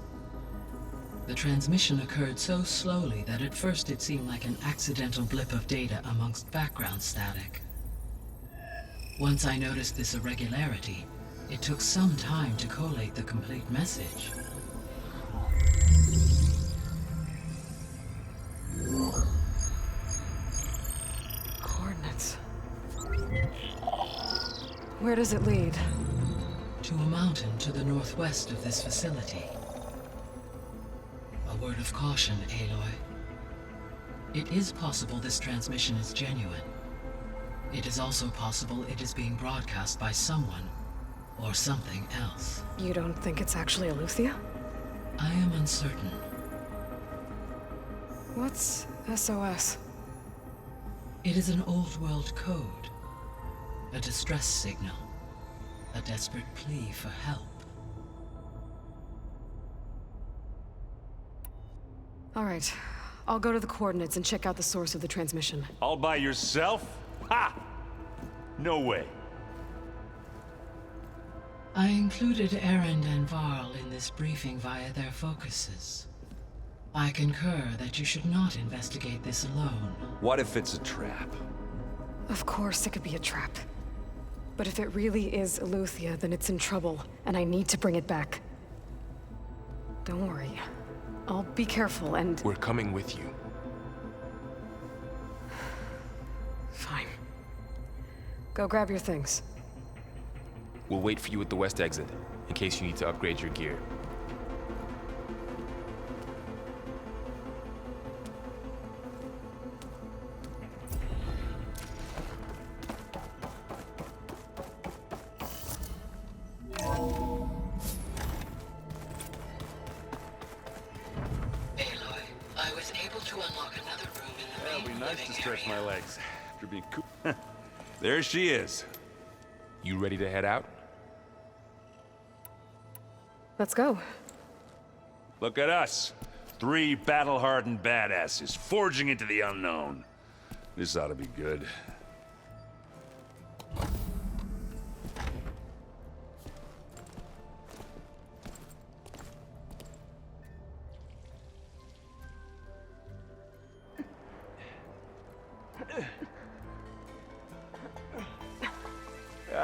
The transmission occurred so slowly that at first it seemed like an accidental blip of data amongst background static. Once I noticed this irregularity, it took some time to collate the complete message. Coordinates. Where does it lead? To a mountain to the northwest of this facility. A word of caution, Aloy. It is possible this transmission is genuine. It is also possible it is being broadcast by someone or something else. You don't think it's actually Aletheia? I am uncertain. What's SOS? It is an old world code. A distress signal. A desperate plea for help. All right. I'll go to the coordinates and check out the source of the transmission. All by yourself? Ha! No way. I included Erend and Varl in this briefing via their focuses. I concur that you should not investigate this alone. What if it's a trap? Of course it could be a trap. But if it really is Aletheia, then it's in trouble, and I need to bring it back. Don't worry. I'll be careful and... We're coming with you. Fine. Go grab your things. We'll wait for you at the west exit, in case you need to upgrade your gear. Stretch my legs after being cool. There she is. You ready to head out? Let's go. Look at us. 3 battle-hardened badasses forging into the unknown. This ought to be good.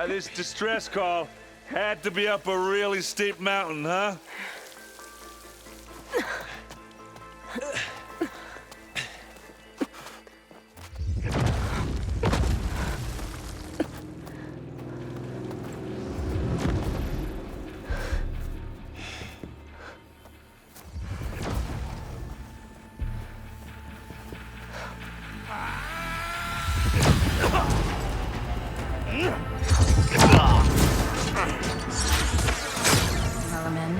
This distress call had to be up a really steep mountain, huh? Vermin.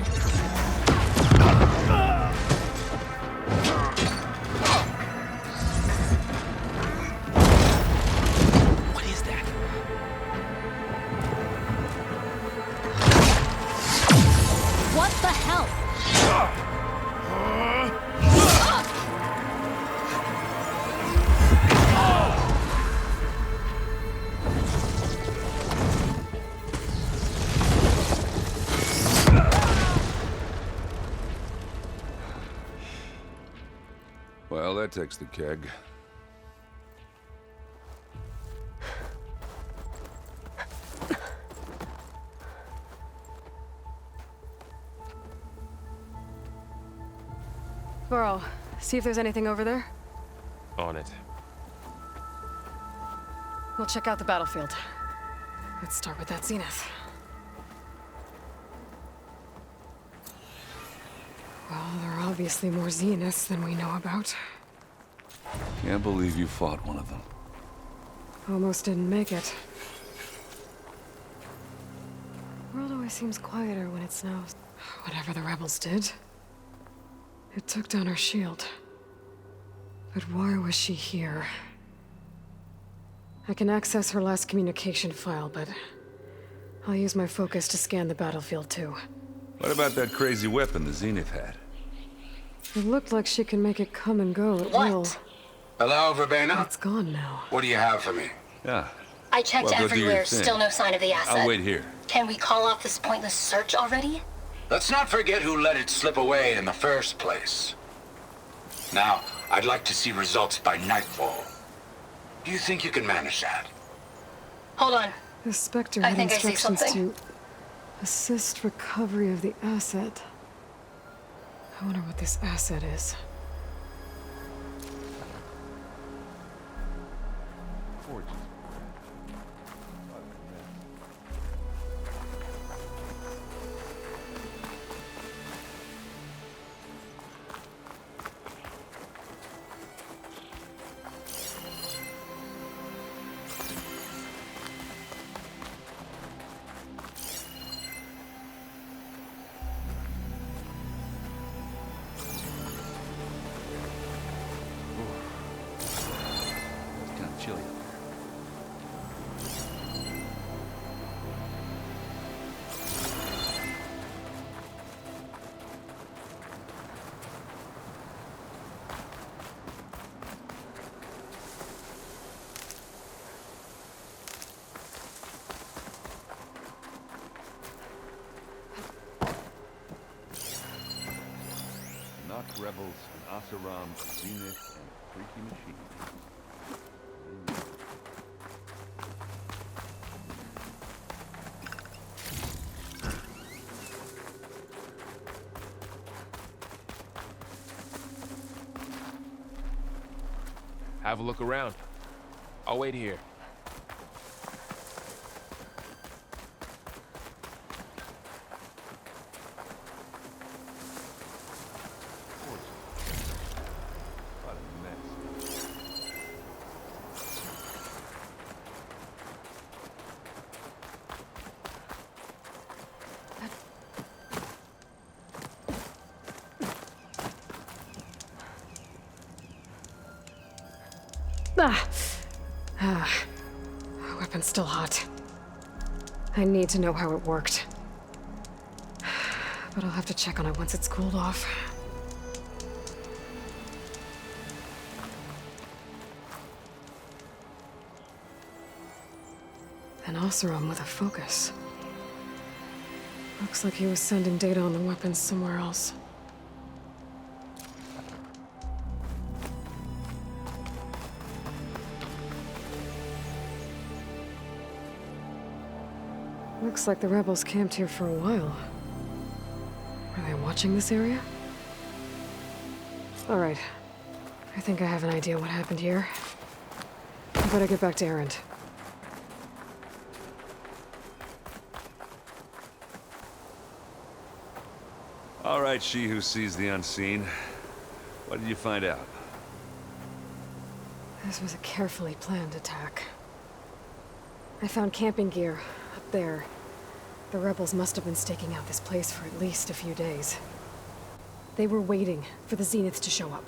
What is that? What the hell? Well, that takes the keg. Burrow, see if there's anything over there. On it. We'll check out the battlefield. Let's start with that zenith. Well, there are obviously more zeniths than we know about. Can't believe you fought one of them. Almost didn't make it. The world always seems quieter when it snows. Whatever the rebels did, it took down our shield. But why was she here? I can access her last communication file, but I'll use my focus to scan the battlefield too. What about that crazy weapon the Zenith had? It looked like she can make it come and go at will. Hello, Verbena? It's gone now. What do you have for me? Yeah. I checked Well, go do your everywhere, thing. still no sign of the asset. I'll wait here. Can we call off this pointless search already? Let's not forget who let it slip away in the first place. Now, I'd like to see results by nightfall. Do you think you can manage that? Hold on. The Spectre I had think I see instructions something. to assist recovery of the asset. I wonder what this asset is. It's kind of chilly up here. Not rebels, an Asaram, a Zenith, and a freaky machine. Have a look around. I'll wait here. Weapon's still hot. I need to know how it worked. But I'll have to check on it once it's cooled off. An Oseram with a focus. Looks like he was sending data on the weapons somewhere else. Looks like the rebels camped here for a while. Are they watching this area? All right. I think I have an idea what happened here. I better get back to Erend. All right, she who sees the unseen. What did you find out? This was a carefully planned attack. I found camping gear up there. The rebels must have been staking out this place for at least a few days. They were waiting for the Zeniths to show up.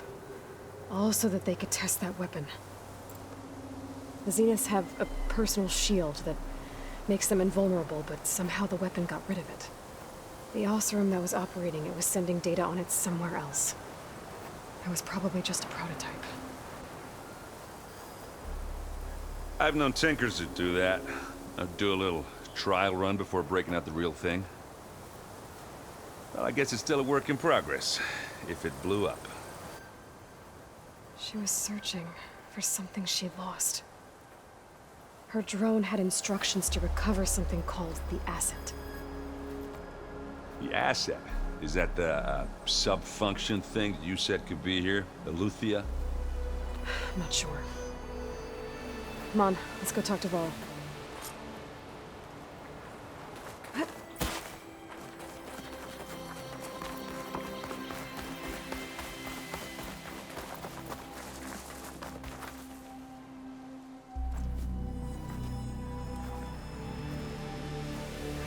All so that they could test that weapon. The Zeniths have a personal shield that makes them invulnerable, but somehow the weapon got rid of it. The Oseram that was operating it was sending data on it somewhere else. It was probably just a prototype. I've known tinkers that do that. I'd do a little trial run before breaking out the real thing. Well, I guess it's still a work in progress, if it blew up. She was searching for something she lost. Her drone had instructions to recover something called the asset. The asset? Is that the sub-function thing that you said could be here? The Luthia? I'm not sure. Come on, let's go talk to Vol.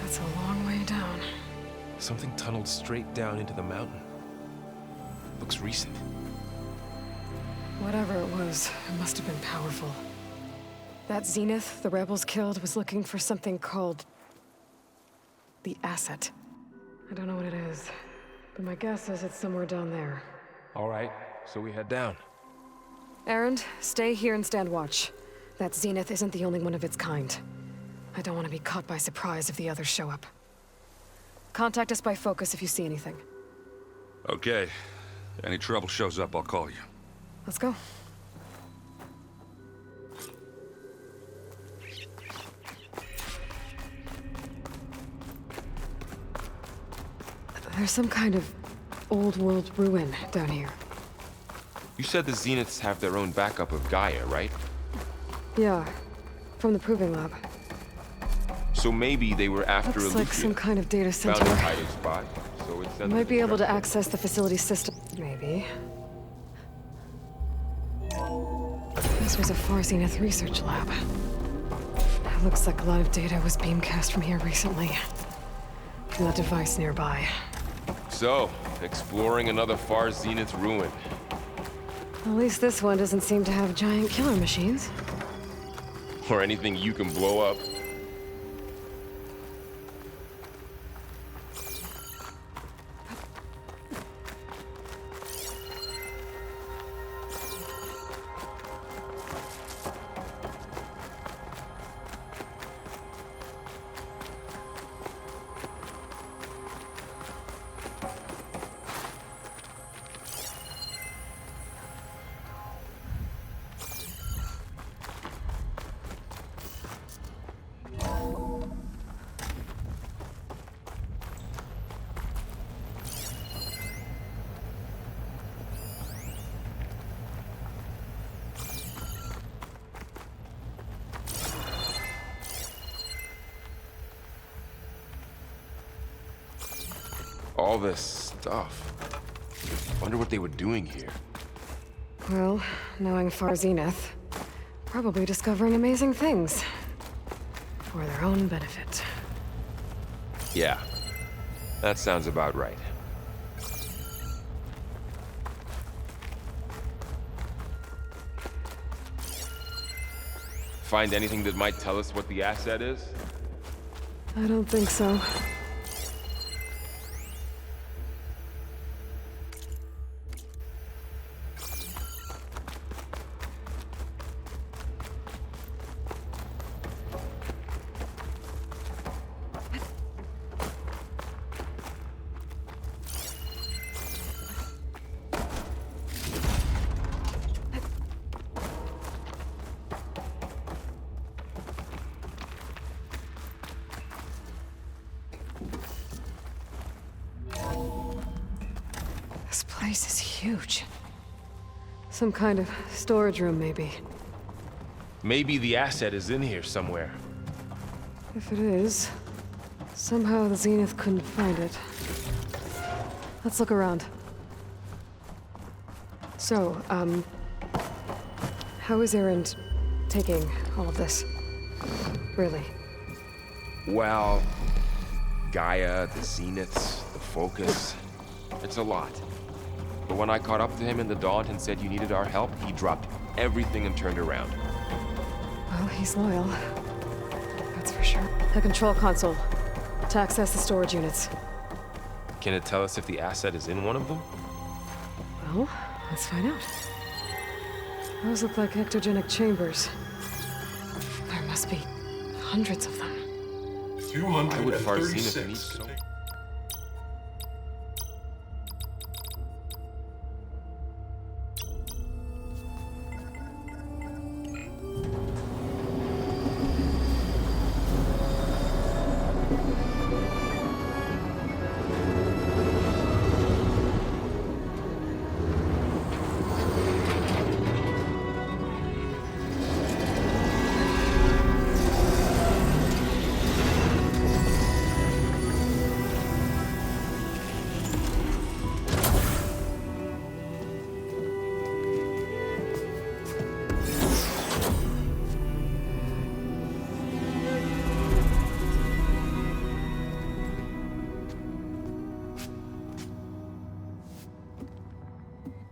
That's a long way down. Something tunneled straight down into the mountain. Looks recent. Whatever it was, it must have been powerful. That Zenith the rebels killed was looking for something called the asset. I don't know what it is, but my guess is it's somewhere down there. All right, so we head down. Erend, stay here and stand watch. That Zenith isn't the only one of its kind. I don't want to be caught by surprise if the others show up. Contact us by focus if you see anything. Okay. Any trouble shows up, I'll call you. Let's go. There's some kind of old-world ruin down here. You said the Zeniths have their own backup of Gaia, right? Yeah, from the Proving Lab. So maybe they were after Looks a like some kind of data center. Found a hiding spot, so it sent Might be able to access the facility system, maybe. This was a Far Zenith research lab. It looks like a lot of data was beamcast from here recently. From that device nearby. So, exploring another Far Zenith ruin. At least this one doesn't seem to have giant killer machines. Or anything you can blow up. All this stuff. Wonder what they were doing here. Well, knowing Far Zenith, probably discovering amazing things. For their own benefit. Yeah, that sounds about right. Find anything that might tell us what the asset is? I don't think so. This place is huge. Some kind of storage room, maybe. Maybe the asset is in here somewhere. If it is, somehow the Zenith couldn't find it. Let's look around. So, how is Erend taking all of this? Really. Well, Gaia, the Zeniths, the Focus. It's a lot. But when I caught up to him in the Daunt and said you needed our help, he dropped everything and turned around. Well, he's loyal. That's for sure. The control console. To access the storage units. Can it tell us if the asset is in one of them? Well, let's find out. Those look like ectogenic chambers. There must be hundreds of them. I would have our Zenith need so.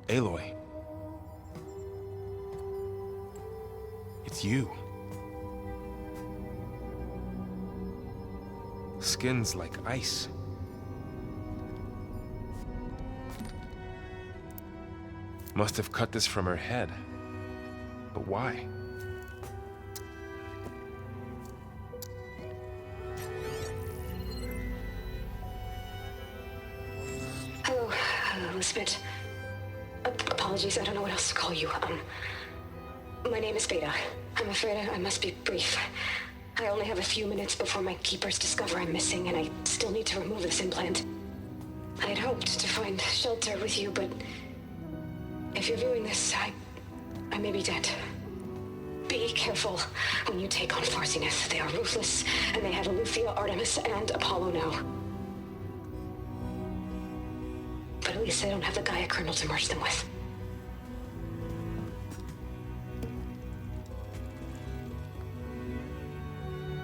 Aloy. It's you. Skin's like ice. Must have cut this from her head. But why? Hello, Elizabeth. Apologies, I don't know what else to call you. My name is Beta. I'm afraid I must be brief. I only have a few minutes before my keepers discover I'm missing, and I still need to remove this implant. I had hoped to find shelter with you, but if you're viewing this, I may be dead. Be careful when you take on Far Zenith. They are ruthless, and they have Aletheia, Artemis, and Apollo now. But at least they don't have the Gaia kernel to merge them with.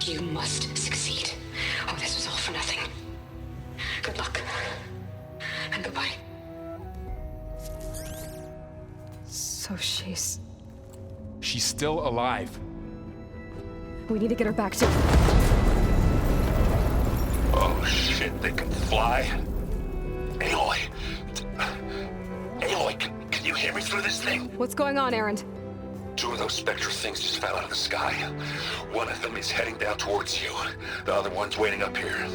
You must succeed, or this was all for nothing. Good luck. And goodbye. So she's still alive. We need to get her back to... Oh shit, they can fly? Aloy! Aloy, can you hear me through this thing? What's going on, Erend? 2 of those spectral things just fell out of the sky. One of them is heading down towards you. The other one's waiting up here.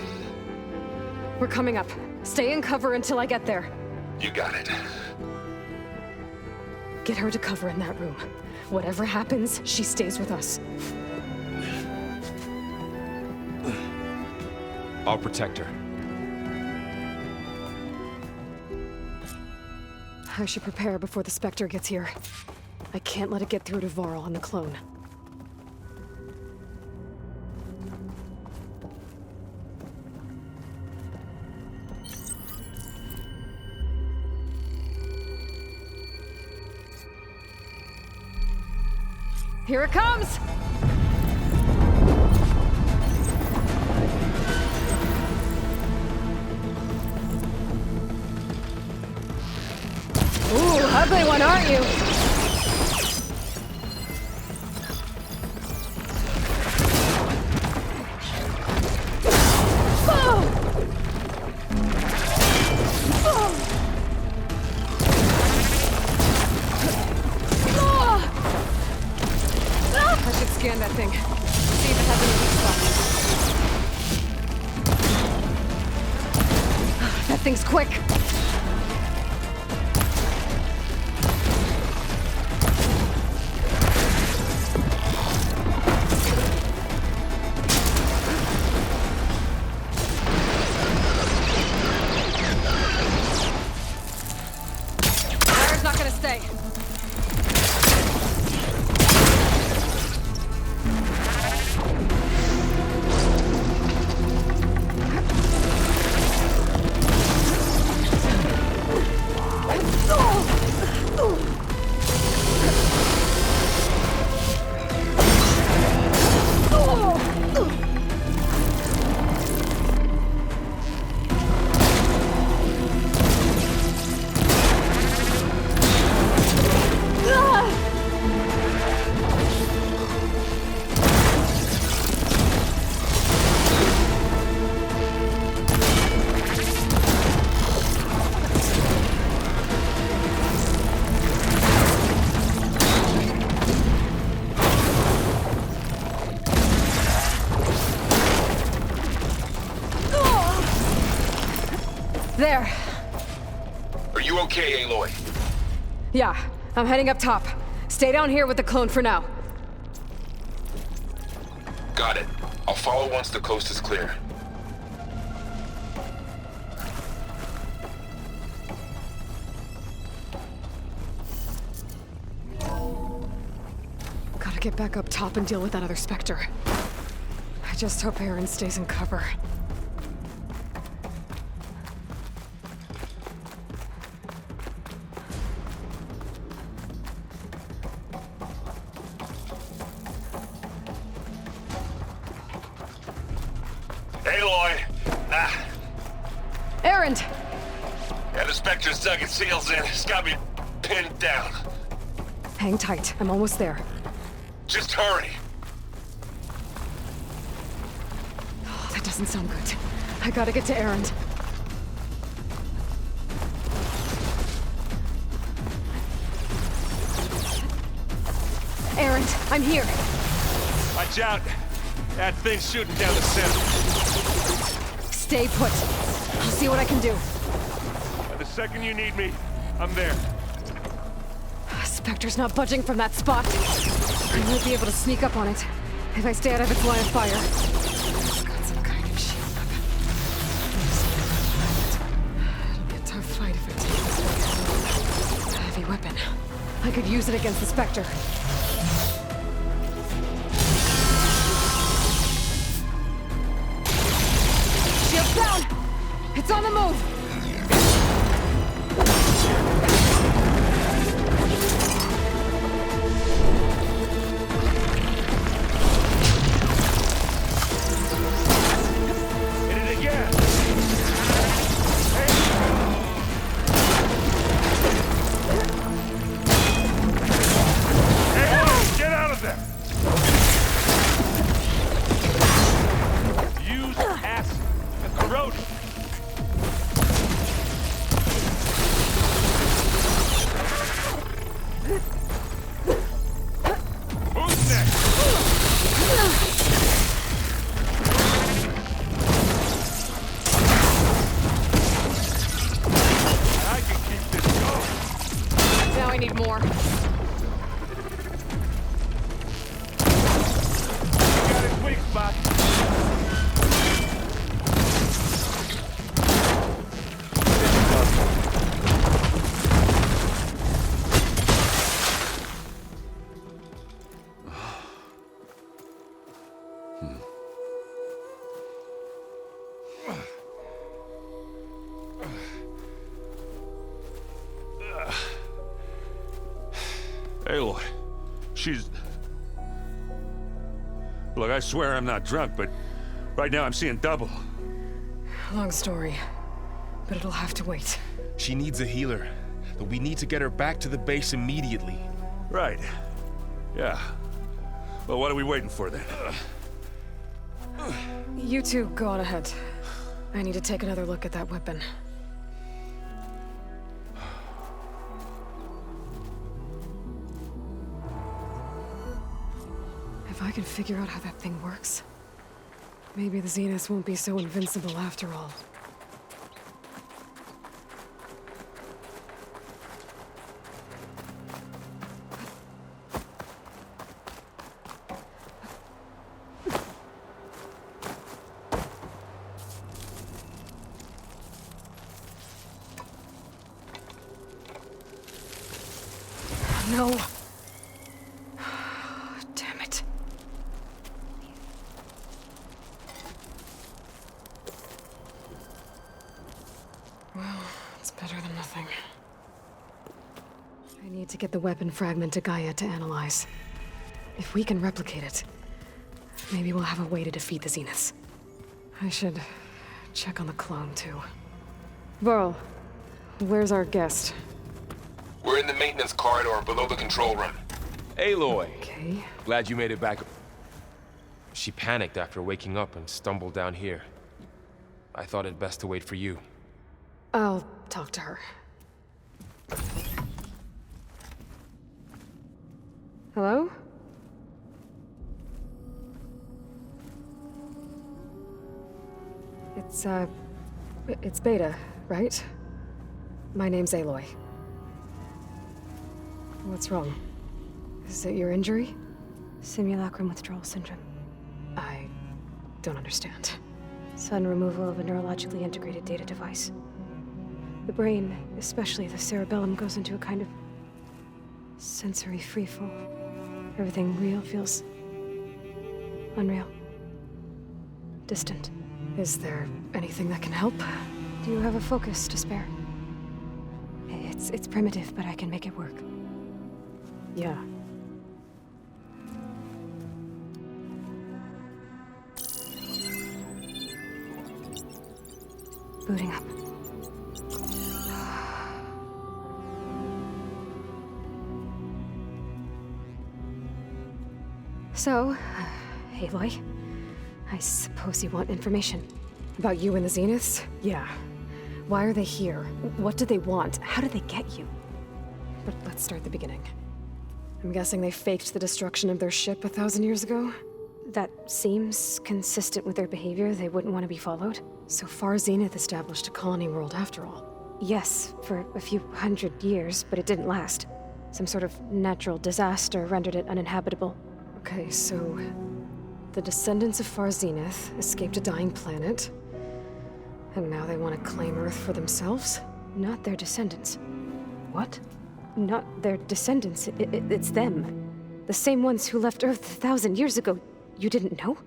We're coming up. Stay in cover until I get there. You got it. Get her to cover in that room. Whatever happens, she stays with us. I'll protect her. I should prepare before the Spectre gets here. I can't let it get through to Varl and the clone. Here it comes! Ooh, ugly one, aren't you? I should scan that thing. See if it has any weak spots. That thing's quick. Fire's not gonna stay. There. Are you okay, Aloy? Yeah, I'm heading up top. Stay down here with the clone for now. Got it. I'll follow once the coast is clear. Gotta get back up top and deal with that other Spectre. I just hope Aaron stays in cover. Aloy! Aaron! Yeah, the Spectre's dug its heels in. It's got me pinned down. Hang tight. I'm almost there. Just hurry. Oh, that doesn't sound good. I gotta get to Aaron. Aaron, I'm here. Watch out. That thing's shooting down the center. Stay put. I'll see what I can do. And the second you need me, I'm there. Spectre's not budging from that spot. I might be able to sneak up on it if I stay out of its line of fire. It's got some kind of shield weapon. It'll be a tough fight if it takes this. A heavy weapon. I could use it against the Spectre. Shield's down! It's on the move! I need more. Got its weak spot. Aloy, she's... Look, I swear I'm not drunk, but right now I'm seeing double. Long story, but it'll have to wait. She needs a healer, but we need to get her back to the base immediately. Right. Yeah. Well, what are we waiting for then? You two go on ahead. I need to take another look at that weapon. If I can figure out how that thing works, maybe the Zeniths won't be so invincible after all. No. Damn it. Well, it's better than nothing. I need to get the weapon fragment to Gaia to analyze. If we can replicate it, maybe we'll have a way to defeat the Zeniths. I should check on the clone, too. Varl, where's our guest? We're in the maintenance corridor below the control room. Aloy! Okay. Glad you made it back. She panicked after waking up and stumbled down here. I thought it best to wait for you. I'll talk to her. Hello? It's Beta. right? My name's Aloy. What's wrong? Is it your injury? Simulacrum withdrawal syndrome. I don't understand. Sudden removal of a neurologically integrated data device. The brain, especially the cerebellum, goes into a kind of sensory freefall. Everything real feels unreal. Distant. Is there anything that can help? Do you have a focus to spare? It's primitive, but I can make it work. Yeah. Booting up. So, Aloy, I suppose you want information. About you and the Zeniths? Yeah. Why are they here? What do they want? How did they get you? But let's start at the beginning. I'm guessing they faked the destruction of their ship 1,000 years ago? That seems consistent with their behavior. They wouldn't want to be followed. So far, Zenith established a colony world after all. Yes, for a few hundred years, but it didn't last. Some sort of natural disaster rendered it uninhabitable. Okay, so the descendants of Far Zenith escaped a dying planet, and now they want to claim Earth for themselves? Not their descendants. What? Not their descendants. It's them. The same ones who left Earth 1,000 years ago. You didn't know?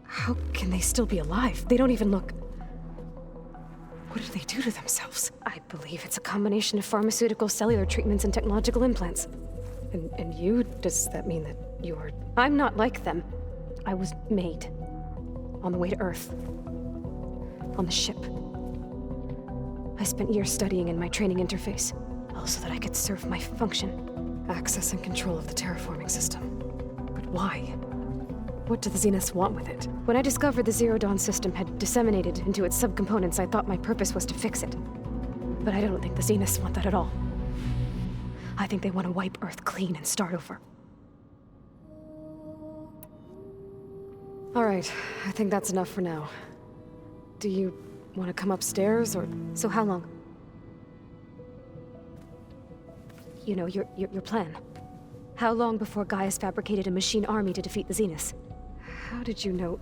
How can they still be alive? They don't even look... What did they do to themselves? I believe it's a combination of pharmaceutical, cellular treatments, and technological implants. And you? Does that mean that you're... I'm not like them. I was made. On the way to Earth. On the ship. I spent years studying in my training interface, all so that I could serve my function. Access and control of the terraforming system. But why? What do the Zeniths want with it? When I discovered the Zero Dawn system had disseminated into its subcomponents, I thought my purpose was to fix it. But I don't think the Zeniths want that at all. I think they want to wipe Earth clean and start over. All right, I think that's enough for now. Do you want to come upstairs, or... So how long? You know, your plan. How long before Gaia's fabricated a machine army to defeat the Zeniths? How did you know?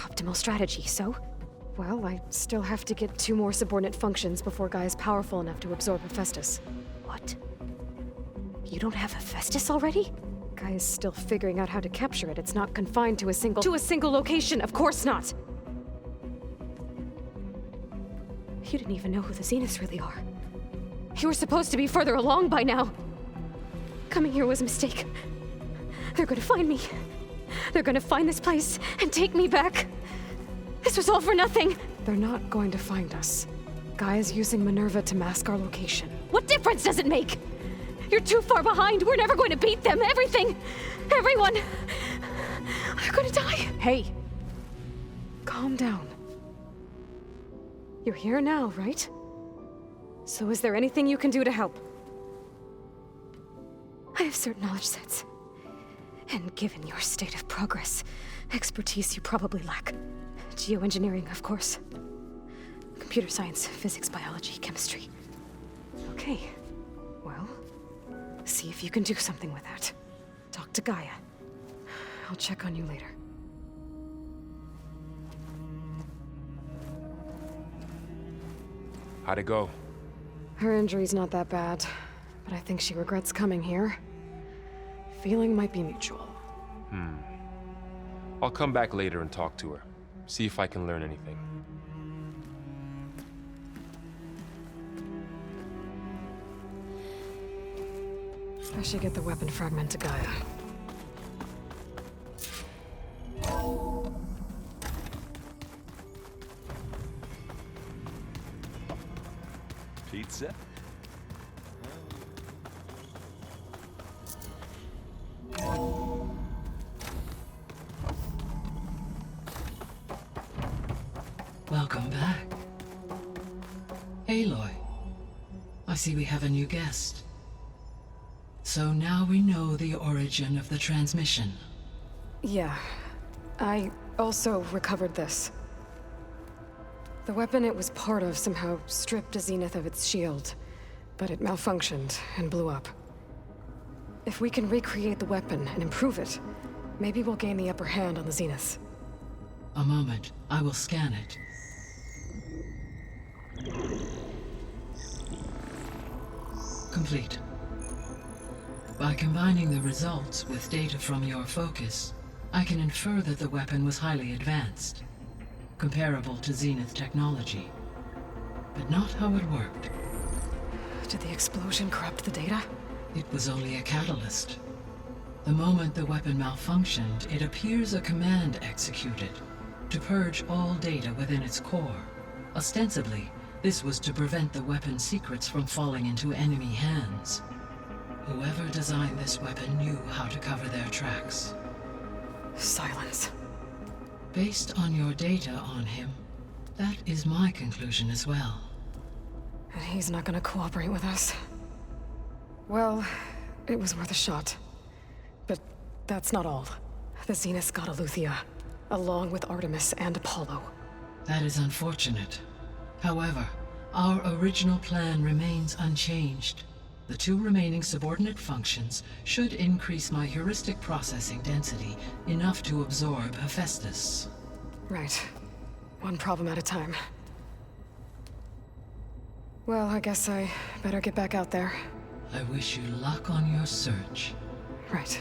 Optimal strategy, so? Well, I still have to get 2 more subordinate functions before Gaia's powerful enough to absorb Hephaestus. What? You don't have Hephaestus already? Gaia's still figuring out how to capture it. It's not confined to a single... To a single location! Of course not! You didn't even know who the Zeniths really are. You were supposed to be further along by now. Coming here was a mistake. They're gonna find me. They're gonna find this place and take me back. This was all for nothing. They're not going to find us. Gaia's using Minerva to mask our location. What difference does it make? You're too far behind. We're never going to beat them. Everything, everyone, they're gonna die. Hey, calm down. You're here now, right? So is there anything you can do to help? I have certain knowledge sets. And given your state of progress, expertise you probably lack. Geoengineering, of course. Computer science, physics, biology, chemistry. Okay. Well, see if you can do something with that. Talk to Gaia. I'll check on you later. How'd it go? Her injury's not that bad, but I think she regrets coming here. Feeling might be mutual. I'll come back later and talk to her. See if I can learn anything. I should get the weapon fragment to Gaia. Pizza? Welcome back. Aloy, I see we have a new guest. So now we know the origin of the transmission. Yeah. I also recovered this. The weapon it was part of somehow stripped Zenith of its shield, but it malfunctioned and blew up. If we can recreate the weapon and improve it, maybe we'll gain the upper hand on the Zeniths. A moment. I will scan it. Complete. By combining the results with data from your focus, I can infer that the weapon was highly advanced, comparable to Zenith technology, but not how it worked. Did the explosion corrupt the data? It was only a catalyst. The moment the weapon malfunctioned, it appears a command executed to purge all data within its core. Ostensibly, this was to prevent the weapon's secrets from falling into enemy hands. Whoever designed this weapon knew how to cover their tracks. Silence. Based on your data on him, that is my conclusion as well. And he's not gonna cooperate with us. Well, it was worth a shot. But that's not all. The Zeniths got Eleuthia, along with Artemis and Apollo. That is unfortunate. However, our original plan remains unchanged. The 2 remaining subordinate functions should increase my heuristic processing density enough to absorb Hephaestus. Right. One problem at a time. Well, I guess I better get back out there. I wish you luck on your search. Right.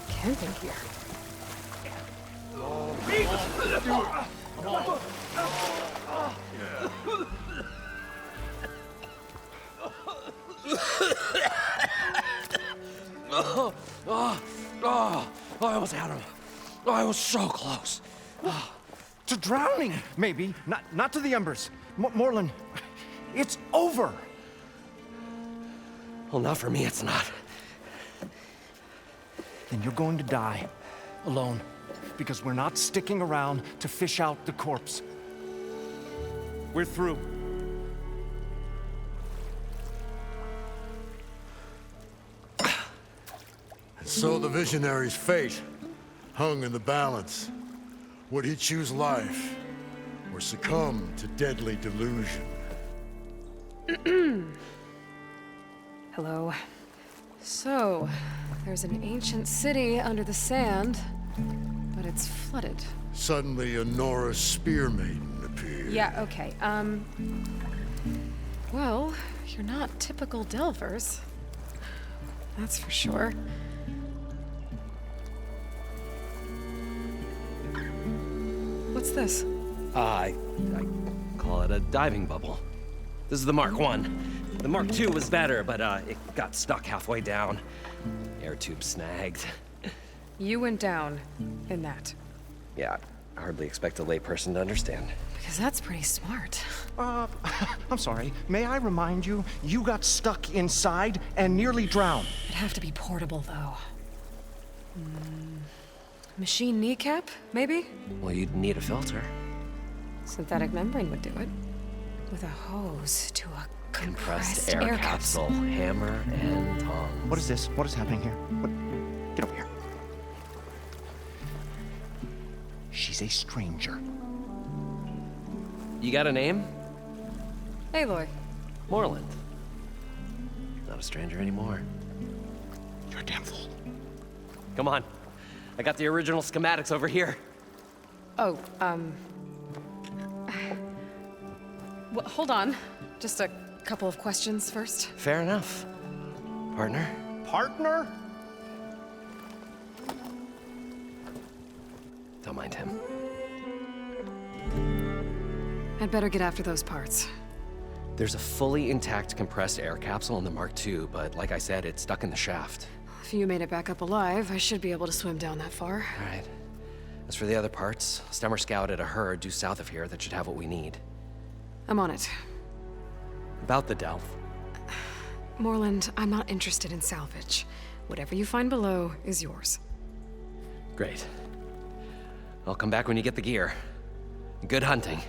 Camping here. I almost had him. I was so close. To drowning, maybe. Not to the embers. Moreland, it's over. Well, not for me, it's not. Then you're going to die. Alone. Because we're not sticking around to fish out the corpse. We're through. So the visionary's fate hung in the balance. Would he choose life, or succumb to deadly delusion? Hello. So, there's an ancient city under the sand, but it's flooded. Suddenly, a Norse spear maiden appeared. Yeah, okay, well, you're not typical Delvers. That's for sure. What's this? I call it a diving bubble. This is the Mark I. The Mark II was better, but it got stuck halfway down. Air tube snagged. You went down in that. Yeah, I hardly expect a layperson to understand. Because that's pretty smart. I'm sorry. May I remind you, you got stuck inside and nearly drowned. It'd have to be portable, though. Machine kneecap, maybe? Well, you'd need a filter. Synthetic membrane would do it. With a hose to a Compressed air capsule. Hammer and tongs. What is this? What is happening here? Get over here. She's a stranger. You got a name? Aloy. Moreland. Not a stranger anymore. You're a damn fool. Come on. I got the original schematics over here. Oh, well, hold on. Just a couple of questions first. Fair enough. Partner? Partner? Don't mind him. I'd better get after those parts. There's a fully intact compressed air capsule in the Mark II, but like I said, it's stuck in the shaft. If you made it back up alive, I should be able to swim down that far. All right. As for the other parts, Stemmer scouted a herd due south of here that should have what we need. I'm on it. About the Delph. Moreland, I'm not interested in salvage. Whatever you find below is yours. Great. I'll come back when you get the gear. Good hunting.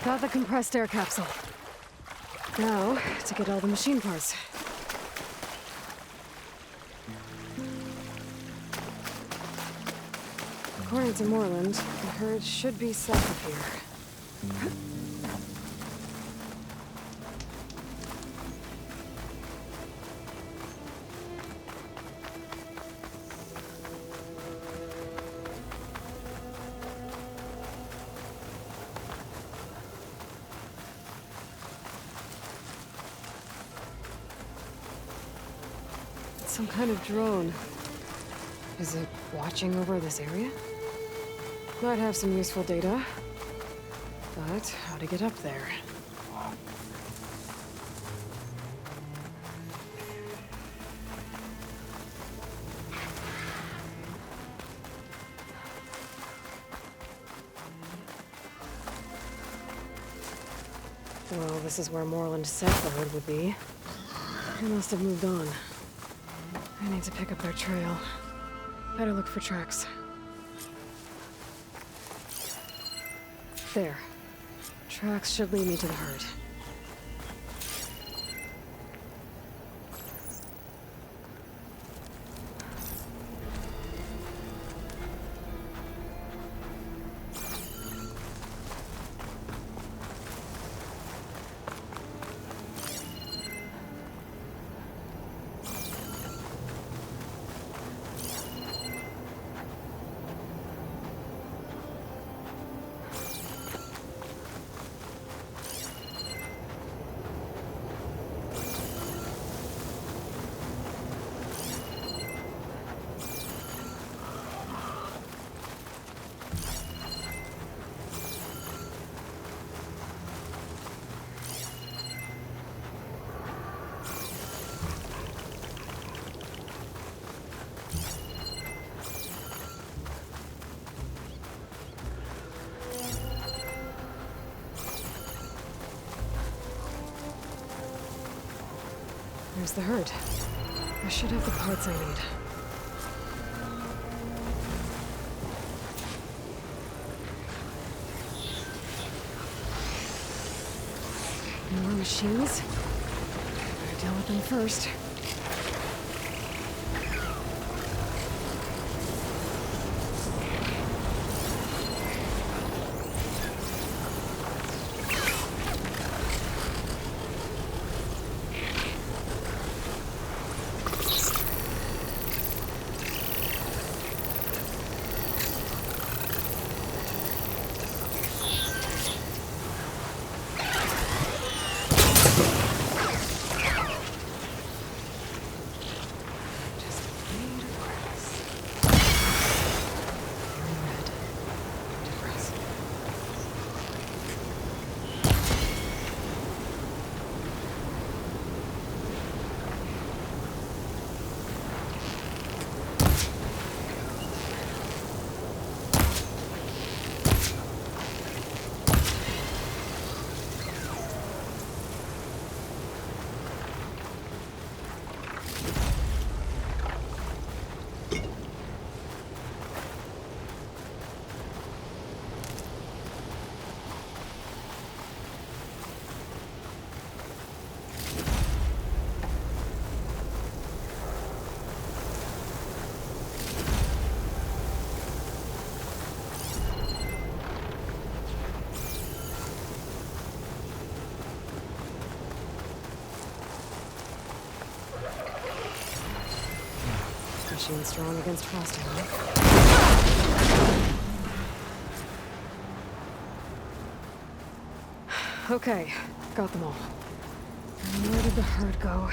Got the compressed air capsule. Now, to get all the machine parts. According to Moreland, the herd should be south of here. Some kind of drone. Is it watching over this area? Might have some useful data. But how to get up there? Well, this is where Moreland said the herd would be. They must have moved on. I need to pick up their trail. Better look for tracks. There. Tracks should lead me to the herd. There's the herd. I should have the parts I need. More machines? Better deal with them first. Machine strong against frosting, huh? Okay, Got them all. Where did the herd go?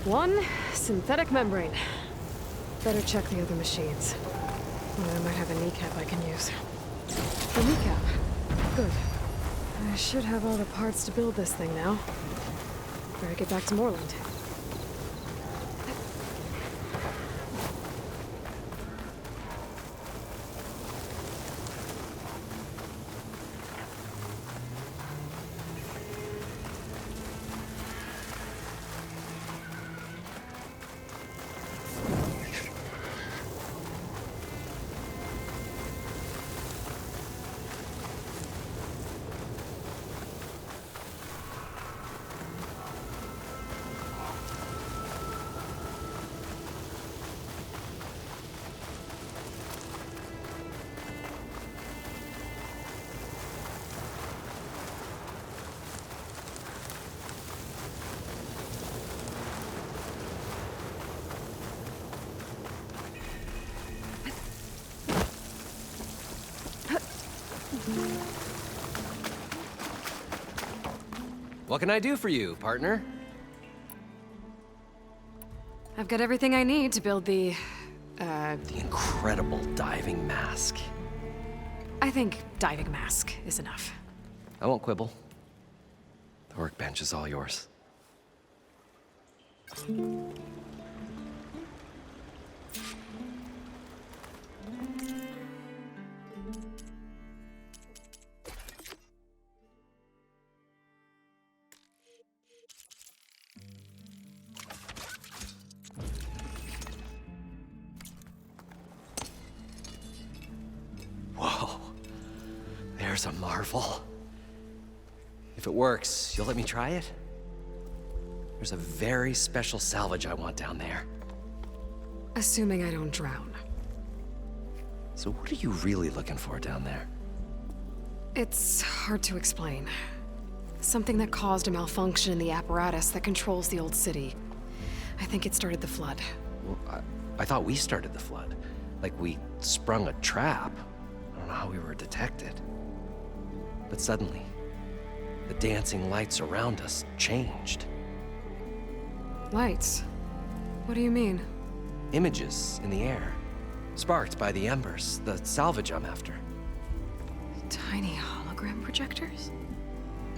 One synthetic membrane. Better check the other machines. Well, I might have a kneecap I can use. A kneecap. Good. I should have all the parts to build this thing now. Better get back to Moreland. What can I do for you, partner? I've got everything I need to build the incredible diving mask. I think diving mask is enough. I won't quibble. The workbench is all yours. Whoa. There's a marvel. If it works, you'll let me try it? There's a very special salvage I want down there. Assuming I don't drown. So what are you really looking for down there? It's hard to explain. Something that caused a malfunction in the apparatus that controls the old city. I think it started the flood. Well, I thought we started the flood. Like we sprung a trap. I don't know how we were detected. But suddenly, the dancing lights around us changed. Lights? What do you mean? Images in the air, sparked by the embers, the salvage I'm after. Tiny hologram projectors?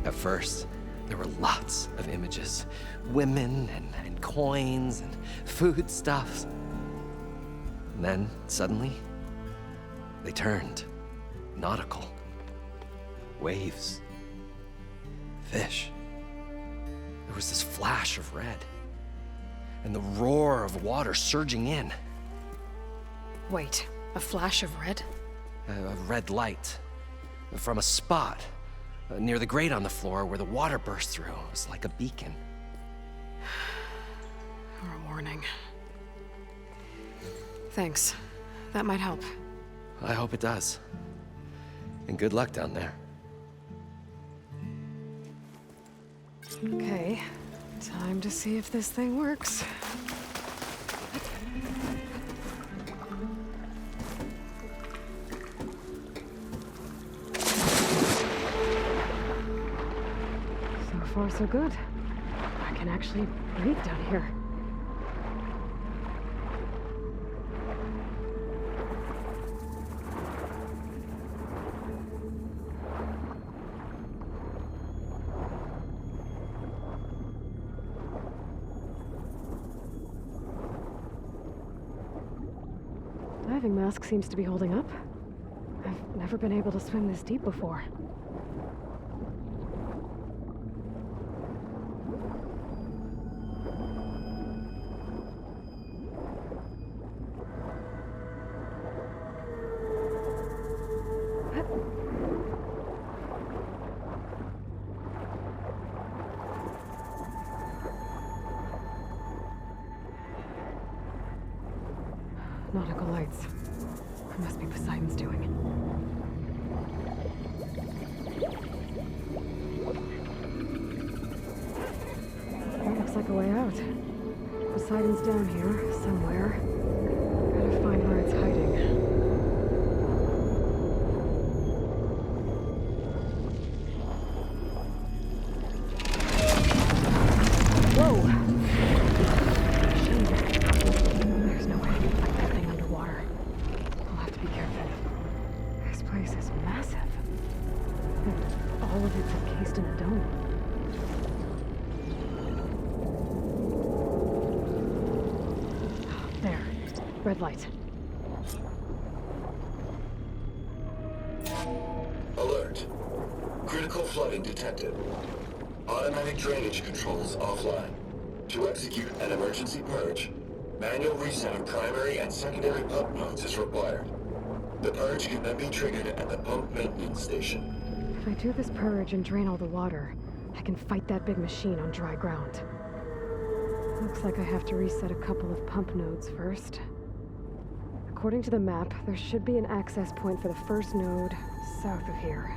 At first, there were lots of images. Women and coins and foodstuffs. And then, suddenly, they turned nautical. Waves. Fish. was this flash of red, and the roar of water surging in. Wait, a flash of red? A red light from a spot near the grate on the floor where the water burst through. It was like a beacon. Or a warning. Thanks. That might help. I hope it does. And good luck down there. Okay, time to see if this thing works. So far, so good. I can actually breathe down here. Diving mask seems to be holding up. I've never been able to swim this deep before. Nautical lights. It must be Poseidon's doing. That looks like a way out. Poseidon's down here, somewhere. Gotta find where it's hiding. Red light. Alert. Critical flooding detected. Automatic drainage controls offline. To execute an emergency purge, manual reset of primary and secondary pump nodes is required. The purge can then be triggered at the pump maintenance station. If I do this purge and drain all the water, I can fight that big machine on dry ground. Looks like I have to reset a couple of pump nodes first. According to the map, there should be an access point for the first node south of here.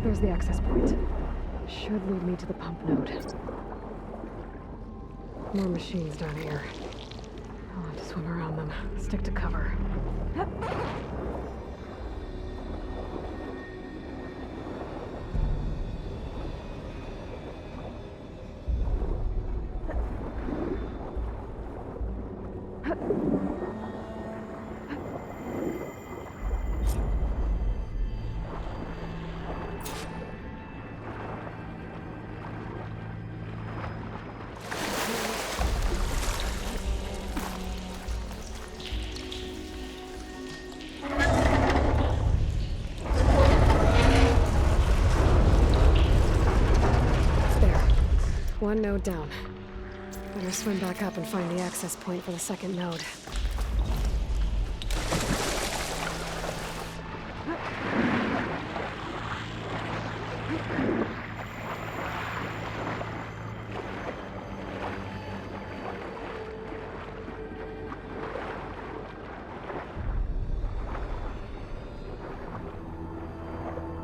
There's the access point. Should lead me to the pump node. More machines down here. I'll have to swim around them. Stick to cover. One node down. Better swim back up and find the access point for the second node.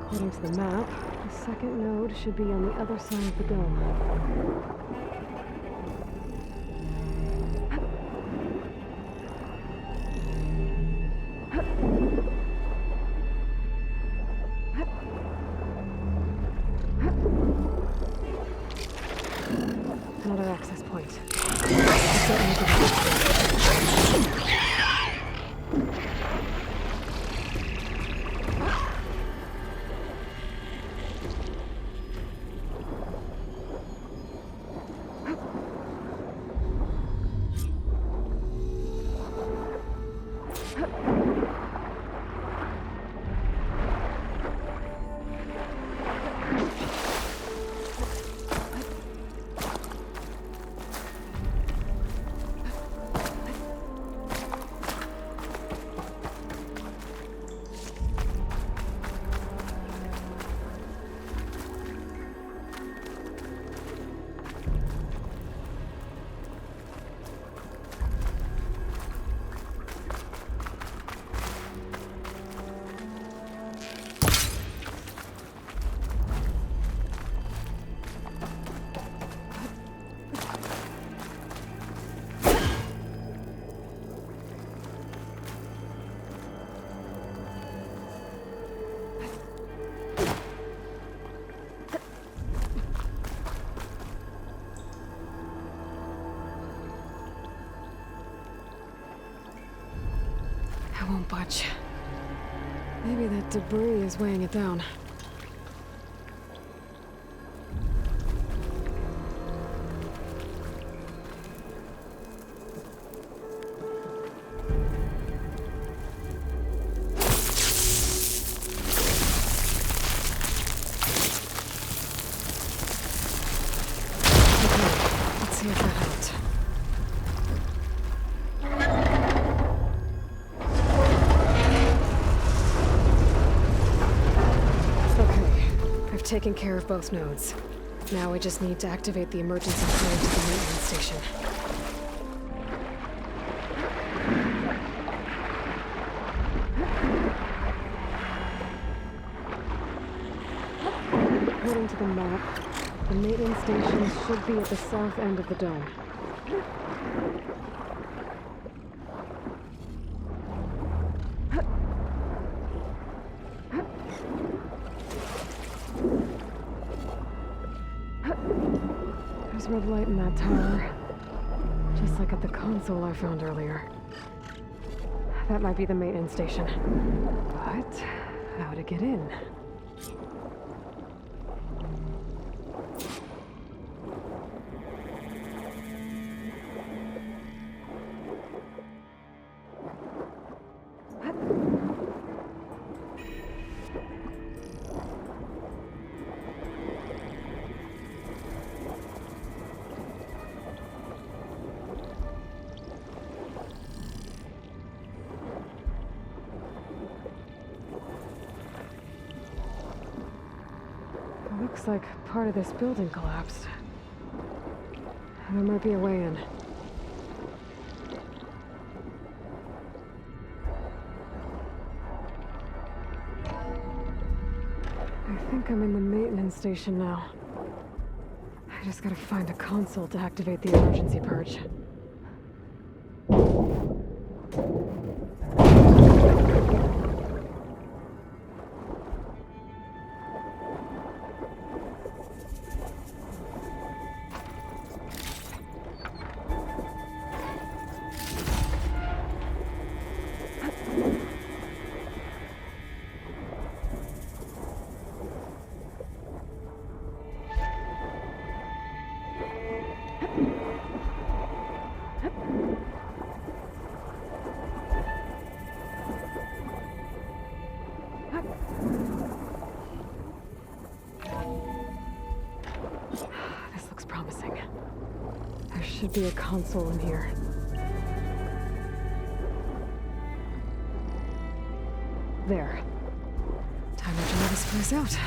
According to the map, the second node should be on the other side of the dome. another access point. I won't budge. Maybe that debris is weighing it down. Okay, let's see if that helped. Taken care of both nodes. Now we just need to activate the emergency current to the maintenance station. According to the map, the maintenance station should be at the south end of the dome. There's red light in that tower, just like at the console I found earlier. That might be the maintenance station. But how to get in? Looks like part of this building collapsed. There might be a way in. I think I'm in the maintenance station now. I just gotta find a console to activate the emergency purge. This looks promising. There should be a console in here. There. Time to try this place out.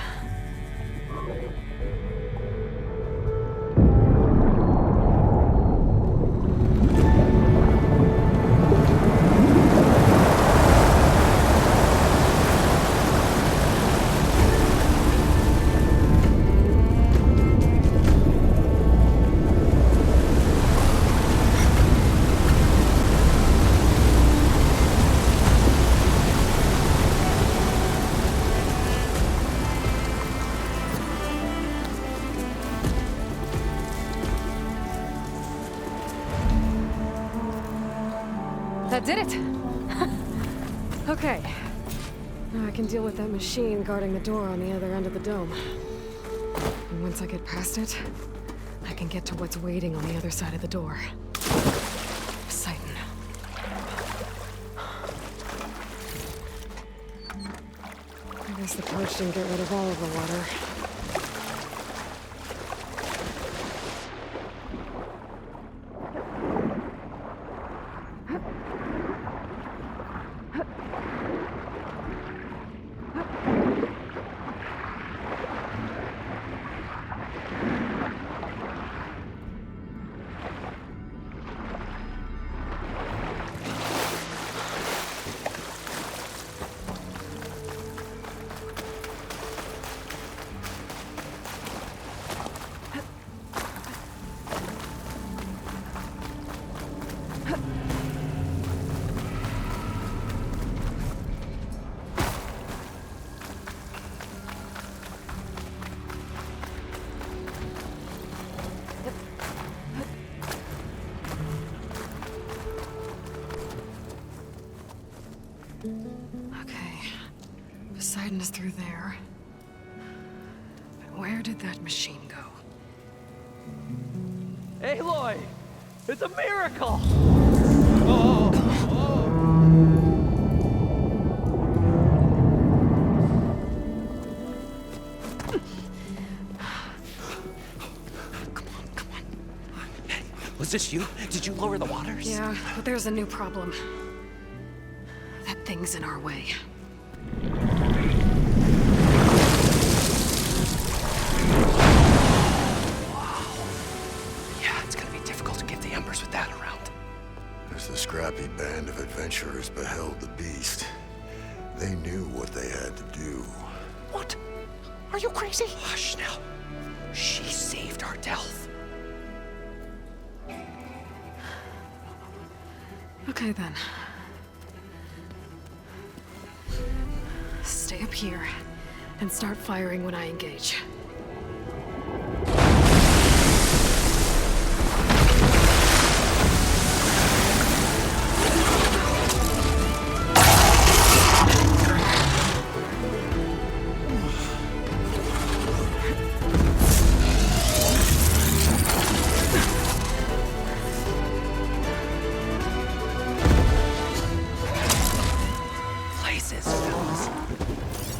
That did it! Okay. Now I can deal with that machine guarding the door on the other end of the dome. And once I get past it, I can get to what's waiting on the other side of the door. Poseidon. I guess the purge didn't get rid of all of the water. Okay. Poseidon is through there. But where did that machine go? Aloy! It's a miracle! Was this you? Did you lower the waters? Yeah, but there's a new problem. That thing's in our way. Yeah, it's gonna be difficult to get the embers with that around. As the scrappy band of adventurers beheld the beast, they knew what they had to do. What? Are you crazy? Hush now. She saved our Delph. Okay then. Stay up here and start firing when I engage.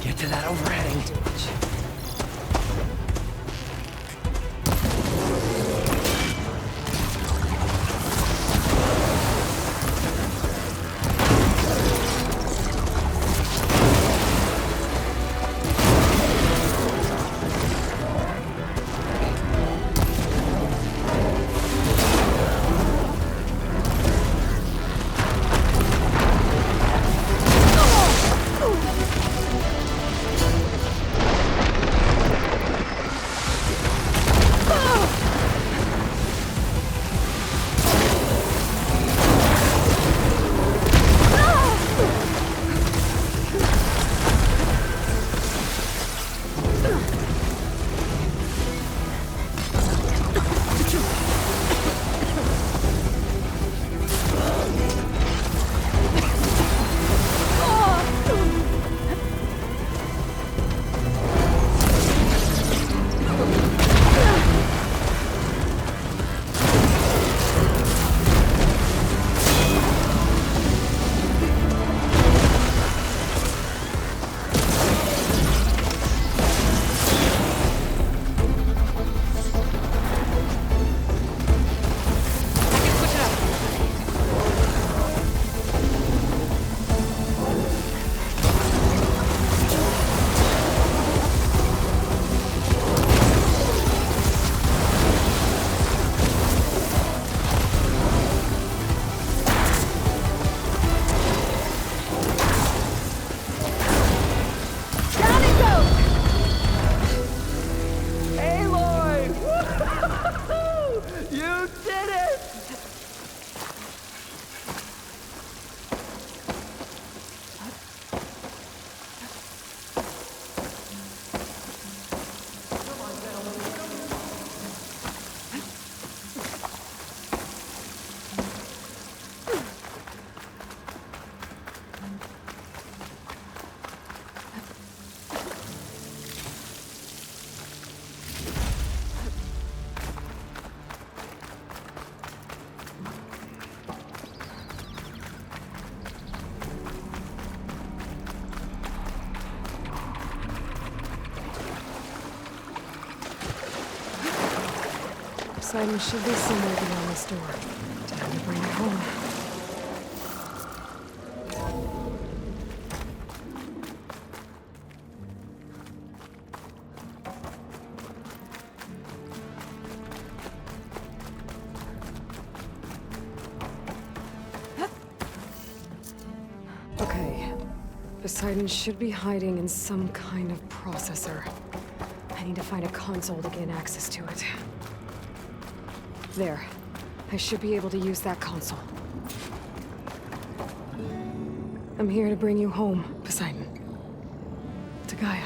Get to that overhang. Poseidon should be somewhere beyond this door. Time to bring it home. Okay. Poseidon should be hiding in some kind of processor. I need to find a console to gain access to it. There. I should be able to use that console. I'm here to bring you home, Poseidon. To Gaia.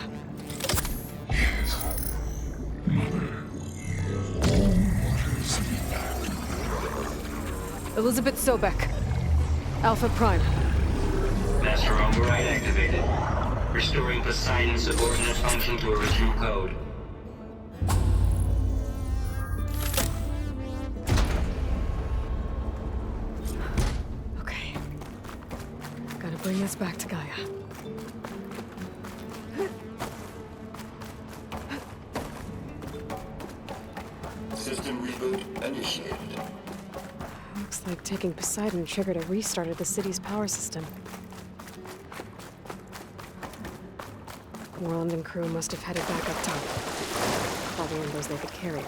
Elizabeth Sobek. Alpha Prime. Master override activated. Restoring Poseidon's subordinate function to original code. Okay. Gotta bring this back to Gaia. System reboot initiated. Looks like taking Poseidon triggered a restart of the city's power system. Moreland and crew must have headed back up top. Probably in those they could carry.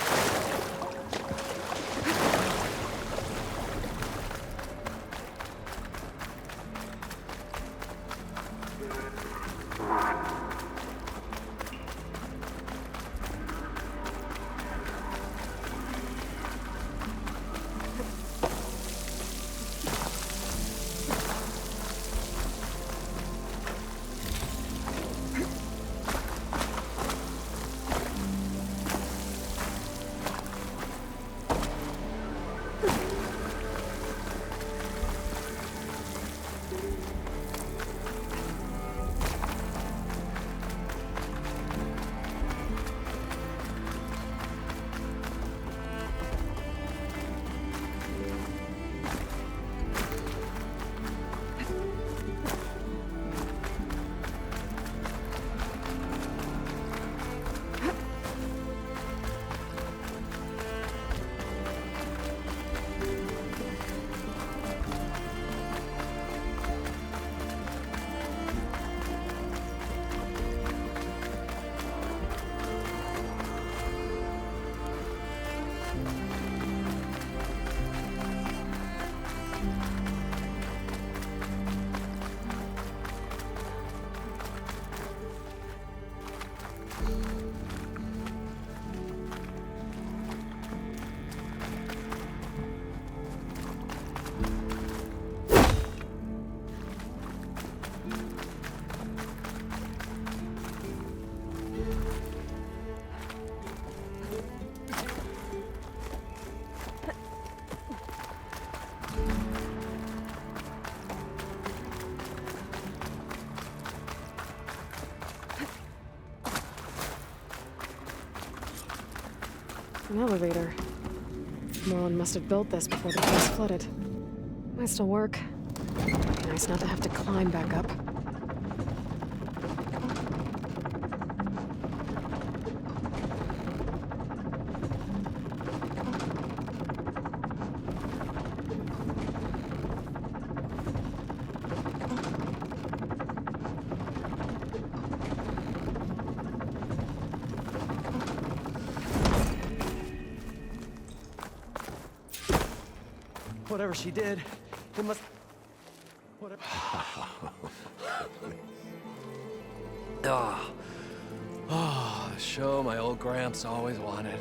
An elevator. Moreland must have built this before the place flooded. Might still work. Be nice not to have to climb back up. Whatever she did, it must... Whatever... Oh, show my old Gramps always wanted.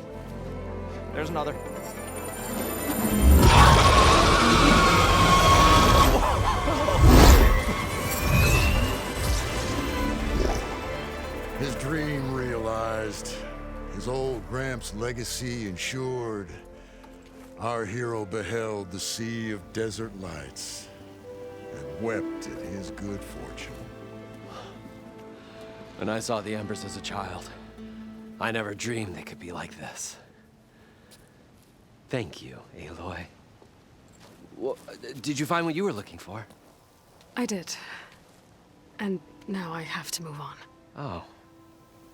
There's another. His dream realized. His old Gramps' legacy ensured. Our hero beheld the sea of desert lights and wept at his good fortune. When I saw the Embers as a child, I never dreamed they could be like this. Thank you, Aloy. Well, did you find what you were looking for? I did. And now I have to move on.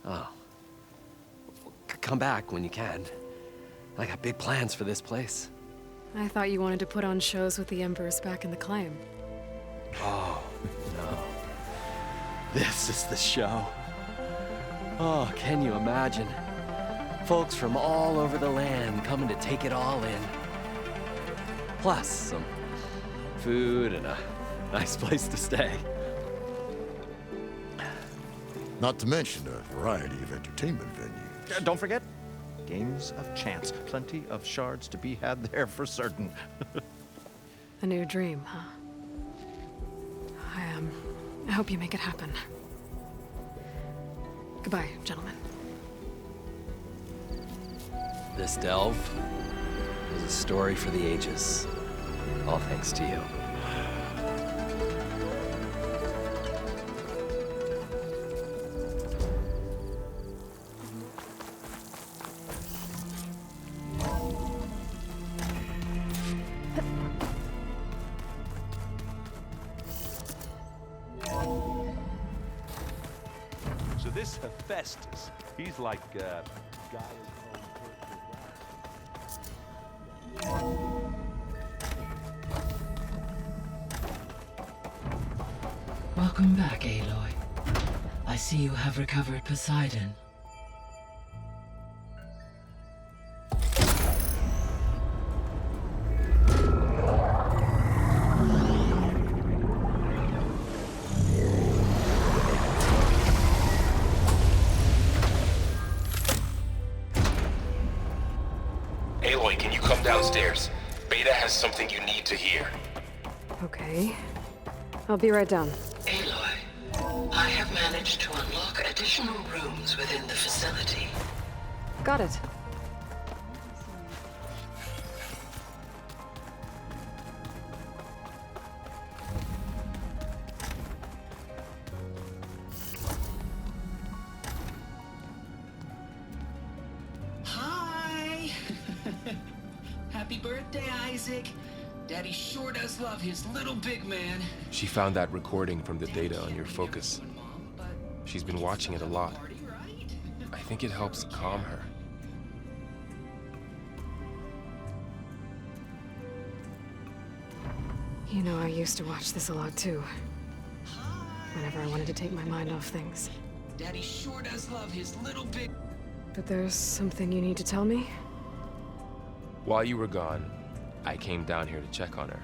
Oh. Come back when you can. I got big plans for this place. I thought you wanted to put on shows with the Emperors back in the Claim. Oh, no. This is the show. Oh, can you imagine? Folks from all over the land coming to take it all in. Plus, some food and a nice place to stay. Not to mention a variety of entertainment venues. Don't forget, games of chance. Plenty of shards to be had there for certain. A new dream, huh? I hope you make it happen. Goodbye, gentlemen. This delve is a story for the ages. All thanks to you. So this Hephaestus, he's like Gaia's Welcome back, Aloy. I see you have recovered Poseidon. Aloy, can you come downstairs? Beta has something you need to hear. Okay. I'll be right down. Aloy, I have managed to unlock additional rooms within the facility. Got it. Hi! Happy birthday, Isaac. Daddy sure does love his little big man. She found that recording from the data on your focus. She's been watching it a lot. I think it helps calm her. You know, I used to watch this a lot too. Whenever I wanted to take my mind off things. Daddy sure does love his little big... But there's something you need to tell me? While you were gone, I came down here to check on her.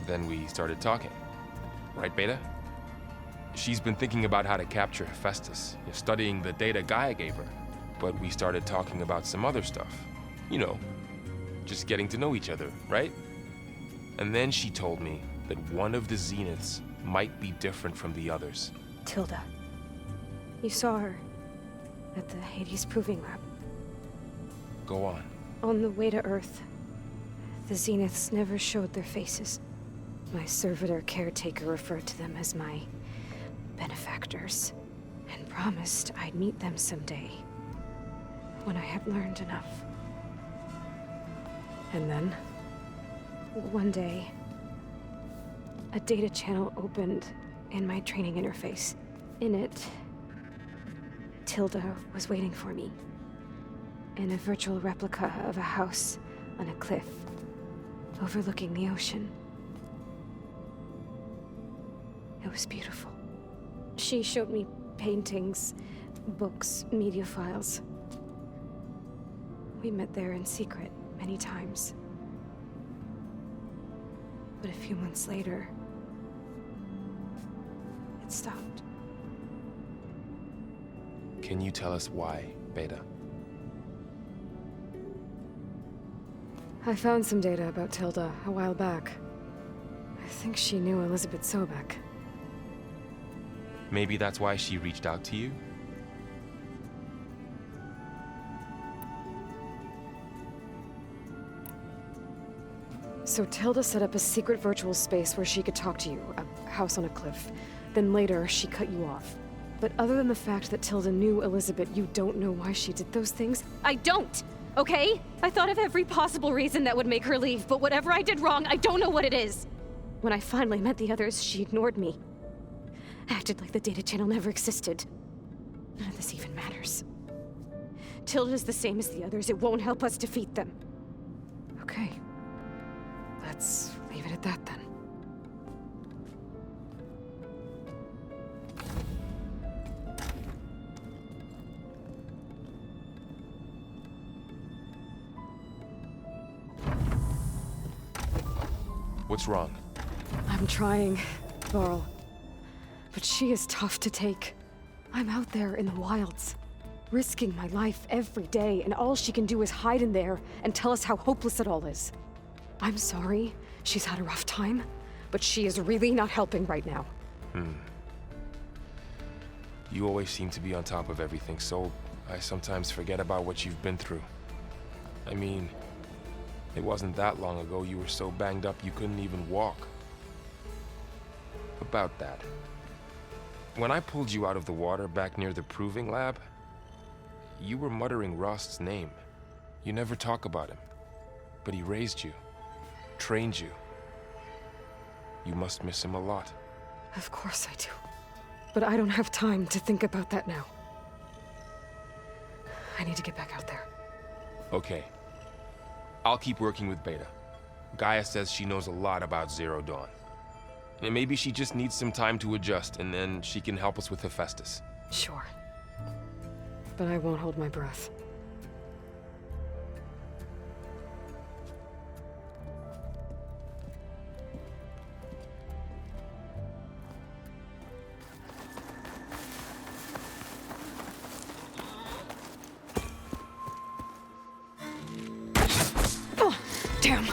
Then we started talking. Right, Beta? She's been thinking about how to capture Hephaestus, studying the data Gaia gave her. But we started talking about some other stuff. You know, just getting to know each other, right? And then she told me that one of the Zeniths might be different from the others. Tilda. You saw her at the Hades Proving Lab. Go on. On the way to Earth, the Zeniths never showed their faces. My servitor caretaker referred to them as my benefactors, and promised I'd meet them someday, when I had learned enough. And then, one day, a data channel opened in my training interface. In it, Tilda was waiting for me, in a virtual replica of a house on a cliff, overlooking the ocean. It was beautiful. She showed me paintings, books, media files. We met there in secret many times. But a few months later, it stopped. Can you tell us why, Beta? I found some data about Tilda a while back. I think she knew Elizabeth Sobek. Maybe that's why she reached out to you? So Tilda set up a secret virtual space where she could talk to you, a house on a cliff. Then later, she cut you off. But other than the fact that Tilda knew Elizabeth, you don't know why she did those things? I don't! Okay? I thought of every possible reason that would make her leave, but whatever I did wrong, I don't know what it is. When I finally met the others, she ignored me. Acted like the data channel never existed. None of this even matters. Tilda's the same as the others. It won't help us defeat them. Okay. Let's leave it at that then. What's wrong? I'm trying, Varl. But she is tough to take. I'm out there in the wilds, risking my life every day, and all she can do is hide in there and tell us how hopeless it all is. I'm sorry she's had a rough time, but she is really not helping right now. You always seem to be on top of everything, so I sometimes forget about what you've been through. I mean, it wasn't that long ago you were so banged up you couldn't even walk. About that. When I pulled you out of the water back near the proving lab, you were muttering Rost's name. You never talk about him. But he raised you, trained you. You must miss him a lot. Of course I do. But I don't have time to think about that now. I need to get back out there. Okay. I'll keep working with Beta. Gaia says she knows a lot about Zero Dawn. And maybe she just needs some time to adjust, and then she can help us with Hephaestus. Sure. But I won't hold my breath. Oh, damn.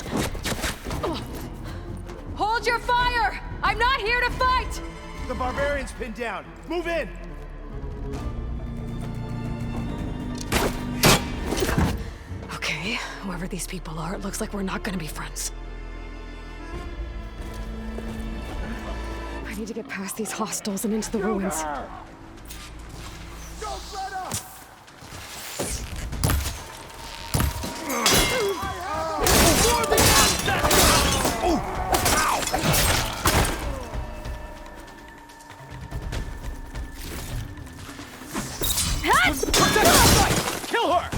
Oh. Hold your fire! I'm not here to fight! The barbarian's pinned down. Move in! Okay, whoever these people are, it looks like we're not gonna be friends. I need to get past these hostiles and into the ruins. Kill her!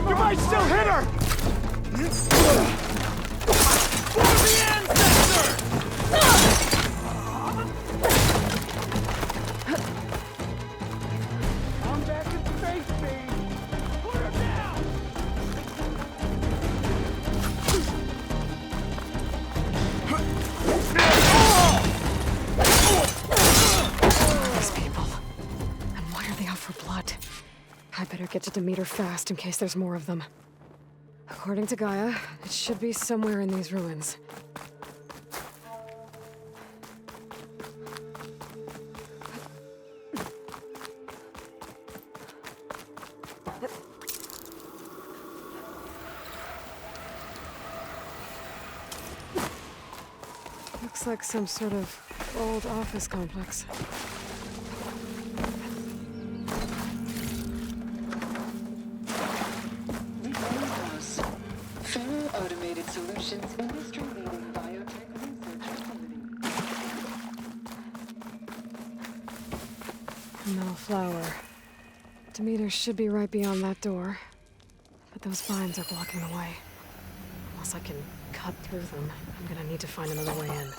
You might still hit her! For the ancestor! I'm back in space, babe! Put her down! These people. And why are they out for blood? I better get to Demeter fast in case there's more of them. According to Gaia, it should be somewhere in these ruins. Looks like some sort of old office complex. Automated solutions, industry-leading biotech research facility. Metal flower. Demeter should be right beyond that door. But those vines are blocking the way. Unless I can cut through them, I'm gonna need to find another way in.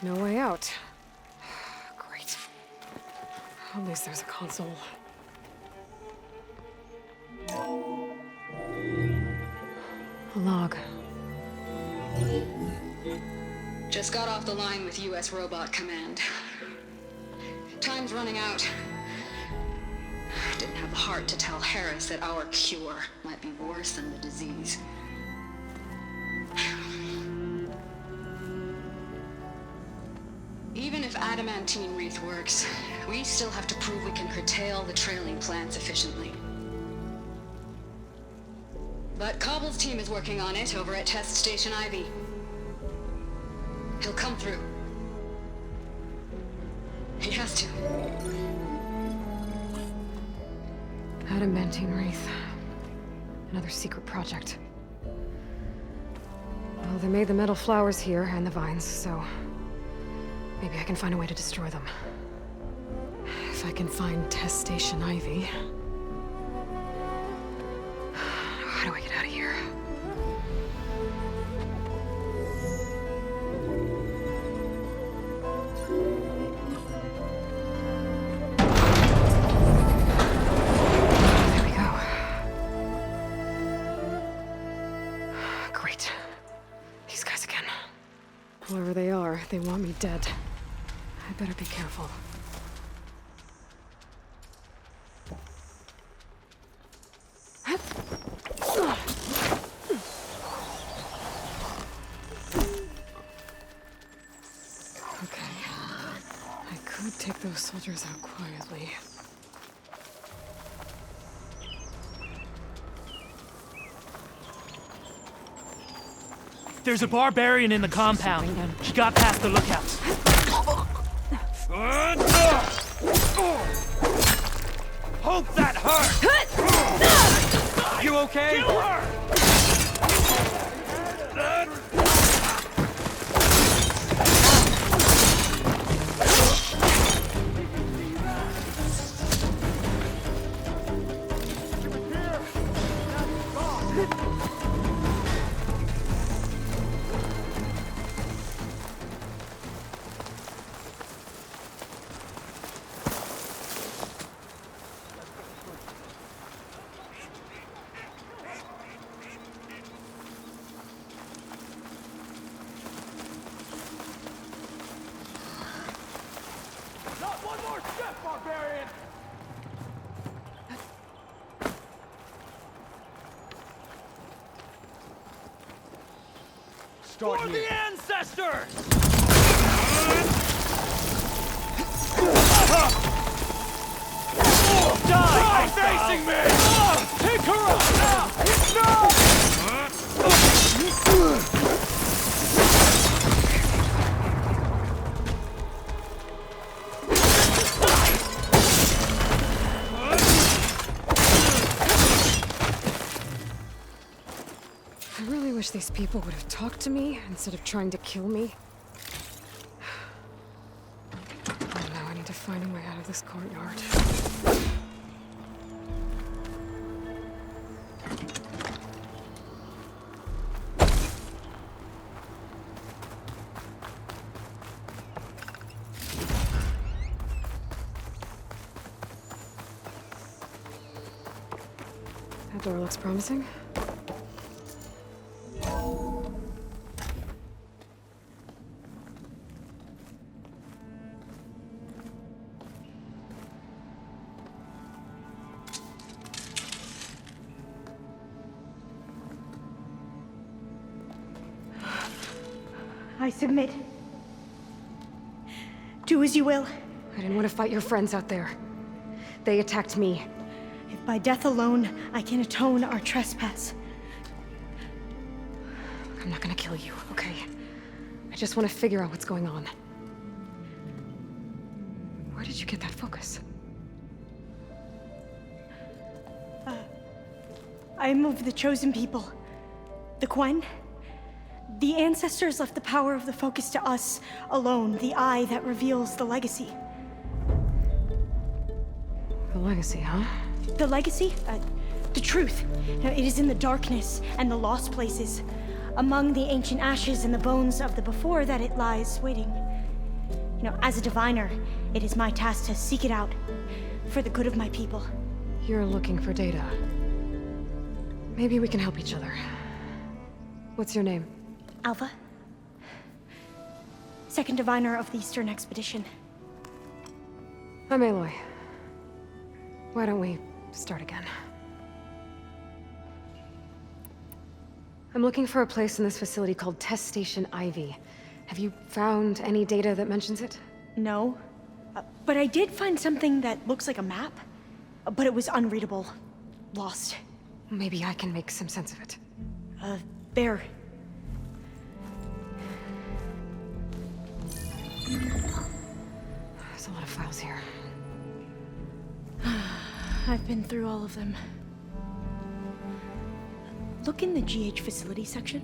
There's no way out. Great. At least there's a console. A log. Just got off the line with U.S. Robot Command. Time's running out. Didn't have the heart to tell Harris that our cure might be worse than the disease. Even if adamantine wreath works, we still have to prove we can curtail the trailing plants efficiently. But Cobble's team is working on it over at Test Station Ivy. He'll come through. He has to. Adamantine wreath. Another secret project. Well, they made the metal flowers here and the vines, so maybe I can find a way to destroy them. If I can find Test Station Ivy. How do I get out of here? There we go. Great. These guys again. Whoever they are, they want me dead. I better be careful. Take those soldiers out quietly. There's a barbarian in the compound. She got past the lookouts. Hope that hurt! You okay? Kill her! For the ancestors! Die! Facing me! Take her up! No! I really wish these people would have talked to me instead of trying to kill me. Oh, now I need to find a way out of this courtyard. That door looks promising. I submit. Do as you will. I didn't want to fight your friends out there. They attacked me. If by death alone I can atone our trespass. I'm not gonna kill you, okay? I just want to figure out what's going on. Where did you get that focus? I am of the chosen people. The Quen. The ancestors left the power of the focus to us alone, the eye that reveals the legacy. The legacy, huh? The legacy? The truth. Now, it is in the darkness and the lost places, among the ancient ashes and the bones of the before that it lies waiting. You know, as a diviner, it is my task to seek it out for the good of my people. You're looking for data. Maybe we can help each other. What's your name? Alpha. Second diviner of the Eastern Expedition. I'm Aloy. Why don't we start again? I'm looking for a place in this facility called Test Station Ivy. Have you found any data that mentions it? No. But I did find something that looks like a map. But it was unreadable. Lost. Maybe I can make some sense of it. There. There's a lot of files here. I've been through all of them. Look in the GH facility section.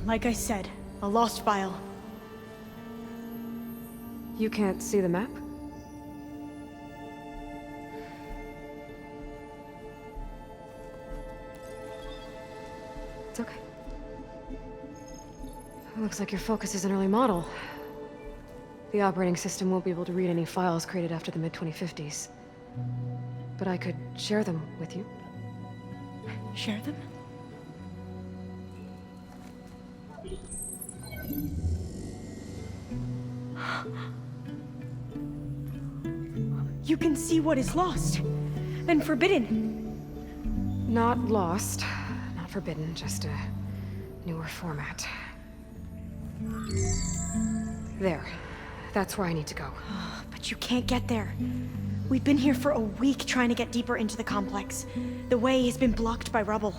Like I said, a lost file. You can't see the map? It's okay. It looks like your focus is an early model. The operating system won't be able to read any files created after the mid-2050s. But I could share them with you. Share them? You can see what is lost and forbidden. Not lost, not forbidden, just a newer format. There. That's where I need to go. But you can't get there. We've been here for a week trying to get deeper into the complex. The way has been blocked by rubble.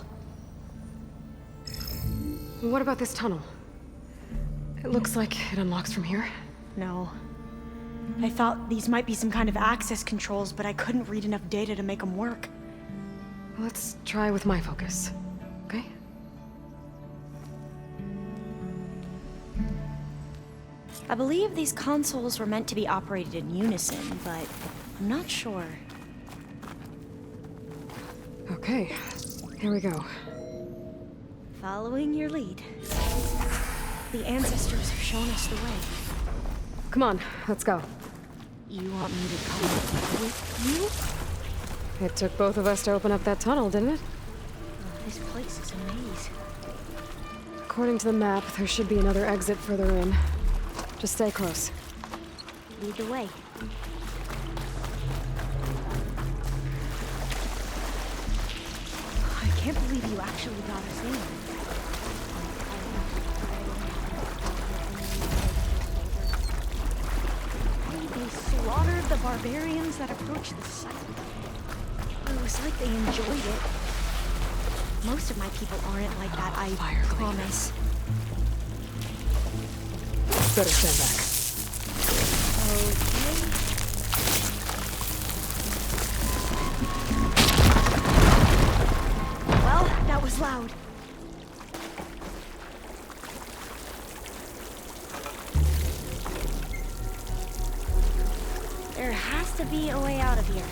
What about this tunnel? It looks like it unlocks from here. No. I thought these might be some kind of access controls, but I couldn't read enough data to make them work. Let's try with my focus, okay? I believe these consoles were meant to be operated in unison, but I'm not sure. Okay, here we go. Following your lead. The ancestors have shown us the way. Come on, let's go. You want me to come with you? It took both of us to open up that tunnel, didn't it? This place is a maze. According to the map, there should be another exit further in. Just stay close. Lead the way. I can't believe you actually got us in. They slaughtered the barbarians that approached the site. It was like they enjoyed it. Most of my people aren't like that, I promise. Better stand back. Okay. Well, that was loud. There has to be a way out of here.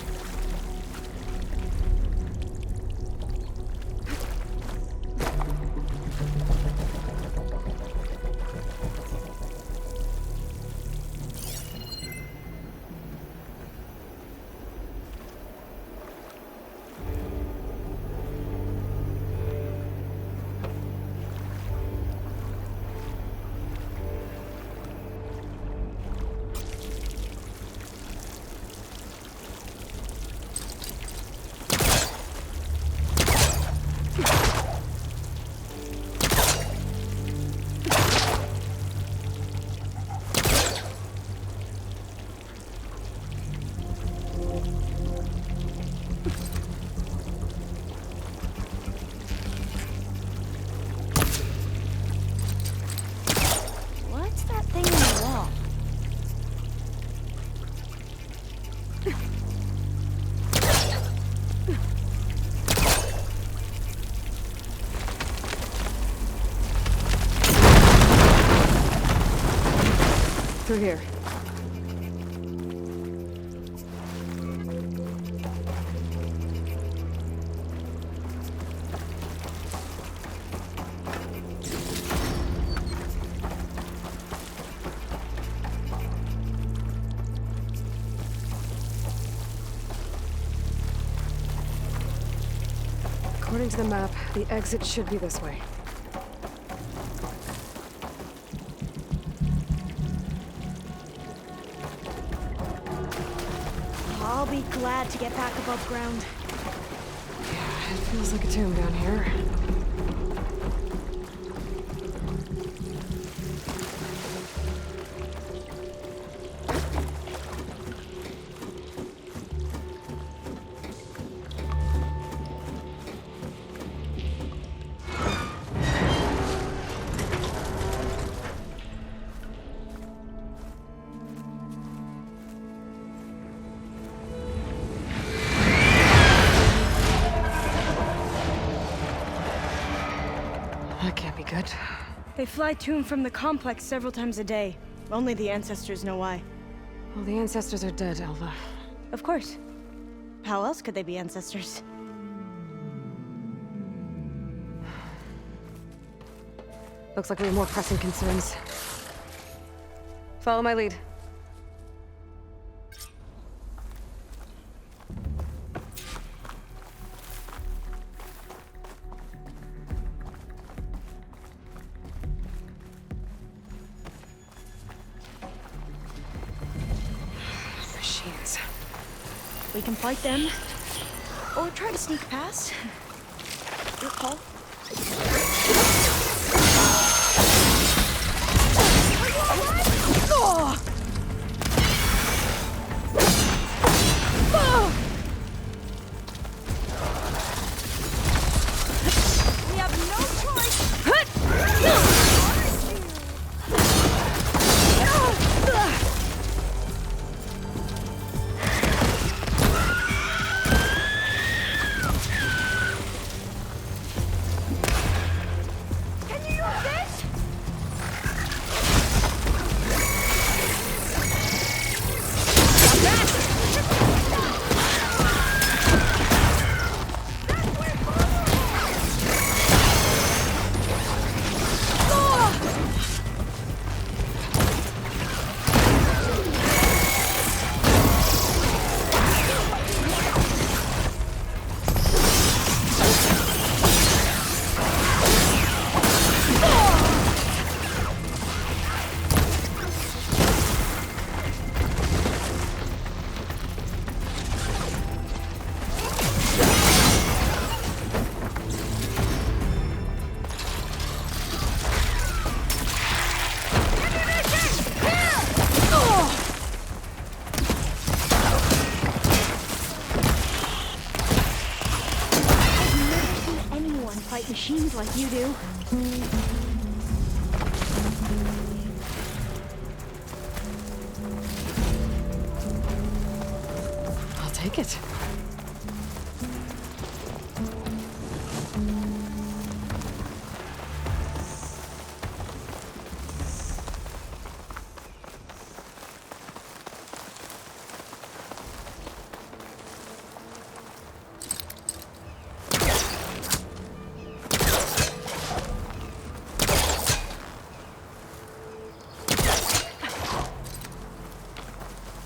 What's that thing in the wall? Through here. According to the map, the exit should be this way. I'll be glad to get back above ground. Yeah, it feels like a tomb down here. That can't be good. They fly to and from the complex several times a day. Only the ancestors know why. Well, the ancestors are dead, Alva. Of course. How else could they be ancestors? Looks like we have more pressing concerns. Follow my lead. Machines. We can fight them, or try to sneak past. Your call. We have no choice. Can you use this? Fight machines like you do. I'll take it.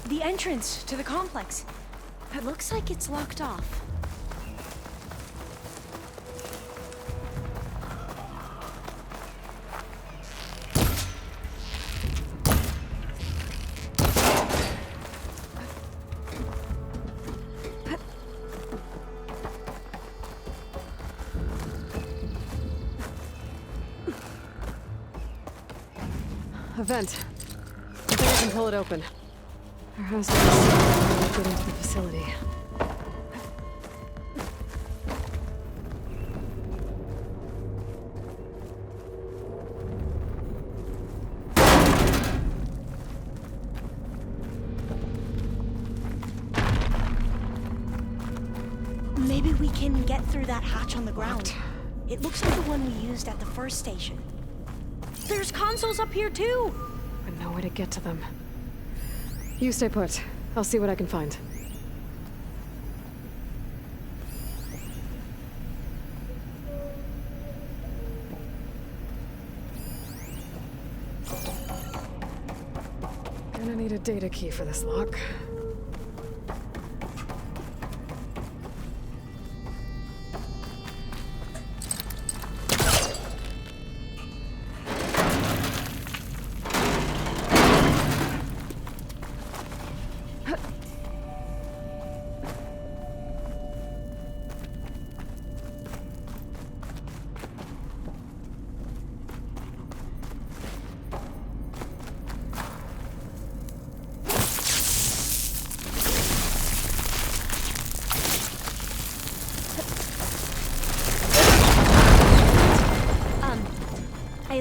The entrance to the complex. It looks like it's locked off. A vent. I think I can pull it open. There has to be some way to get into the facility. Maybe we can get through that hatch on the ground. It looks like the one we used at the first station. There's consoles up here too! But no way to get to them. You stay put. I'll see what I can find. Gonna need a data key for this lock.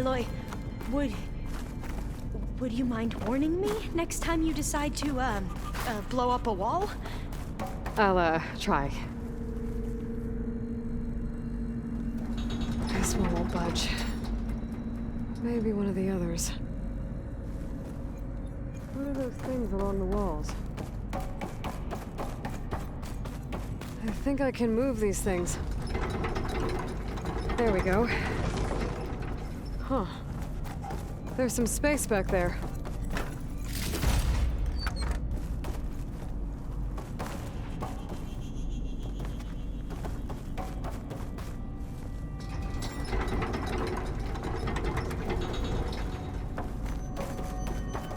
Aloy, would you mind warning me next time you decide to, blow up a wall? I'll, try. This one won't budge. Maybe one of the others. What are those things along the walls? I think I can move these things. There we go. Huh. There's some space back there.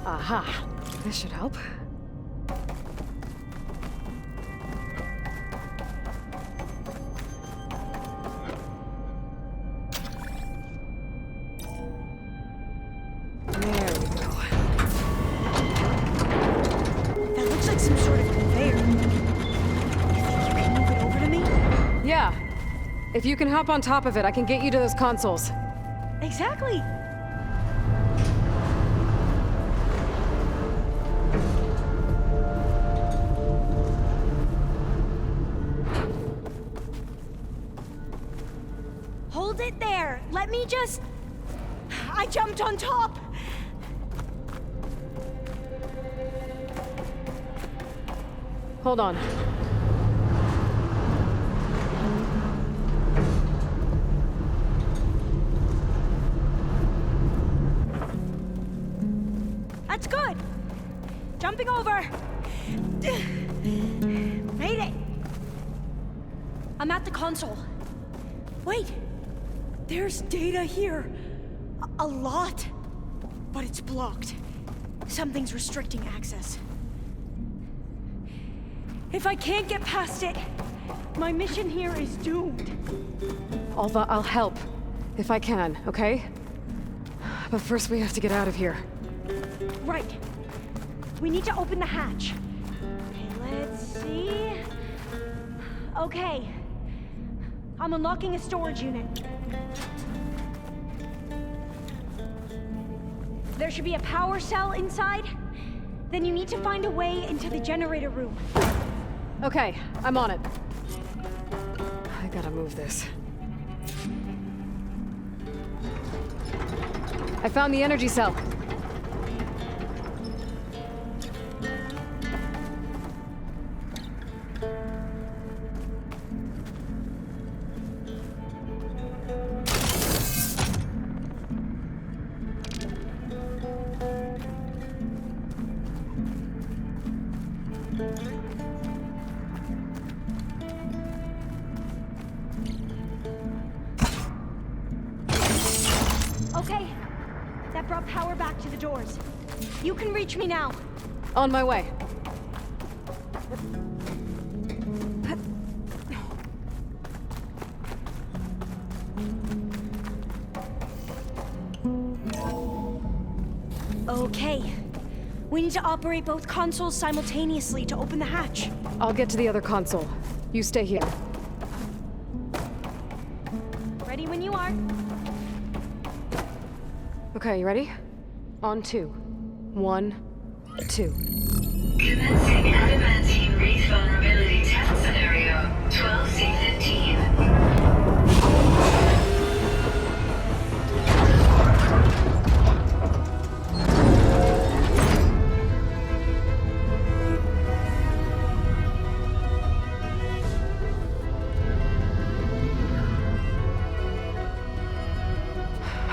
Aha! This should help. If you can hop on top of it, I can get you to those consoles. Exactly. Hold it there. Let me just... I jumped on top. Hold on. That's good. Jumping over. Made it. I'm at the console. Wait. There's data here. A lot. But it's blocked. Something's restricting access. If I can't get past it, my mission here is doomed. Alva, I'll help. If I can, okay? But first we have to get out of here. Right. We need to open the hatch. Okay, let's see. Okay. I'm unlocking a storage unit. There should be a power cell inside. Then you need to find a way into the generator room. Okay, I'm on it. I gotta move this. I found the energy cell. Okay, that brought power back to the doors. You can reach me now. On my way. Okay. We need to operate both consoles simultaneously to open the hatch. I'll get to the other console. You stay here. Ready when you are. Okay, you ready? On 2. 1, 2. Commencing adamantine wreath vulnerability test scenario 12C15.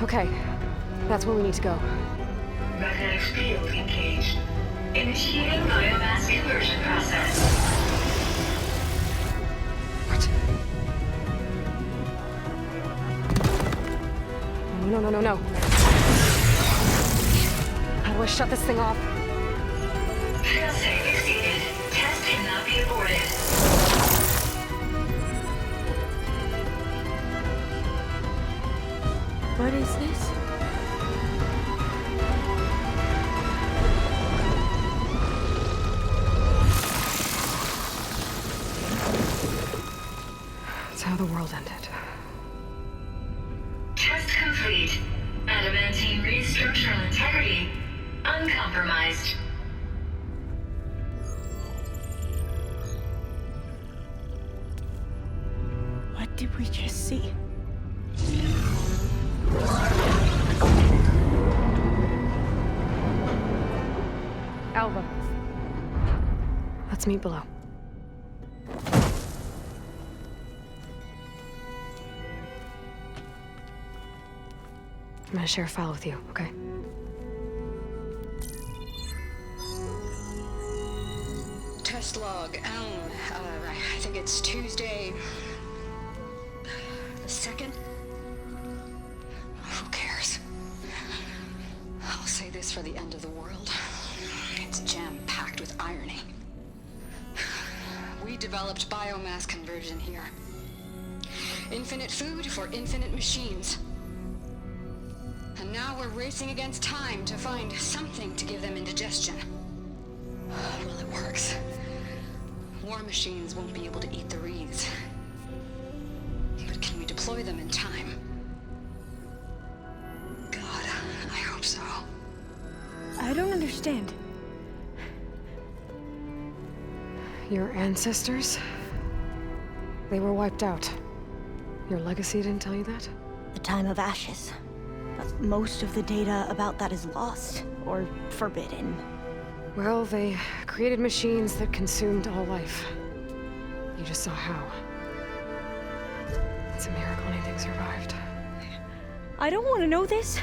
Okay, that's where we need to go. Magnetic field engaged. Initiating biomass conversion process. What? No. How do I shut this thing off? Failsafe exceeded. Test cannot be aborted. What is this? It's how the world ended. Test complete. Adamantine read structural integrity uncompromised. What did we just see? Alva. Let's meet below. I'm gonna share a file with you, okay? Test log, Elm. I think it's Tuesday the 2nd? Who cares? I'll say this for the end of the world. It's jam-packed with irony. We developed biomass conversion here. Infinite food for infinite machines. And now we're racing against time to find something to give them indigestion. Well, it works. War machines won't be able to eat the wreaths. But can we deploy them in time? God, I hope so. I don't understand. Your ancestors? They were wiped out. Your legacy didn't tell you that? The time of ashes. But most of the data about that is lost, or forbidden. Well, they created machines that consumed all life. You just saw how. It's a miracle anything survived. I don't want to know this.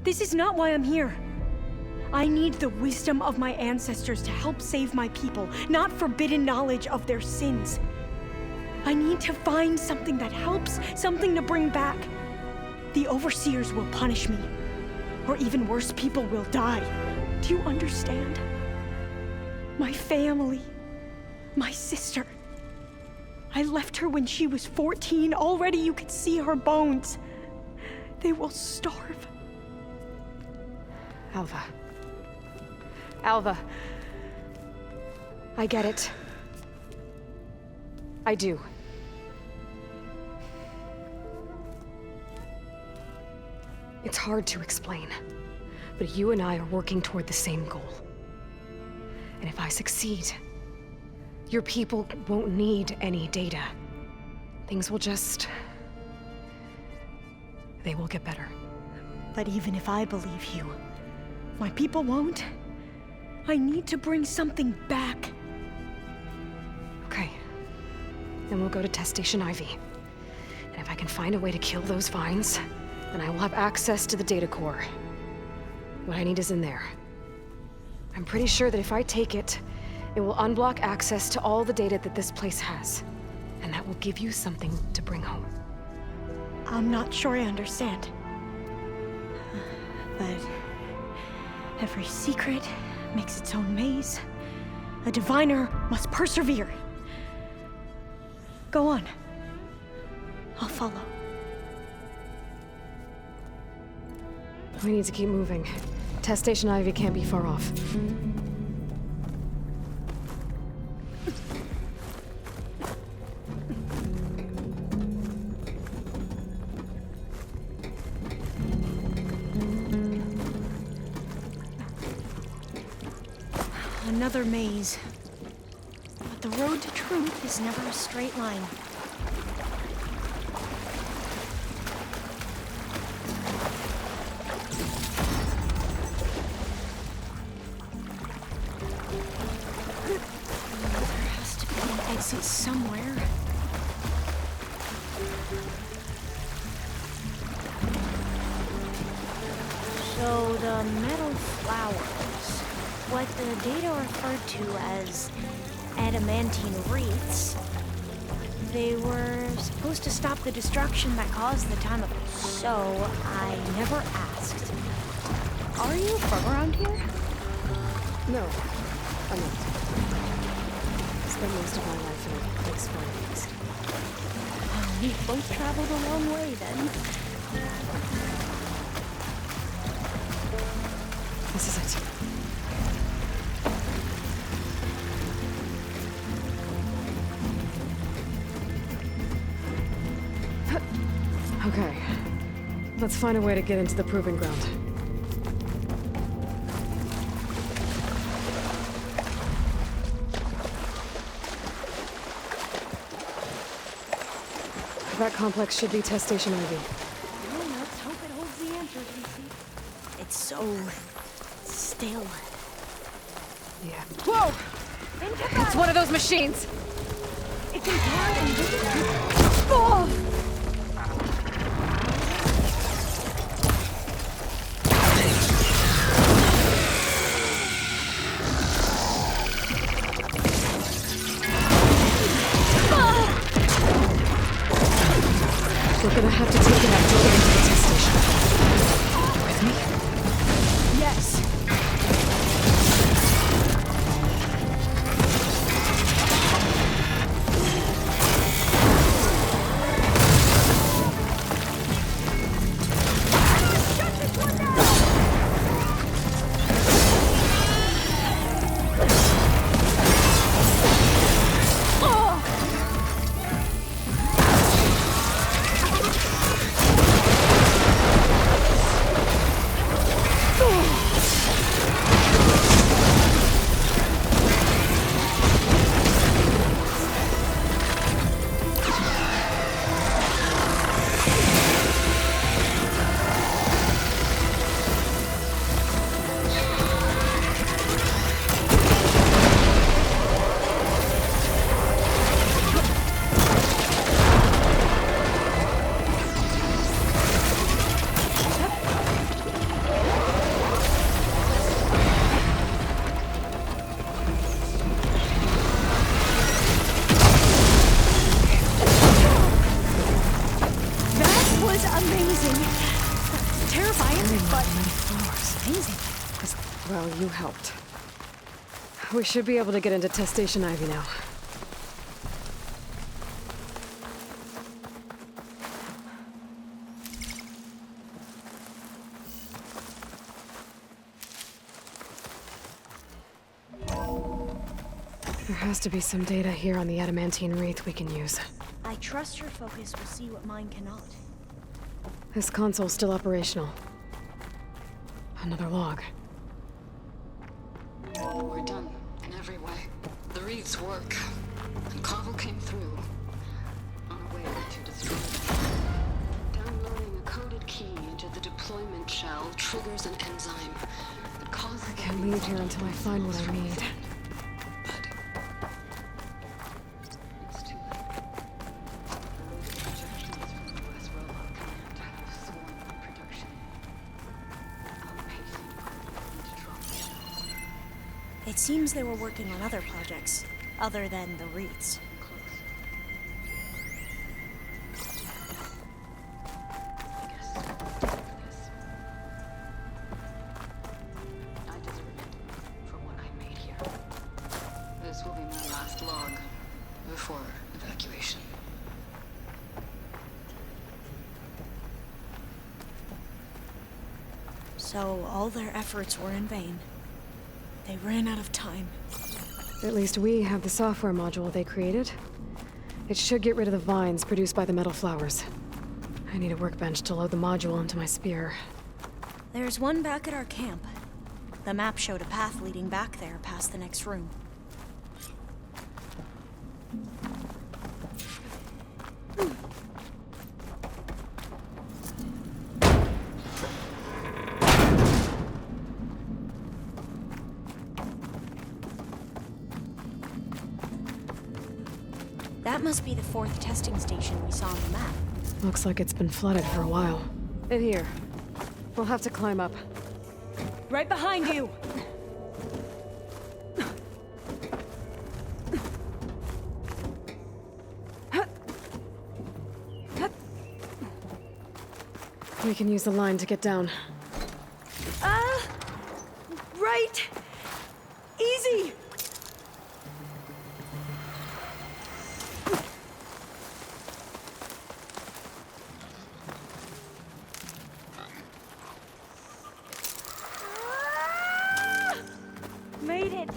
This is not why I'm here. I need the wisdom of my ancestors to help save my people, not forbidden knowledge of their sins. I need to find something that helps, something to bring back. The overseers will punish me. Or even worse, people will die. Do you understand? My family. My sister. I left her when she was 14. Already you could see her bones. They will starve. Alva. Alva. I get it. I do. It's hard to explain, but you and I are working toward the same goal. And if I succeed, your people won't need any data. Things will just... they will get better. But even if I believe you, my people won't. I need to bring something back. Okay. Then we'll go to Test Station Ivy. And if I can find a way to kill those vines, then I will have access to the data core. What I need is in there. I'm pretty sure that if I take it, it will unblock access to all the data that this place has. And that will give you something to bring home. I'm not sure I understand. But every secret makes its own maze. A diviner must persevere. Go on. I'll follow. We need to keep moving. Test Station Ivy can't be far off. Another maze. But the road to truth is never a straight line. There has to be an exit somewhere. So the metal flowers, what the data referred to as adamantine wreaths, they were supposed to stop the destruction that caused the time of... So I never asked. Are you from around here? No, I'm not. I spent most of my life in a place far east. We both traveled a long way then. This is it. Okay. Let's find a way to get into the proving ground. That complex should be test station Ivy. Well, let's hope it holds the answers we see. It's so still. Yeah. Whoa! It's one of those machines! It can turn invisible. Oh! We're gonna have to take it out to get into the test station. With me? Yes. Well, you helped. We should be able to get into test station Ivy now. There has to be some data here on the adamantine wreath we can use. I trust your focus will see what mine cannot. This console's still operational. Another log. We're done in every way. The wreaths work. And Carvel came through. On a way to destroy them. Downloading a coded key into the deployment shell triggers an enzyme that causes... I can't leave here until I find what I need. It's too late. The projections from the US Robot Command have sworn production. Outpacing into drop shells. It seems they were working on other projects, other than the wreaths. I deserve it for what I made here. This will be my last log before evacuation. So all their efforts were in vain. They ran out of time. At least we have the software module they created. It should get rid of the vines produced by the metal flowers. I need a workbench to load the module into my spear. There's one back at our camp. The map showed a path leading back there past the next room. That must be the 4th testing station we saw on the map. Looks like it's been flooded for a while. In here. We'll have to climb up. Right behind you! We can use the line to get down. Right! Easy! Made it!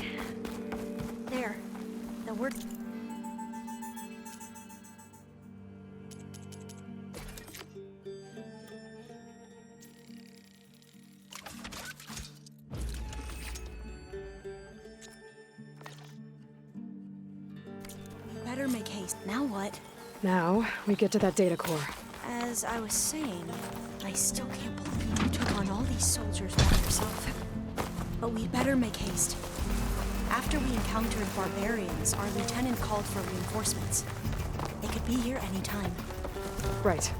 There. The word... better make haste. Now what? Now, we get to that data core. As I was saying, I still can't believe you took on all these soldiers by yourself. But we'd better make haste. After we encountered barbarians, our lieutenant called for reinforcements. They could be here any time. Right.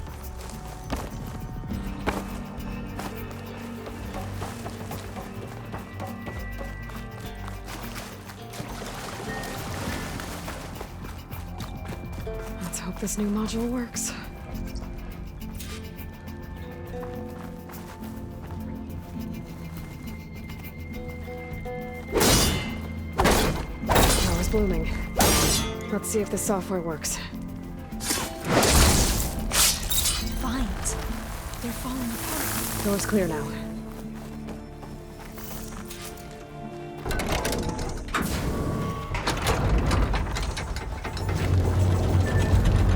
Let's hope this new module works. Power's blooming. Let's see if the software works. Vines. They're falling apart. Door's clear now.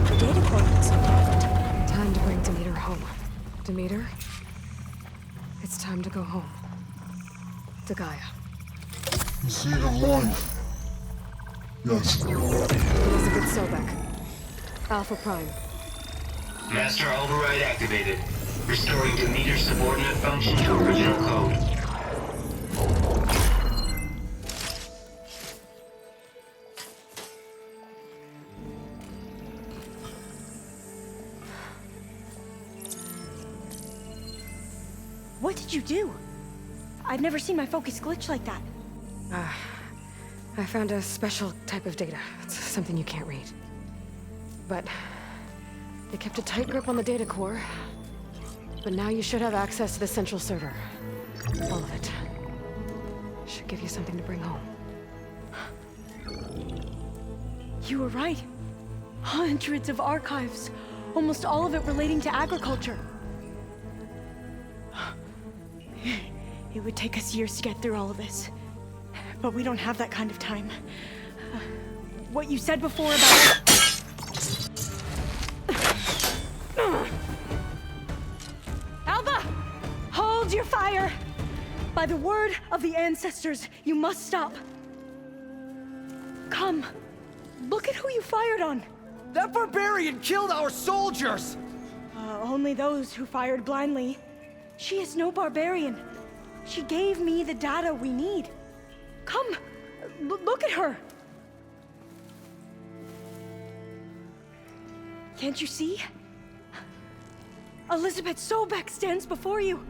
The data core looks intact. Time to bring Demeter home. Demeter? It's time to go home. To Gaia. The seed of life. Yes. Elizabeth Sobek. Alpha Prime. Master override activated. Restoring Demeter subordinate function to original code. What did you do? I've never seen my focus glitch like that. I found a special type of data. It's something you can't read. But they kept a tight grip on the data core. But now you should have access to the central server. All of it. Should give you something to bring home. You were right. Hundreds of archives. Almost all of it relating to agriculture. It would take us years to get through all of this. But we don't have that kind of time. What you said before about... Alva! Hold your fire! By the word of the ancestors, you must stop. Come. Look at who you fired on. That barbarian killed our soldiers! Only those who fired blindly. She is no barbarian. She gave me the data we need. Come, look at her. Can't you see? Elizabeth Sobek stands before you.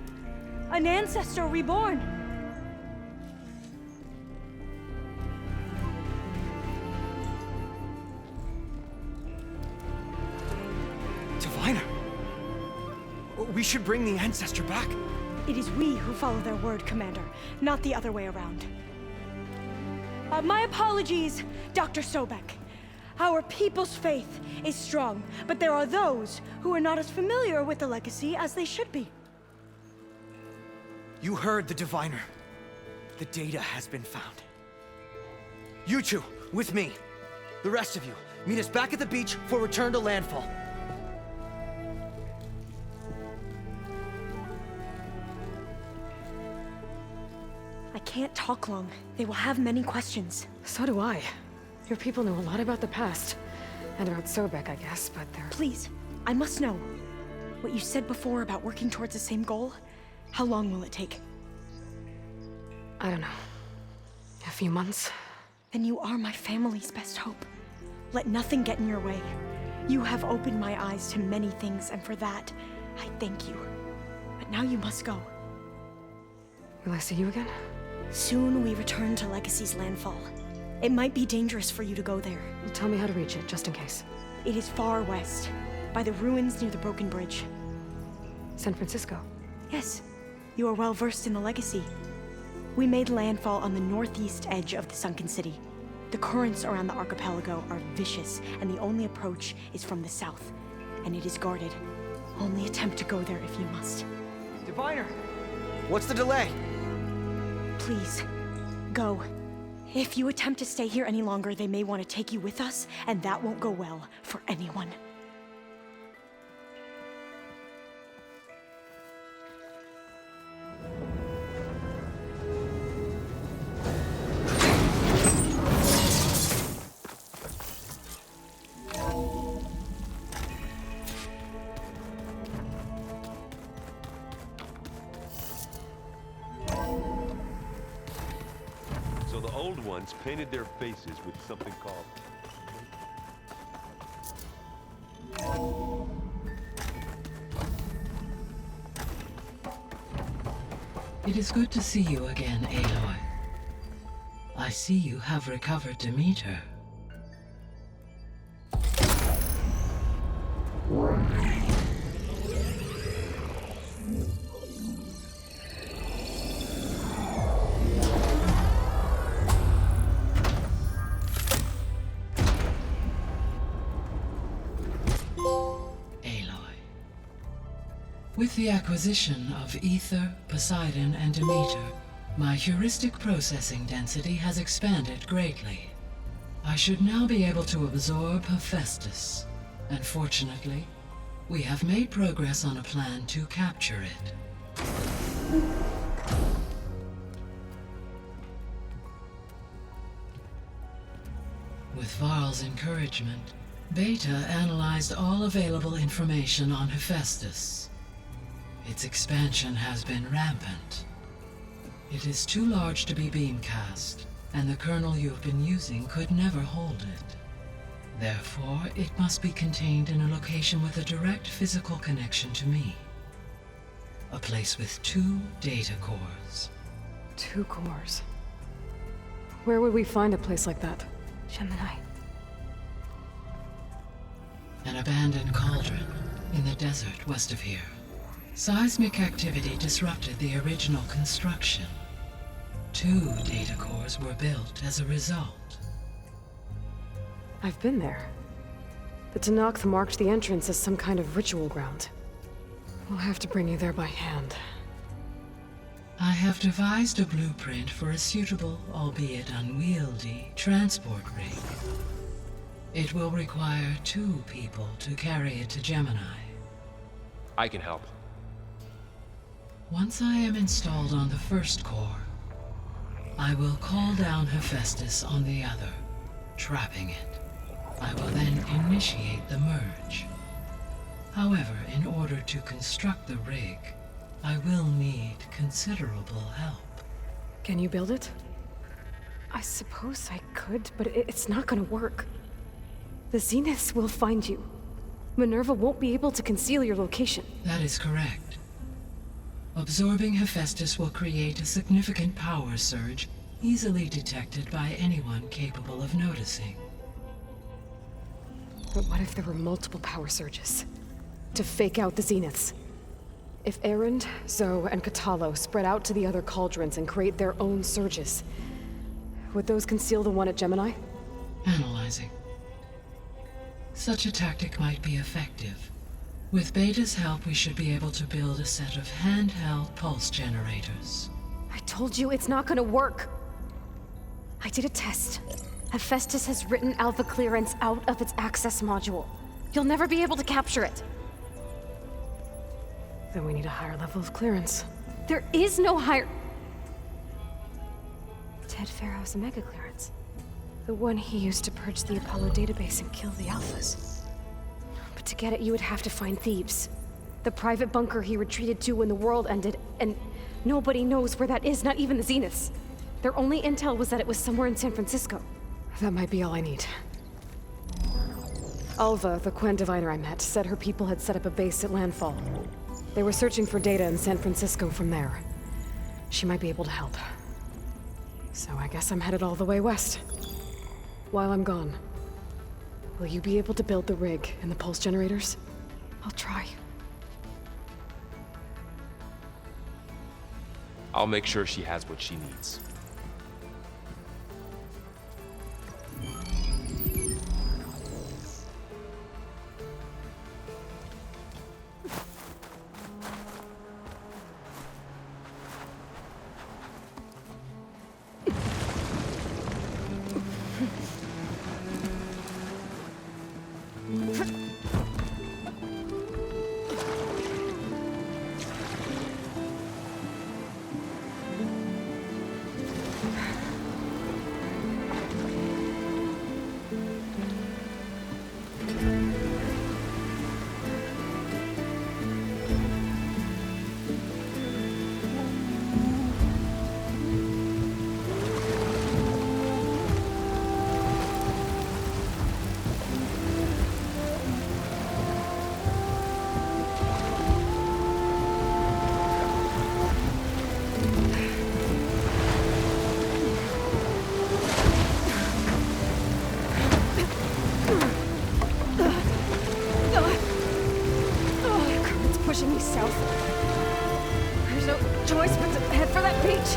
An ancestor reborn. Diviner! We should bring the ancestor back. It is we who follow their word, Commander, not the other way around. My apologies, Dr. Sobek. Our people's faith is strong, but there are those who are not as familiar with the legacy as they should be. You heard the diviner. The data has been found. You two, with me. The rest of you, meet us back at the beach for return to landfall. I can't talk long. They will have many questions. So do I. Your people know a lot about the past. And about Sobek, I guess, but they're... Please, I must know. What you said before about working towards the same goal, how long will it take? I don't know. A few months? Then you are my family's best hope. Let nothing get in your way. You have opened my eyes to many things, and for that, I thank you. But now you must go. Will I see you again? Soon we return to Legacy's landfall. It might be dangerous for you to go there. Tell me how to reach it, just in case. It is far west, by the ruins near the broken bridge. San Francisco? Yes. You are well versed in the Legacy. We made landfall on the northeast edge of the sunken city. The currents around the archipelago are vicious, and the only approach is from the south. And it is guarded. Only attempt to go there if you must. Diviner! What's the delay? Please, go. If you attempt to stay here any longer, they may want to take you with us, and that won't go well for anyone. ones painted their faces with something called... It is good to see you again, Aloy. I see you have recovered Demeter. With the acquisition of Ether, Poseidon, and Demeter, my heuristic processing density has expanded greatly. I should now be able to absorb Hephaestus, and fortunately, we have made progress on a plan to capture it. With Varl's encouragement, Beta analyzed all available information on Hephaestus. Its expansion has been rampant. It is too large to be beamcast, and the kernel you have been using could never hold it. Therefore, it must be contained in a location with a direct physical connection to me. A place with 2 data cores. 2 cores? Where would we find a place like that? Gemini. An abandoned cauldron in the desert west of here. Seismic activity disrupted the original construction. 2 data cores were built as a result. I've been there. The Tenakth marked the entrance as some kind of ritual ground. We'll have to bring you there by hand. I have devised a blueprint for a suitable, albeit unwieldy, transport rig. It will require 2 people to carry it to Gemini. I can help. Once I am installed on the first core, I will call down Hephaestus on the other, trapping it. I will then initiate the merge. However, in order to construct the rig, I will need considerable help. Can you build it? I suppose I could, but it's not gonna work. The Zeniths will find you. Minerva won't be able to conceal your location. That is correct. Absorbing Hephaestus will create a significant power surge, easily detected by anyone capable of noticing. But what if there were multiple power surges? To fake out the Zeniths? If Erend, Zoe, and Katalo spread out to the other cauldrons and create their own surges, would those conceal the one at Gemini? Analyzing. Such a tactic might be effective. With Beta's help, we should be able to build a set of handheld pulse generators. I told you it's not gonna work. I did a test. Hephaestus has written Alpha clearance out of its access module. You'll never be able to capture it. Then we need a higher level of clearance. There is no higher... Ted Pharaoh's Omega clearance. The one he used to purge the Apollo database and kill the Alphas. But to get it, you would have to find Thebes. The private bunker he retreated to when the world ended, and nobody knows where that is, not even the Zeniths. Their only intel was that it was somewhere in San Francisco. That might be all I need. Alva, the Quen diviner I met, said her people had set up a base at landfall. They were searching for data in San Francisco from there. She might be able to help. So I guess I'm headed all the way west. While I'm gone, will you be able to build the rig and the pulse generators? I'll try. I'll make sure she has what she needs. pushing me south. There's no choice but to head for that beach.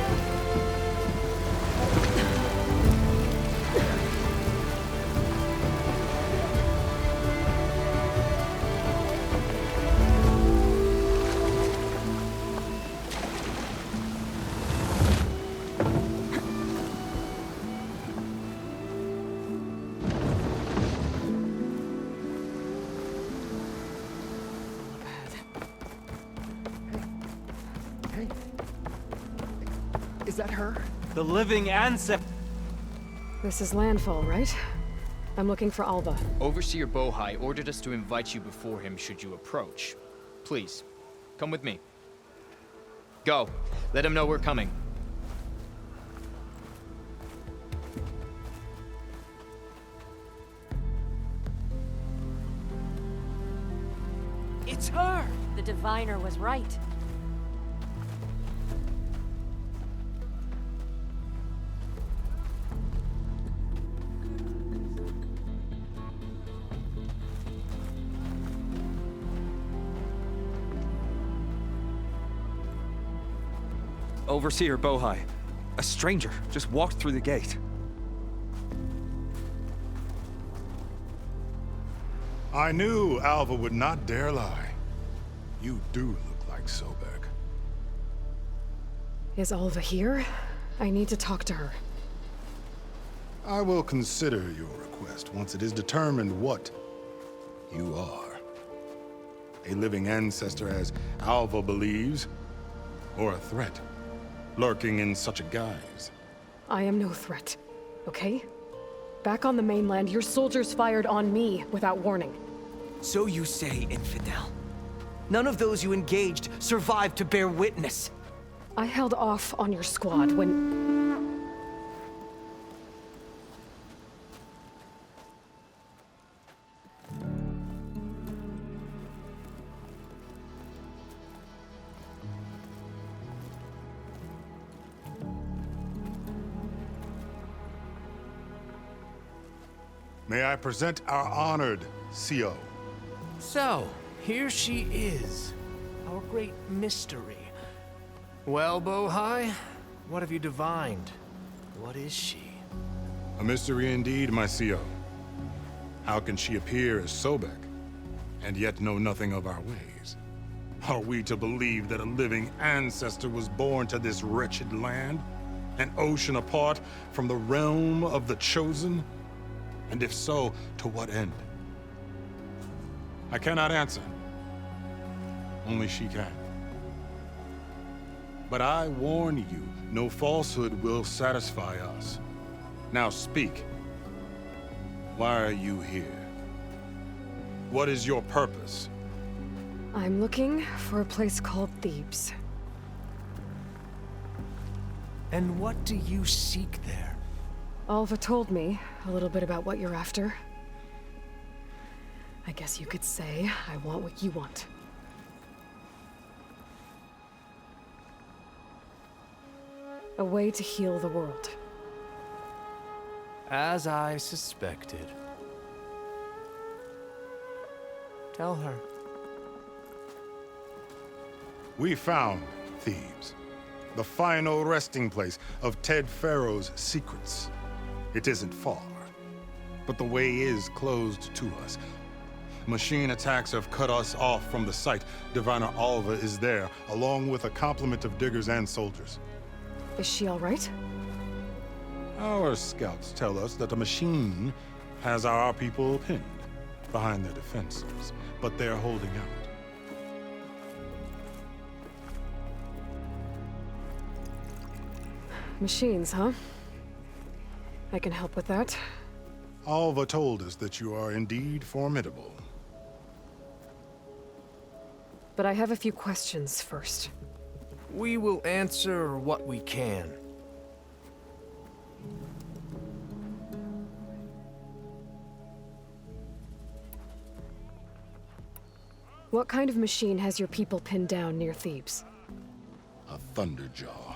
Is that her? The living ancestor. This is landfall, right? I'm looking for Alva. Overseer Bohai ordered us to invite you before him should you approach. Please, come with me. Go. Let him know we're coming. It's her! The diviner was right. Overseer Bohai. A stranger just walked through the gate. I knew Alva would not dare lie. You do look like Sobek. Is Alva here? I need to talk to her. I will consider your request once it is determined what you are. A living ancestor, as Alva believes, or a threat, lurking in such a guise. I am no threat, okay? Back on the mainland, your soldiers fired on me without warning. So you say, infidel. None of those you engaged survived to bear witness. I held off on your squad when... May I present our honored CO. So, here she is, our great mystery. Well, Bohai, what have you divined? What is she? A mystery indeed, my CO. How can she appear as Sobek, and yet know nothing of our ways? Are we to believe that a living ancestor was born to this wretched land? An ocean apart from the realm of the Chosen? And if so, to what end? I cannot answer. Only she can. But I warn you, no falsehood will satisfy us. Now speak. Why are you here? What is your purpose? I'm looking for a place called Thebes. And what do you seek there? Alva told me a little bit about what you're after. I guess you could say I want what you want. A way to heal the world. As I suspected. Tell her. We found Thebes, the final resting place of Ted Pharaoh's secrets. It isn't far, but the way is closed to us. Machine attacks have cut us off from the site. Diviner Alva is there, along with a complement of diggers and soldiers. Is she all right? Our scouts tell us that a machine has our people pinned behind their defenses, but they're holding out. Machines, huh? I can help with that. Alva told us that you are indeed formidable. But I have a few questions first. We will answer what we can. What kind of machine has your people pinned down near Thebes? A Thunderjaw.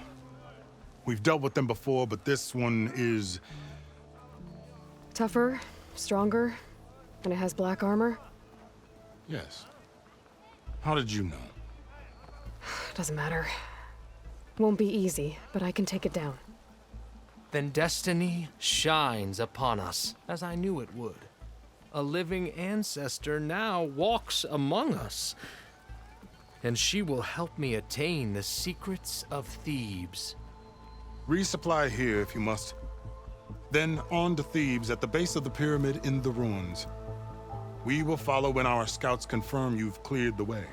We've dealt with them before, but this one is... Tougher, stronger, and it has black armor? Yes. How did you know? Doesn't matter. Won't be easy, but I can take it down. Then destiny shines upon us, as I knew it would. A living ancestor now walks among us, and she will help me attain the secrets of Thebes. Resupply here if you must. Then on to Thebes at the base of the pyramid in the ruins. We will follow when our scouts confirm you've cleared the way.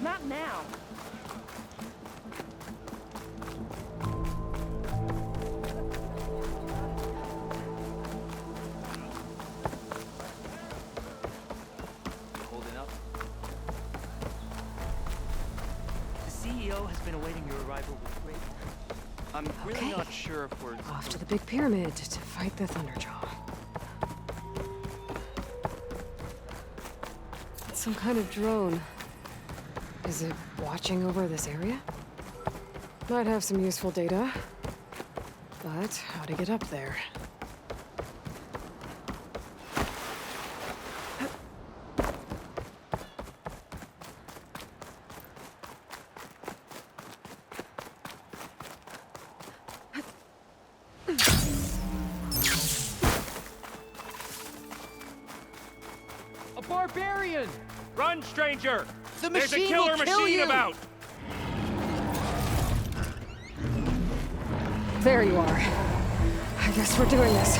Not now. Holding up. The CEO has been awaiting your arrival with great... I'm really not sure if we're... Off to the big pyramid to fight the Thunderjaw. It's some kind of drone. Is it watching over this area? Might have some useful data. But how to get up there? A barbarian! Run, stranger! The There's a machine killer will kill machine you! about! There you are. I guess we're doing this.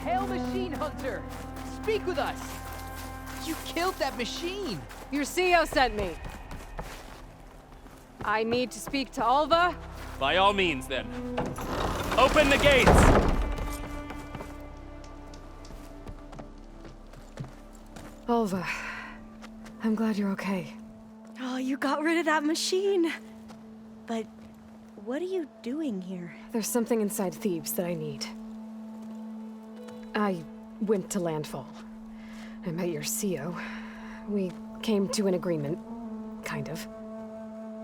Hail Machine Hunter! Speak with us! You killed that machine! Your CEO sent me. I need to speak to Alva. By all means, then. Open the gates! Alva, I'm glad you're okay. Oh, you got rid of that machine. But what are you doing here? There's something inside Thebes that I need. I went to landfall. I met your CO. We came to an agreement, kind of.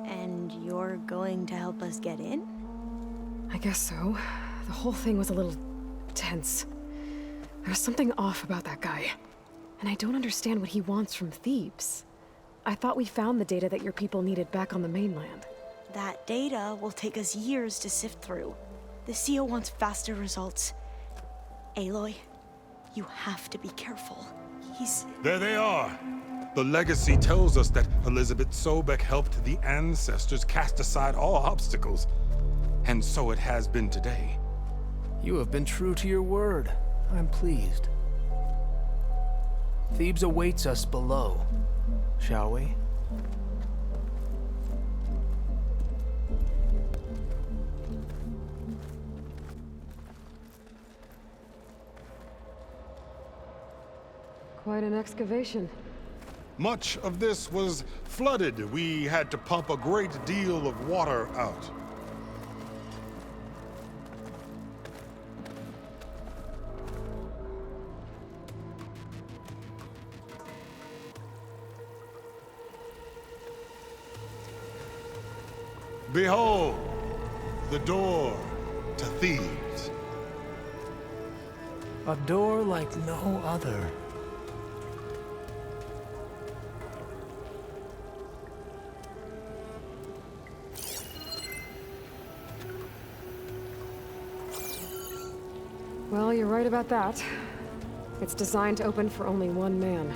And you're going to help us get in? I guess so. The whole thing was a little tense. There was something off about that guy. And I don't understand what he wants from Thebes. I thought we found the data that your people needed back on the mainland. That data will take us years to sift through. The CO wants faster results. Aloy, you have to be careful. There they are! The legacy tells us that Elizabeth Sobek helped the ancestors cast aside all obstacles. And so it has been today. You have been true to your word. I'm pleased. Thebes awaits us below. Shall we? Quite an excavation. Much of this was flooded. We had to pump a great deal of water out. Behold, the door to Thebes. A door like no other. Well, you're right about that. It's designed to open for only one man.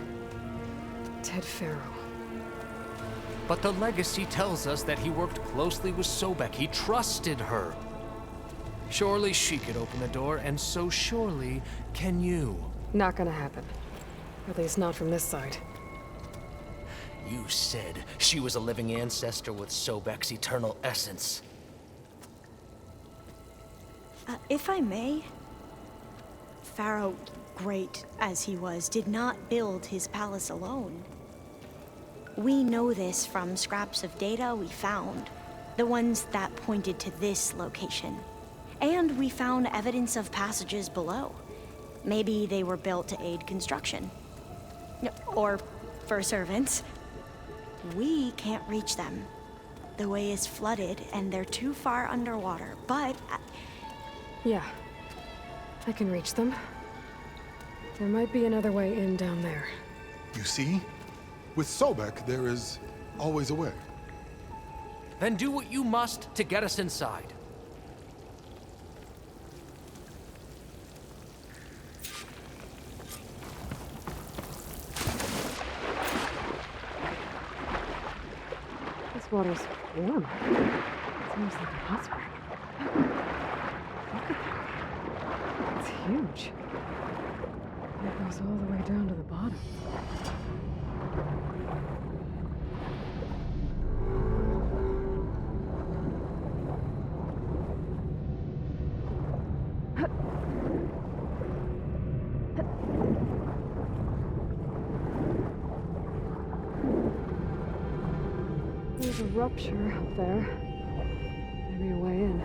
Ted Faro. But the legacy tells us that he worked closely with Sobek. He trusted her. Surely she could open the door, and so surely can you. Not gonna happen. At least not from this side. You said she was a living ancestor with Sobek's eternal essence. If I may, Pharaoh, great as he was, did not build his palace alone. We know this from scraps of data we found, the ones that pointed to this location. And we found evidence of passages below. Maybe they were built to aid construction. Or for servants. We can't reach them. The way is flooded and they're too far underwater, but... Yeah. I can reach them. There might be another way in down there. You see? With Sobek, there is always a way. Then do what you must to get us inside. This water's warm. It's almost like a hot spring. Look at that. It's huge. It goes all the way down to the bottom. There's a rupture up there. Maybe a way in.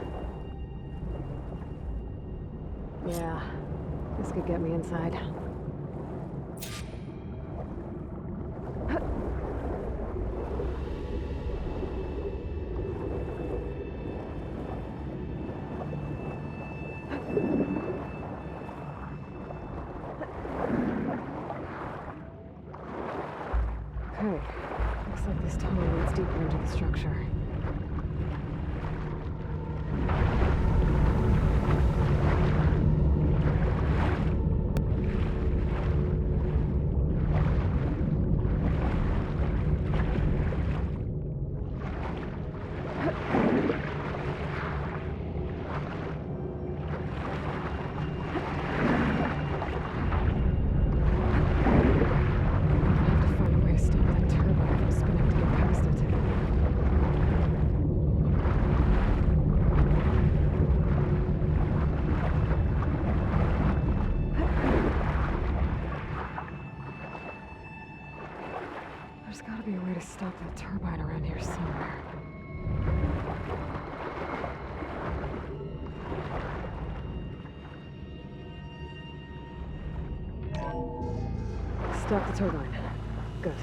Yeah, this could get me inside. Okay, looks like this tunnel leads deeper into the structure. stop that turbine around here somewhere. Stop the turbine. Good.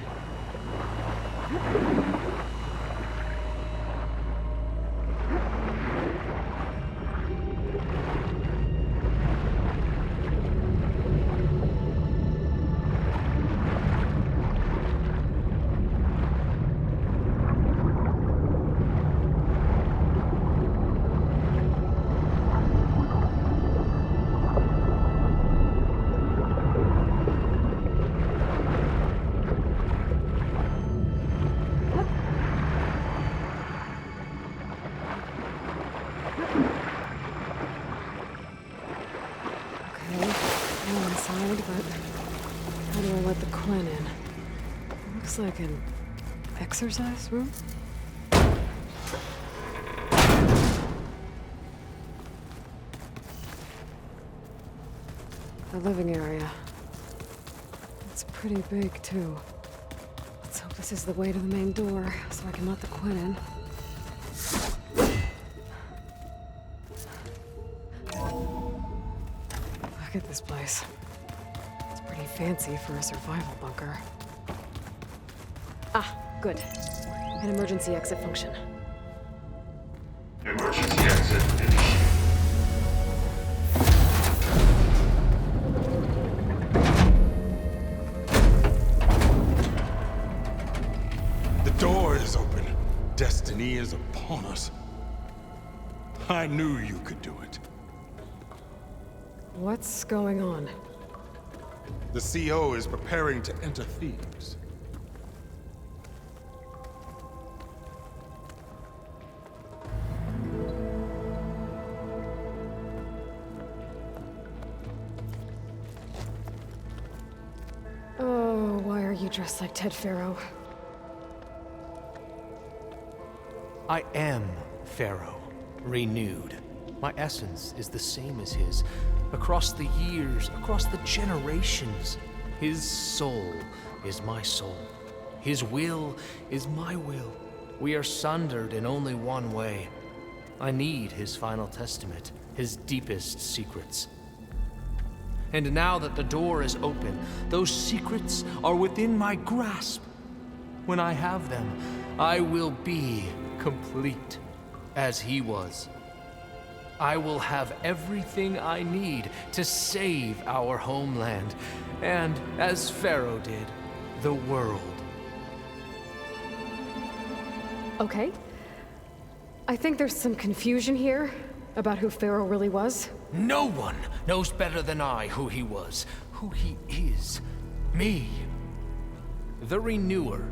Looks like an exercise room? The living area. It's pretty big, too. Let's hope this is the way to the main door, so I can let the Quinn in. Look at this place. It's pretty fancy for a survival bunker. Ah, good. An emergency exit function. Emergency exit initiated. The door is open. Destiny is upon us. I knew you could do it. What's going on? The CO is preparing to enter Thebes. Oh, why are you dressed like Ted Faro? I am Pharaoh, renewed. My essence is the same as his. Across the years, across the generations, his soul is my soul. His will is my will. We are sundered in only one way. I need his final testament, his deepest secrets. And now that the door is open, those secrets are within my grasp. When I have them, I will be complete, as he was. I will have everything I need to save our homeland, and, as Pharaoh did, the world. Okay. I think there's some confusion here about who Pharaoh really was. No one knows better than I who he was, who he is. Me. The Renewer,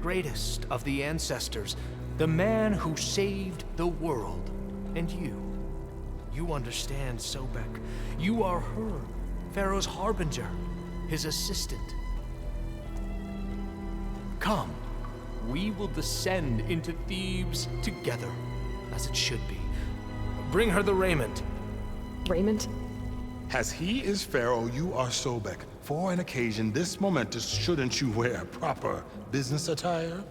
greatest of the ancestors, the man who saved the world. And you. You understand, Sobek. You are her, Pharaoh's harbinger, his assistant. Come, we will descend into Thebes together, as it should be. Bring her the raiment. Raiment? As he is Pharaoh, you are Sobek. For an occasion this momentous, shouldn't you wear proper business attire?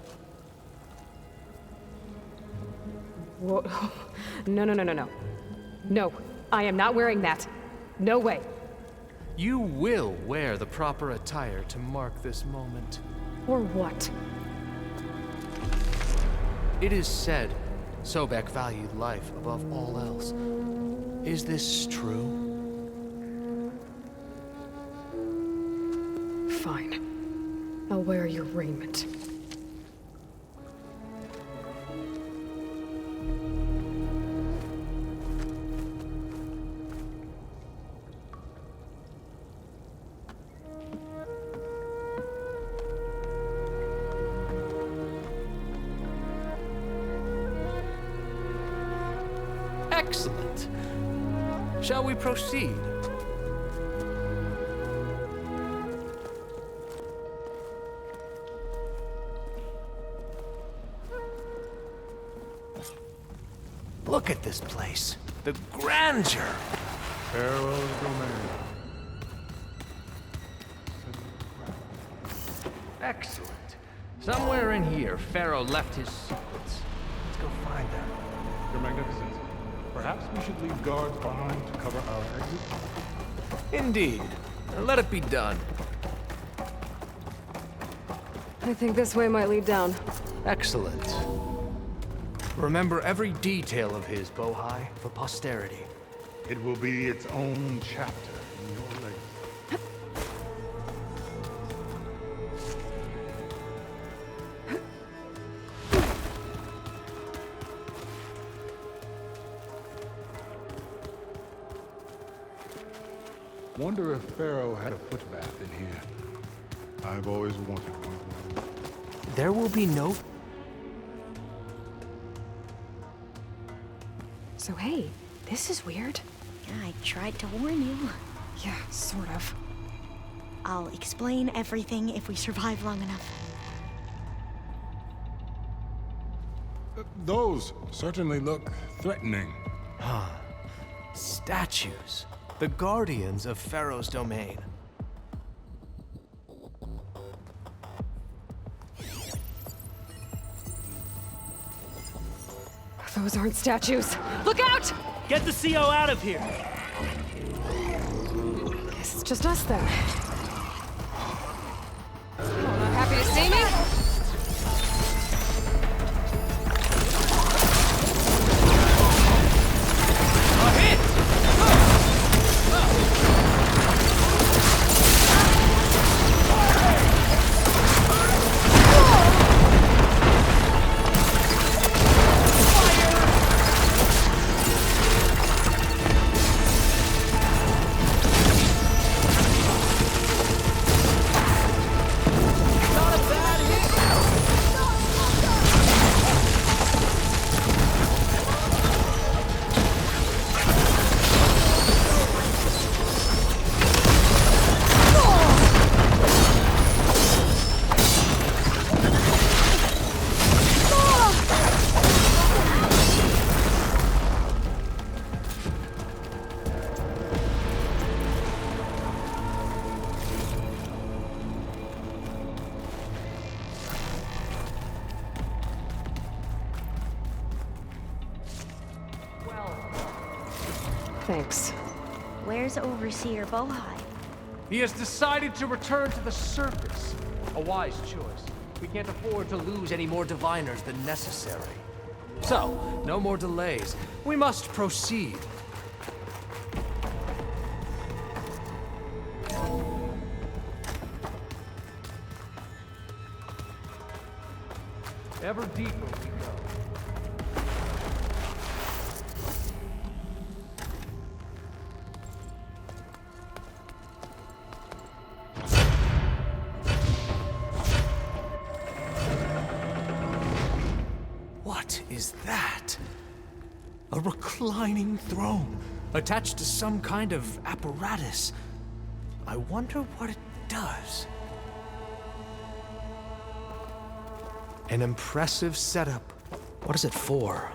Whoa. No. No, I am not wearing that. No way. You will wear the proper attire to mark this moment. Or what? It is said Sobek valued life above all else. Is this true? Fine. I'll wear your raiment. Excellent. Shall we proceed? Look at this place. The grandeur. Pharaoh's domain. Excellent. Somewhere in here, Pharaoh left his secrets. Let's go find them. Your Magnificence, perhaps we should leave guards behind to cover our exit? Indeed. Let it be done. I think this way might lead down. Excellent. Remember every detail of his, Bohai, for posterity. It will be its own chapter in your legacy. Wonder if Pharaoh had a footbath in here. I've always wanted one. There will be no... So hey, this is weird. I tried to warn you. Yeah, sort of. I'll explain everything if we survive long enough. Those certainly look threatening. Statues. The guardians of Pharaoh's domain. Those aren't statues. Look out! Get the CO out of here! Guess it's just us then. Oh, not happy to see me? Thanks. Where's Overseer Bohai? He has decided to return to the surface. A wise choice. We can't afford to lose any more diviners than necessary. So, no more delays. We must proceed. Ever deeper we go. What is that? A reclining throne, attached to some kind of apparatus. I wonder what it does. An impressive setup. What is it for?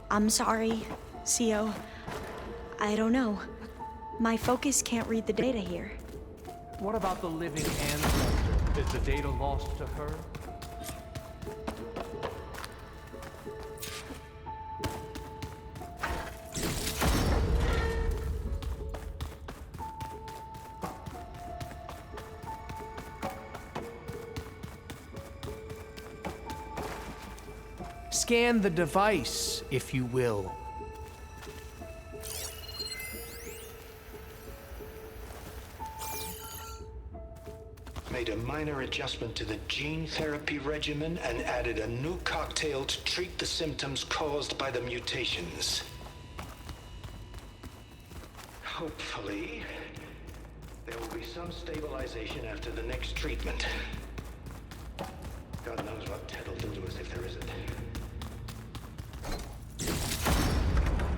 I'm sorry, CO. I don't know. My focus can't read the data here. What about the living ancestor? Is the data lost to her? Scan the device, if you will. Made a minor adjustment to the gene therapy regimen and added a new cocktail to treat the symptoms caused by the mutations. Hopefully, there will be some stabilization after the next treatment. God knows what Ted will do to us if there isn't.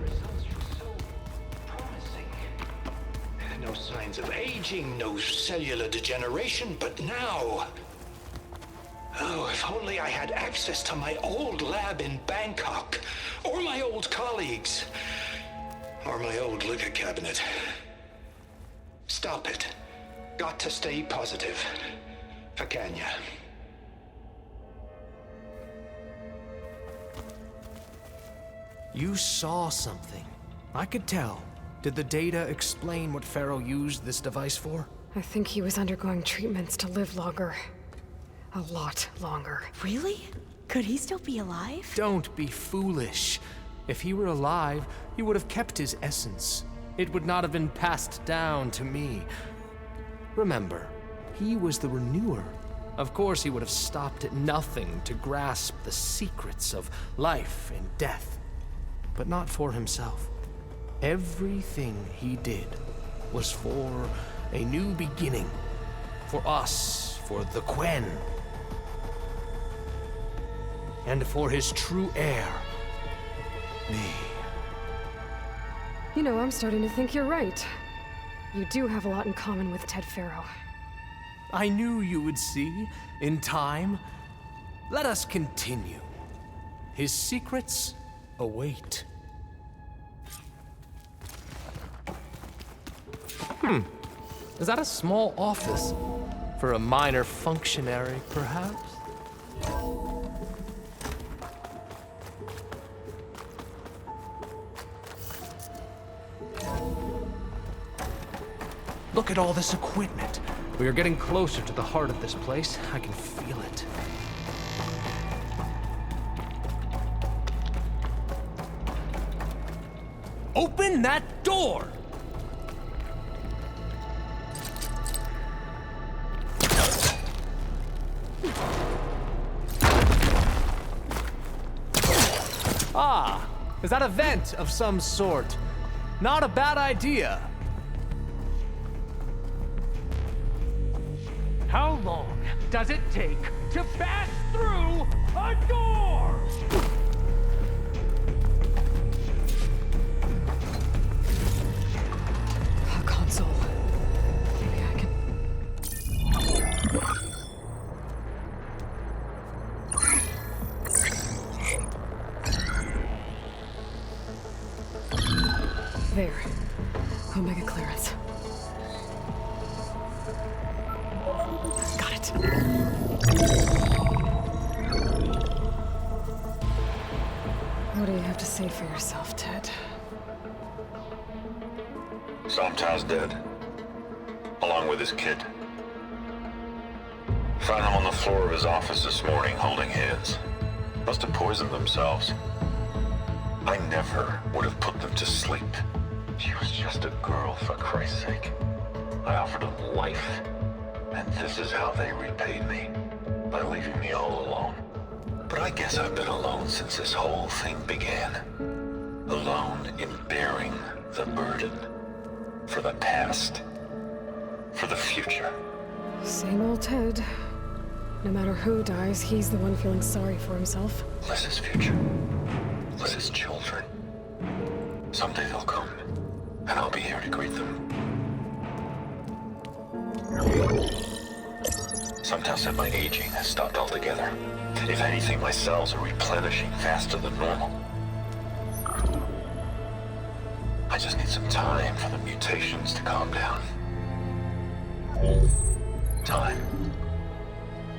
Results were so promising. No signs of aging, no cellular degeneration, but now... Oh, if only I had access to my old lab in Bangkok, or my old colleagues, or my old liquor cabinet. Stop it. Got to stay positive. For Kenya. You saw something. I could tell. Did the data explain what Pharaoh used this device for? I think he was undergoing treatments to live longer. A lot longer. Really? Could he still be alive? Don't be foolish. If he were alive, he would have kept his essence. It would not have been passed down to me. Remember, he was the renewer. Of course, he would have stopped at nothing to grasp the secrets of life and death. But not for himself. Everything he did was for a new beginning. For us, for the Quen. And for his true heir, me. You know, I'm starting to think you're right. You do have a lot in common with Ted Pharaoh. I knew you would see, in time. Let us continue. His secrets await. Is that a small office? For a minor functionary, perhaps? Look at all this equipment. We are getting closer to the heart of this place. I can feel it. Open that door! Ah, is that a vent of some sort? Not a bad idea. How long does it take to pass through a door? A console. Maybe I can... There. Omega clearance. Got it. What do you have to say for yourself, Ted? Somto's dead. Along with his kid. Found him on the floor of his office this morning, holding hands. Must have poisoned themselves. I never would have put them to sleep. She was just a girl, for Christ's sake. I offered them life. And this is how they repaid me. By leaving me all alone. But I guess I've been alone since this whole thing began. Alone in bearing the burden. For the past. For the future. Same old Ted. No matter who dies, he's the one feeling sorry for himself. Liz's future. Liz's children. Someday they'll come. And I'll be here to greet them. Sometimes said my aging has stopped altogether. If anything, my cells are replenishing faster than normal. I just need some time for the mutations to calm down. Time.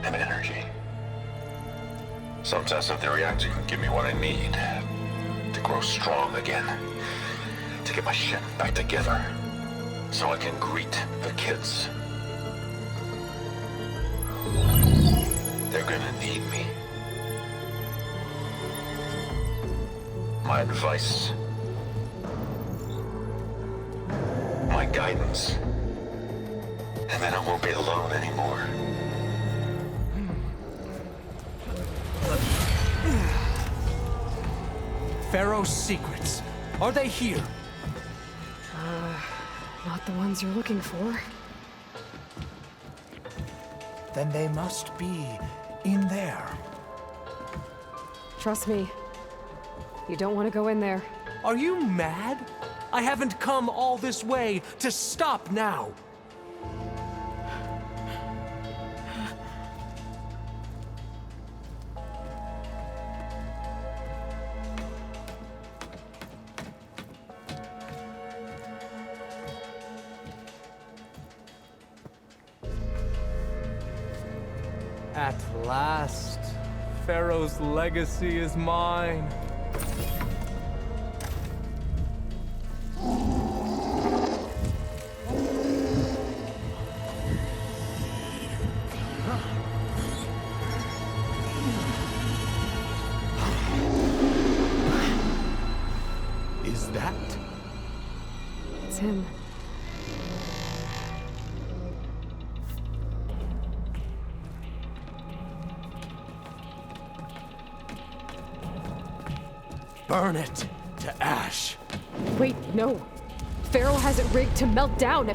And energy. Sometimes if the reactor can give me what I need to grow strong again. To get my shit back together. So I can greet the kids. They're gonna need me. My advice. My guidance. And then I won't be alone anymore. Pharaoh's secrets. Are they here? Not the ones you're looking for. Then they must be in there. Trust me. You don't want to go in there. Are you mad? I haven't come all this way to stop now. At last, Pharaoh's legacy is mine. that? It's him. Burn it to ash. Wait, no. Pharaoh has it rigged to melt down.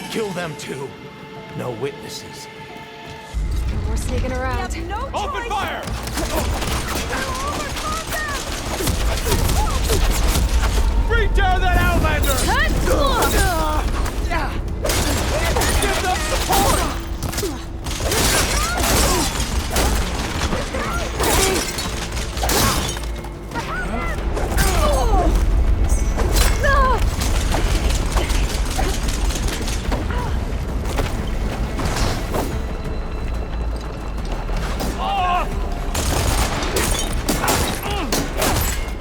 Kill them too. No witnesses. No more sneaking around. We have no Open choice. fire! Bring down that Outlander! Give them support!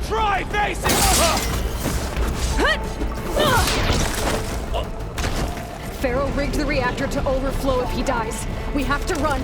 Try facing Pharaoh rigged the reactor to overflow if he dies. We have to run.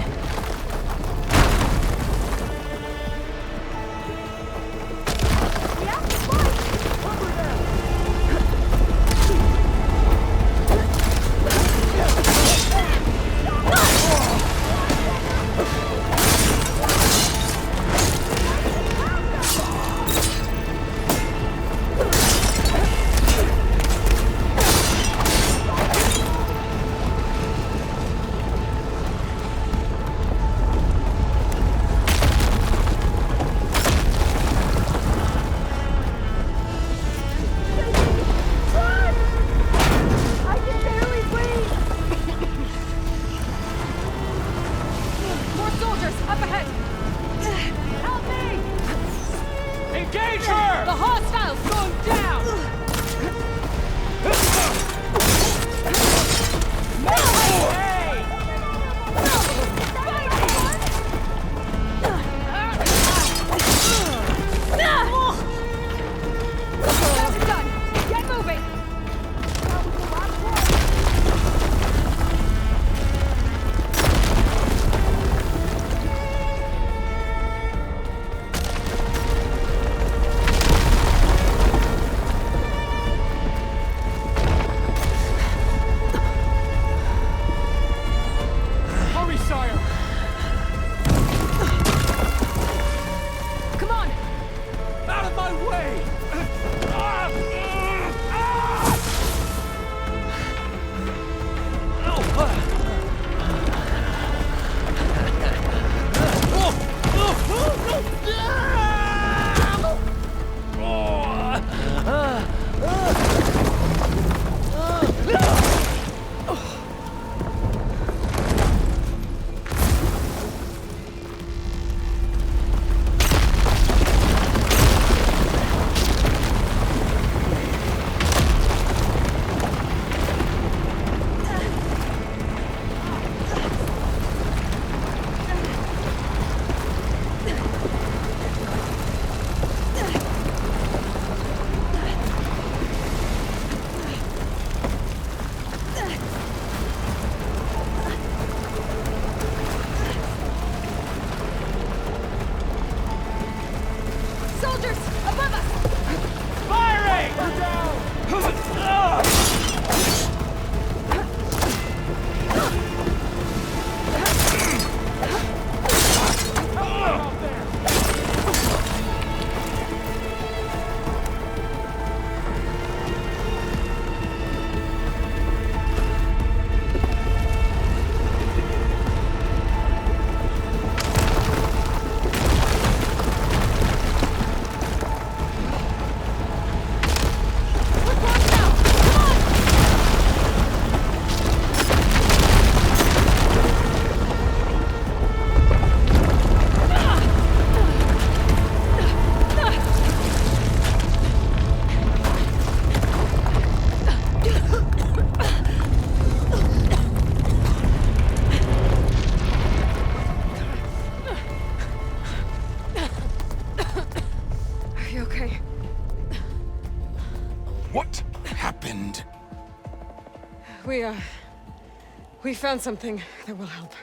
We found something that will help.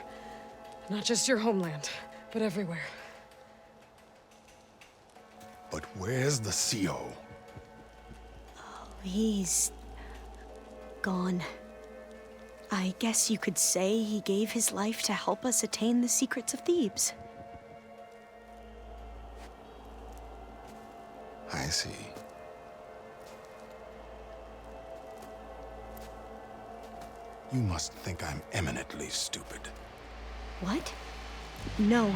Not just your homeland, but everywhere. Where's the CO? He's gone. I guess you could say he gave his life to help us attain the secrets of Thebes. I see. You must think I'm eminently stupid. What? No.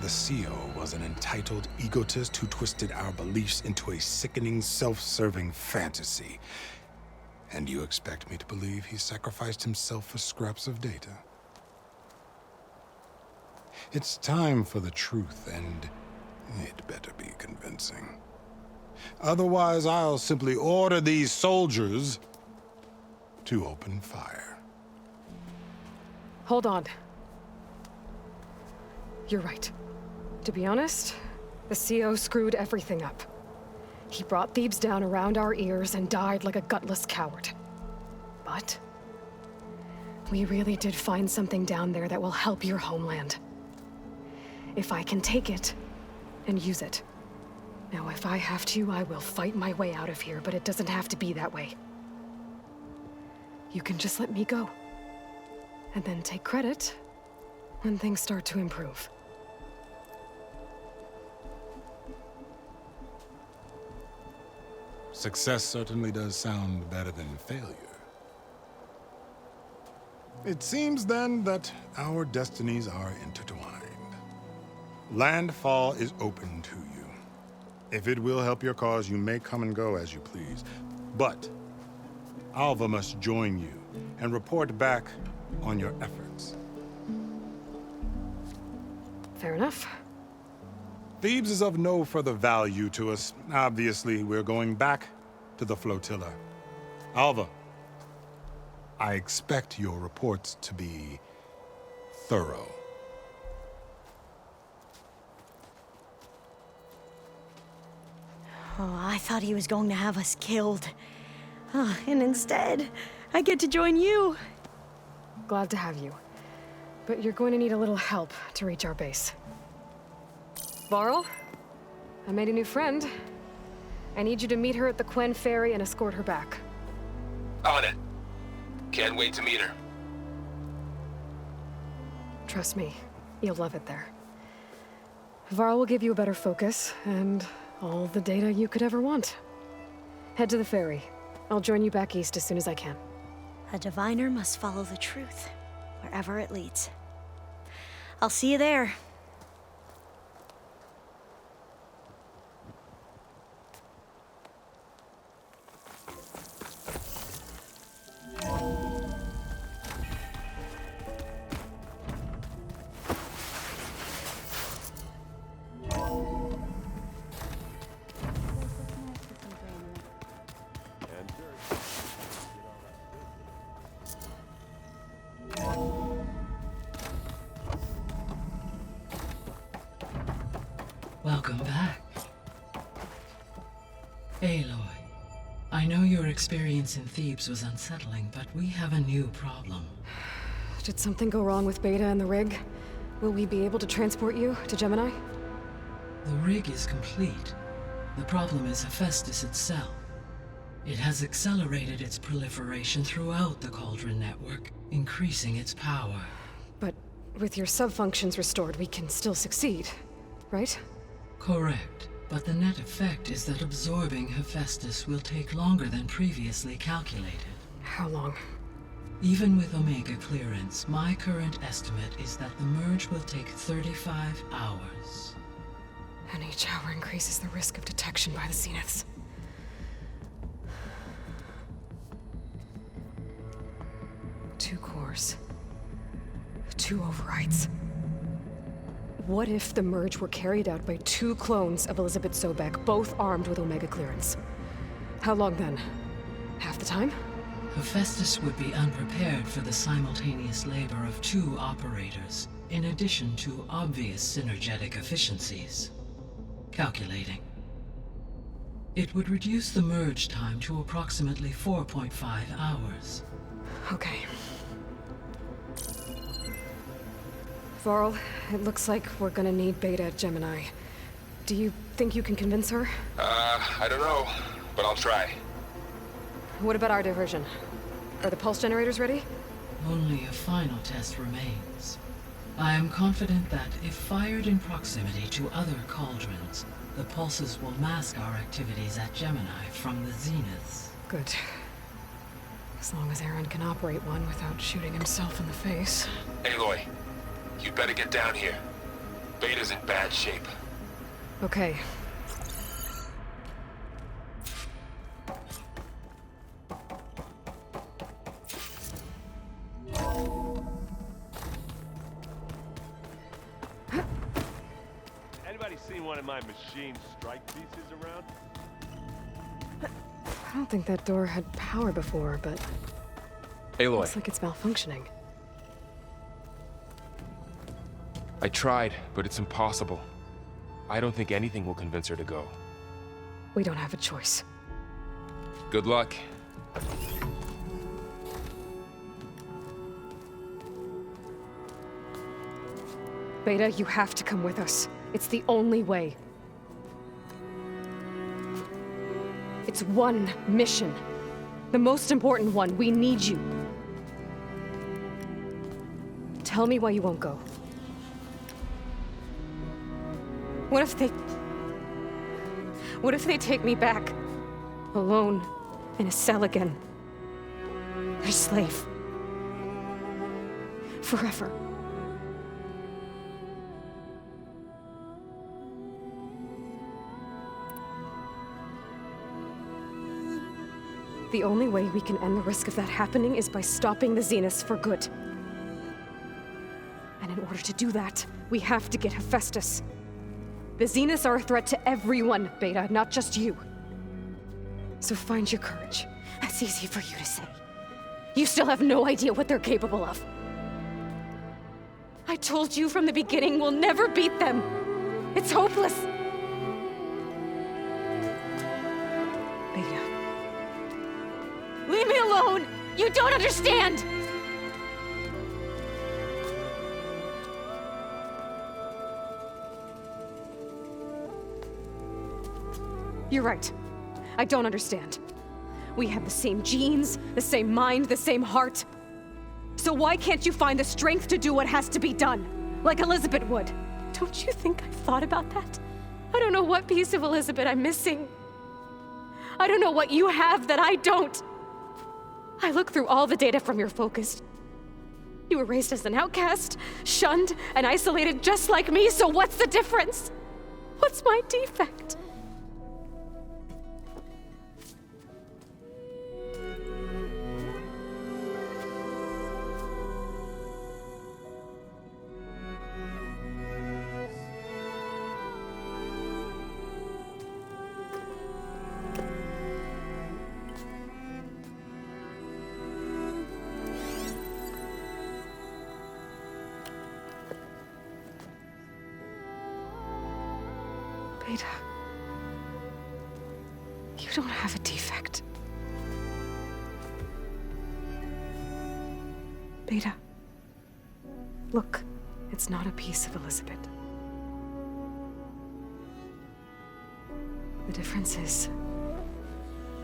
The CO was an entitled egotist who twisted our beliefs into a sickening, self-serving fantasy. And you expect me to believe he sacrificed himself for scraps of data? It's time for the truth, and it better be convincing. Otherwise, I'll simply order these soldiers to open fire. Hold on. You're right. To be honest, the CO screwed everything up. He brought Thebes down around our ears and died like a gutless coward. But we really did find something down there that will help your homeland. If I can take it and use it. Now, if I have to, I will fight my way out of here, but it doesn't have to be that way. You can just let me go. And then take credit when things start to improve. Success certainly does sound better than failure. It seems then that our destinies are intertwined. Landfall is open to you. If it will help your cause, you may come and go as you please. But Alva must join you and report back on your efforts. Fair enough. Thebes is of no further value to us. Obviously, we're going back to the flotilla. Alva, I expect your reports to be thorough. Oh, I thought he was going to have us killed. Oh, and instead, I get to join you. Glad to have you. But you're going to need a little help to reach our base. Varl, I made a new friend. I need you to meet her at the Quen Ferry and escort her back. On it. Can't wait to meet her. Trust me, you'll love it there. Varl will give you a better focus, and all the data you could ever want. Head to the ferry. I'll join you back east as soon as I can. A diviner must follow the truth, wherever it leads. I'll see you there. Welcome back. Aloy, I know your experience in Thebes was unsettling, but we have a new problem. Did something go wrong with Beta and the rig? Will we be able to transport you to Gemini? The rig is complete. The problem is Hephaestus itself. It has accelerated its proliferation throughout the Cauldron network, increasing its power. But with your sub-functions restored, we can still succeed, right? Correct, but the net effect is that absorbing Hephaestus will take longer than previously calculated. How long? Even with Omega clearance, my current estimate is that the merge will take 35 hours. And each hour increases the risk of detection by the Zeniths. Two cores. 2 overrides. What if the merge were carried out by 2 clones of Elizabeth Sobek, both armed with Omega clearance? How long then? Half the time? Hephaestus would be unprepared for the simultaneous labor of 2 operators, in addition to obvious synergetic efficiencies. Calculating. It would reduce the merge time to approximately 4.5 hours. Okay. Varl, it looks like we're gonna need Beta at Gemini. Do you think you can convince her? I don't know, but I'll try. What about our diversion? Are the pulse generators ready? Only a final test remains. I am confident that if fired in proximity to other cauldrons, the pulses will mask our activities at Gemini from the zeniths. Good. As long as Aaron can operate one without shooting himself in the face. Aloy, you better get down here. Beta's in bad shape. Okay. Anybody seen one of my machine strike pieces around? I don't think that door had power before, but... Aloy. Looks like it's malfunctioning. I tried, but it's impossible. I don't think anything will convince her to go. We don't have a choice. Good luck. Beta, you have to come with us. It's the only way. It's one mission. The most important one. We need you. Tell me why you won't go. What if they take me back? Alone, in a cell again. A slave. Forever. The only way we can end the risk of that happening is by stopping the Zeniths for good. And in order to do that, we have to get Hephaestus. The Zeniths are a threat to everyone, Beta, not just you. So find your courage. That's easy for you to say. You still have no idea what they're capable of. I told you from the beginning, we'll never beat them. It's hopeless. Beta. Leave me alone! You don't understand! You're right. I don't understand. We have the same genes, the same mind, the same heart. So why can't you find the strength to do what has to be done? Like Elizabeth would. Don't you think I've thought about that? I don't know what piece of Elizabeth I'm missing. I don't know what you have that I don't. I look through all the data from your focus. You were raised as an outcast, shunned, and isolated just like me, so what's the difference? What's my defect? Beta, you don't have a defect. Beta, look, it's not a piece of Elizabeth. The difference is,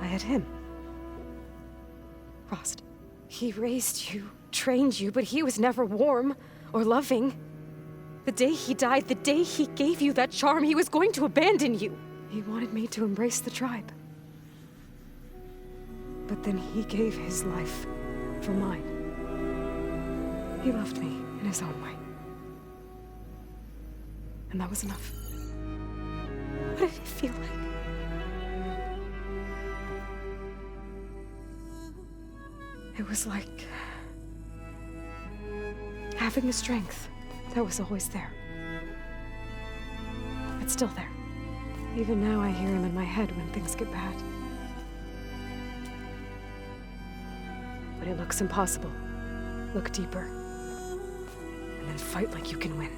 I had him. Frost. He raised you, trained you, but he was never warm or loving. The day he died, the day he gave you that charm, he was going to abandon you. He wanted me to embrace the tribe. But then he gave his life for mine. He loved me in his own way. And that was enough. What did it feel like? It was like having the strength that was always there. It's still there. Even now I hear him in my head when things get bad. But it looks impossible. Look deeper. And then fight like you can win.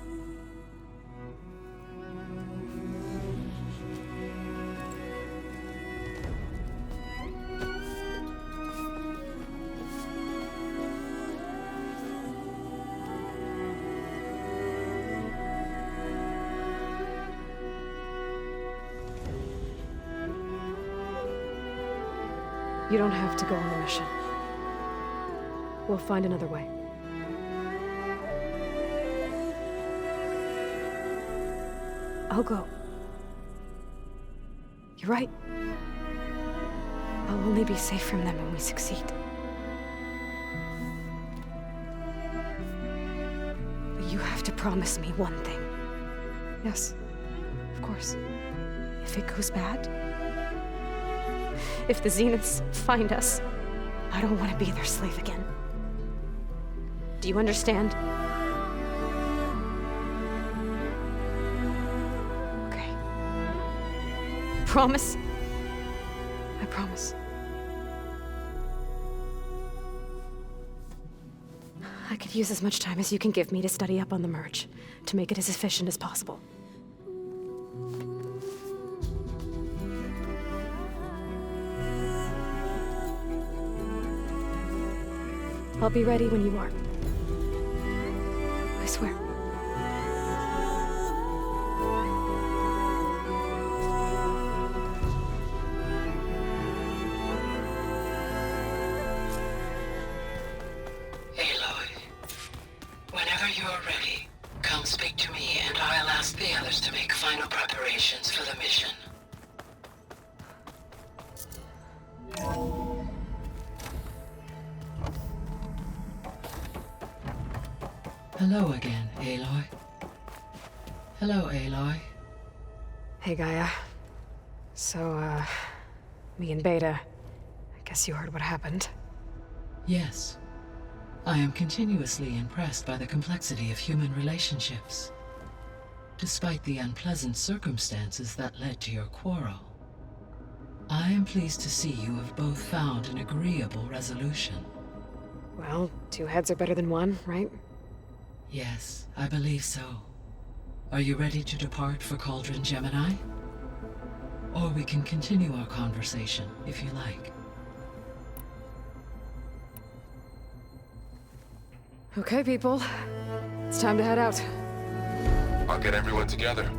You don't have to go on the mission. We'll find another way. I'll go. You're right. I'll only be safe from them when we succeed. But you have to promise me one thing. Yes, of course. If it goes bad, if the Zeniths find us, I don't want to be their slave again. Do you understand? Okay. Promise? I promise. I could use as much time as you can give me to study up on the merge, to make it as efficient as possible. I'll be ready when you are. I swear. Aloy, whenever you're ready, come speak to me and I'll ask the others to make final preparations for the mission. Hello again, Aloy. Hello, Aloy. Hey, Gaia. So, me and Beta, I guess you heard what happened. Yes. I am continuously impressed by the complexity of human relationships. Despite the unpleasant circumstances that led to your quarrel, I am pleased to see you have both found an agreeable resolution. Well, 2 heads are better than 1, right? Yes, I believe so. Are you ready to depart for Cauldron Gemini? Or we can continue our conversation, if you like. Okay, people. It's time to head out. I'll get everyone together.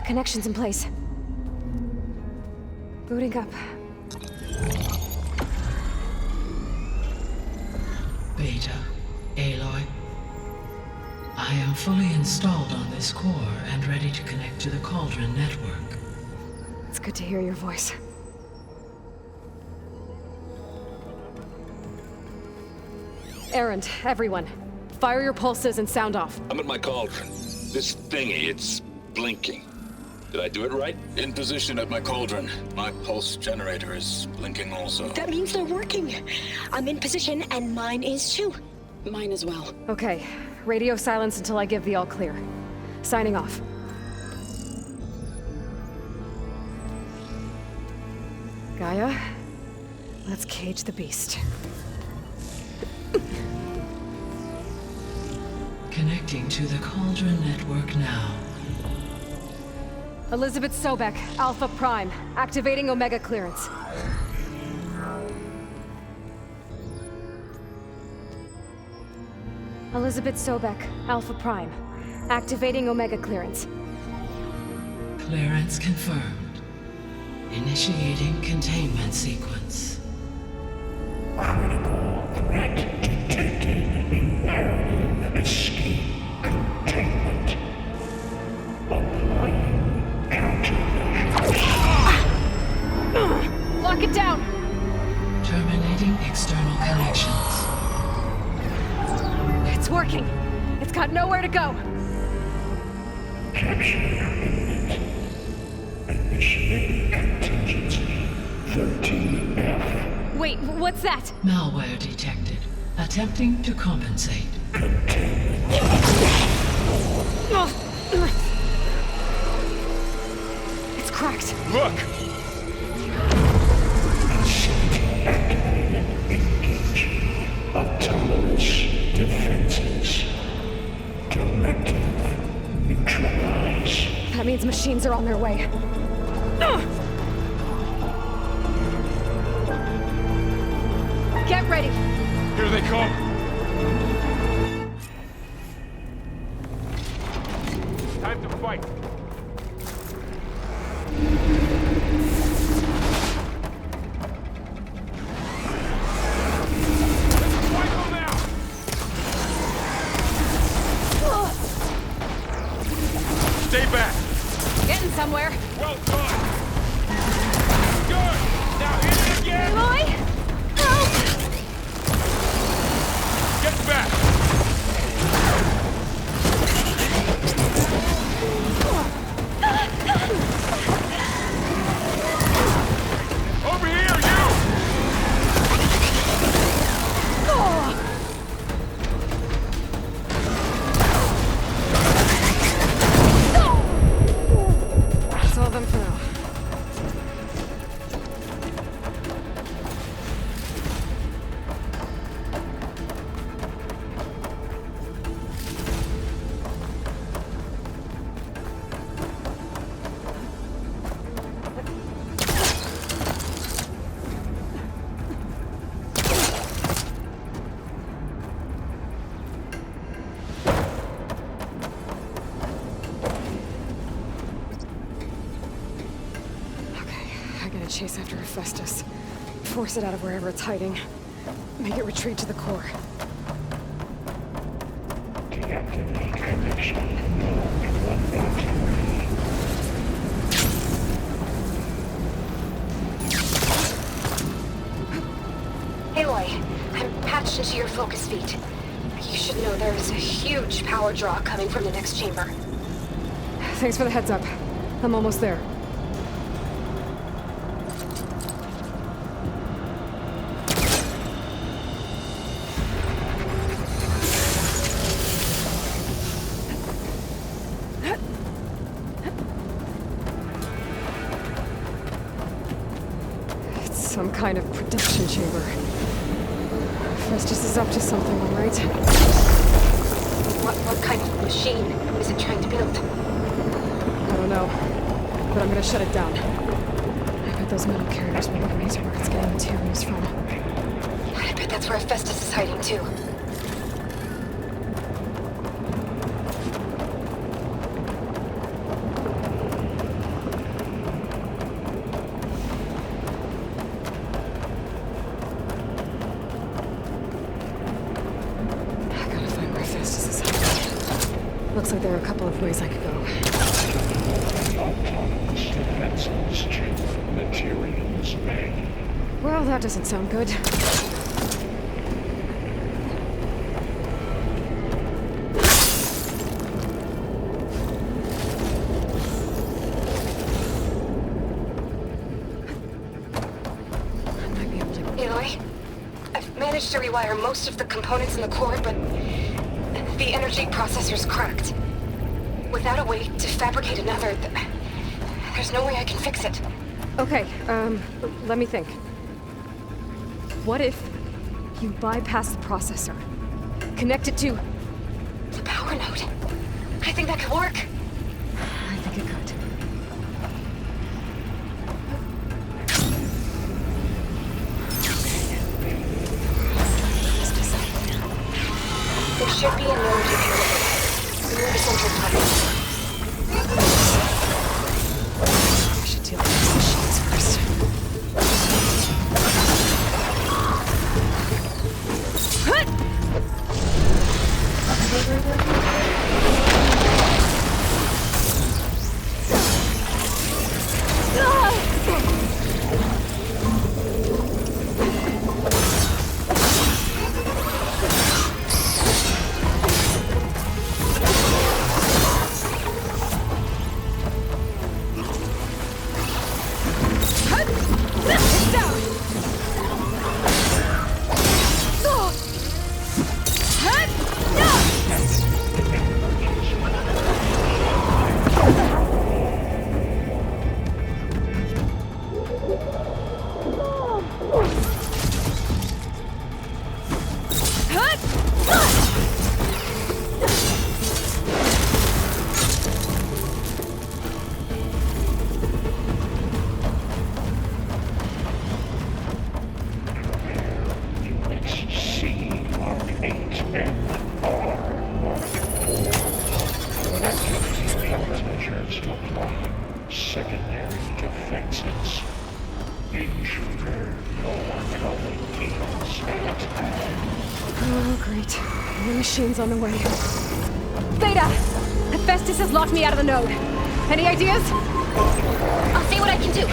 Connections in place. Booting up. Beta, Aloy. I am fully installed on this core and ready to connect to the Cauldron network. It's good to hear your voice. Errand, everyone. Fire your pulses and sound off. I'm at my cauldron. This thingy, it's blinking. Did I do it right? In position at my cauldron. My pulse generator is blinking also. That means they're working. I'm in position, and mine is too. Mine as well. Okay. Radio silence until I give the all clear. Signing off. Gaia, let's cage the beast. Connecting to the Cauldron network now. Elizabeth Sobek, Alpha Prime, activating Omega clearance. Elizabeth Sobek, Alpha Prime, activating Omega clearance. Clearance confirmed. Initiating containment sequence. Critical threat detected. Impairing escape containment. Applying countermeasures. Lock it down! Terminating external connections. It's working. It's got nowhere to go. Capture imminent. Initiating contingency 13F. Wait, what's that? Malware detected. Attempting to compensate. It's cracked. Look! Engaging autonomous defenses. Directive neutralize. That means machines are on their way. Get ready. Here they come. Time to fight. Stay back. Getting somewhere. Well done. Good. Now hit it again. Aloy? Help! Get back. Over here, you! That's all of them for now. Chase after Hephaestus. Force it out of wherever it's hiding. Make it retreat to the core. Deactivate connection. Node 183. Aloy, I'm patched into your focus feed. You should know there is a huge power draw coming from the next chamber. Thanks for the heads up. I'm almost there. Some kind of production chamber. Festus is up to something, all right? What kind of machine is it trying to build? I don't know, but I'm gonna shut it down. I bet those metal carriers will lead me to where it's getting materials from. I bet that's where Festus is hiding too. Looks like there are a couple of ways I could go. Autonomous defenses chamber materials bank. Well, that doesn't sound good. I might be able to... Aloy, I've managed to rewire most of the components in the core, but the energy processor's cracked. Without a way to fabricate another, there's no way I can fix it. Okay, let me think. What if you bypass the processor? Connect it to... the power node. I think that could work. I think it could. There should be a node you can look at. Near the central platform. I should deal with these machines first. Secondary defenses. Intruder, your gains at Oh, great. The machine's on the way. Beta! Hephaestus has locked me out of the node. Any ideas? I'll see what I can do.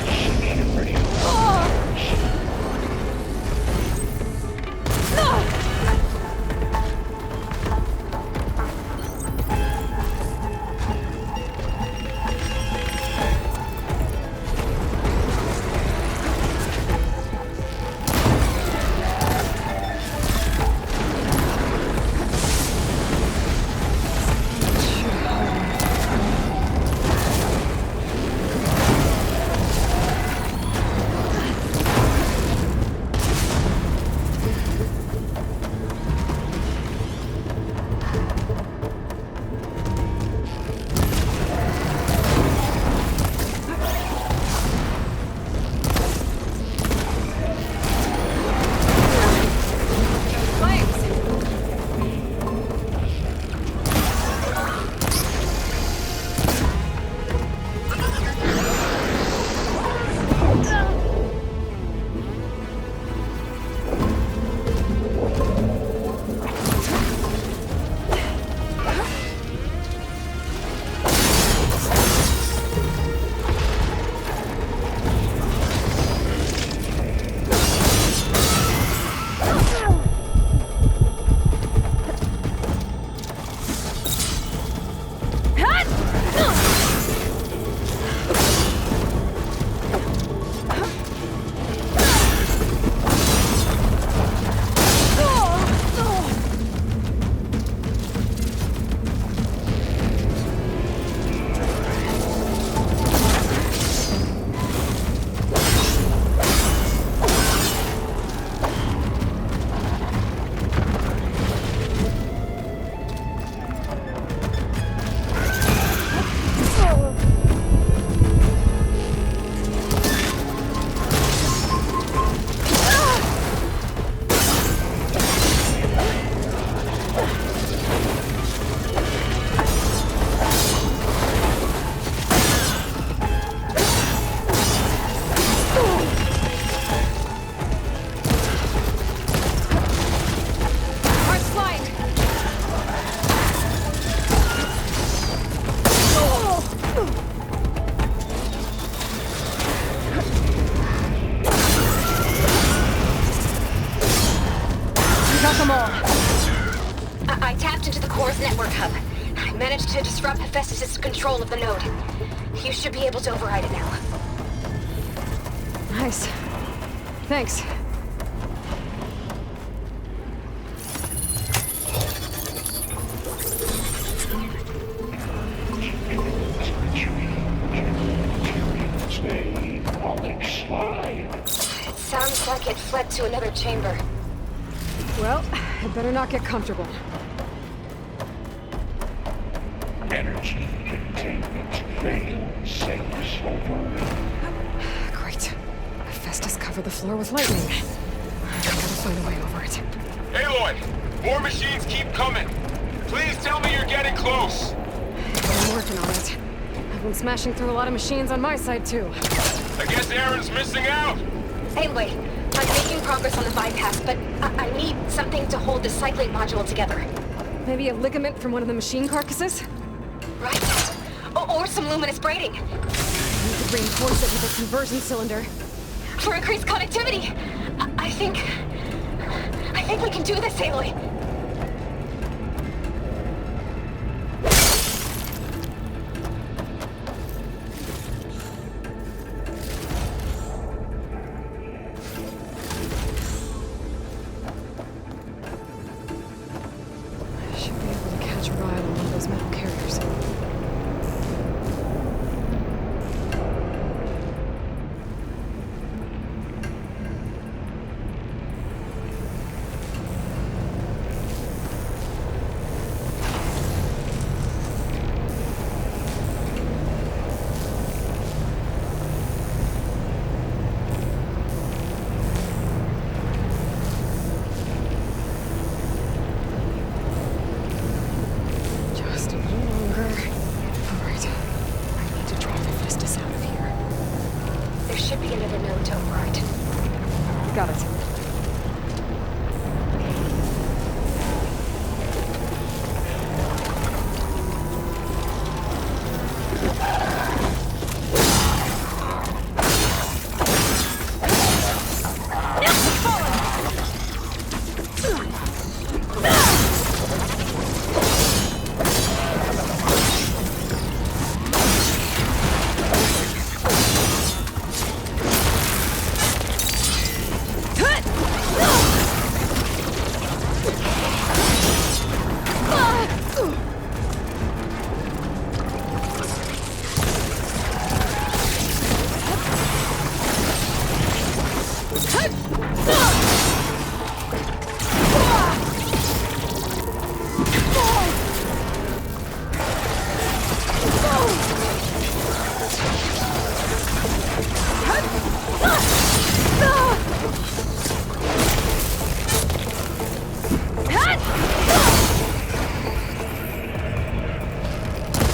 I tapped into the core's network hub. I managed to disrupt Hephaestus' control of the node. You should be able to override it now. Nice. Thanks. It sounds like it fled to another chamber. Well, I'd better not get comfortable. Energy containment failed. Safe over. Great. Hephaestus covered the floor with lightning. I gotta find a way over it. Aloy! More machines keep coming! Please tell me you're getting close! I'm working on it. I've been smashing through a lot of machines on my side, too. I guess Aaron's missing out! Anyway, I'm making progress on the bypass, but I need something to hold the cyclate module together. Maybe a ligament from one of the machine carcasses? Right. Or some luminous braiding. You could reinforce it with a conversion cylinder. For increased connectivity! I think we can do this, Aloy. I should be able to catch a ride on one of those metal carriers. to override. Got it.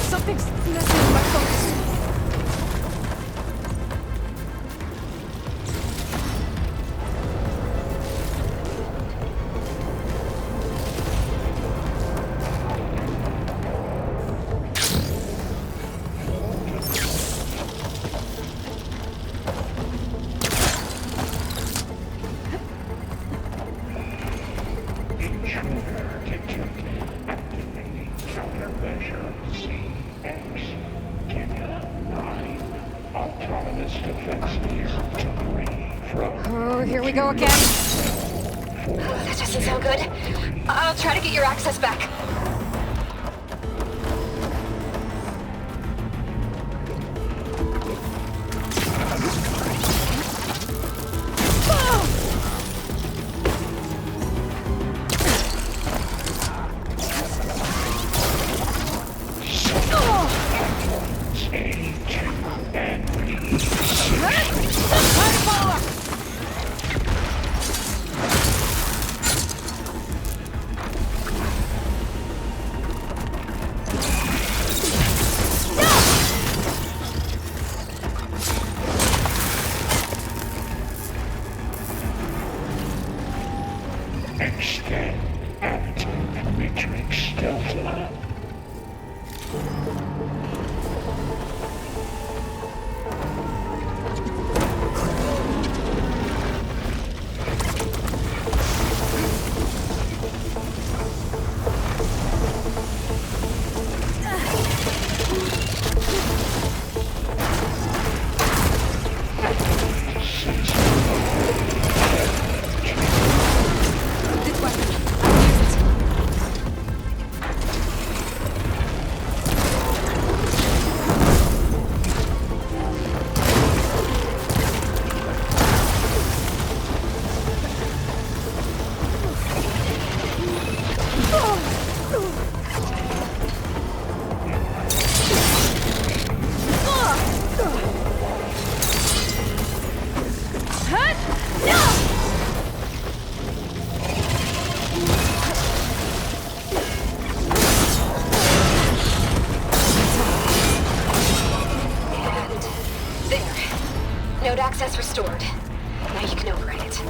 Something's messing with my focus. Oh, here we go again. Oh, that doesn't sound good. I'll try to get your access back. Extend active matrix delta. Node access restored. Now you can override it.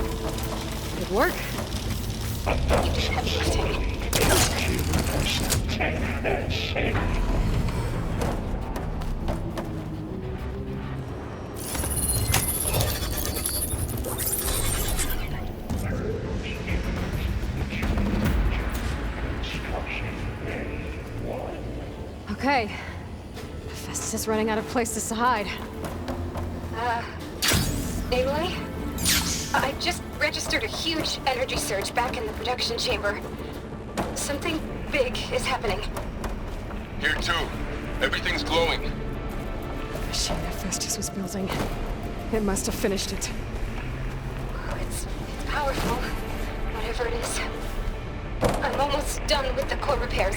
Good work. You did heavy lifting. Okay. Festus is running out of places to hide. Aloy? I just registered a huge energy surge back in the production chamber. Something big is happening. Here too. Everything's glowing. The machine that Festus was building. It must have finished it. Oh, it's powerful. Whatever it is. I'm almost done with the core repairs.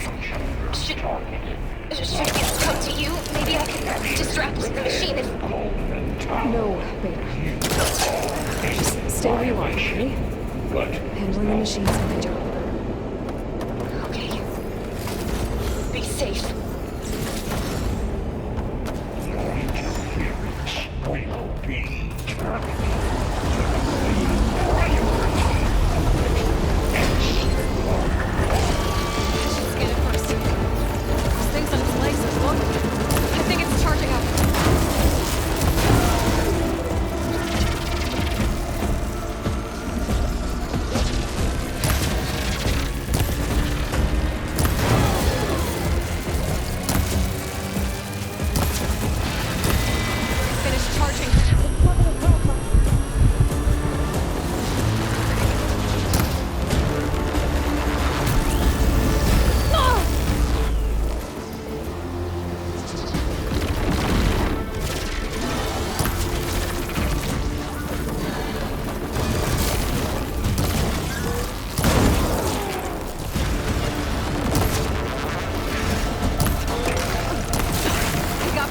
Should it come to you? Maybe I can distract the machine if... No, Beta. Just stay where you are, okay? Handling the machine's my job. Okay. Be safe. Your interference will be terminated.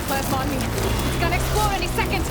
plasma on me. It's gonna explode any second.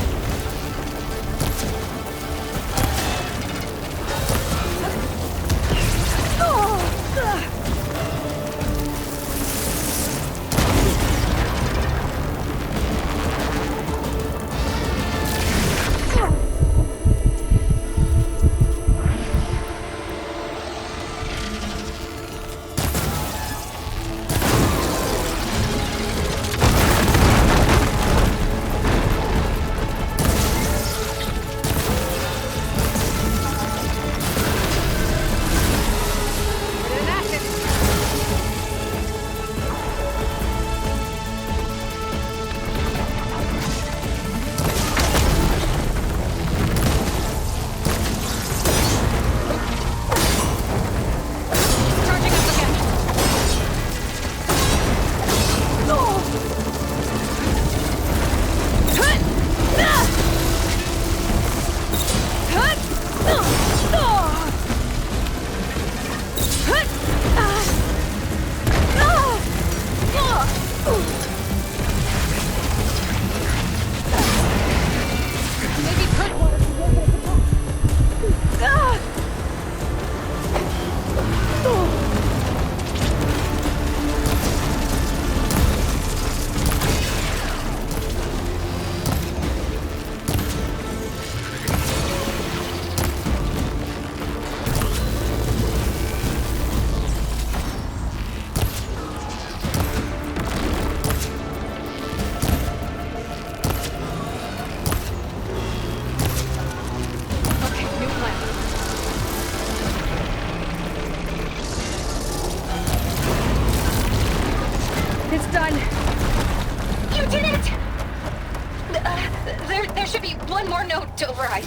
There should be one more note to override.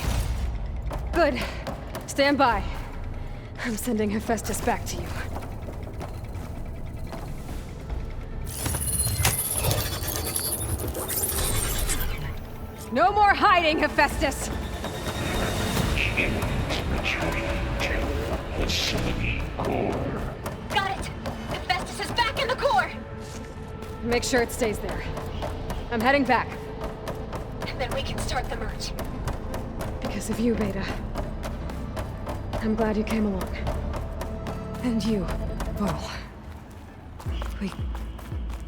Good. Stand by. I'm sending Hephaestus back to you. No more hiding, Hephaestus! Got it! Hephaestus is back in the core! Make sure it stays there. I'm heading back. And then we can start the merge. Because of you, Beta. I'm glad you came along. And you, Varl. We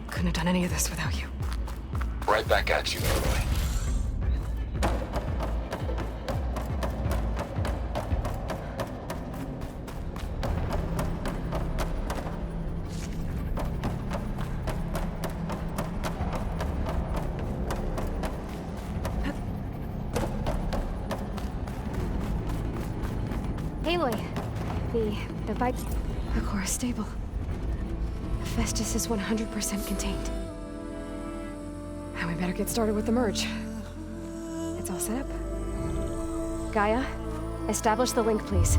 couldn't have done any of this without you. Right back at you, Aloy. Aloy, the bites... The core is stable. Hephaestus is 100% contained. And we better get started with the merge. It's all set up. Gaia, establish the link, please.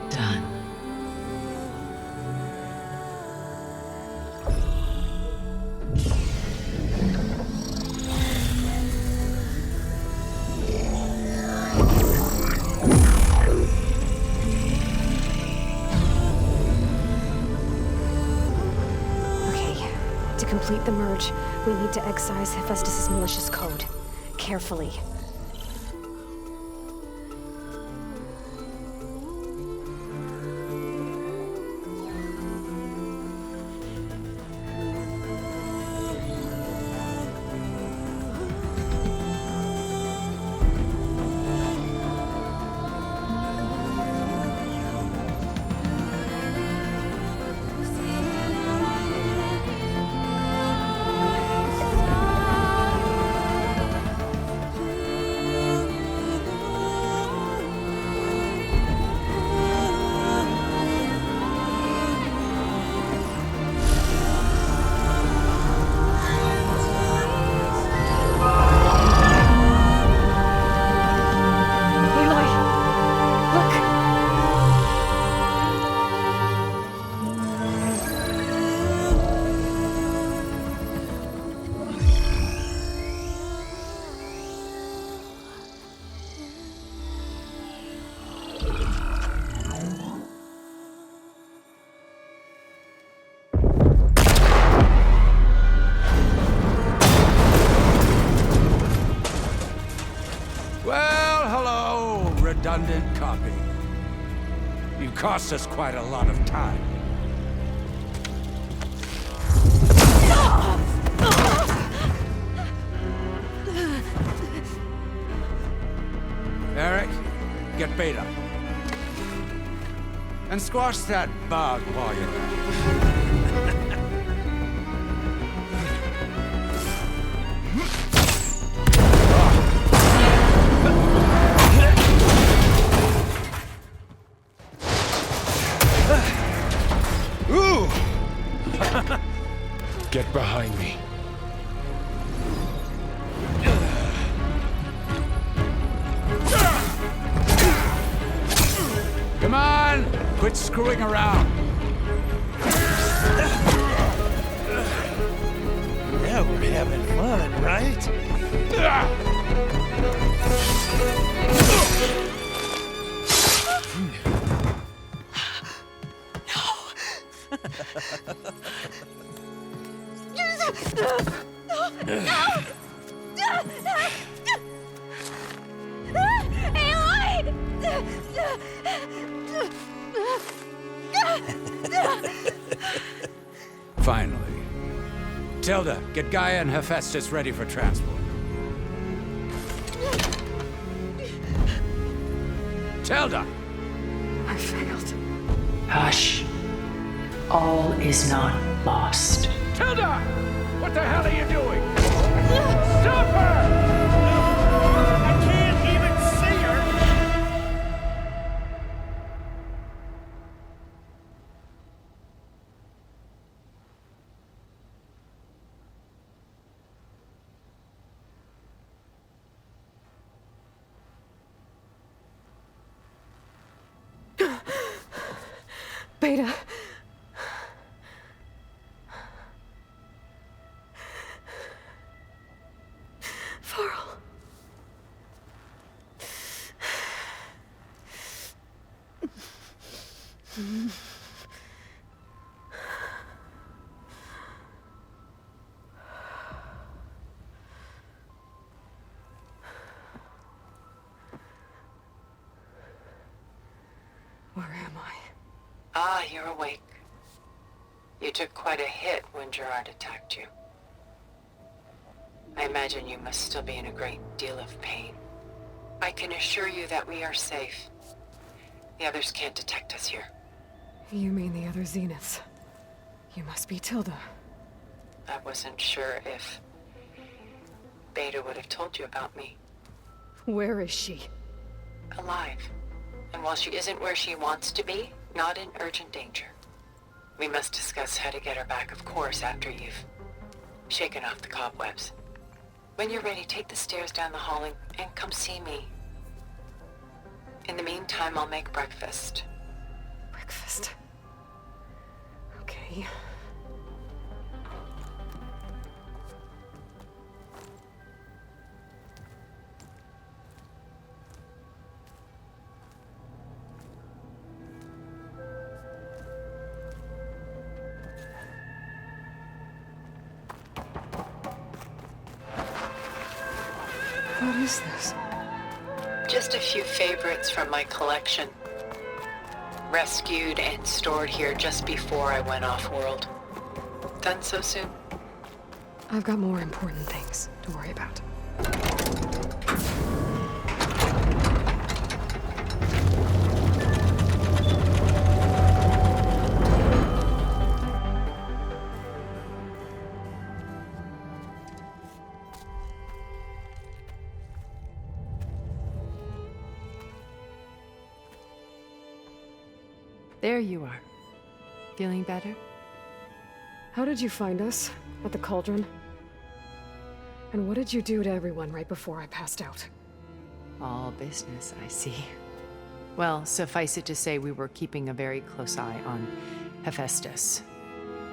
Done. To complete the merge, we need to excise Hephaestus' malicious code. Carefully. copy. You cost us quite a lot of time. Eric, get Beta. And squash that bug while you're at it. Ooh! Get behind me. Come on! Quit screwing around. Now we're having fun, right? Finally. Tilda, get Gaia and Hephaestus ready for transport. Tilda! I failed. Hush. All is not lost. Tilda! What the hell are you doing? Stop her! I can't even see her! Beta. Varl. Where am I? Ah, you're awake. You took quite a hit when Gerard attacked you. I imagine you must still be in a great deal of pain. I can assure you that we are safe. The others can't detect us here. You mean the other Zeniths? You must be Tilda. I wasn't sure if Beta would have told you about me. Where is she? Alive. And while she isn't where she wants to be, not in urgent danger. We must discuss how to get her back, of course, after you've shaken off the cobwebs. When you're ready, take the stairs down the hall and come see me. In the meantime, I'll make breakfast. Breakfast. Okay. What is this? Just a few favorites from my collection. Rescued and stored here just before I went off-world. Done so soon? I've got more important things to worry about. There you are. Feeling better? How did you find us? At the cauldron? And what did you do to everyone right before I passed out? All business, I see. Well, suffice it to say we were keeping a very close eye on Hephaestus,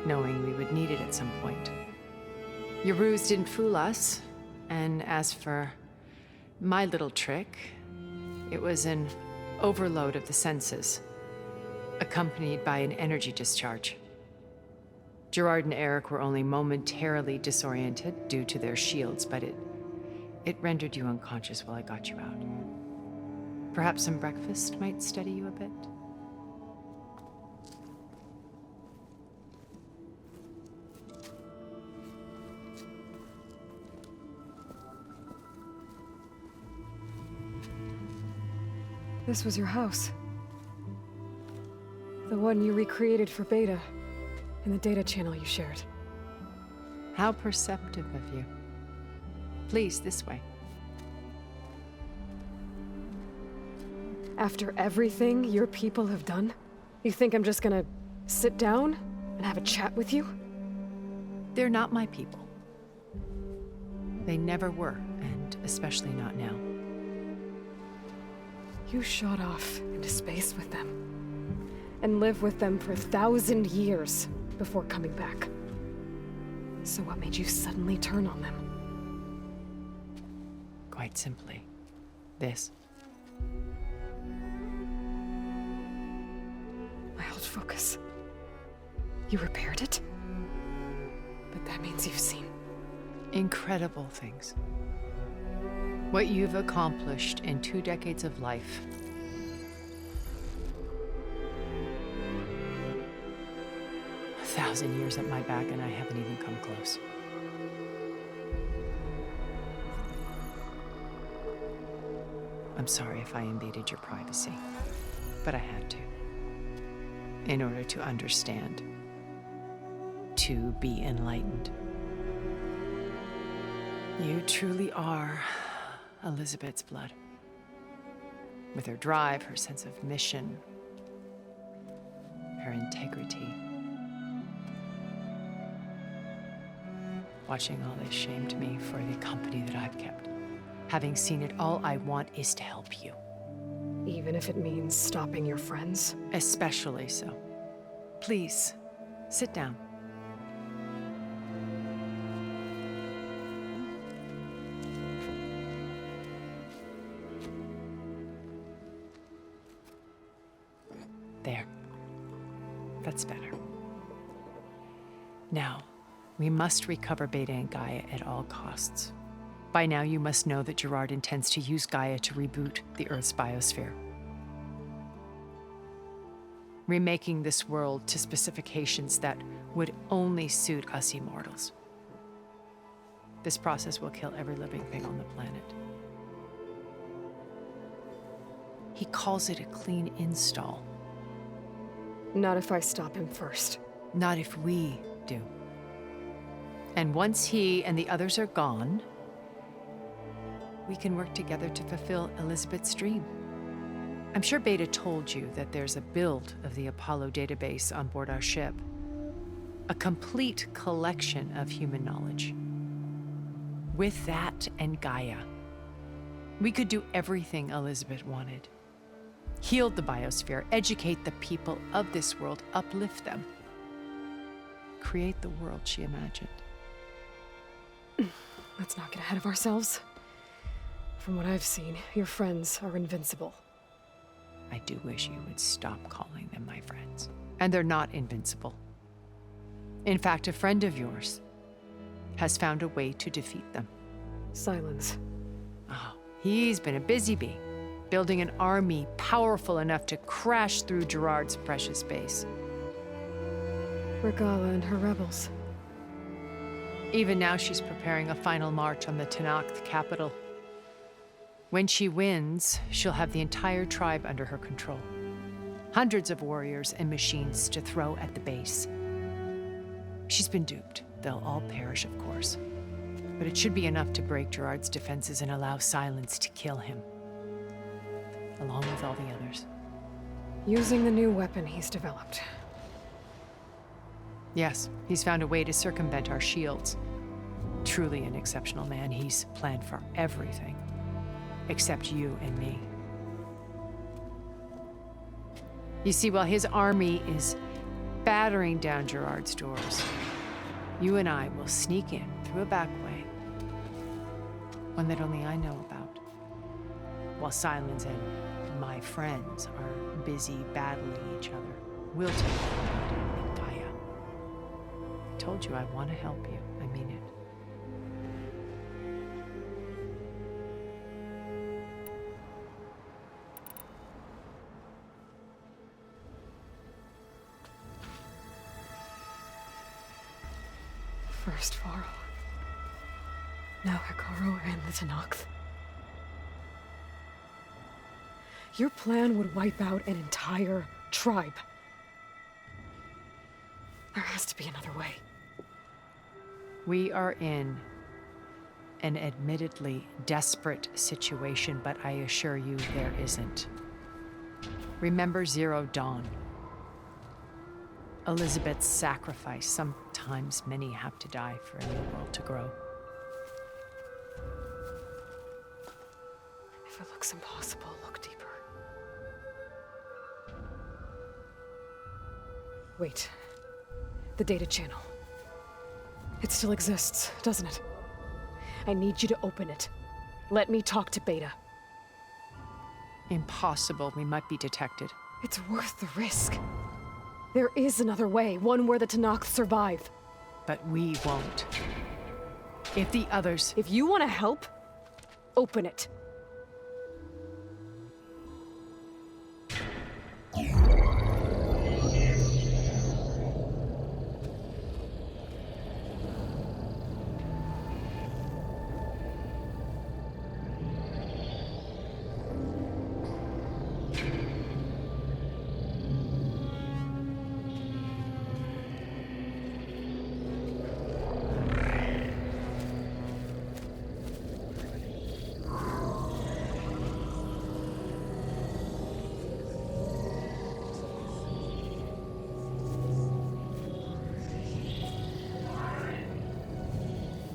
knowing we would need it at some point. Your ruse didn't fool us, and as for my little trick, it was an overload of the senses, accompanied by an energy discharge. Gerard and Eric were only momentarily disoriented due to their shields, but it rendered you unconscious while I got you out. Perhaps some breakfast might steady you a bit? This was your house. The one you recreated for Beta, in the data channel you shared. How perceptive of you. Please, this way. After everything your people have done, you think I'm just gonna sit down and have a chat with you? They're not my people. They never were, and especially not now. You shot off into space with them, and lived with them for 1,000 years before coming back. So what made you suddenly turn on them? Quite simply, this. My old focus. You repaired it? But that means you've seen incredible things. What you've accomplished in 2 decades of life. A 1,000 years at my back, and I haven't even come close. I'm sorry if I invaded your privacy, but I had to. In order to understand, to be enlightened. You truly are Elizabeth's blood. With her drive, her sense of mission, her integrity. Watching all this shamed me for the company that I've kept. Having seen it, all I want is to help you. Even if it means stopping your friends? Especially so. Please, sit down. There. That's better. Now, we must recover Beta and Gaia at all costs. By now, you must know that Gerard intends to use Gaia to reboot the Earth's biosphere. Remaking this world to specifications that would only suit us immortals. This process will kill every living thing on the planet. He calls it a clean install. Not if I stop him first. Not if we do. And once he and the others are gone, we can work together to fulfill Elizabeth's dream. I'm sure Beta told you that there's a build of the Apollo database on board our ship. A complete collection of human knowledge. With that and Gaia, we could do everything Elizabeth wanted. Heal the biosphere, educate the people of this world, uplift them. Create the world she imagined. Let's not get ahead of ourselves. From what I've seen, your friends are invincible. I do wish you would stop calling them my friends. And they're not invincible. In fact, a friend of yours has found a way to defeat them. Silence. Oh, he's been a busy bee, building an army powerful enough to crash through Gerard's precious base. Regala and her rebels. Even now, she's preparing a final march on the Tenakth capital. When she wins, she'll have the entire tribe under her control. Hundreds of warriors and machines to throw at the base. She's been duped. They'll all perish, of course. But it should be enough to break Gerard's defenses and allow Silence to kill him. Along with all the others. Using the new weapon he's developed. Yes, he's found a way to circumvent our shields. Truly an exceptional man. He's planned for everything. Except you and me. You see, while his army is battering down Gerard's doors, you and I will sneak in through a back way. One that only I know about. While Silence and my friends are busy battling each other. We'll take care of Gaia. I told you I want to help you. I mean it. First Varl. Now Hikaru and the Tenakth. Your plan would wipe out an entire tribe. There has to be another way. We are in an admittedly desperate situation, but I assure you there isn't. Remember Zero Dawn. Elizabeth's sacrifice. Sometimes many have to die for a new world to grow. If it looks impossible, look deeper. Wait. The data channel. It still exists, doesn't it? I need you to open it. Let me talk to Beta. Impossible. We might be detected. It's worth the risk. There is another way, one where the Tenakth survive. But we won't. If the others... If you want to help, open it.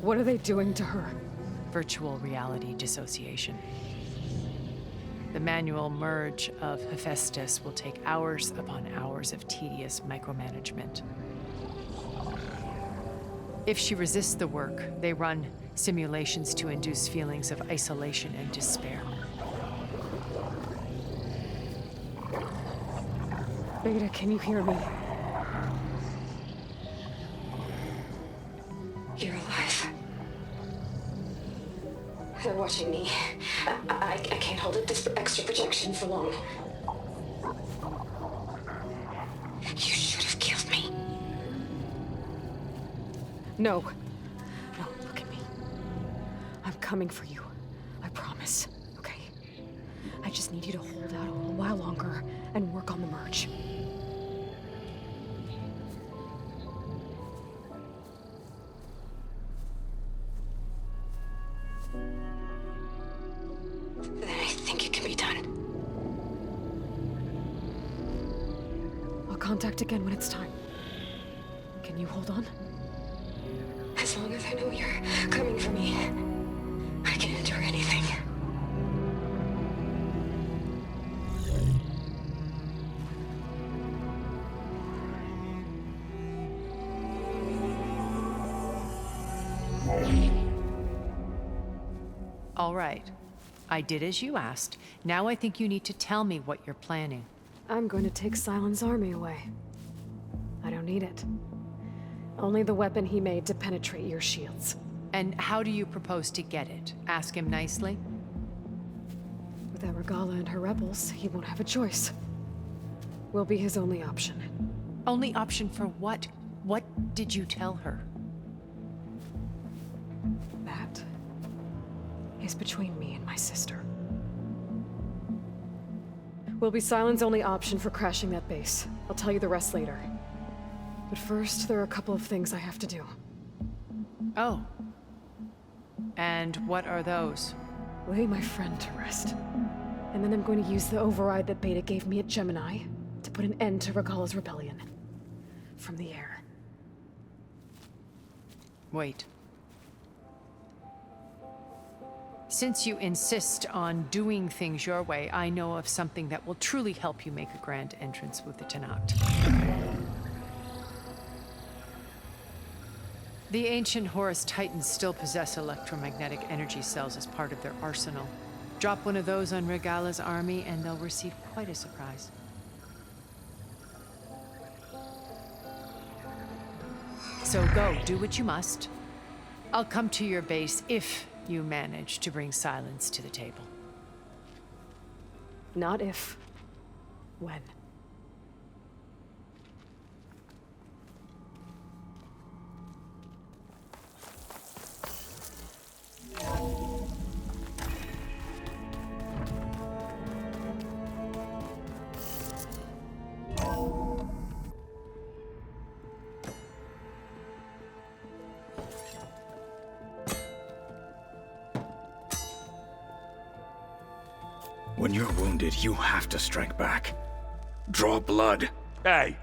What are they doing to her? Virtual reality dissociation. The manual merge of Hephaestus will take hours upon hours of tedious micromanagement. If she resists the work, they run simulations to induce feelings of isolation and despair. Beta, can you hear me? You're alive. They're watching me. I can't hold up this extra projection for long. You should have killed me. No. No, look at me. I'm coming for you. I promise, okay? I just need you to hold out a little while longer and work on the merge. Then I think it can be done. I'll contact again when it's time. Can you hold on? As long as I know you're coming for me, I can endure anything. All right. I did as you asked. Now I think you need to tell me what you're planning. I'm going to take Silent's army away. I don't need it. Only the weapon he made to penetrate your shields. And how do you propose to get it? Ask him nicely? Without Regalla and her rebels, he won't have a choice. We'll be his only option. Only option for what? What did you tell her? That is between me and my sister. Will be Silent's only option for crashing that base. I'll tell you the rest later. But first, there are a couple of things I have to do. Oh. And what are those? Lay my friend to rest. And then I'm going to use the override that Beta gave me at Gemini to put an end to Regalla's rebellion. From the air. Wait. Since you insist on doing things your way, I know of something that will truly help you make a grand entrance with the Tenakth. The ancient Horus Titans still possess electromagnetic energy cells as part of their arsenal. Drop one of those on Regalla's army and they'll receive quite a surprise. So go, do what you must. I'll come to your base if you manage to bring Silence to the table. Not if. When. When you're wounded, you have to strike back. Draw blood. Hey!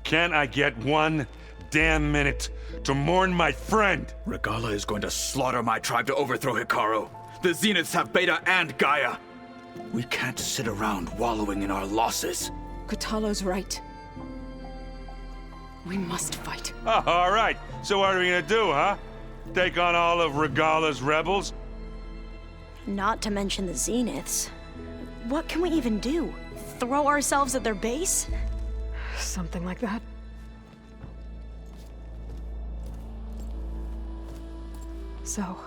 Can't I get one damn minute to mourn my friend? Regalla is going to slaughter my tribe to overthrow Hikaru. The Zeniths have Beta and Gaia. We can't sit around wallowing in our losses. Kotallo's right. We must fight. Oh, all right. So what are we gonna do, huh? Take on all of Regalla's rebels? Not to mention the Zeniths. What can we even do? Throw ourselves at their base? Something like that. So...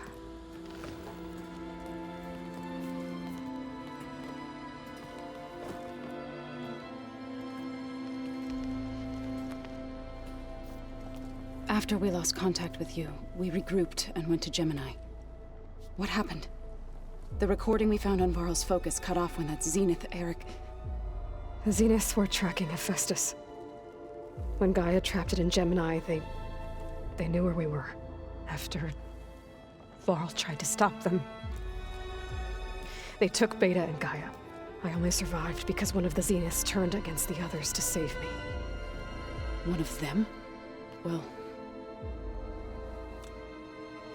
After we lost contact with you, we regrouped and went to Gemini. What happened? The recording we found on Varl's focus cut off when that Zenith, Eric... The Zeniths were tracking Hephaestus. When Gaia trapped it in Gemini, they knew where we were. After Varl tried to stop them. They took Beta and Gaia. I only survived because one of the Zeniths turned against the others to save me. One of them? Well...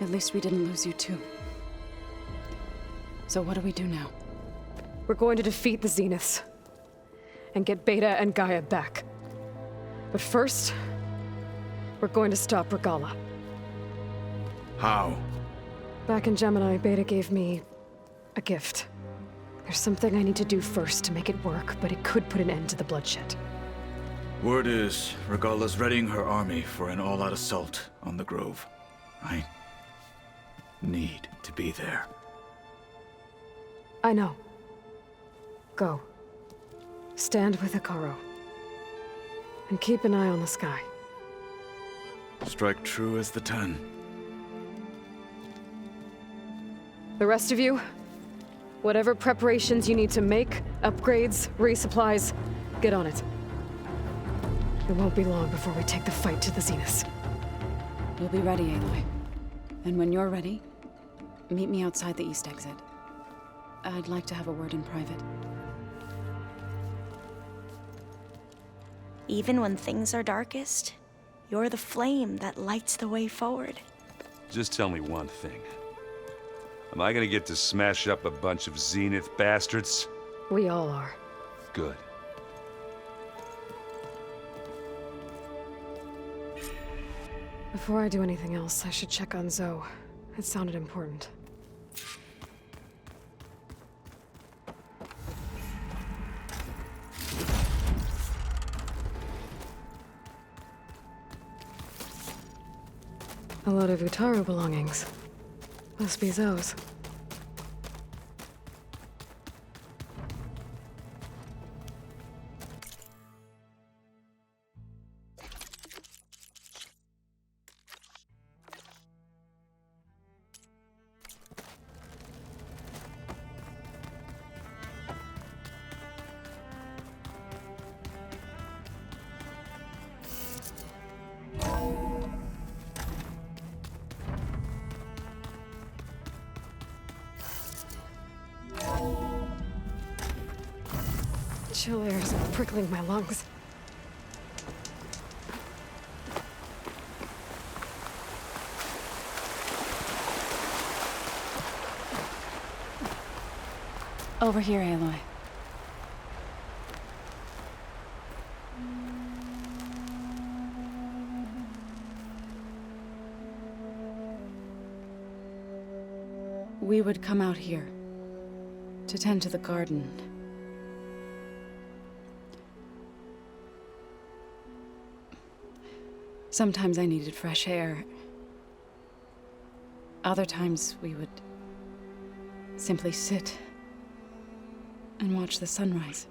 at least we didn't lose you too. So what do we do now? We're going to defeat the Zeniths. And get Beta and Gaia back. But first, we're going to stop Regalla. How? Back in Gemini, Beta gave me a gift. There's something I need to do first to make it work, but it could put an end to the bloodshed. Word is, Regalla's readying her army for an all-out assault on the Grove. I need to be there. I know. Go. Stand with Hikaru. And keep an eye on the sky. Strike true as the 10. The rest of you, whatever preparations you need to make, upgrades, resupplies, get on it. It won't be long before we take the fight to the Zeniths. We'll be ready, Aloy. And when you're ready, meet me outside the east exit. I'd like to have a word in private. Even when things are darkest, you're the flame that lights the way forward. Just tell me one thing. Am I gonna get to smash up a bunch of Zenith bastards? We all are. Good. Before I do anything else, I should check on Zoe. It sounded important. A lot of Utaru belongings. Must be Zoe's. Chill air is prickling my lungs. Over here, Aloy. We would come out here to tend to the garden. Sometimes I needed fresh air. Other times we would simply sit and watch the sunrise.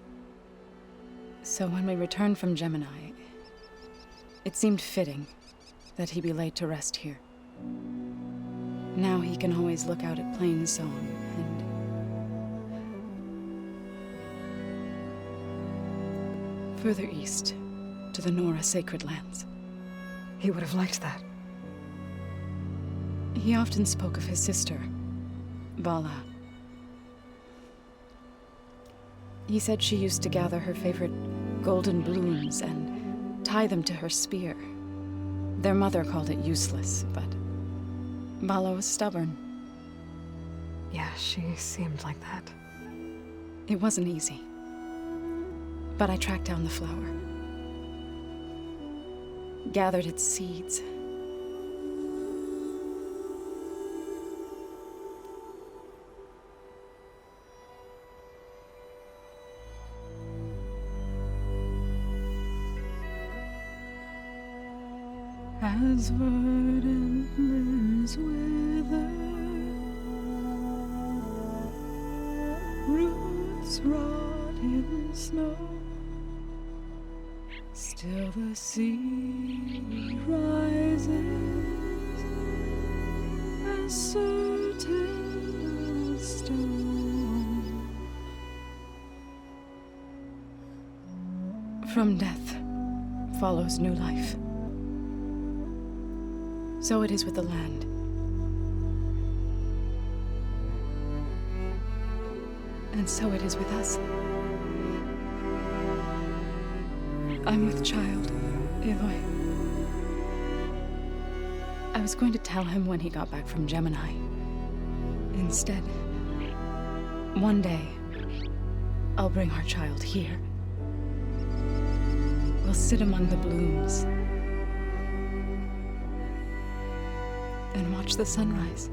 So when we returned from Gemini, it seemed fitting that he be laid to rest here. Now he can always look out at Plain Song and further east to the Nora Sacred Lands. He would have liked that. He often spoke of his sister, Vala. He said she used to gather her favorite golden blooms and tie them to her spear. Their mother called it useless, but Bala was stubborn. Yeah, she seemed like that. It wasn't easy. But I tracked down the flower. Gathered its seeds. As verdant limbs wither, roots rot in snow, still the sea rises, as certain as stone. From death follows new life. So it is with the land. And so it is with us. I'm with child, Aloy. I was going to tell him when he got back from Gemini. Instead, one day, I'll bring our child here. We'll sit among the blooms and watch the sunrise.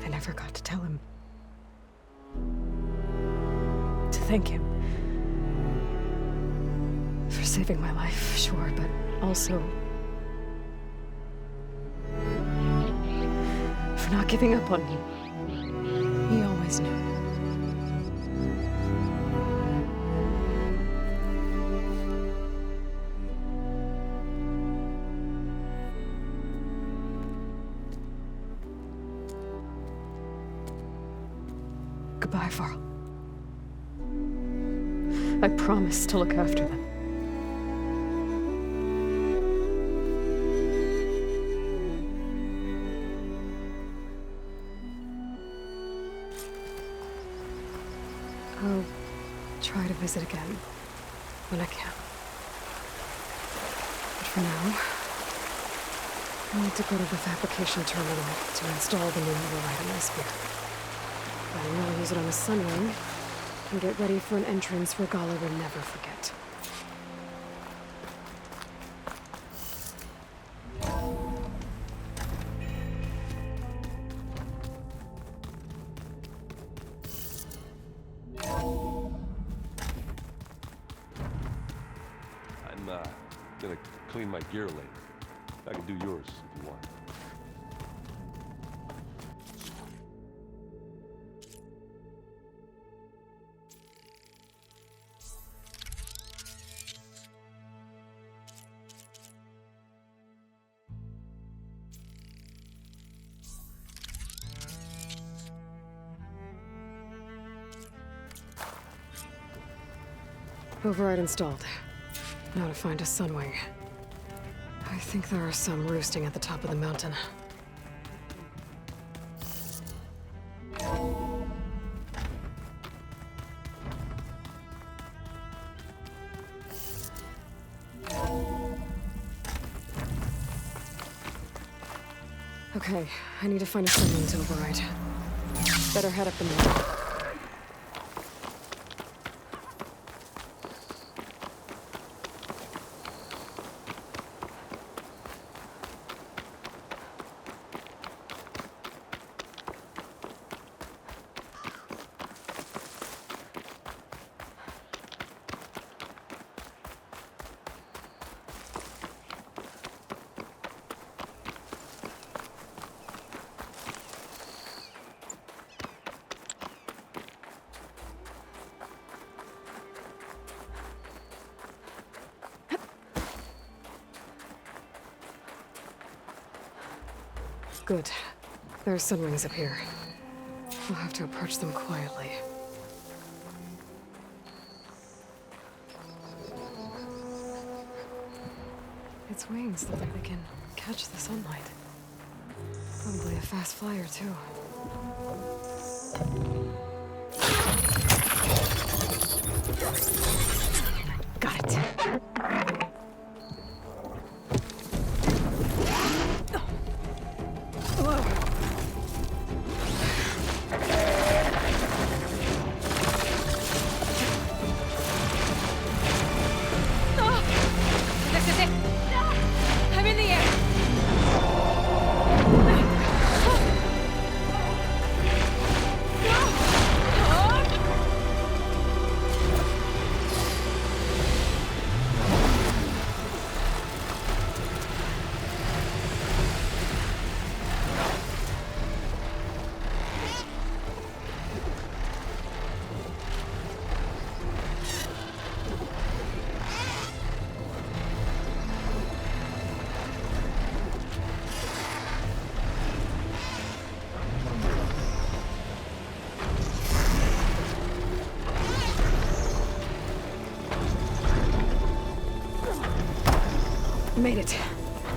I never got to tell him. To thank him. For saving my life, sure, but also for not giving up on me. He always knew. Goodbye, Varl. I promise to look after them. I'll try to visit again when I can. But for now, I need to go to the fabrication terminal to install the new override on my spear. Then I'll use it on a sun ring and get ready for an entrance Regalla will never forget. I'm gonna clean my gear later. I can do yours if you want. Override installed. Now to find a sunwing. I think there are some roosting at the top of the mountain. Okay, I need to find a sunwing to override. Better head up the mountain. Good. There are sunwings up here. I'll have to approach them quietly. Its wings look like they can catch the sunlight. Probably a fast flyer, too. Got it. This is it. I'm in the air. Made it.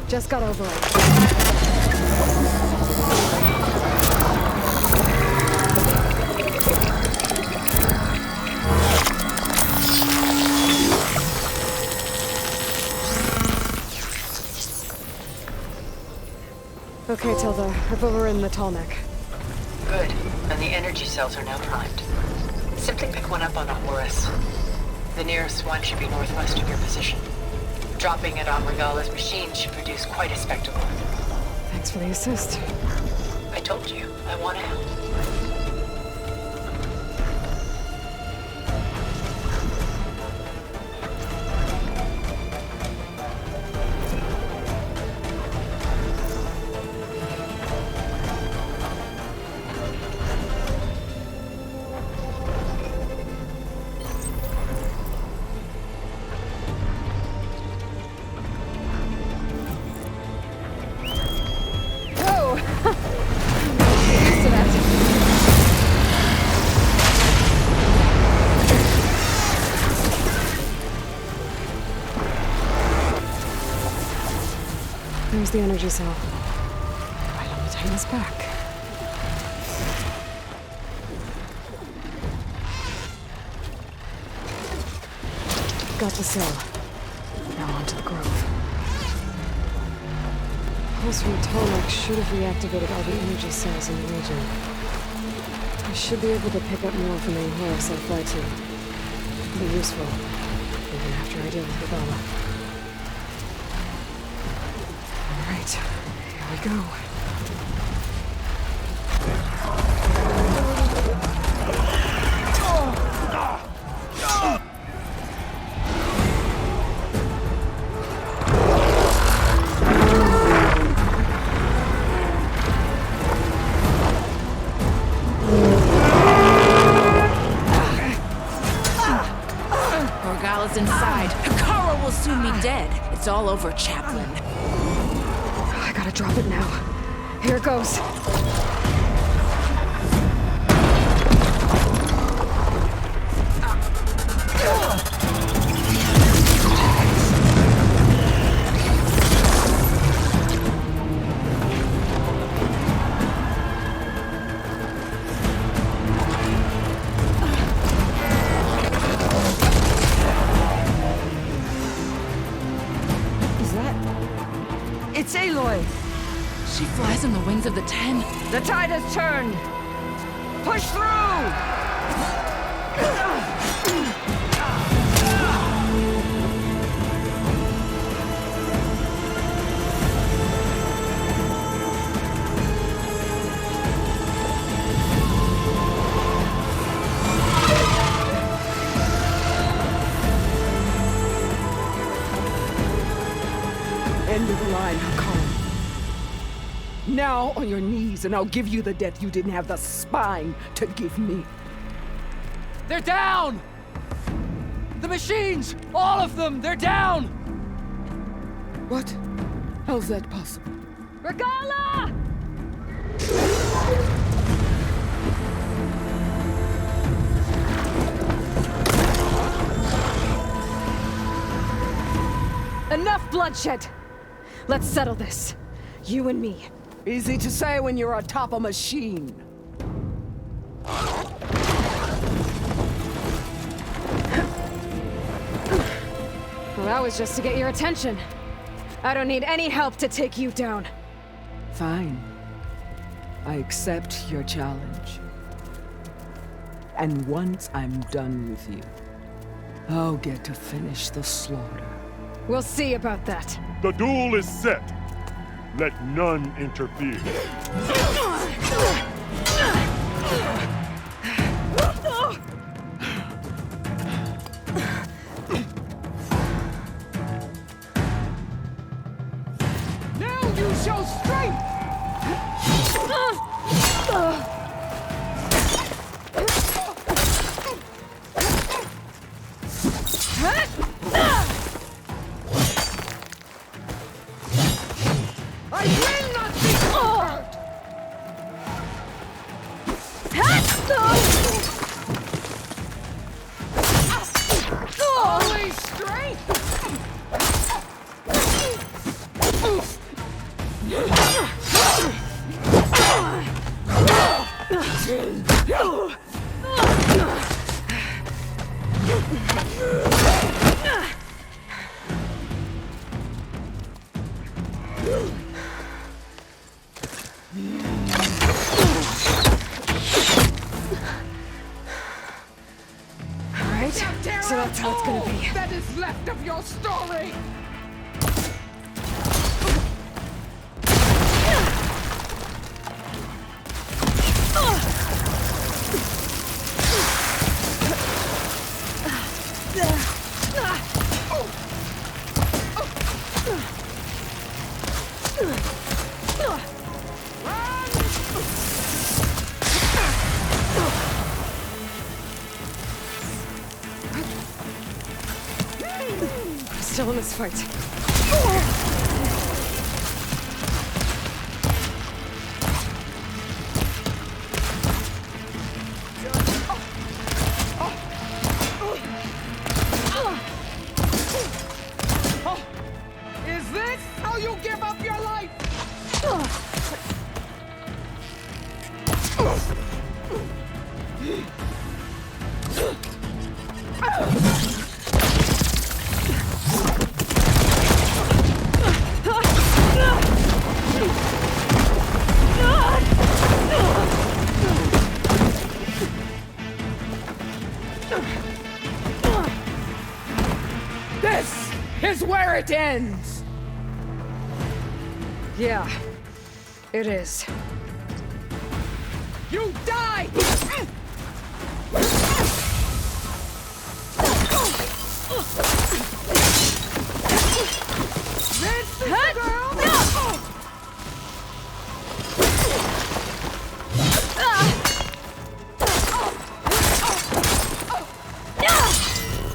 Just got over it. Okay, Tilda. I've overridden the tall neck. Good. And the energy cells are now primed. Simply pick one up on a Horus. The nearest one should be northwest of your position. Dropping it on Regalla's machine should produce quite a spectacle. Thanks for the assist. I told you, I want to help. There's the energy cell. I don't need to turn this back. Got the cell. Now onto the grove. Pulse from Tolmec should have reactivated all the energy cells in the region. I should be able to pick up more from the Horus I fly to. Be useful, even after I deal with Regalla. Right, here we go. Regalla's inside. Hikara will soon be dead. It's all over, Chaplain. I gotta drop it now. Here it goes. It's Aloy! She flies on the wings of the 10. The tide has turned! Push through! End of the line, Hikara. Now on your knees, and I'll give you the death you didn't have the spine to give me. They're down! The machines! All of them! They're down! What? How's that possible? Regalla! Enough bloodshed! Let's settle this. You and me. Easy to say when you're atop a machine. that was just to get your attention. I don't need any help to take you down. Fine. I accept your challenge. And once I'm done with you, I'll get to finish the slaughter. We'll see about that. The duel is set. Let none interfere. Now you show strength! I will not be hurt! Only strength! Alright, so that's how it's gonna be. That is left of your story! Still in this fight. Is this how you give up your life? This is where it ends! Yeah, it is. You die! This is the girl!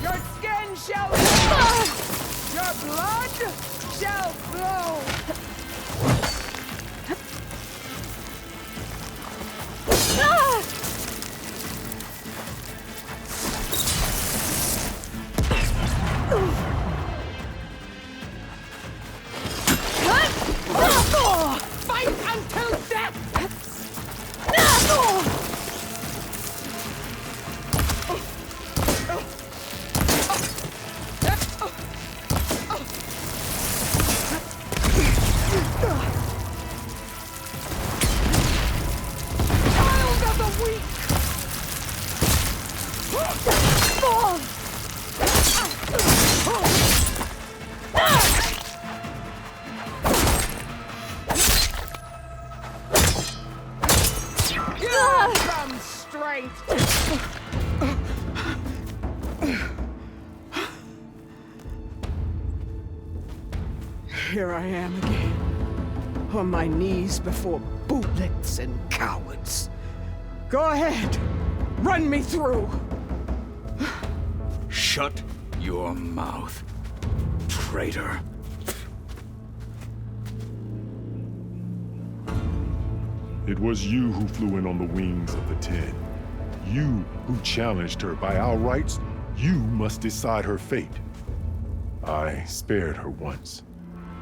Your skin shall glow! Your blood shall flow! Fight until death! Child of the weak! Give some strength! Here I am again, on my knees before bootlets and cowards. Go ahead, run me through. Shut your mouth, traitor. It was you who flew in on the wings of the 10. You who challenged her. By our rights, you must decide her fate. I spared her once.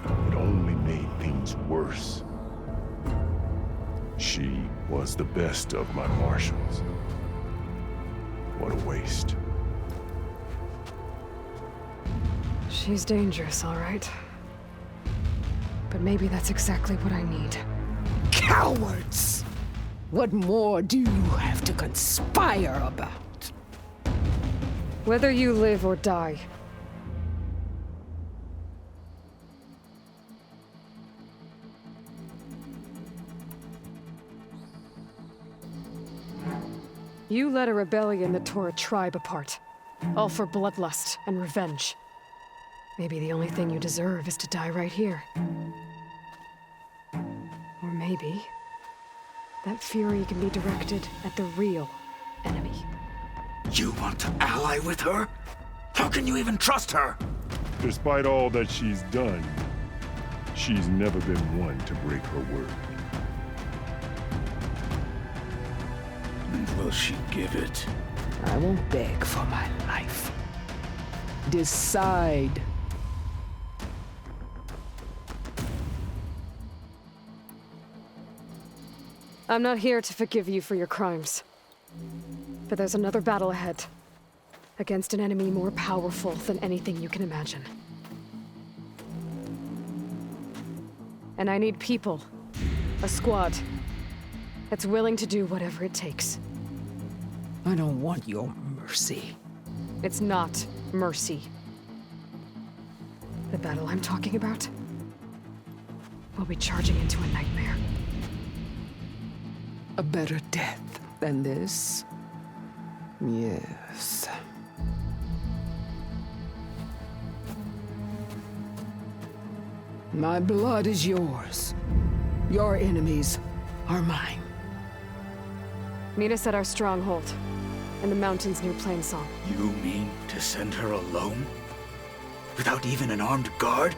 It only made things worse. She was the best of my marshals. What a waste. She's dangerous, all right. But maybe that's exactly what I need. Cowards! What more do you have to conspire about? Whether you live or die. You led a rebellion that tore a tribe apart. All for bloodlust and revenge. Maybe the only thing you deserve is to die right here. Or maybe that fury can be directed at the real enemy. You want to ally with her? How can you even trust her? Despite all that she's done, she's never been one to break her word. And will she give it? I won't beg for my life. Decide. I'm not here to forgive you for your crimes. But there's another battle ahead. Against an enemy more powerful than anything you can imagine. And I need people. A squad. That's willing to do whatever it takes. I don't want your mercy. It's not mercy. The battle I'm talking about will be charging into a nightmare. A better death than this? Yes. My blood is yours. Your enemies are mine. Meet us at our stronghold, in the mountains near Plainsong. You mean to send her alone? Without even an armed guard?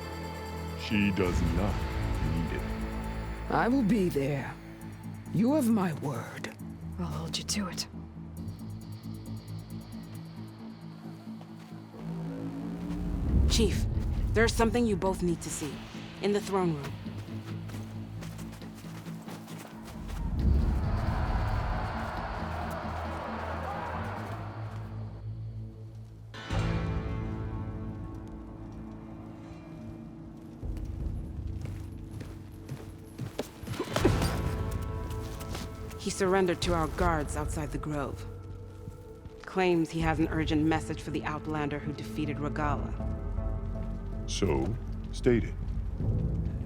She does not need it. I will be there. You have my word. I'll hold you to it. Chief, there's something you both need to see. In the throne room. He surrendered to our guards outside the grove. Claims he has an urgent message for the Outlander who defeated Regalla. So, state it.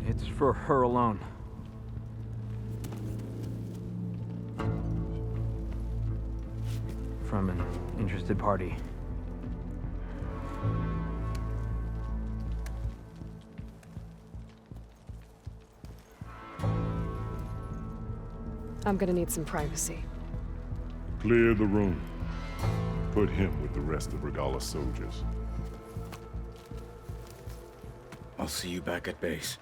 It's for her alone. From an interested party. I'm gonna need some privacy. Clear the room. Put him with the rest of Regalla's soldiers. I'll see you back at base.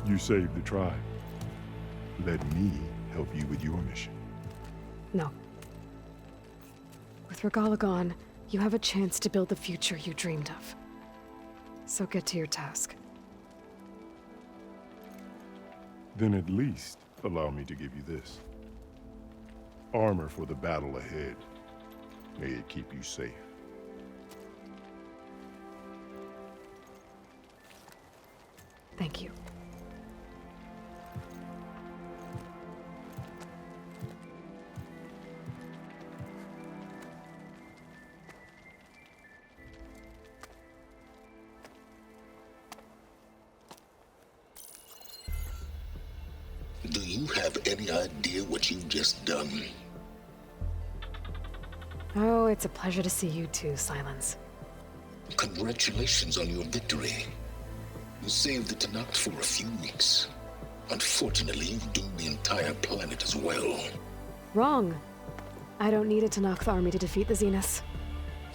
You saved the tribe. Let me help you with your mission. No. With Regalla gone, you have a chance to build the future you dreamed of. So get to your task. Then at least allow me to give you this. Armor for the battle ahead. May it keep you safe. Thank you. Do you have any idea what you've just done? Oh, it's a pleasure to see you too, Silence. Congratulations on your victory. You saved the Tenakth for a few weeks. Unfortunately, you've doomed the entire planet as well. Wrong. I don't need a Tenakth army to defeat the Zeniths.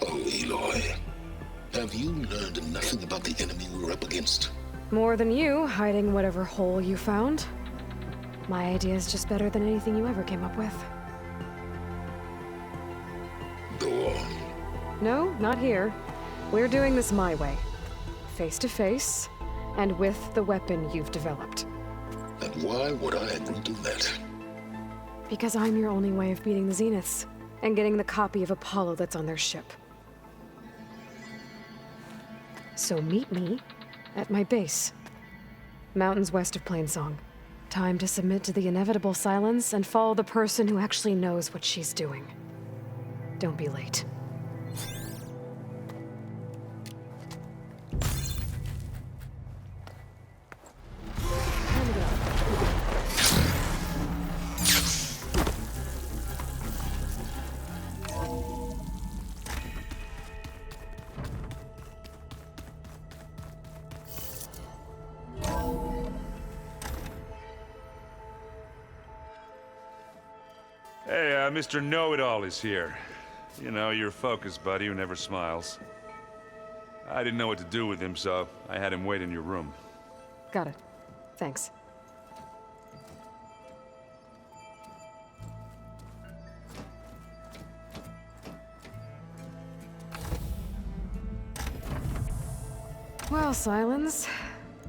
Oh, Aloy. Have you learned nothing about the enemy we're up against? More than you, hiding whatever hole you found. My idea is just better than anything you ever came up with. Go on. No, not here. We're doing this my way. Face to face, and with the weapon you've developed. And why would I agree to that? Because I'm your only way of beating the Zeniths, and getting the copy of Apollo that's on their ship. So meet me at my base. Mountains west of Plainsong. Time to submit to the inevitable silence and follow the person who actually knows what she's doing. Don't be late. Hey, Mr. Know-It-All is here. You know, your focus buddy who never smiles. I didn't know what to do with him, so I had him wait in your room. Got it. Thanks. Well, Silence.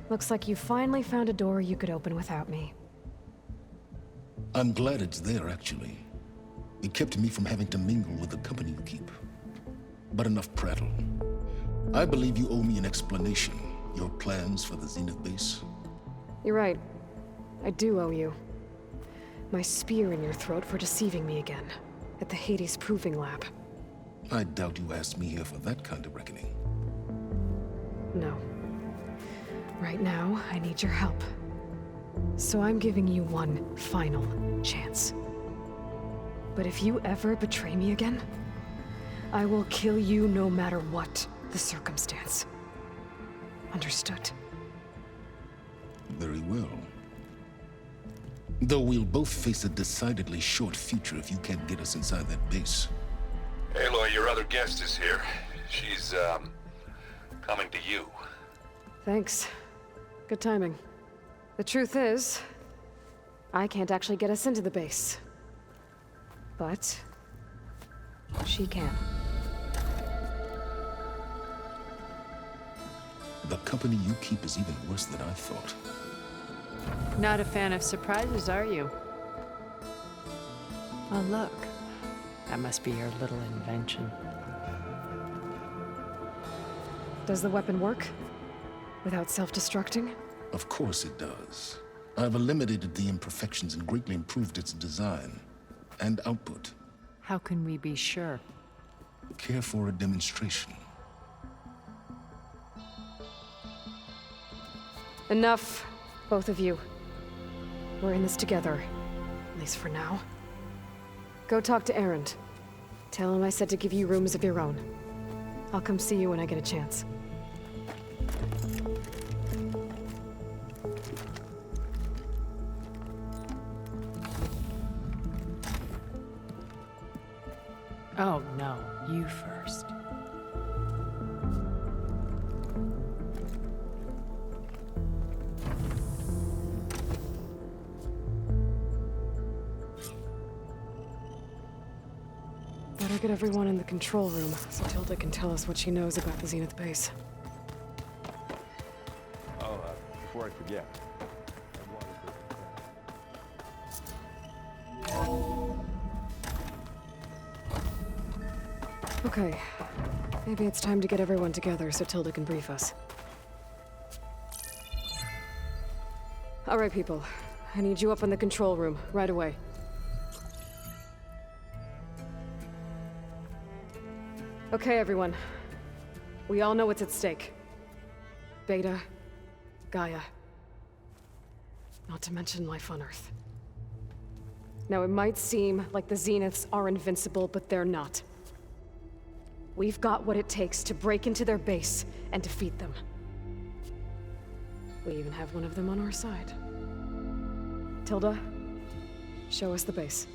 Looks like you finally found a door you could open without me. I'm glad it's there, actually. It kept me from having to mingle with the company you keep. But enough prattle. I believe you owe me an explanation. Your plans for the Zenith base? You're right. I do owe you. My spear in your throat for deceiving me again. At the Hades Proving Lab. I doubt you asked me here for that kind of reckoning. No. Right now, I need your help. So I'm giving you one final chance. But if you ever betray me again, I will kill you no matter what the circumstance. Understood? Very well. Though we'll both face a decidedly short future if you can't get us inside that base. Aloy, your other guest is here. She's, coming to you. Thanks. Good timing. The truth is, I can't actually get us into the base. But she can. The company you keep is even worse than I thought. Not a fan of surprises, are you? Oh, look. That must be your little invention. Does the weapon work? Without self-destructing? Of course it does. I've eliminated the imperfections and greatly improved its design and output. How can we be sure? Care for a demonstration? Enough, both of you. We're in this together, at least for now. Go talk to Erend. Tell him I said to give you rooms of your own. I'll come see you when I get a chance. Oh, no. You first. Better get everyone in the control room so Tilda can tell us what she knows about the Zenith base. Oh, before I forget. Okay. Maybe it's time to get everyone together so Tilda can brief us. All right, people. I need you up in the control room, right away. Okay, everyone. We all know what's at stake. Beta, Gaia. Not to mention life on Earth. Now, it might seem like the Zeniths are invincible, but they're not. We've got what it takes to break into their base and defeat them. We even have one of them on our side. Tilda, show us the base.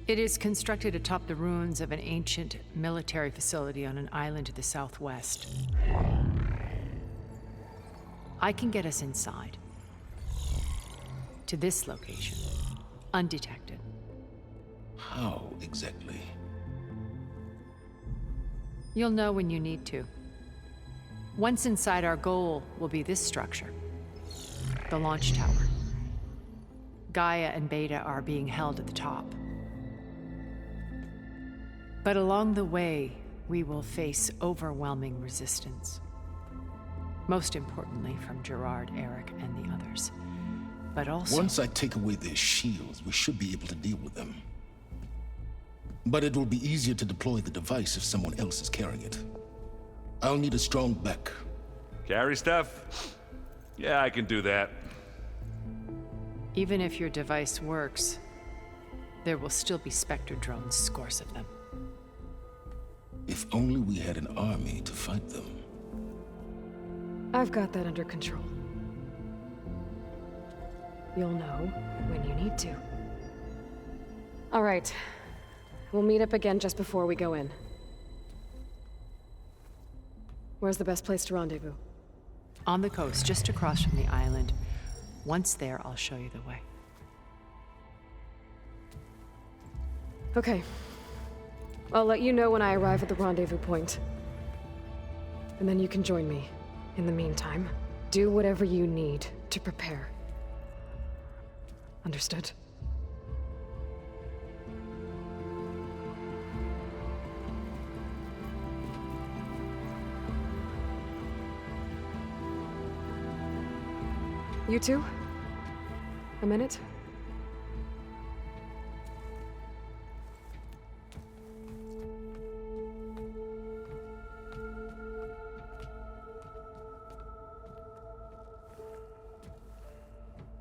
It is constructed atop the ruins of an ancient military facility on an island to the southwest. I can get us inside. To this location, undetected. How exactly? You'll know when you need to. Once inside, our goal will be this structure. The launch tower. Gaia and Beta are being held at the top. But along the way, we will face overwhelming resistance. Most importantly from Gerard, Eric, and the others. But also... Once I take away their shields, we should be able to deal with them. But it will be easier to deploy the device if someone else is carrying it. I'll need a strong back. Carry stuff? Yeah, I can do that. Even if your device works, there will still be Spectre drones, scores of them. If only we had an army to fight them. I've got that under control. You'll know when you need to. All right. We'll meet up again just before we go in. Where's the best place to rendezvous? On the coast, just across from the island. Once there, I'll show you the way. Okay. I'll let you know when I arrive at the rendezvous point. And then you can join me. In the meantime, do whatever you need to prepare. Understood? You two? A minute?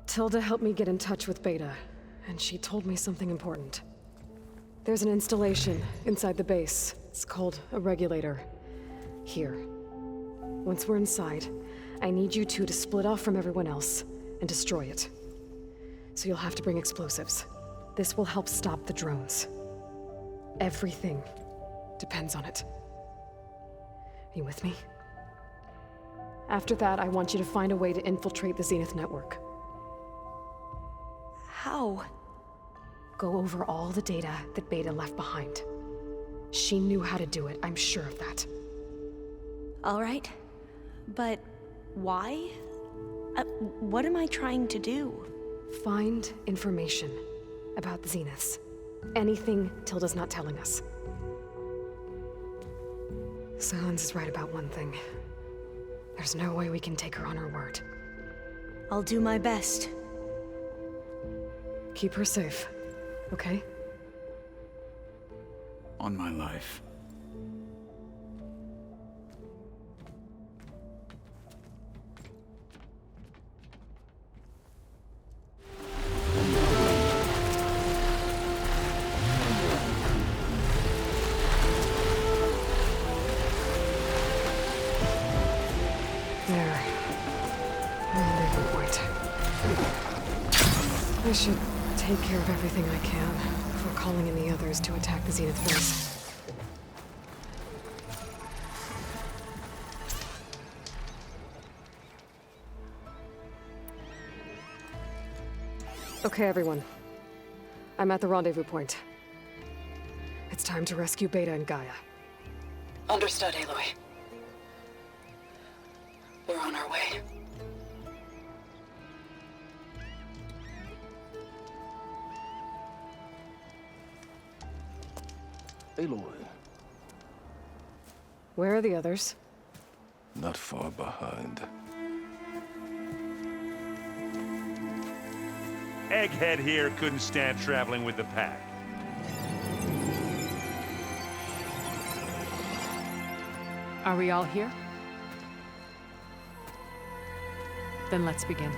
Tilda helped me get in touch with Beta, and she told me something important. There's an installation inside the base. It's called a regulator. Here. Once we're inside, I need you two to split off from everyone else and destroy it. So you'll have to bring explosives. This will help stop the drones. Everything depends on it. Are you with me? After that, I want you to find a way to infiltrate the Zenith network. How? Go over all the data that Beta left behind. She knew how to do it, I'm sure of that. All right. But why? What am I trying to do? Find information about the Zeniths. Anything Tilda's not telling us. Sans is right about one thing. There's no way we can take her on her word. I'll do my best. Keep her safe, okay? On my life. There. Rendezvous point. I should take care of everything I can before calling in the others to attack the Zenith base. Okay, everyone. I'm at the rendezvous point. It's time to rescue Beta and Gaia. Understood, Aloy. We're on our way. Aloy. Where are the others? Not far behind. Egghead here couldn't stand traveling with the pack. Are we all here? Then let's begin.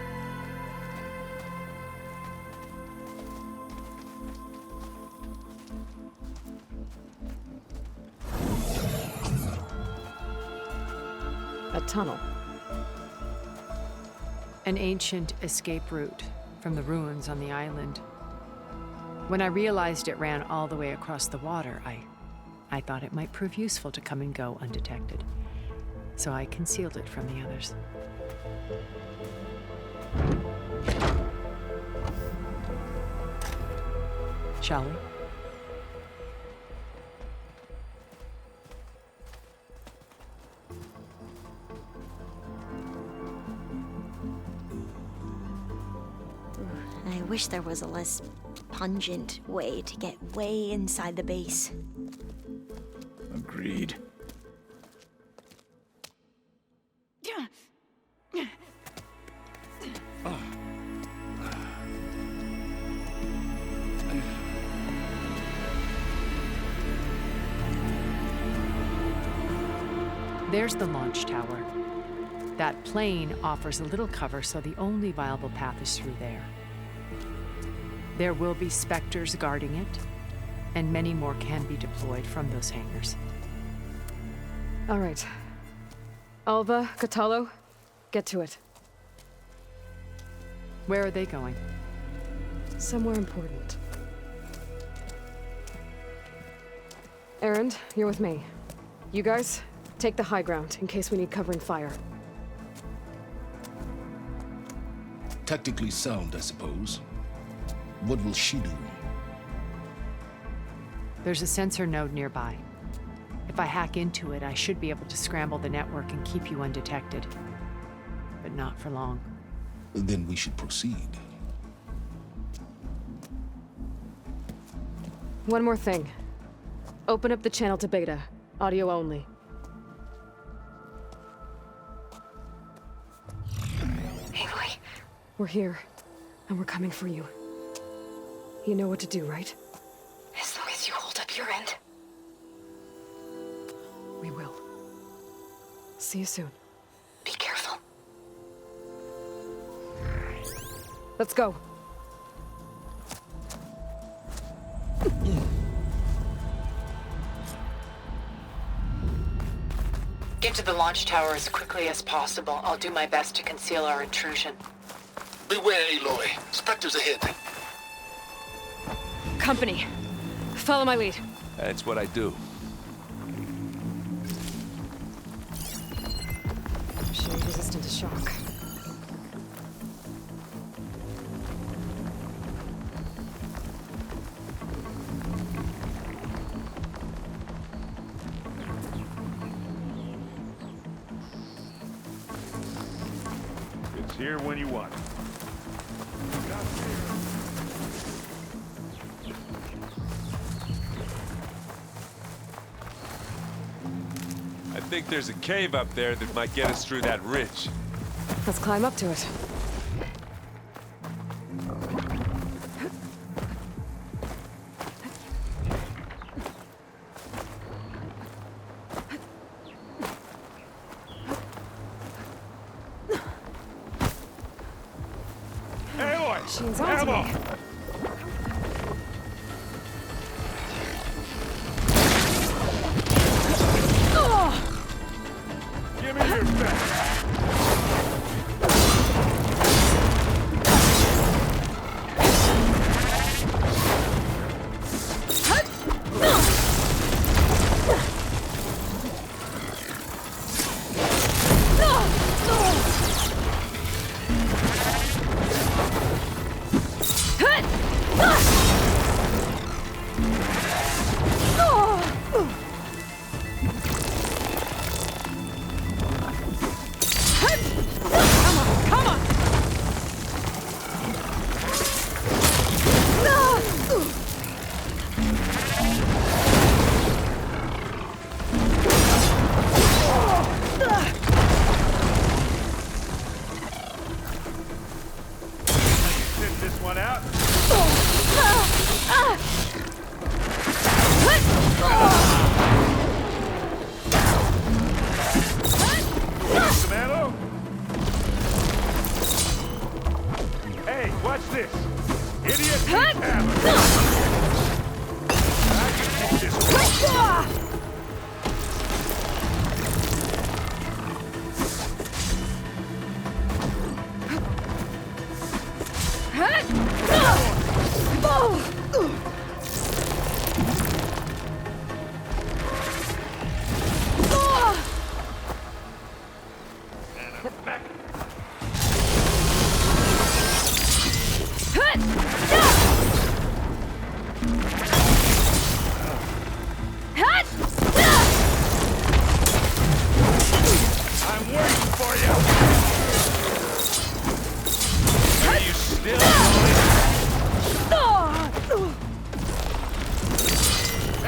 A tunnel. An ancient escape route from the ruins on the island. When I realized it ran all the way across the water, I thought it might prove useful to come and go undetected. So I concealed it from the others. Shall we? I wish there was a less pungent way to get way inside the base. Agreed. There's the launch tower. That plane offers a little cover, so the only viable path is through there. There will be Spectres guarding it, and many more can be deployed from those hangars. All right. Alva, Catalo, get to it. Where are they going? Somewhere important. Erend, you're with me. You guys, take the high ground in case we need covering fire. Tactically sound, I suppose. What will she do? There's a sensor node nearby. If I hack into it, I should be able to scramble the network and keep you undetected. But not for long. Then we should proceed. One more thing. Open up the channel to Beta. Audio only. Aloy. We're here, and we're coming for you. You know what to do, right? As long as you hold up your end. We will. See you soon. Be careful. Let's go. Get to the launch tower as quickly as possible. I'll do my best to conceal our intrusion. Beware, Aloy. Spectres ahead. Company. Follow my lead. That's what I do. Shield resistant to shock. It's here when you want it. I think there's a cave up there that might get us through that ridge. Let's climb up to it. Aloy! She's on to me. Give me your back!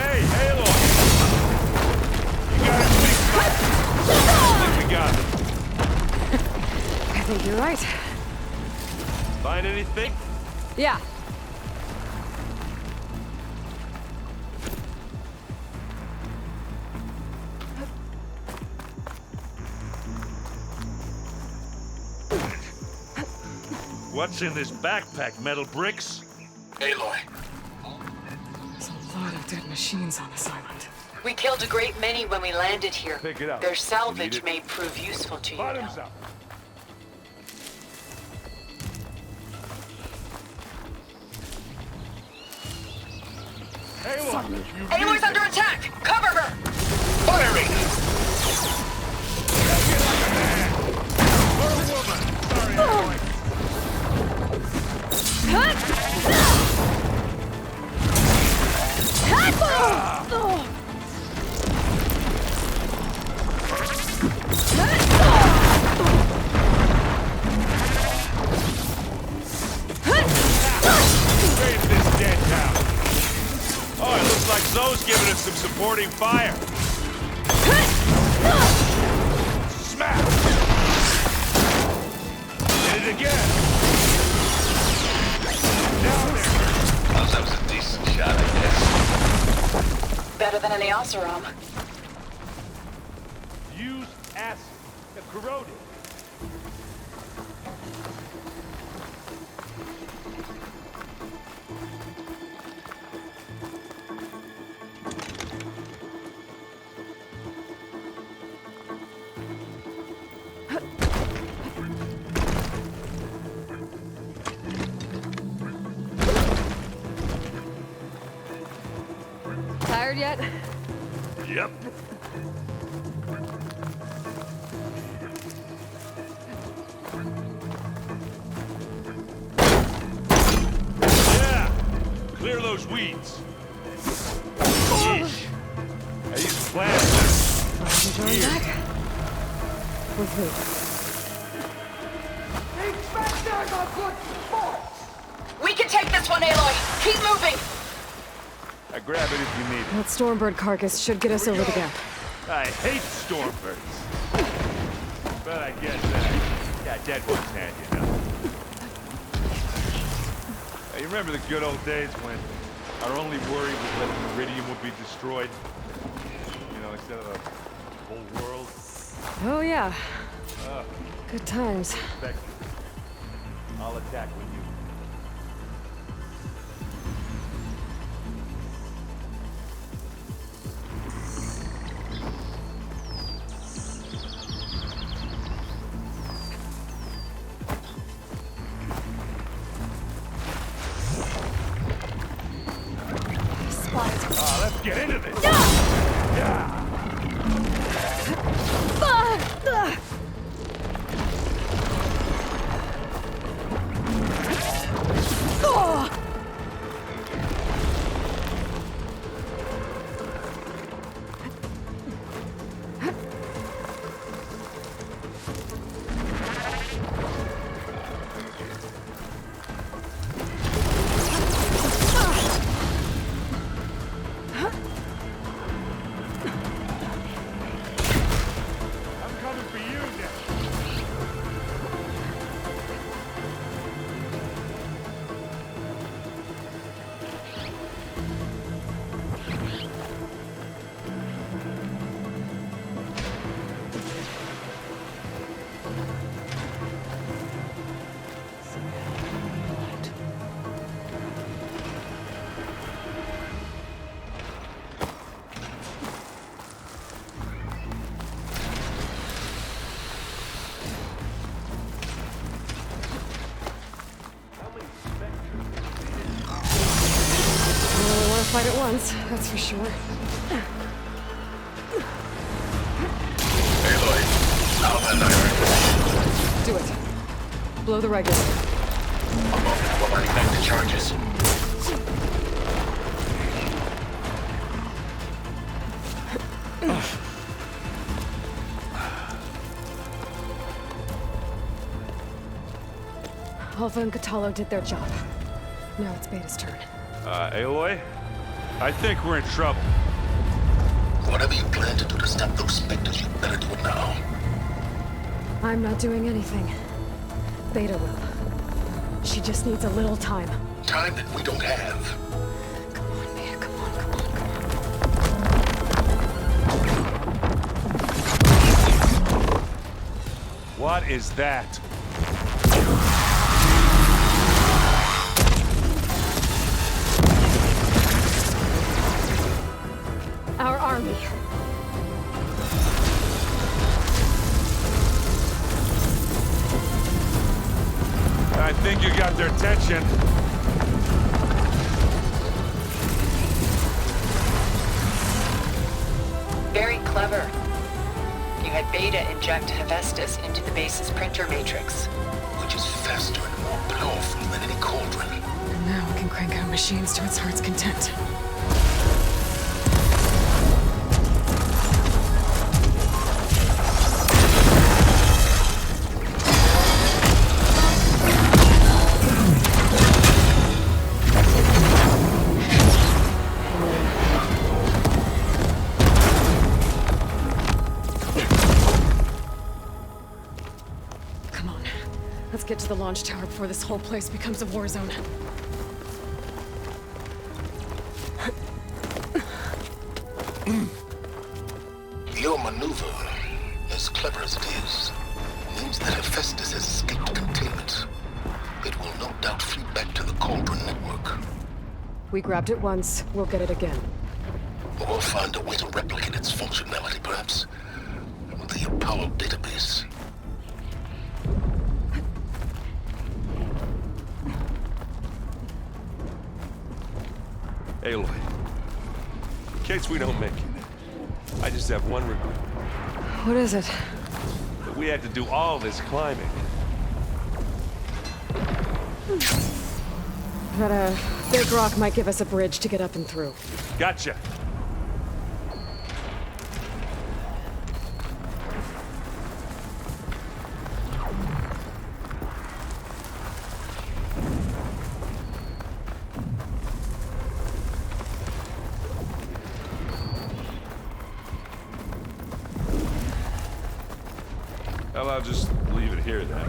Hey, Aloy! You got it? I think we got it. I think you're right. Find anything? Yeah. What's in this backpack? Metal bricks? Aloy. There's a lot of dead machines on this island. We killed a great many when we landed here. Pick it up. Their Need salvage it? may prove useful to you. Bottoms now. up. Aloy! Aloy's under attack! Cover her! Firing! Save this dead town. Oh, it looks like Zoe's giving us some supporting fire. Smack! Did it again. Down there. Oh, that was a decent shot, I guess. Better than any Oseram. Use acid. Corroded. Tired yet? Yep. Yeah! Clear those weeds. Yeesh. I used to plan this. Join back? With who? We can take this one, Aloy! Keep moving! I grab it if you need it. That Stormbird carcass should get us over the gap. I hate Stormbirds. But I guess that got dead one's hand, you know. Hey, you remember the good old days when our only worry was that Meridian would be destroyed? You know, instead of the whole world? Oh, yeah. Uh, Good times. Respect. I'll attack with you. Let's get into this. Yeah. Fight at once, that's for sure. Aloy, I'll annihilate. Do it. Blow the regulator. A moment while I connect the charges. Alpha and Catalo did their job. Now it's Beta's turn. Aloy? I think we're in trouble. Whatever you plan to do to stop those specters, you better do it now. I'm not doing anything. Beta will. She just needs a little time. Time that we don't have. Come on, Beta, come on, come on, come on. What is that? Our army. I think you got their attention. Very clever. You had Beta inject Hephaestus into the base's printer matrix. Which is faster and more powerful than any cauldron. And now we can crank out machines to its heart's content. Let's get to the launch tower before this whole place becomes a war zone. Your maneuver, as clever as it is, means that Hephaestus has escaped containment. It will no doubt flee back to the Cauldron network. We grabbed it once, we'll get it again. Or find a way to replicate its functionality, perhaps. The Apollo database. Aloy, in case we don't make it, I just have one regret. What is it? That we had to do all this climbing. That, big rock might give us a bridge to get up and through. Gotcha. Well, I'll just leave it here then.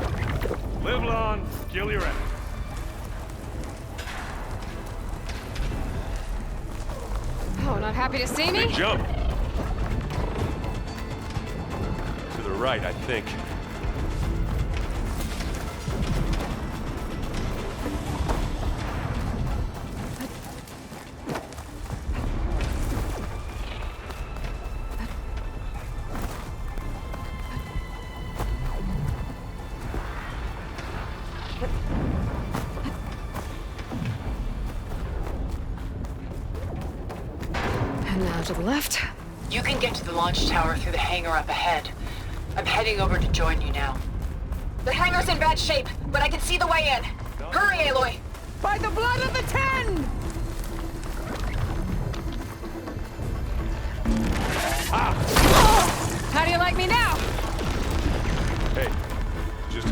Live long, kill your enemy. Oh, not happy to see me? Big jump. To the right, I think. To the left. You can get to the launch tower through the hangar up ahead. I'm heading over to join you now. The hangar's in bad shape, but I can see the way in. Hurry, Aloy! By the blood of the Ten! How do you like me now? Hey, just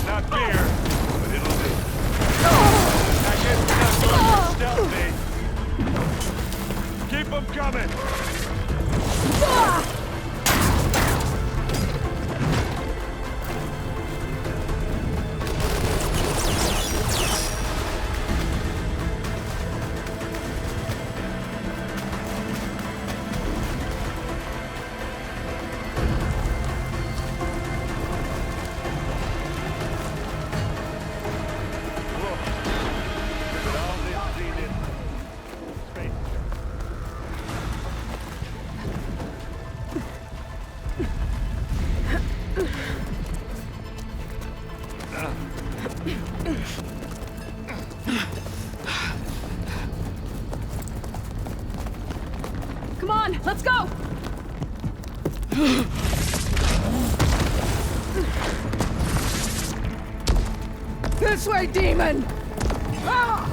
not beer, but it'll do. I guess we're not going for stealthy. Keep them coming! Come on, let's go! This way, demon! Ah!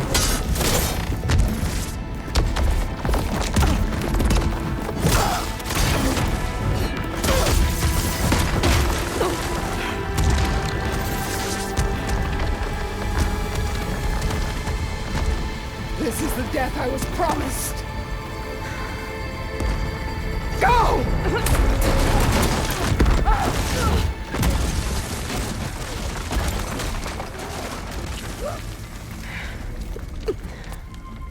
This is the death I was promised. promised! Go!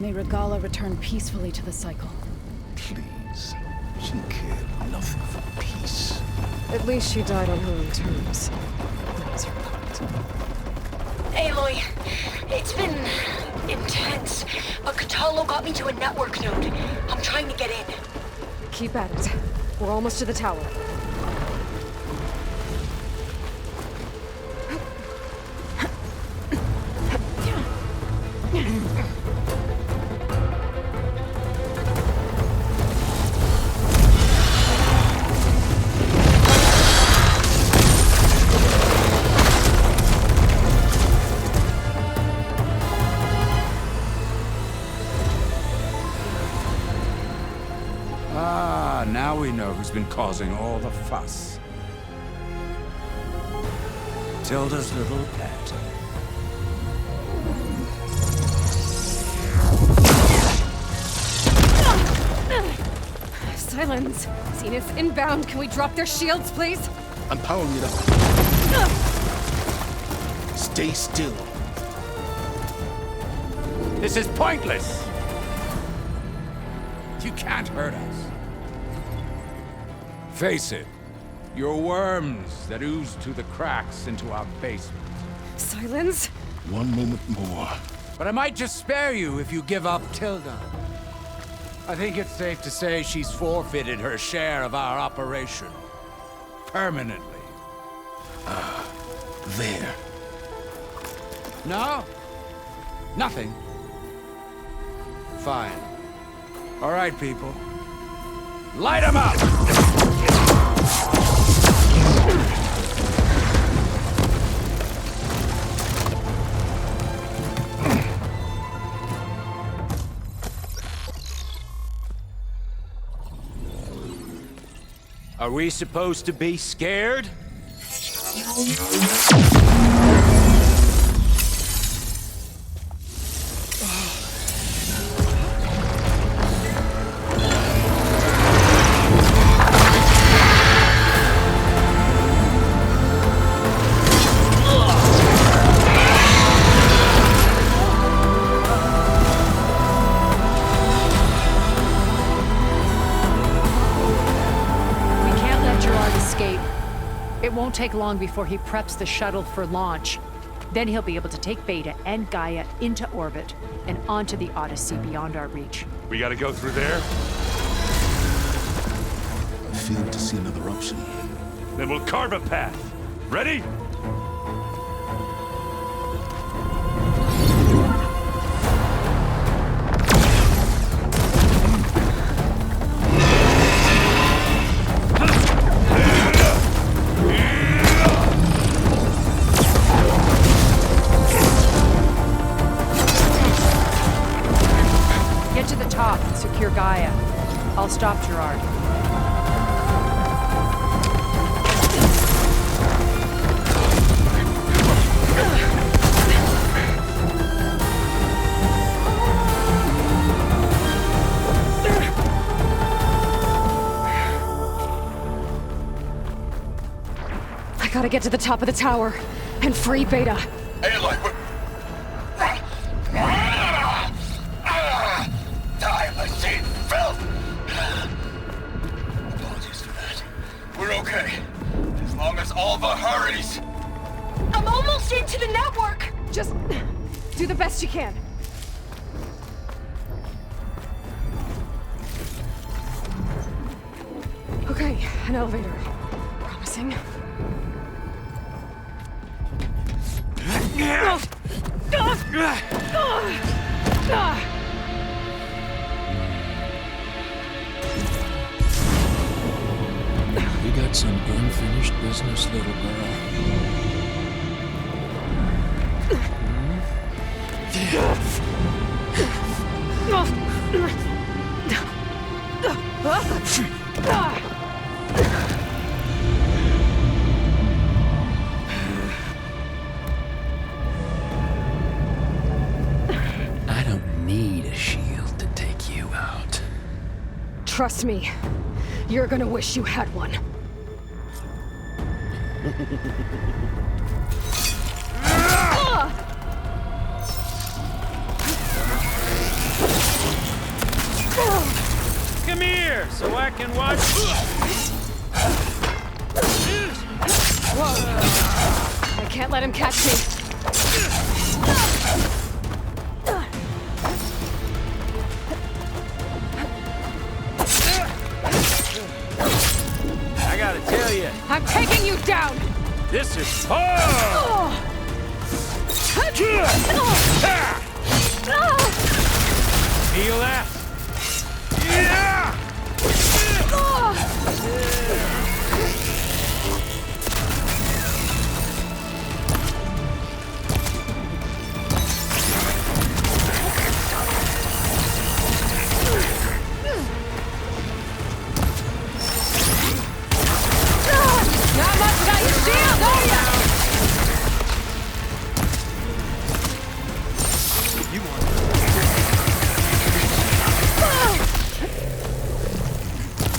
May Regalla return peacefully to the cycle. Please. She cared nothing for peace. At least she died on her own terms. That was her point. Aloy, it's been intense, but Catalo got me to a network node. I'm trying to get in. Keep at it. We're almost to the tower. Now we know who's been causing all the fuss. Tilda's little pet. Silence! Zenith inbound. Can we drop their shields, please? I'm powering it up. Stay still. This is pointless! You can't hurt us. Face it, you're worms that ooze through the cracks into our basement. Silence? One moment more. But I might just spare you if you give up Tilda. I think it's safe to say she's forfeited her share of our operation. Permanently. There. No? Nothing? Fine. All right, people. Light 'em up! Are we supposed to be scared? It won't take long before he preps the shuttle for launch. Then he'll be able to take Beta and Gaia into orbit and onto the Odyssey beyond our reach. We gotta go through there? I fail to see another option. Then we'll carve a path. Ready? Secure Gaia. I'll stop Gerard. I gotta get to the top of the tower and free Beta. Aloy, time machine filth! Apologies for that. We're okay. As long as Alva hurries. I'm almost into the network! Just do the best you can. Okay, an elevator. Promising. We got some unfinished business, little girl. I don't need a shield to take you Trust me, you're gonna wish you had one. Come here, so I can watch. Whoa! I can't let him catch me. I gotta tell you, I'm taking you down! this is fun! Feel that? Yeah! Not much got your shield, are ya? You want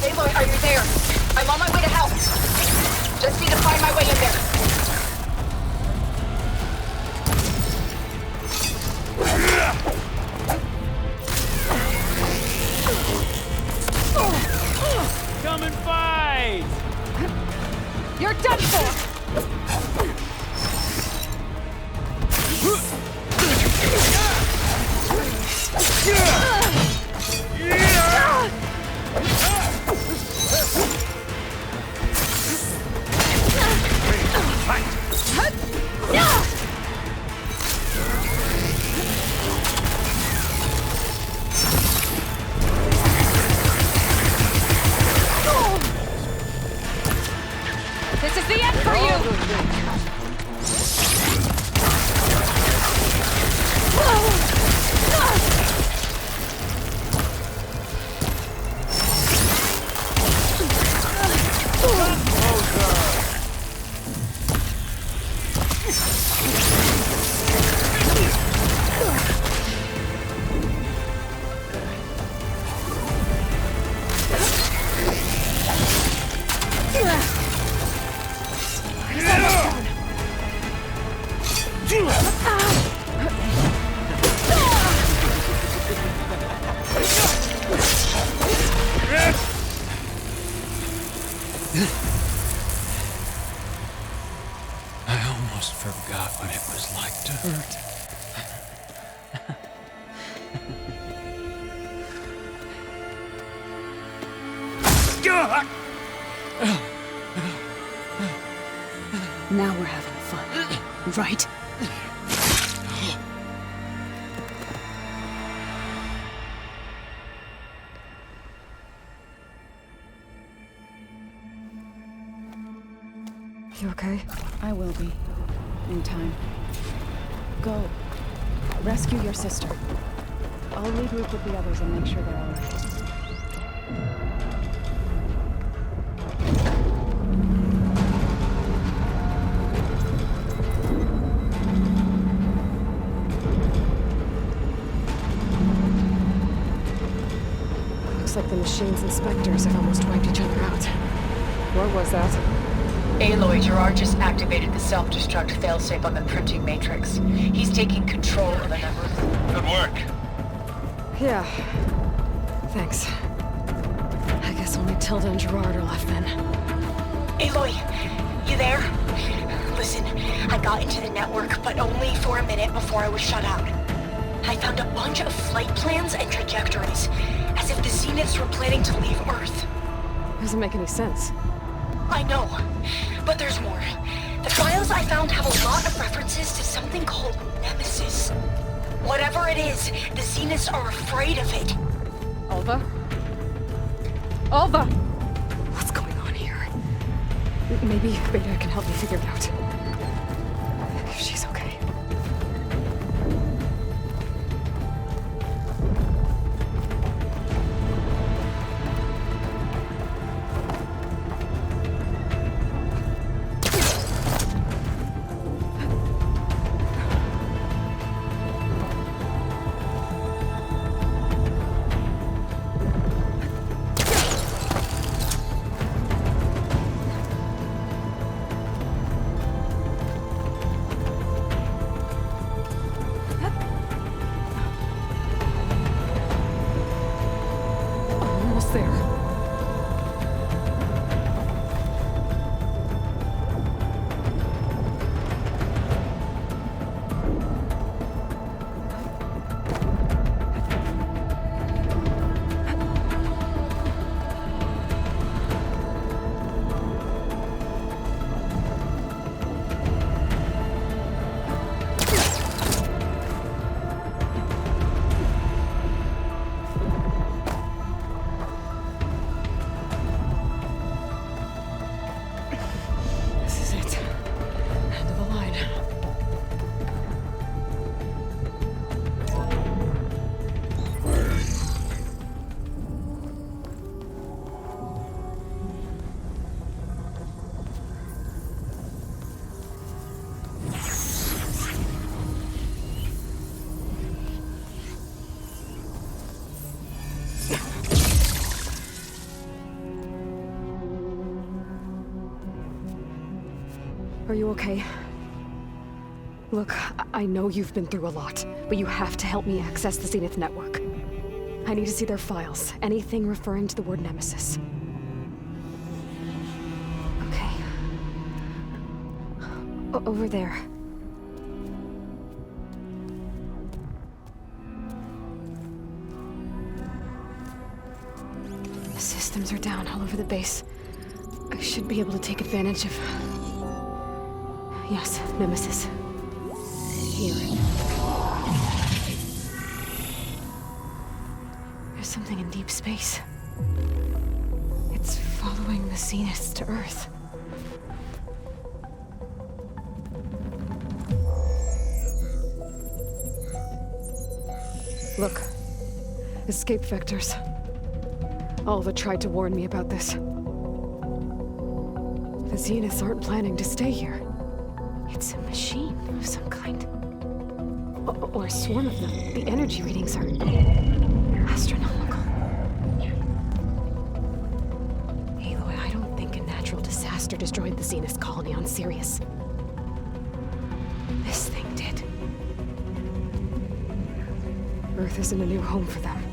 Aloy, are you there? I'm on my way to help. Just need to find my way in there. come and fight? You're done for! This is the end for you! I almost forgot what it was like to hurt. Now we're having fun, right? You okay? I will be. In time. Go. Rescue your sister. I'll regroup with the others and make sure they're all right. Looks like the machine's inspectors have almost wiped each other out. What was that? Aloy, Gerard just activated the self-destruct failsafe on the printing matrix. He's taking control of the network. Good work. Yeah. Thanks. I guess only Tilda and Gerard are left then. Aloy, you there? Listen, I got into the network, but only for a minute before I was shut out. I found a bunch of flight plans and trajectories, as if the Zeniths were planning to leave Earth. Doesn't make any sense. I know, but there's more. The files I found have a lot of references to something called Nemesis. Whatever it is, the Zeniths are afraid of it. Alva? Alva! What's going on here? Maybe Beta can help me figure it out. If she's okay. almost there. Are you okay? Look, I know you've been through a lot, but you have to help me access the Zenith network. I need to see their files, anything referring to the word Nemesis. Okay. Over there. The systems are down all over the base. I should be able to take advantage of... Yes, Nemesis. Here. There's something in deep space. It's following the Zeniths to Earth. Look. Escape vectors. Alva tried to warn me about this. The Zeniths aren't planning to stay here. It's a machine of some kind. Or a swarm of them. The energy readings are astronomical. Aloy, I don't think a natural disaster destroyed the Zenith colony on Sirius. This thing did. Earth isn't a new home for them.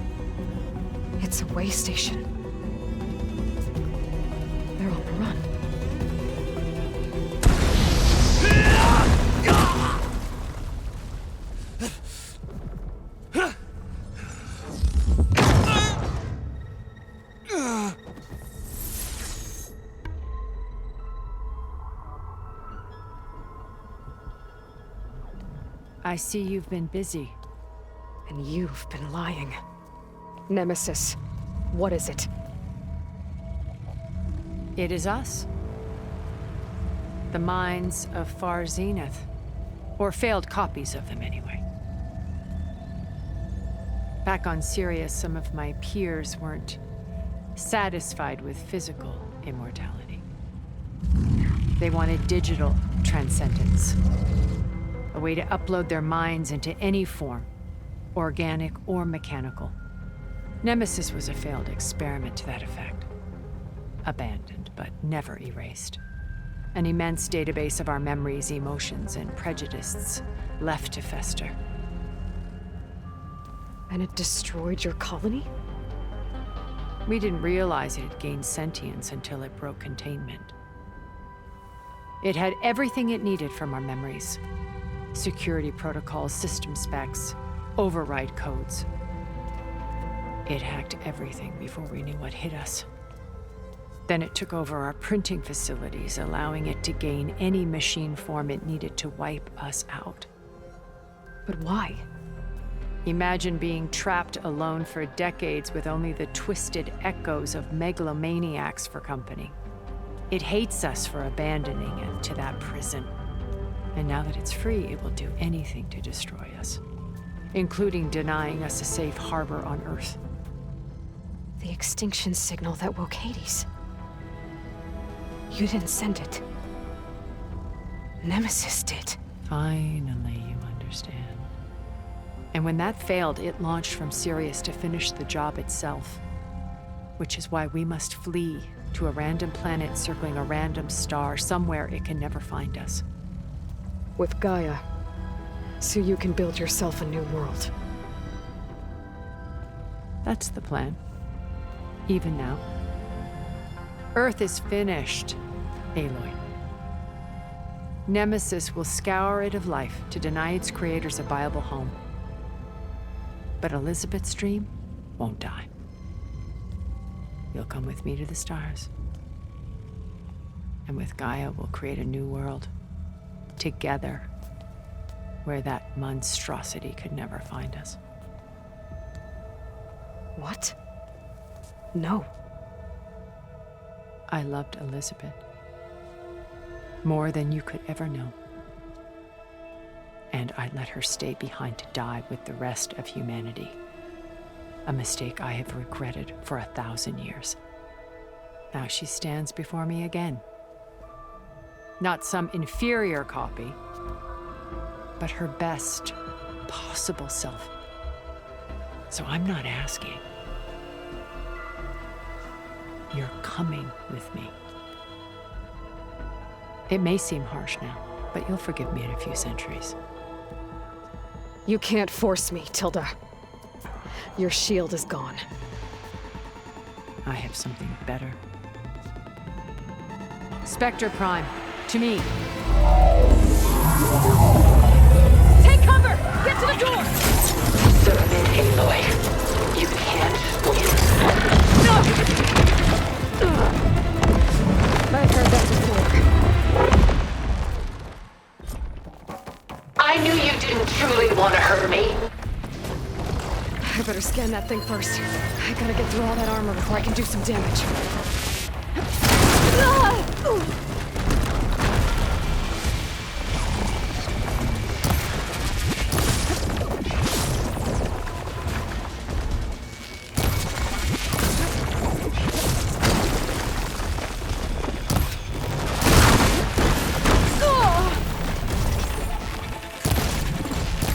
It's a way station. They're on the run. I see you've been busy. And you've been lying. Nemesis, what is it? It is us. The minds of Far Zenith. Or failed copies of them, anyway. Back on Sirius, some of my peers weren't satisfied with physical immortality. They wanted digital transcendence. A way to upload their minds into any form, organic or mechanical. Nemesis was a failed experiment to that effect. Abandoned, but never erased. An immense database of our memories, emotions, and prejudices left to fester. And it destroyed your colony? We didn't realize it had gained sentience until it broke containment. It had everything it needed from our memories. Security protocols, system specs, override codes. It hacked everything before we knew what hit us. Then it took over our printing facilities, allowing it to gain any machine form it needed to wipe us out. But why? Imagine being trapped alone for decades with only the twisted echoes of megalomaniacs for company. It hates us for abandoning it to that prison. And now that it's free, it will do anything to destroy us, including denying us a safe harbor on Earth. The extinction signal that woke Hades. You didn't send it. Nemesis did. Finally, you understand. And when that failed, it launched from Sirius to finish the job itself. Which is why we must flee to a random planet circling a random star, somewhere it can never find us. With Gaia, so you can build yourself a new world. That's the plan. Even now. Earth is finished, Aloy. Nemesis will scour it of life to deny its creators a viable home. But Elizabeth's dream won't die. You'll come with me to the stars. And with Gaia, we'll create a new world. Together. Where that monstrosity could never find us. What? No. I loved Elizabeth. More than you could ever know. And I let her stay behind to die with the rest of humanity. A mistake I have regretted for 1,000 years. Now she stands before me again. Not some inferior copy, but her best possible self. So I'm not asking. You're coming with me. It may seem harsh now, but you'll forgive me in a few centuries. You can't force me, Tilda. Your shield is gone. I have something better. Spectre Prime, to me. Take cover! Get to the door! Submit, Aloy. You can't win. I've heard that before. I knew you didn't truly want to hurt me. I better scan that thing first. I gotta get through all that armor before I can do some damage.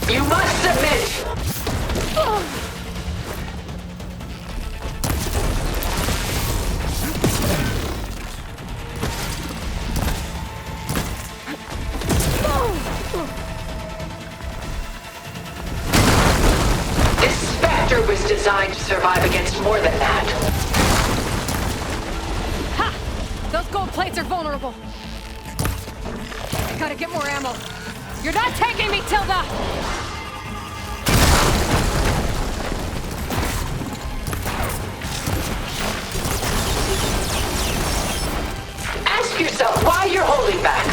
You must submit! This Spectre was designed to survive against more than that. Ha! Those gold plates are vulnerable. I gotta get more ammo. You're not taking me, Tilda! Ask yourself why you're holding back.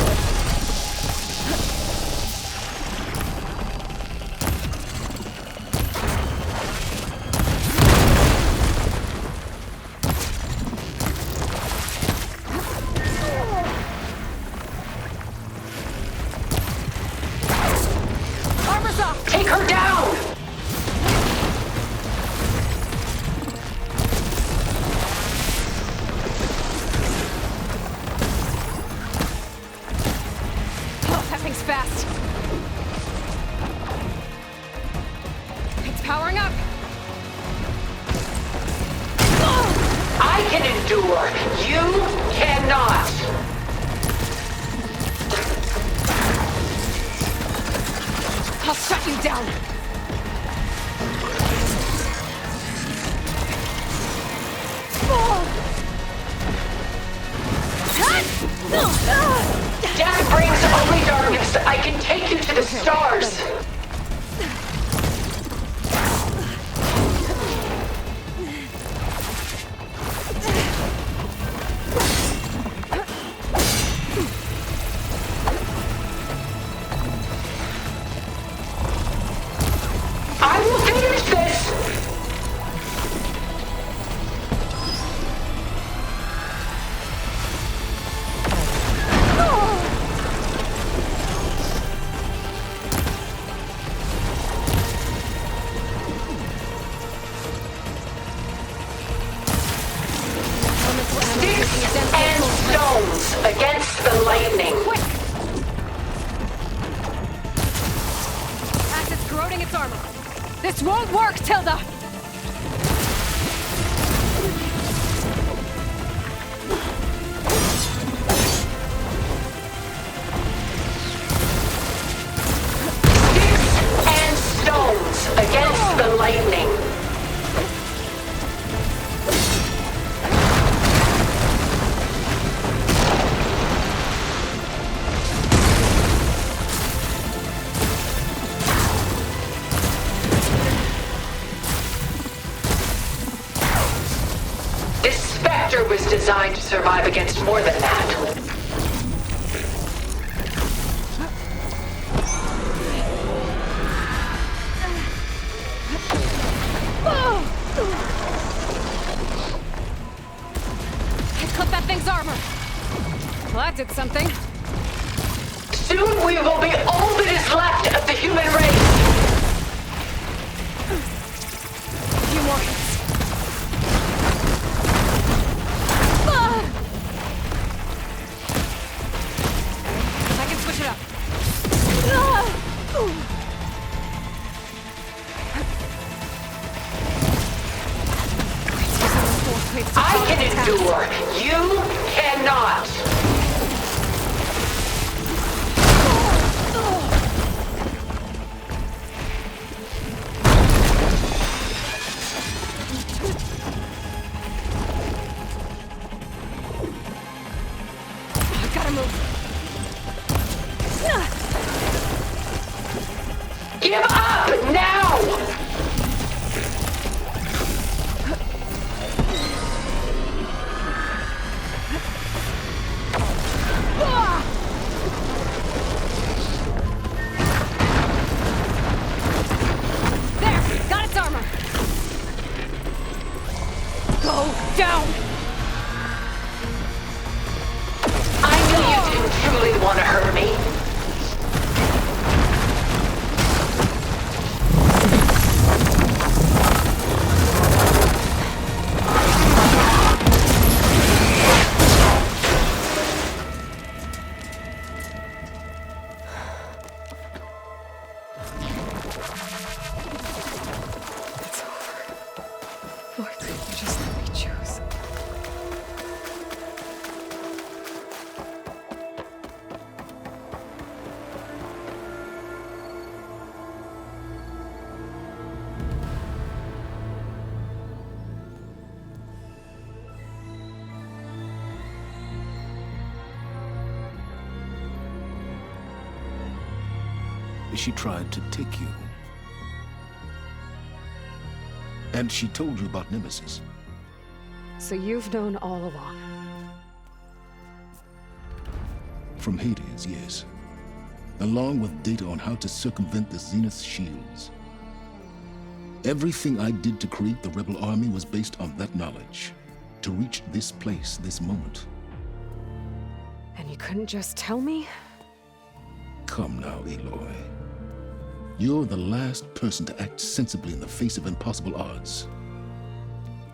Armor's off! Take her down! Oh, that thing's fast. It's powering up. I can endure. You cannot. I'll shut you down. Death brings only darkness. I can take you to the stars. I will finish this. Sticks and stones against the lightning. Acid's corroding its armor. This won't work, Tilda! Sticks and stones against the lightning. This Spectre was designed to survive against more than that. Clip that thing's armor. Well, that did something. Soon we will be all that is left of the human race. A few more hits. I can switch it up. I can endure. You cannot. I gotta move. Give up now! There! Got its armor! Go down! I knew you didn't truly want to hurt me. Lord, could you just let me choose? She tried to take you. And she told you about Nemesis. So you've known all along. From Hades, yes. Along with data on how to circumvent the Zenith's shields. Everything I did to create the Rebel Army was based on that knowledge. To reach this place, this moment. And you couldn't just tell me? Come now, Aloy. You're the last person to act sensibly in the face of impossible odds.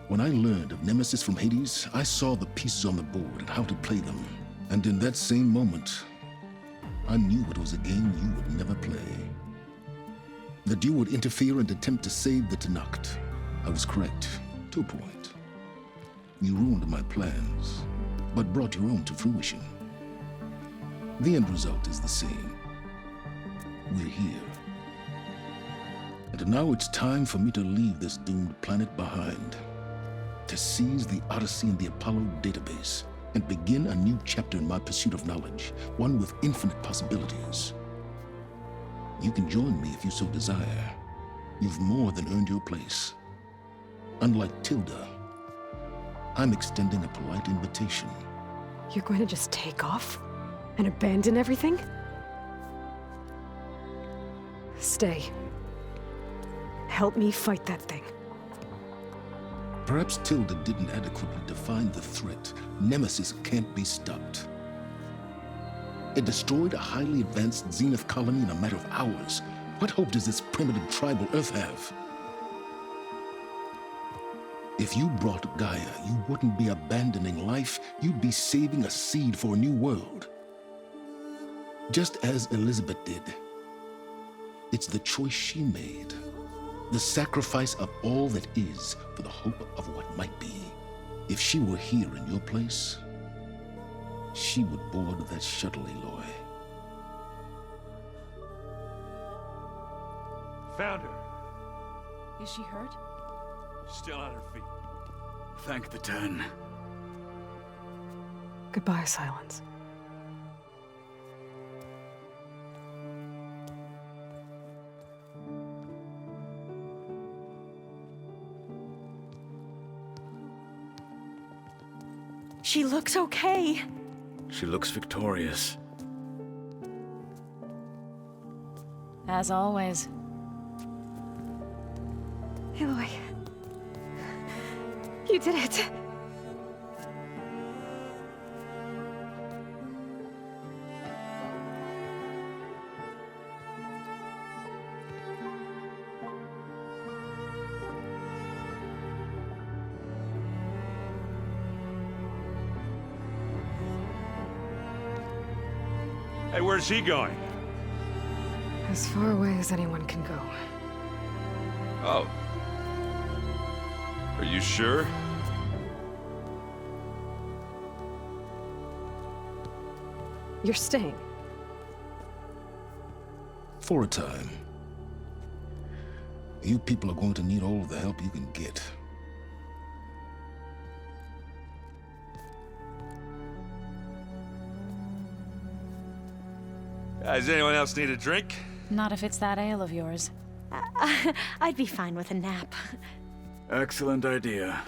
When I learned of Nemesis from Hades, I saw the pieces on the board and how to play them. And in that same moment, I knew it was a game you would never play. That you would interfere and attempt to save the Tenakth. I was correct, to a point. You ruined my plans, but brought your own to fruition. The end result is the same. We're here. And now it's time for me to leave this doomed planet behind. To seize the Odyssey and the Apollo database, and begin a new chapter in my pursuit of knowledge, one with infinite possibilities. You can join me if you so desire. You've more than earned your place. Unlike Tilda, I'm extending a polite invitation. You're going to just take off? And abandon everything? Stay. Help me fight that thing. Perhaps Tilda didn't adequately define the threat. Nemesis can't be stopped. It destroyed a highly advanced Zenith colony in a matter of hours. What hope does this primitive tribal Earth have? If you brought Gaia, you wouldn't be abandoning life, you'd be saving a seed for a new world. Just as Elizabeth did. It's the choice she made. The sacrifice of all that is for the hope of what might be. If she were here in your place, she would board that shuttle, Aloy. Found her. Is she hurt? Still on her feet. Thank the Ten. Goodbye, Silence. She looks okay. She looks victorious. As always. Aloy. You did it. Hey, where's he going? As far away as anyone can go. Oh. Are you sure? You're staying. For a time. You people are going to need all of the help you can get. Does anyone else need a drink? Not if it's that ale of yours. I'd be fine with a nap. Excellent idea.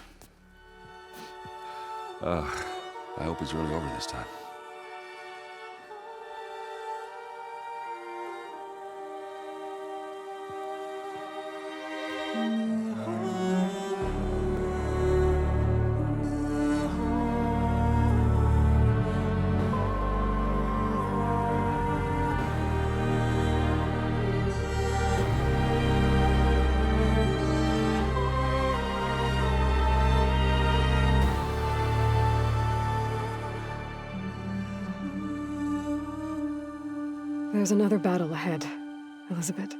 I hope it's really over this time. There's another battle ahead, Elizabeth.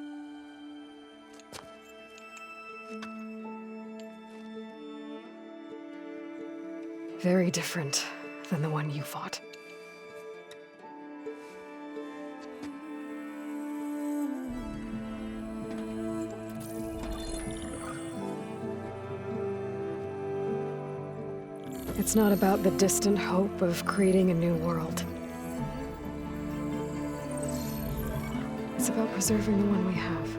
Very different than the one you fought. It's not about the distant hope of creating a new world. It's about preserving the one we have.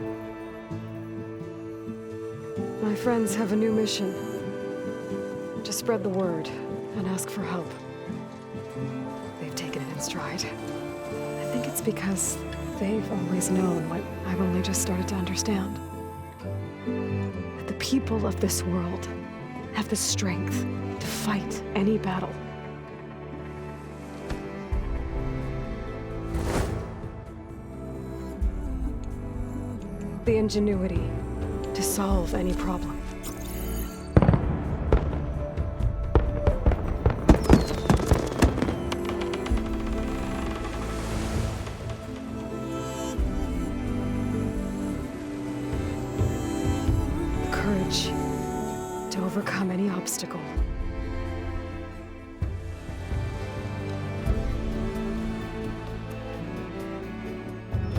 My friends have a new mission. To spread the word and ask for help. They've taken it in stride. I think it's because they've always known what I've only just started to understand. That the people of this world have the strength to fight any battle. The ingenuity to solve any problem. The courage to overcome any obstacle.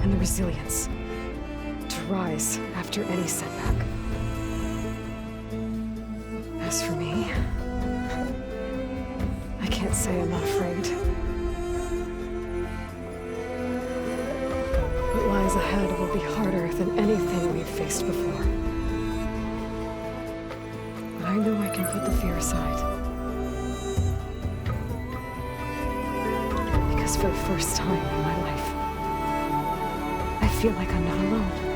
And the resilience to rise after any setback. As for me, I can't say I'm not afraid. What lies ahead will be harder than anything we've faced before. But I know I can put the fear aside. Because for the first time in my life, I feel like I'm not alone.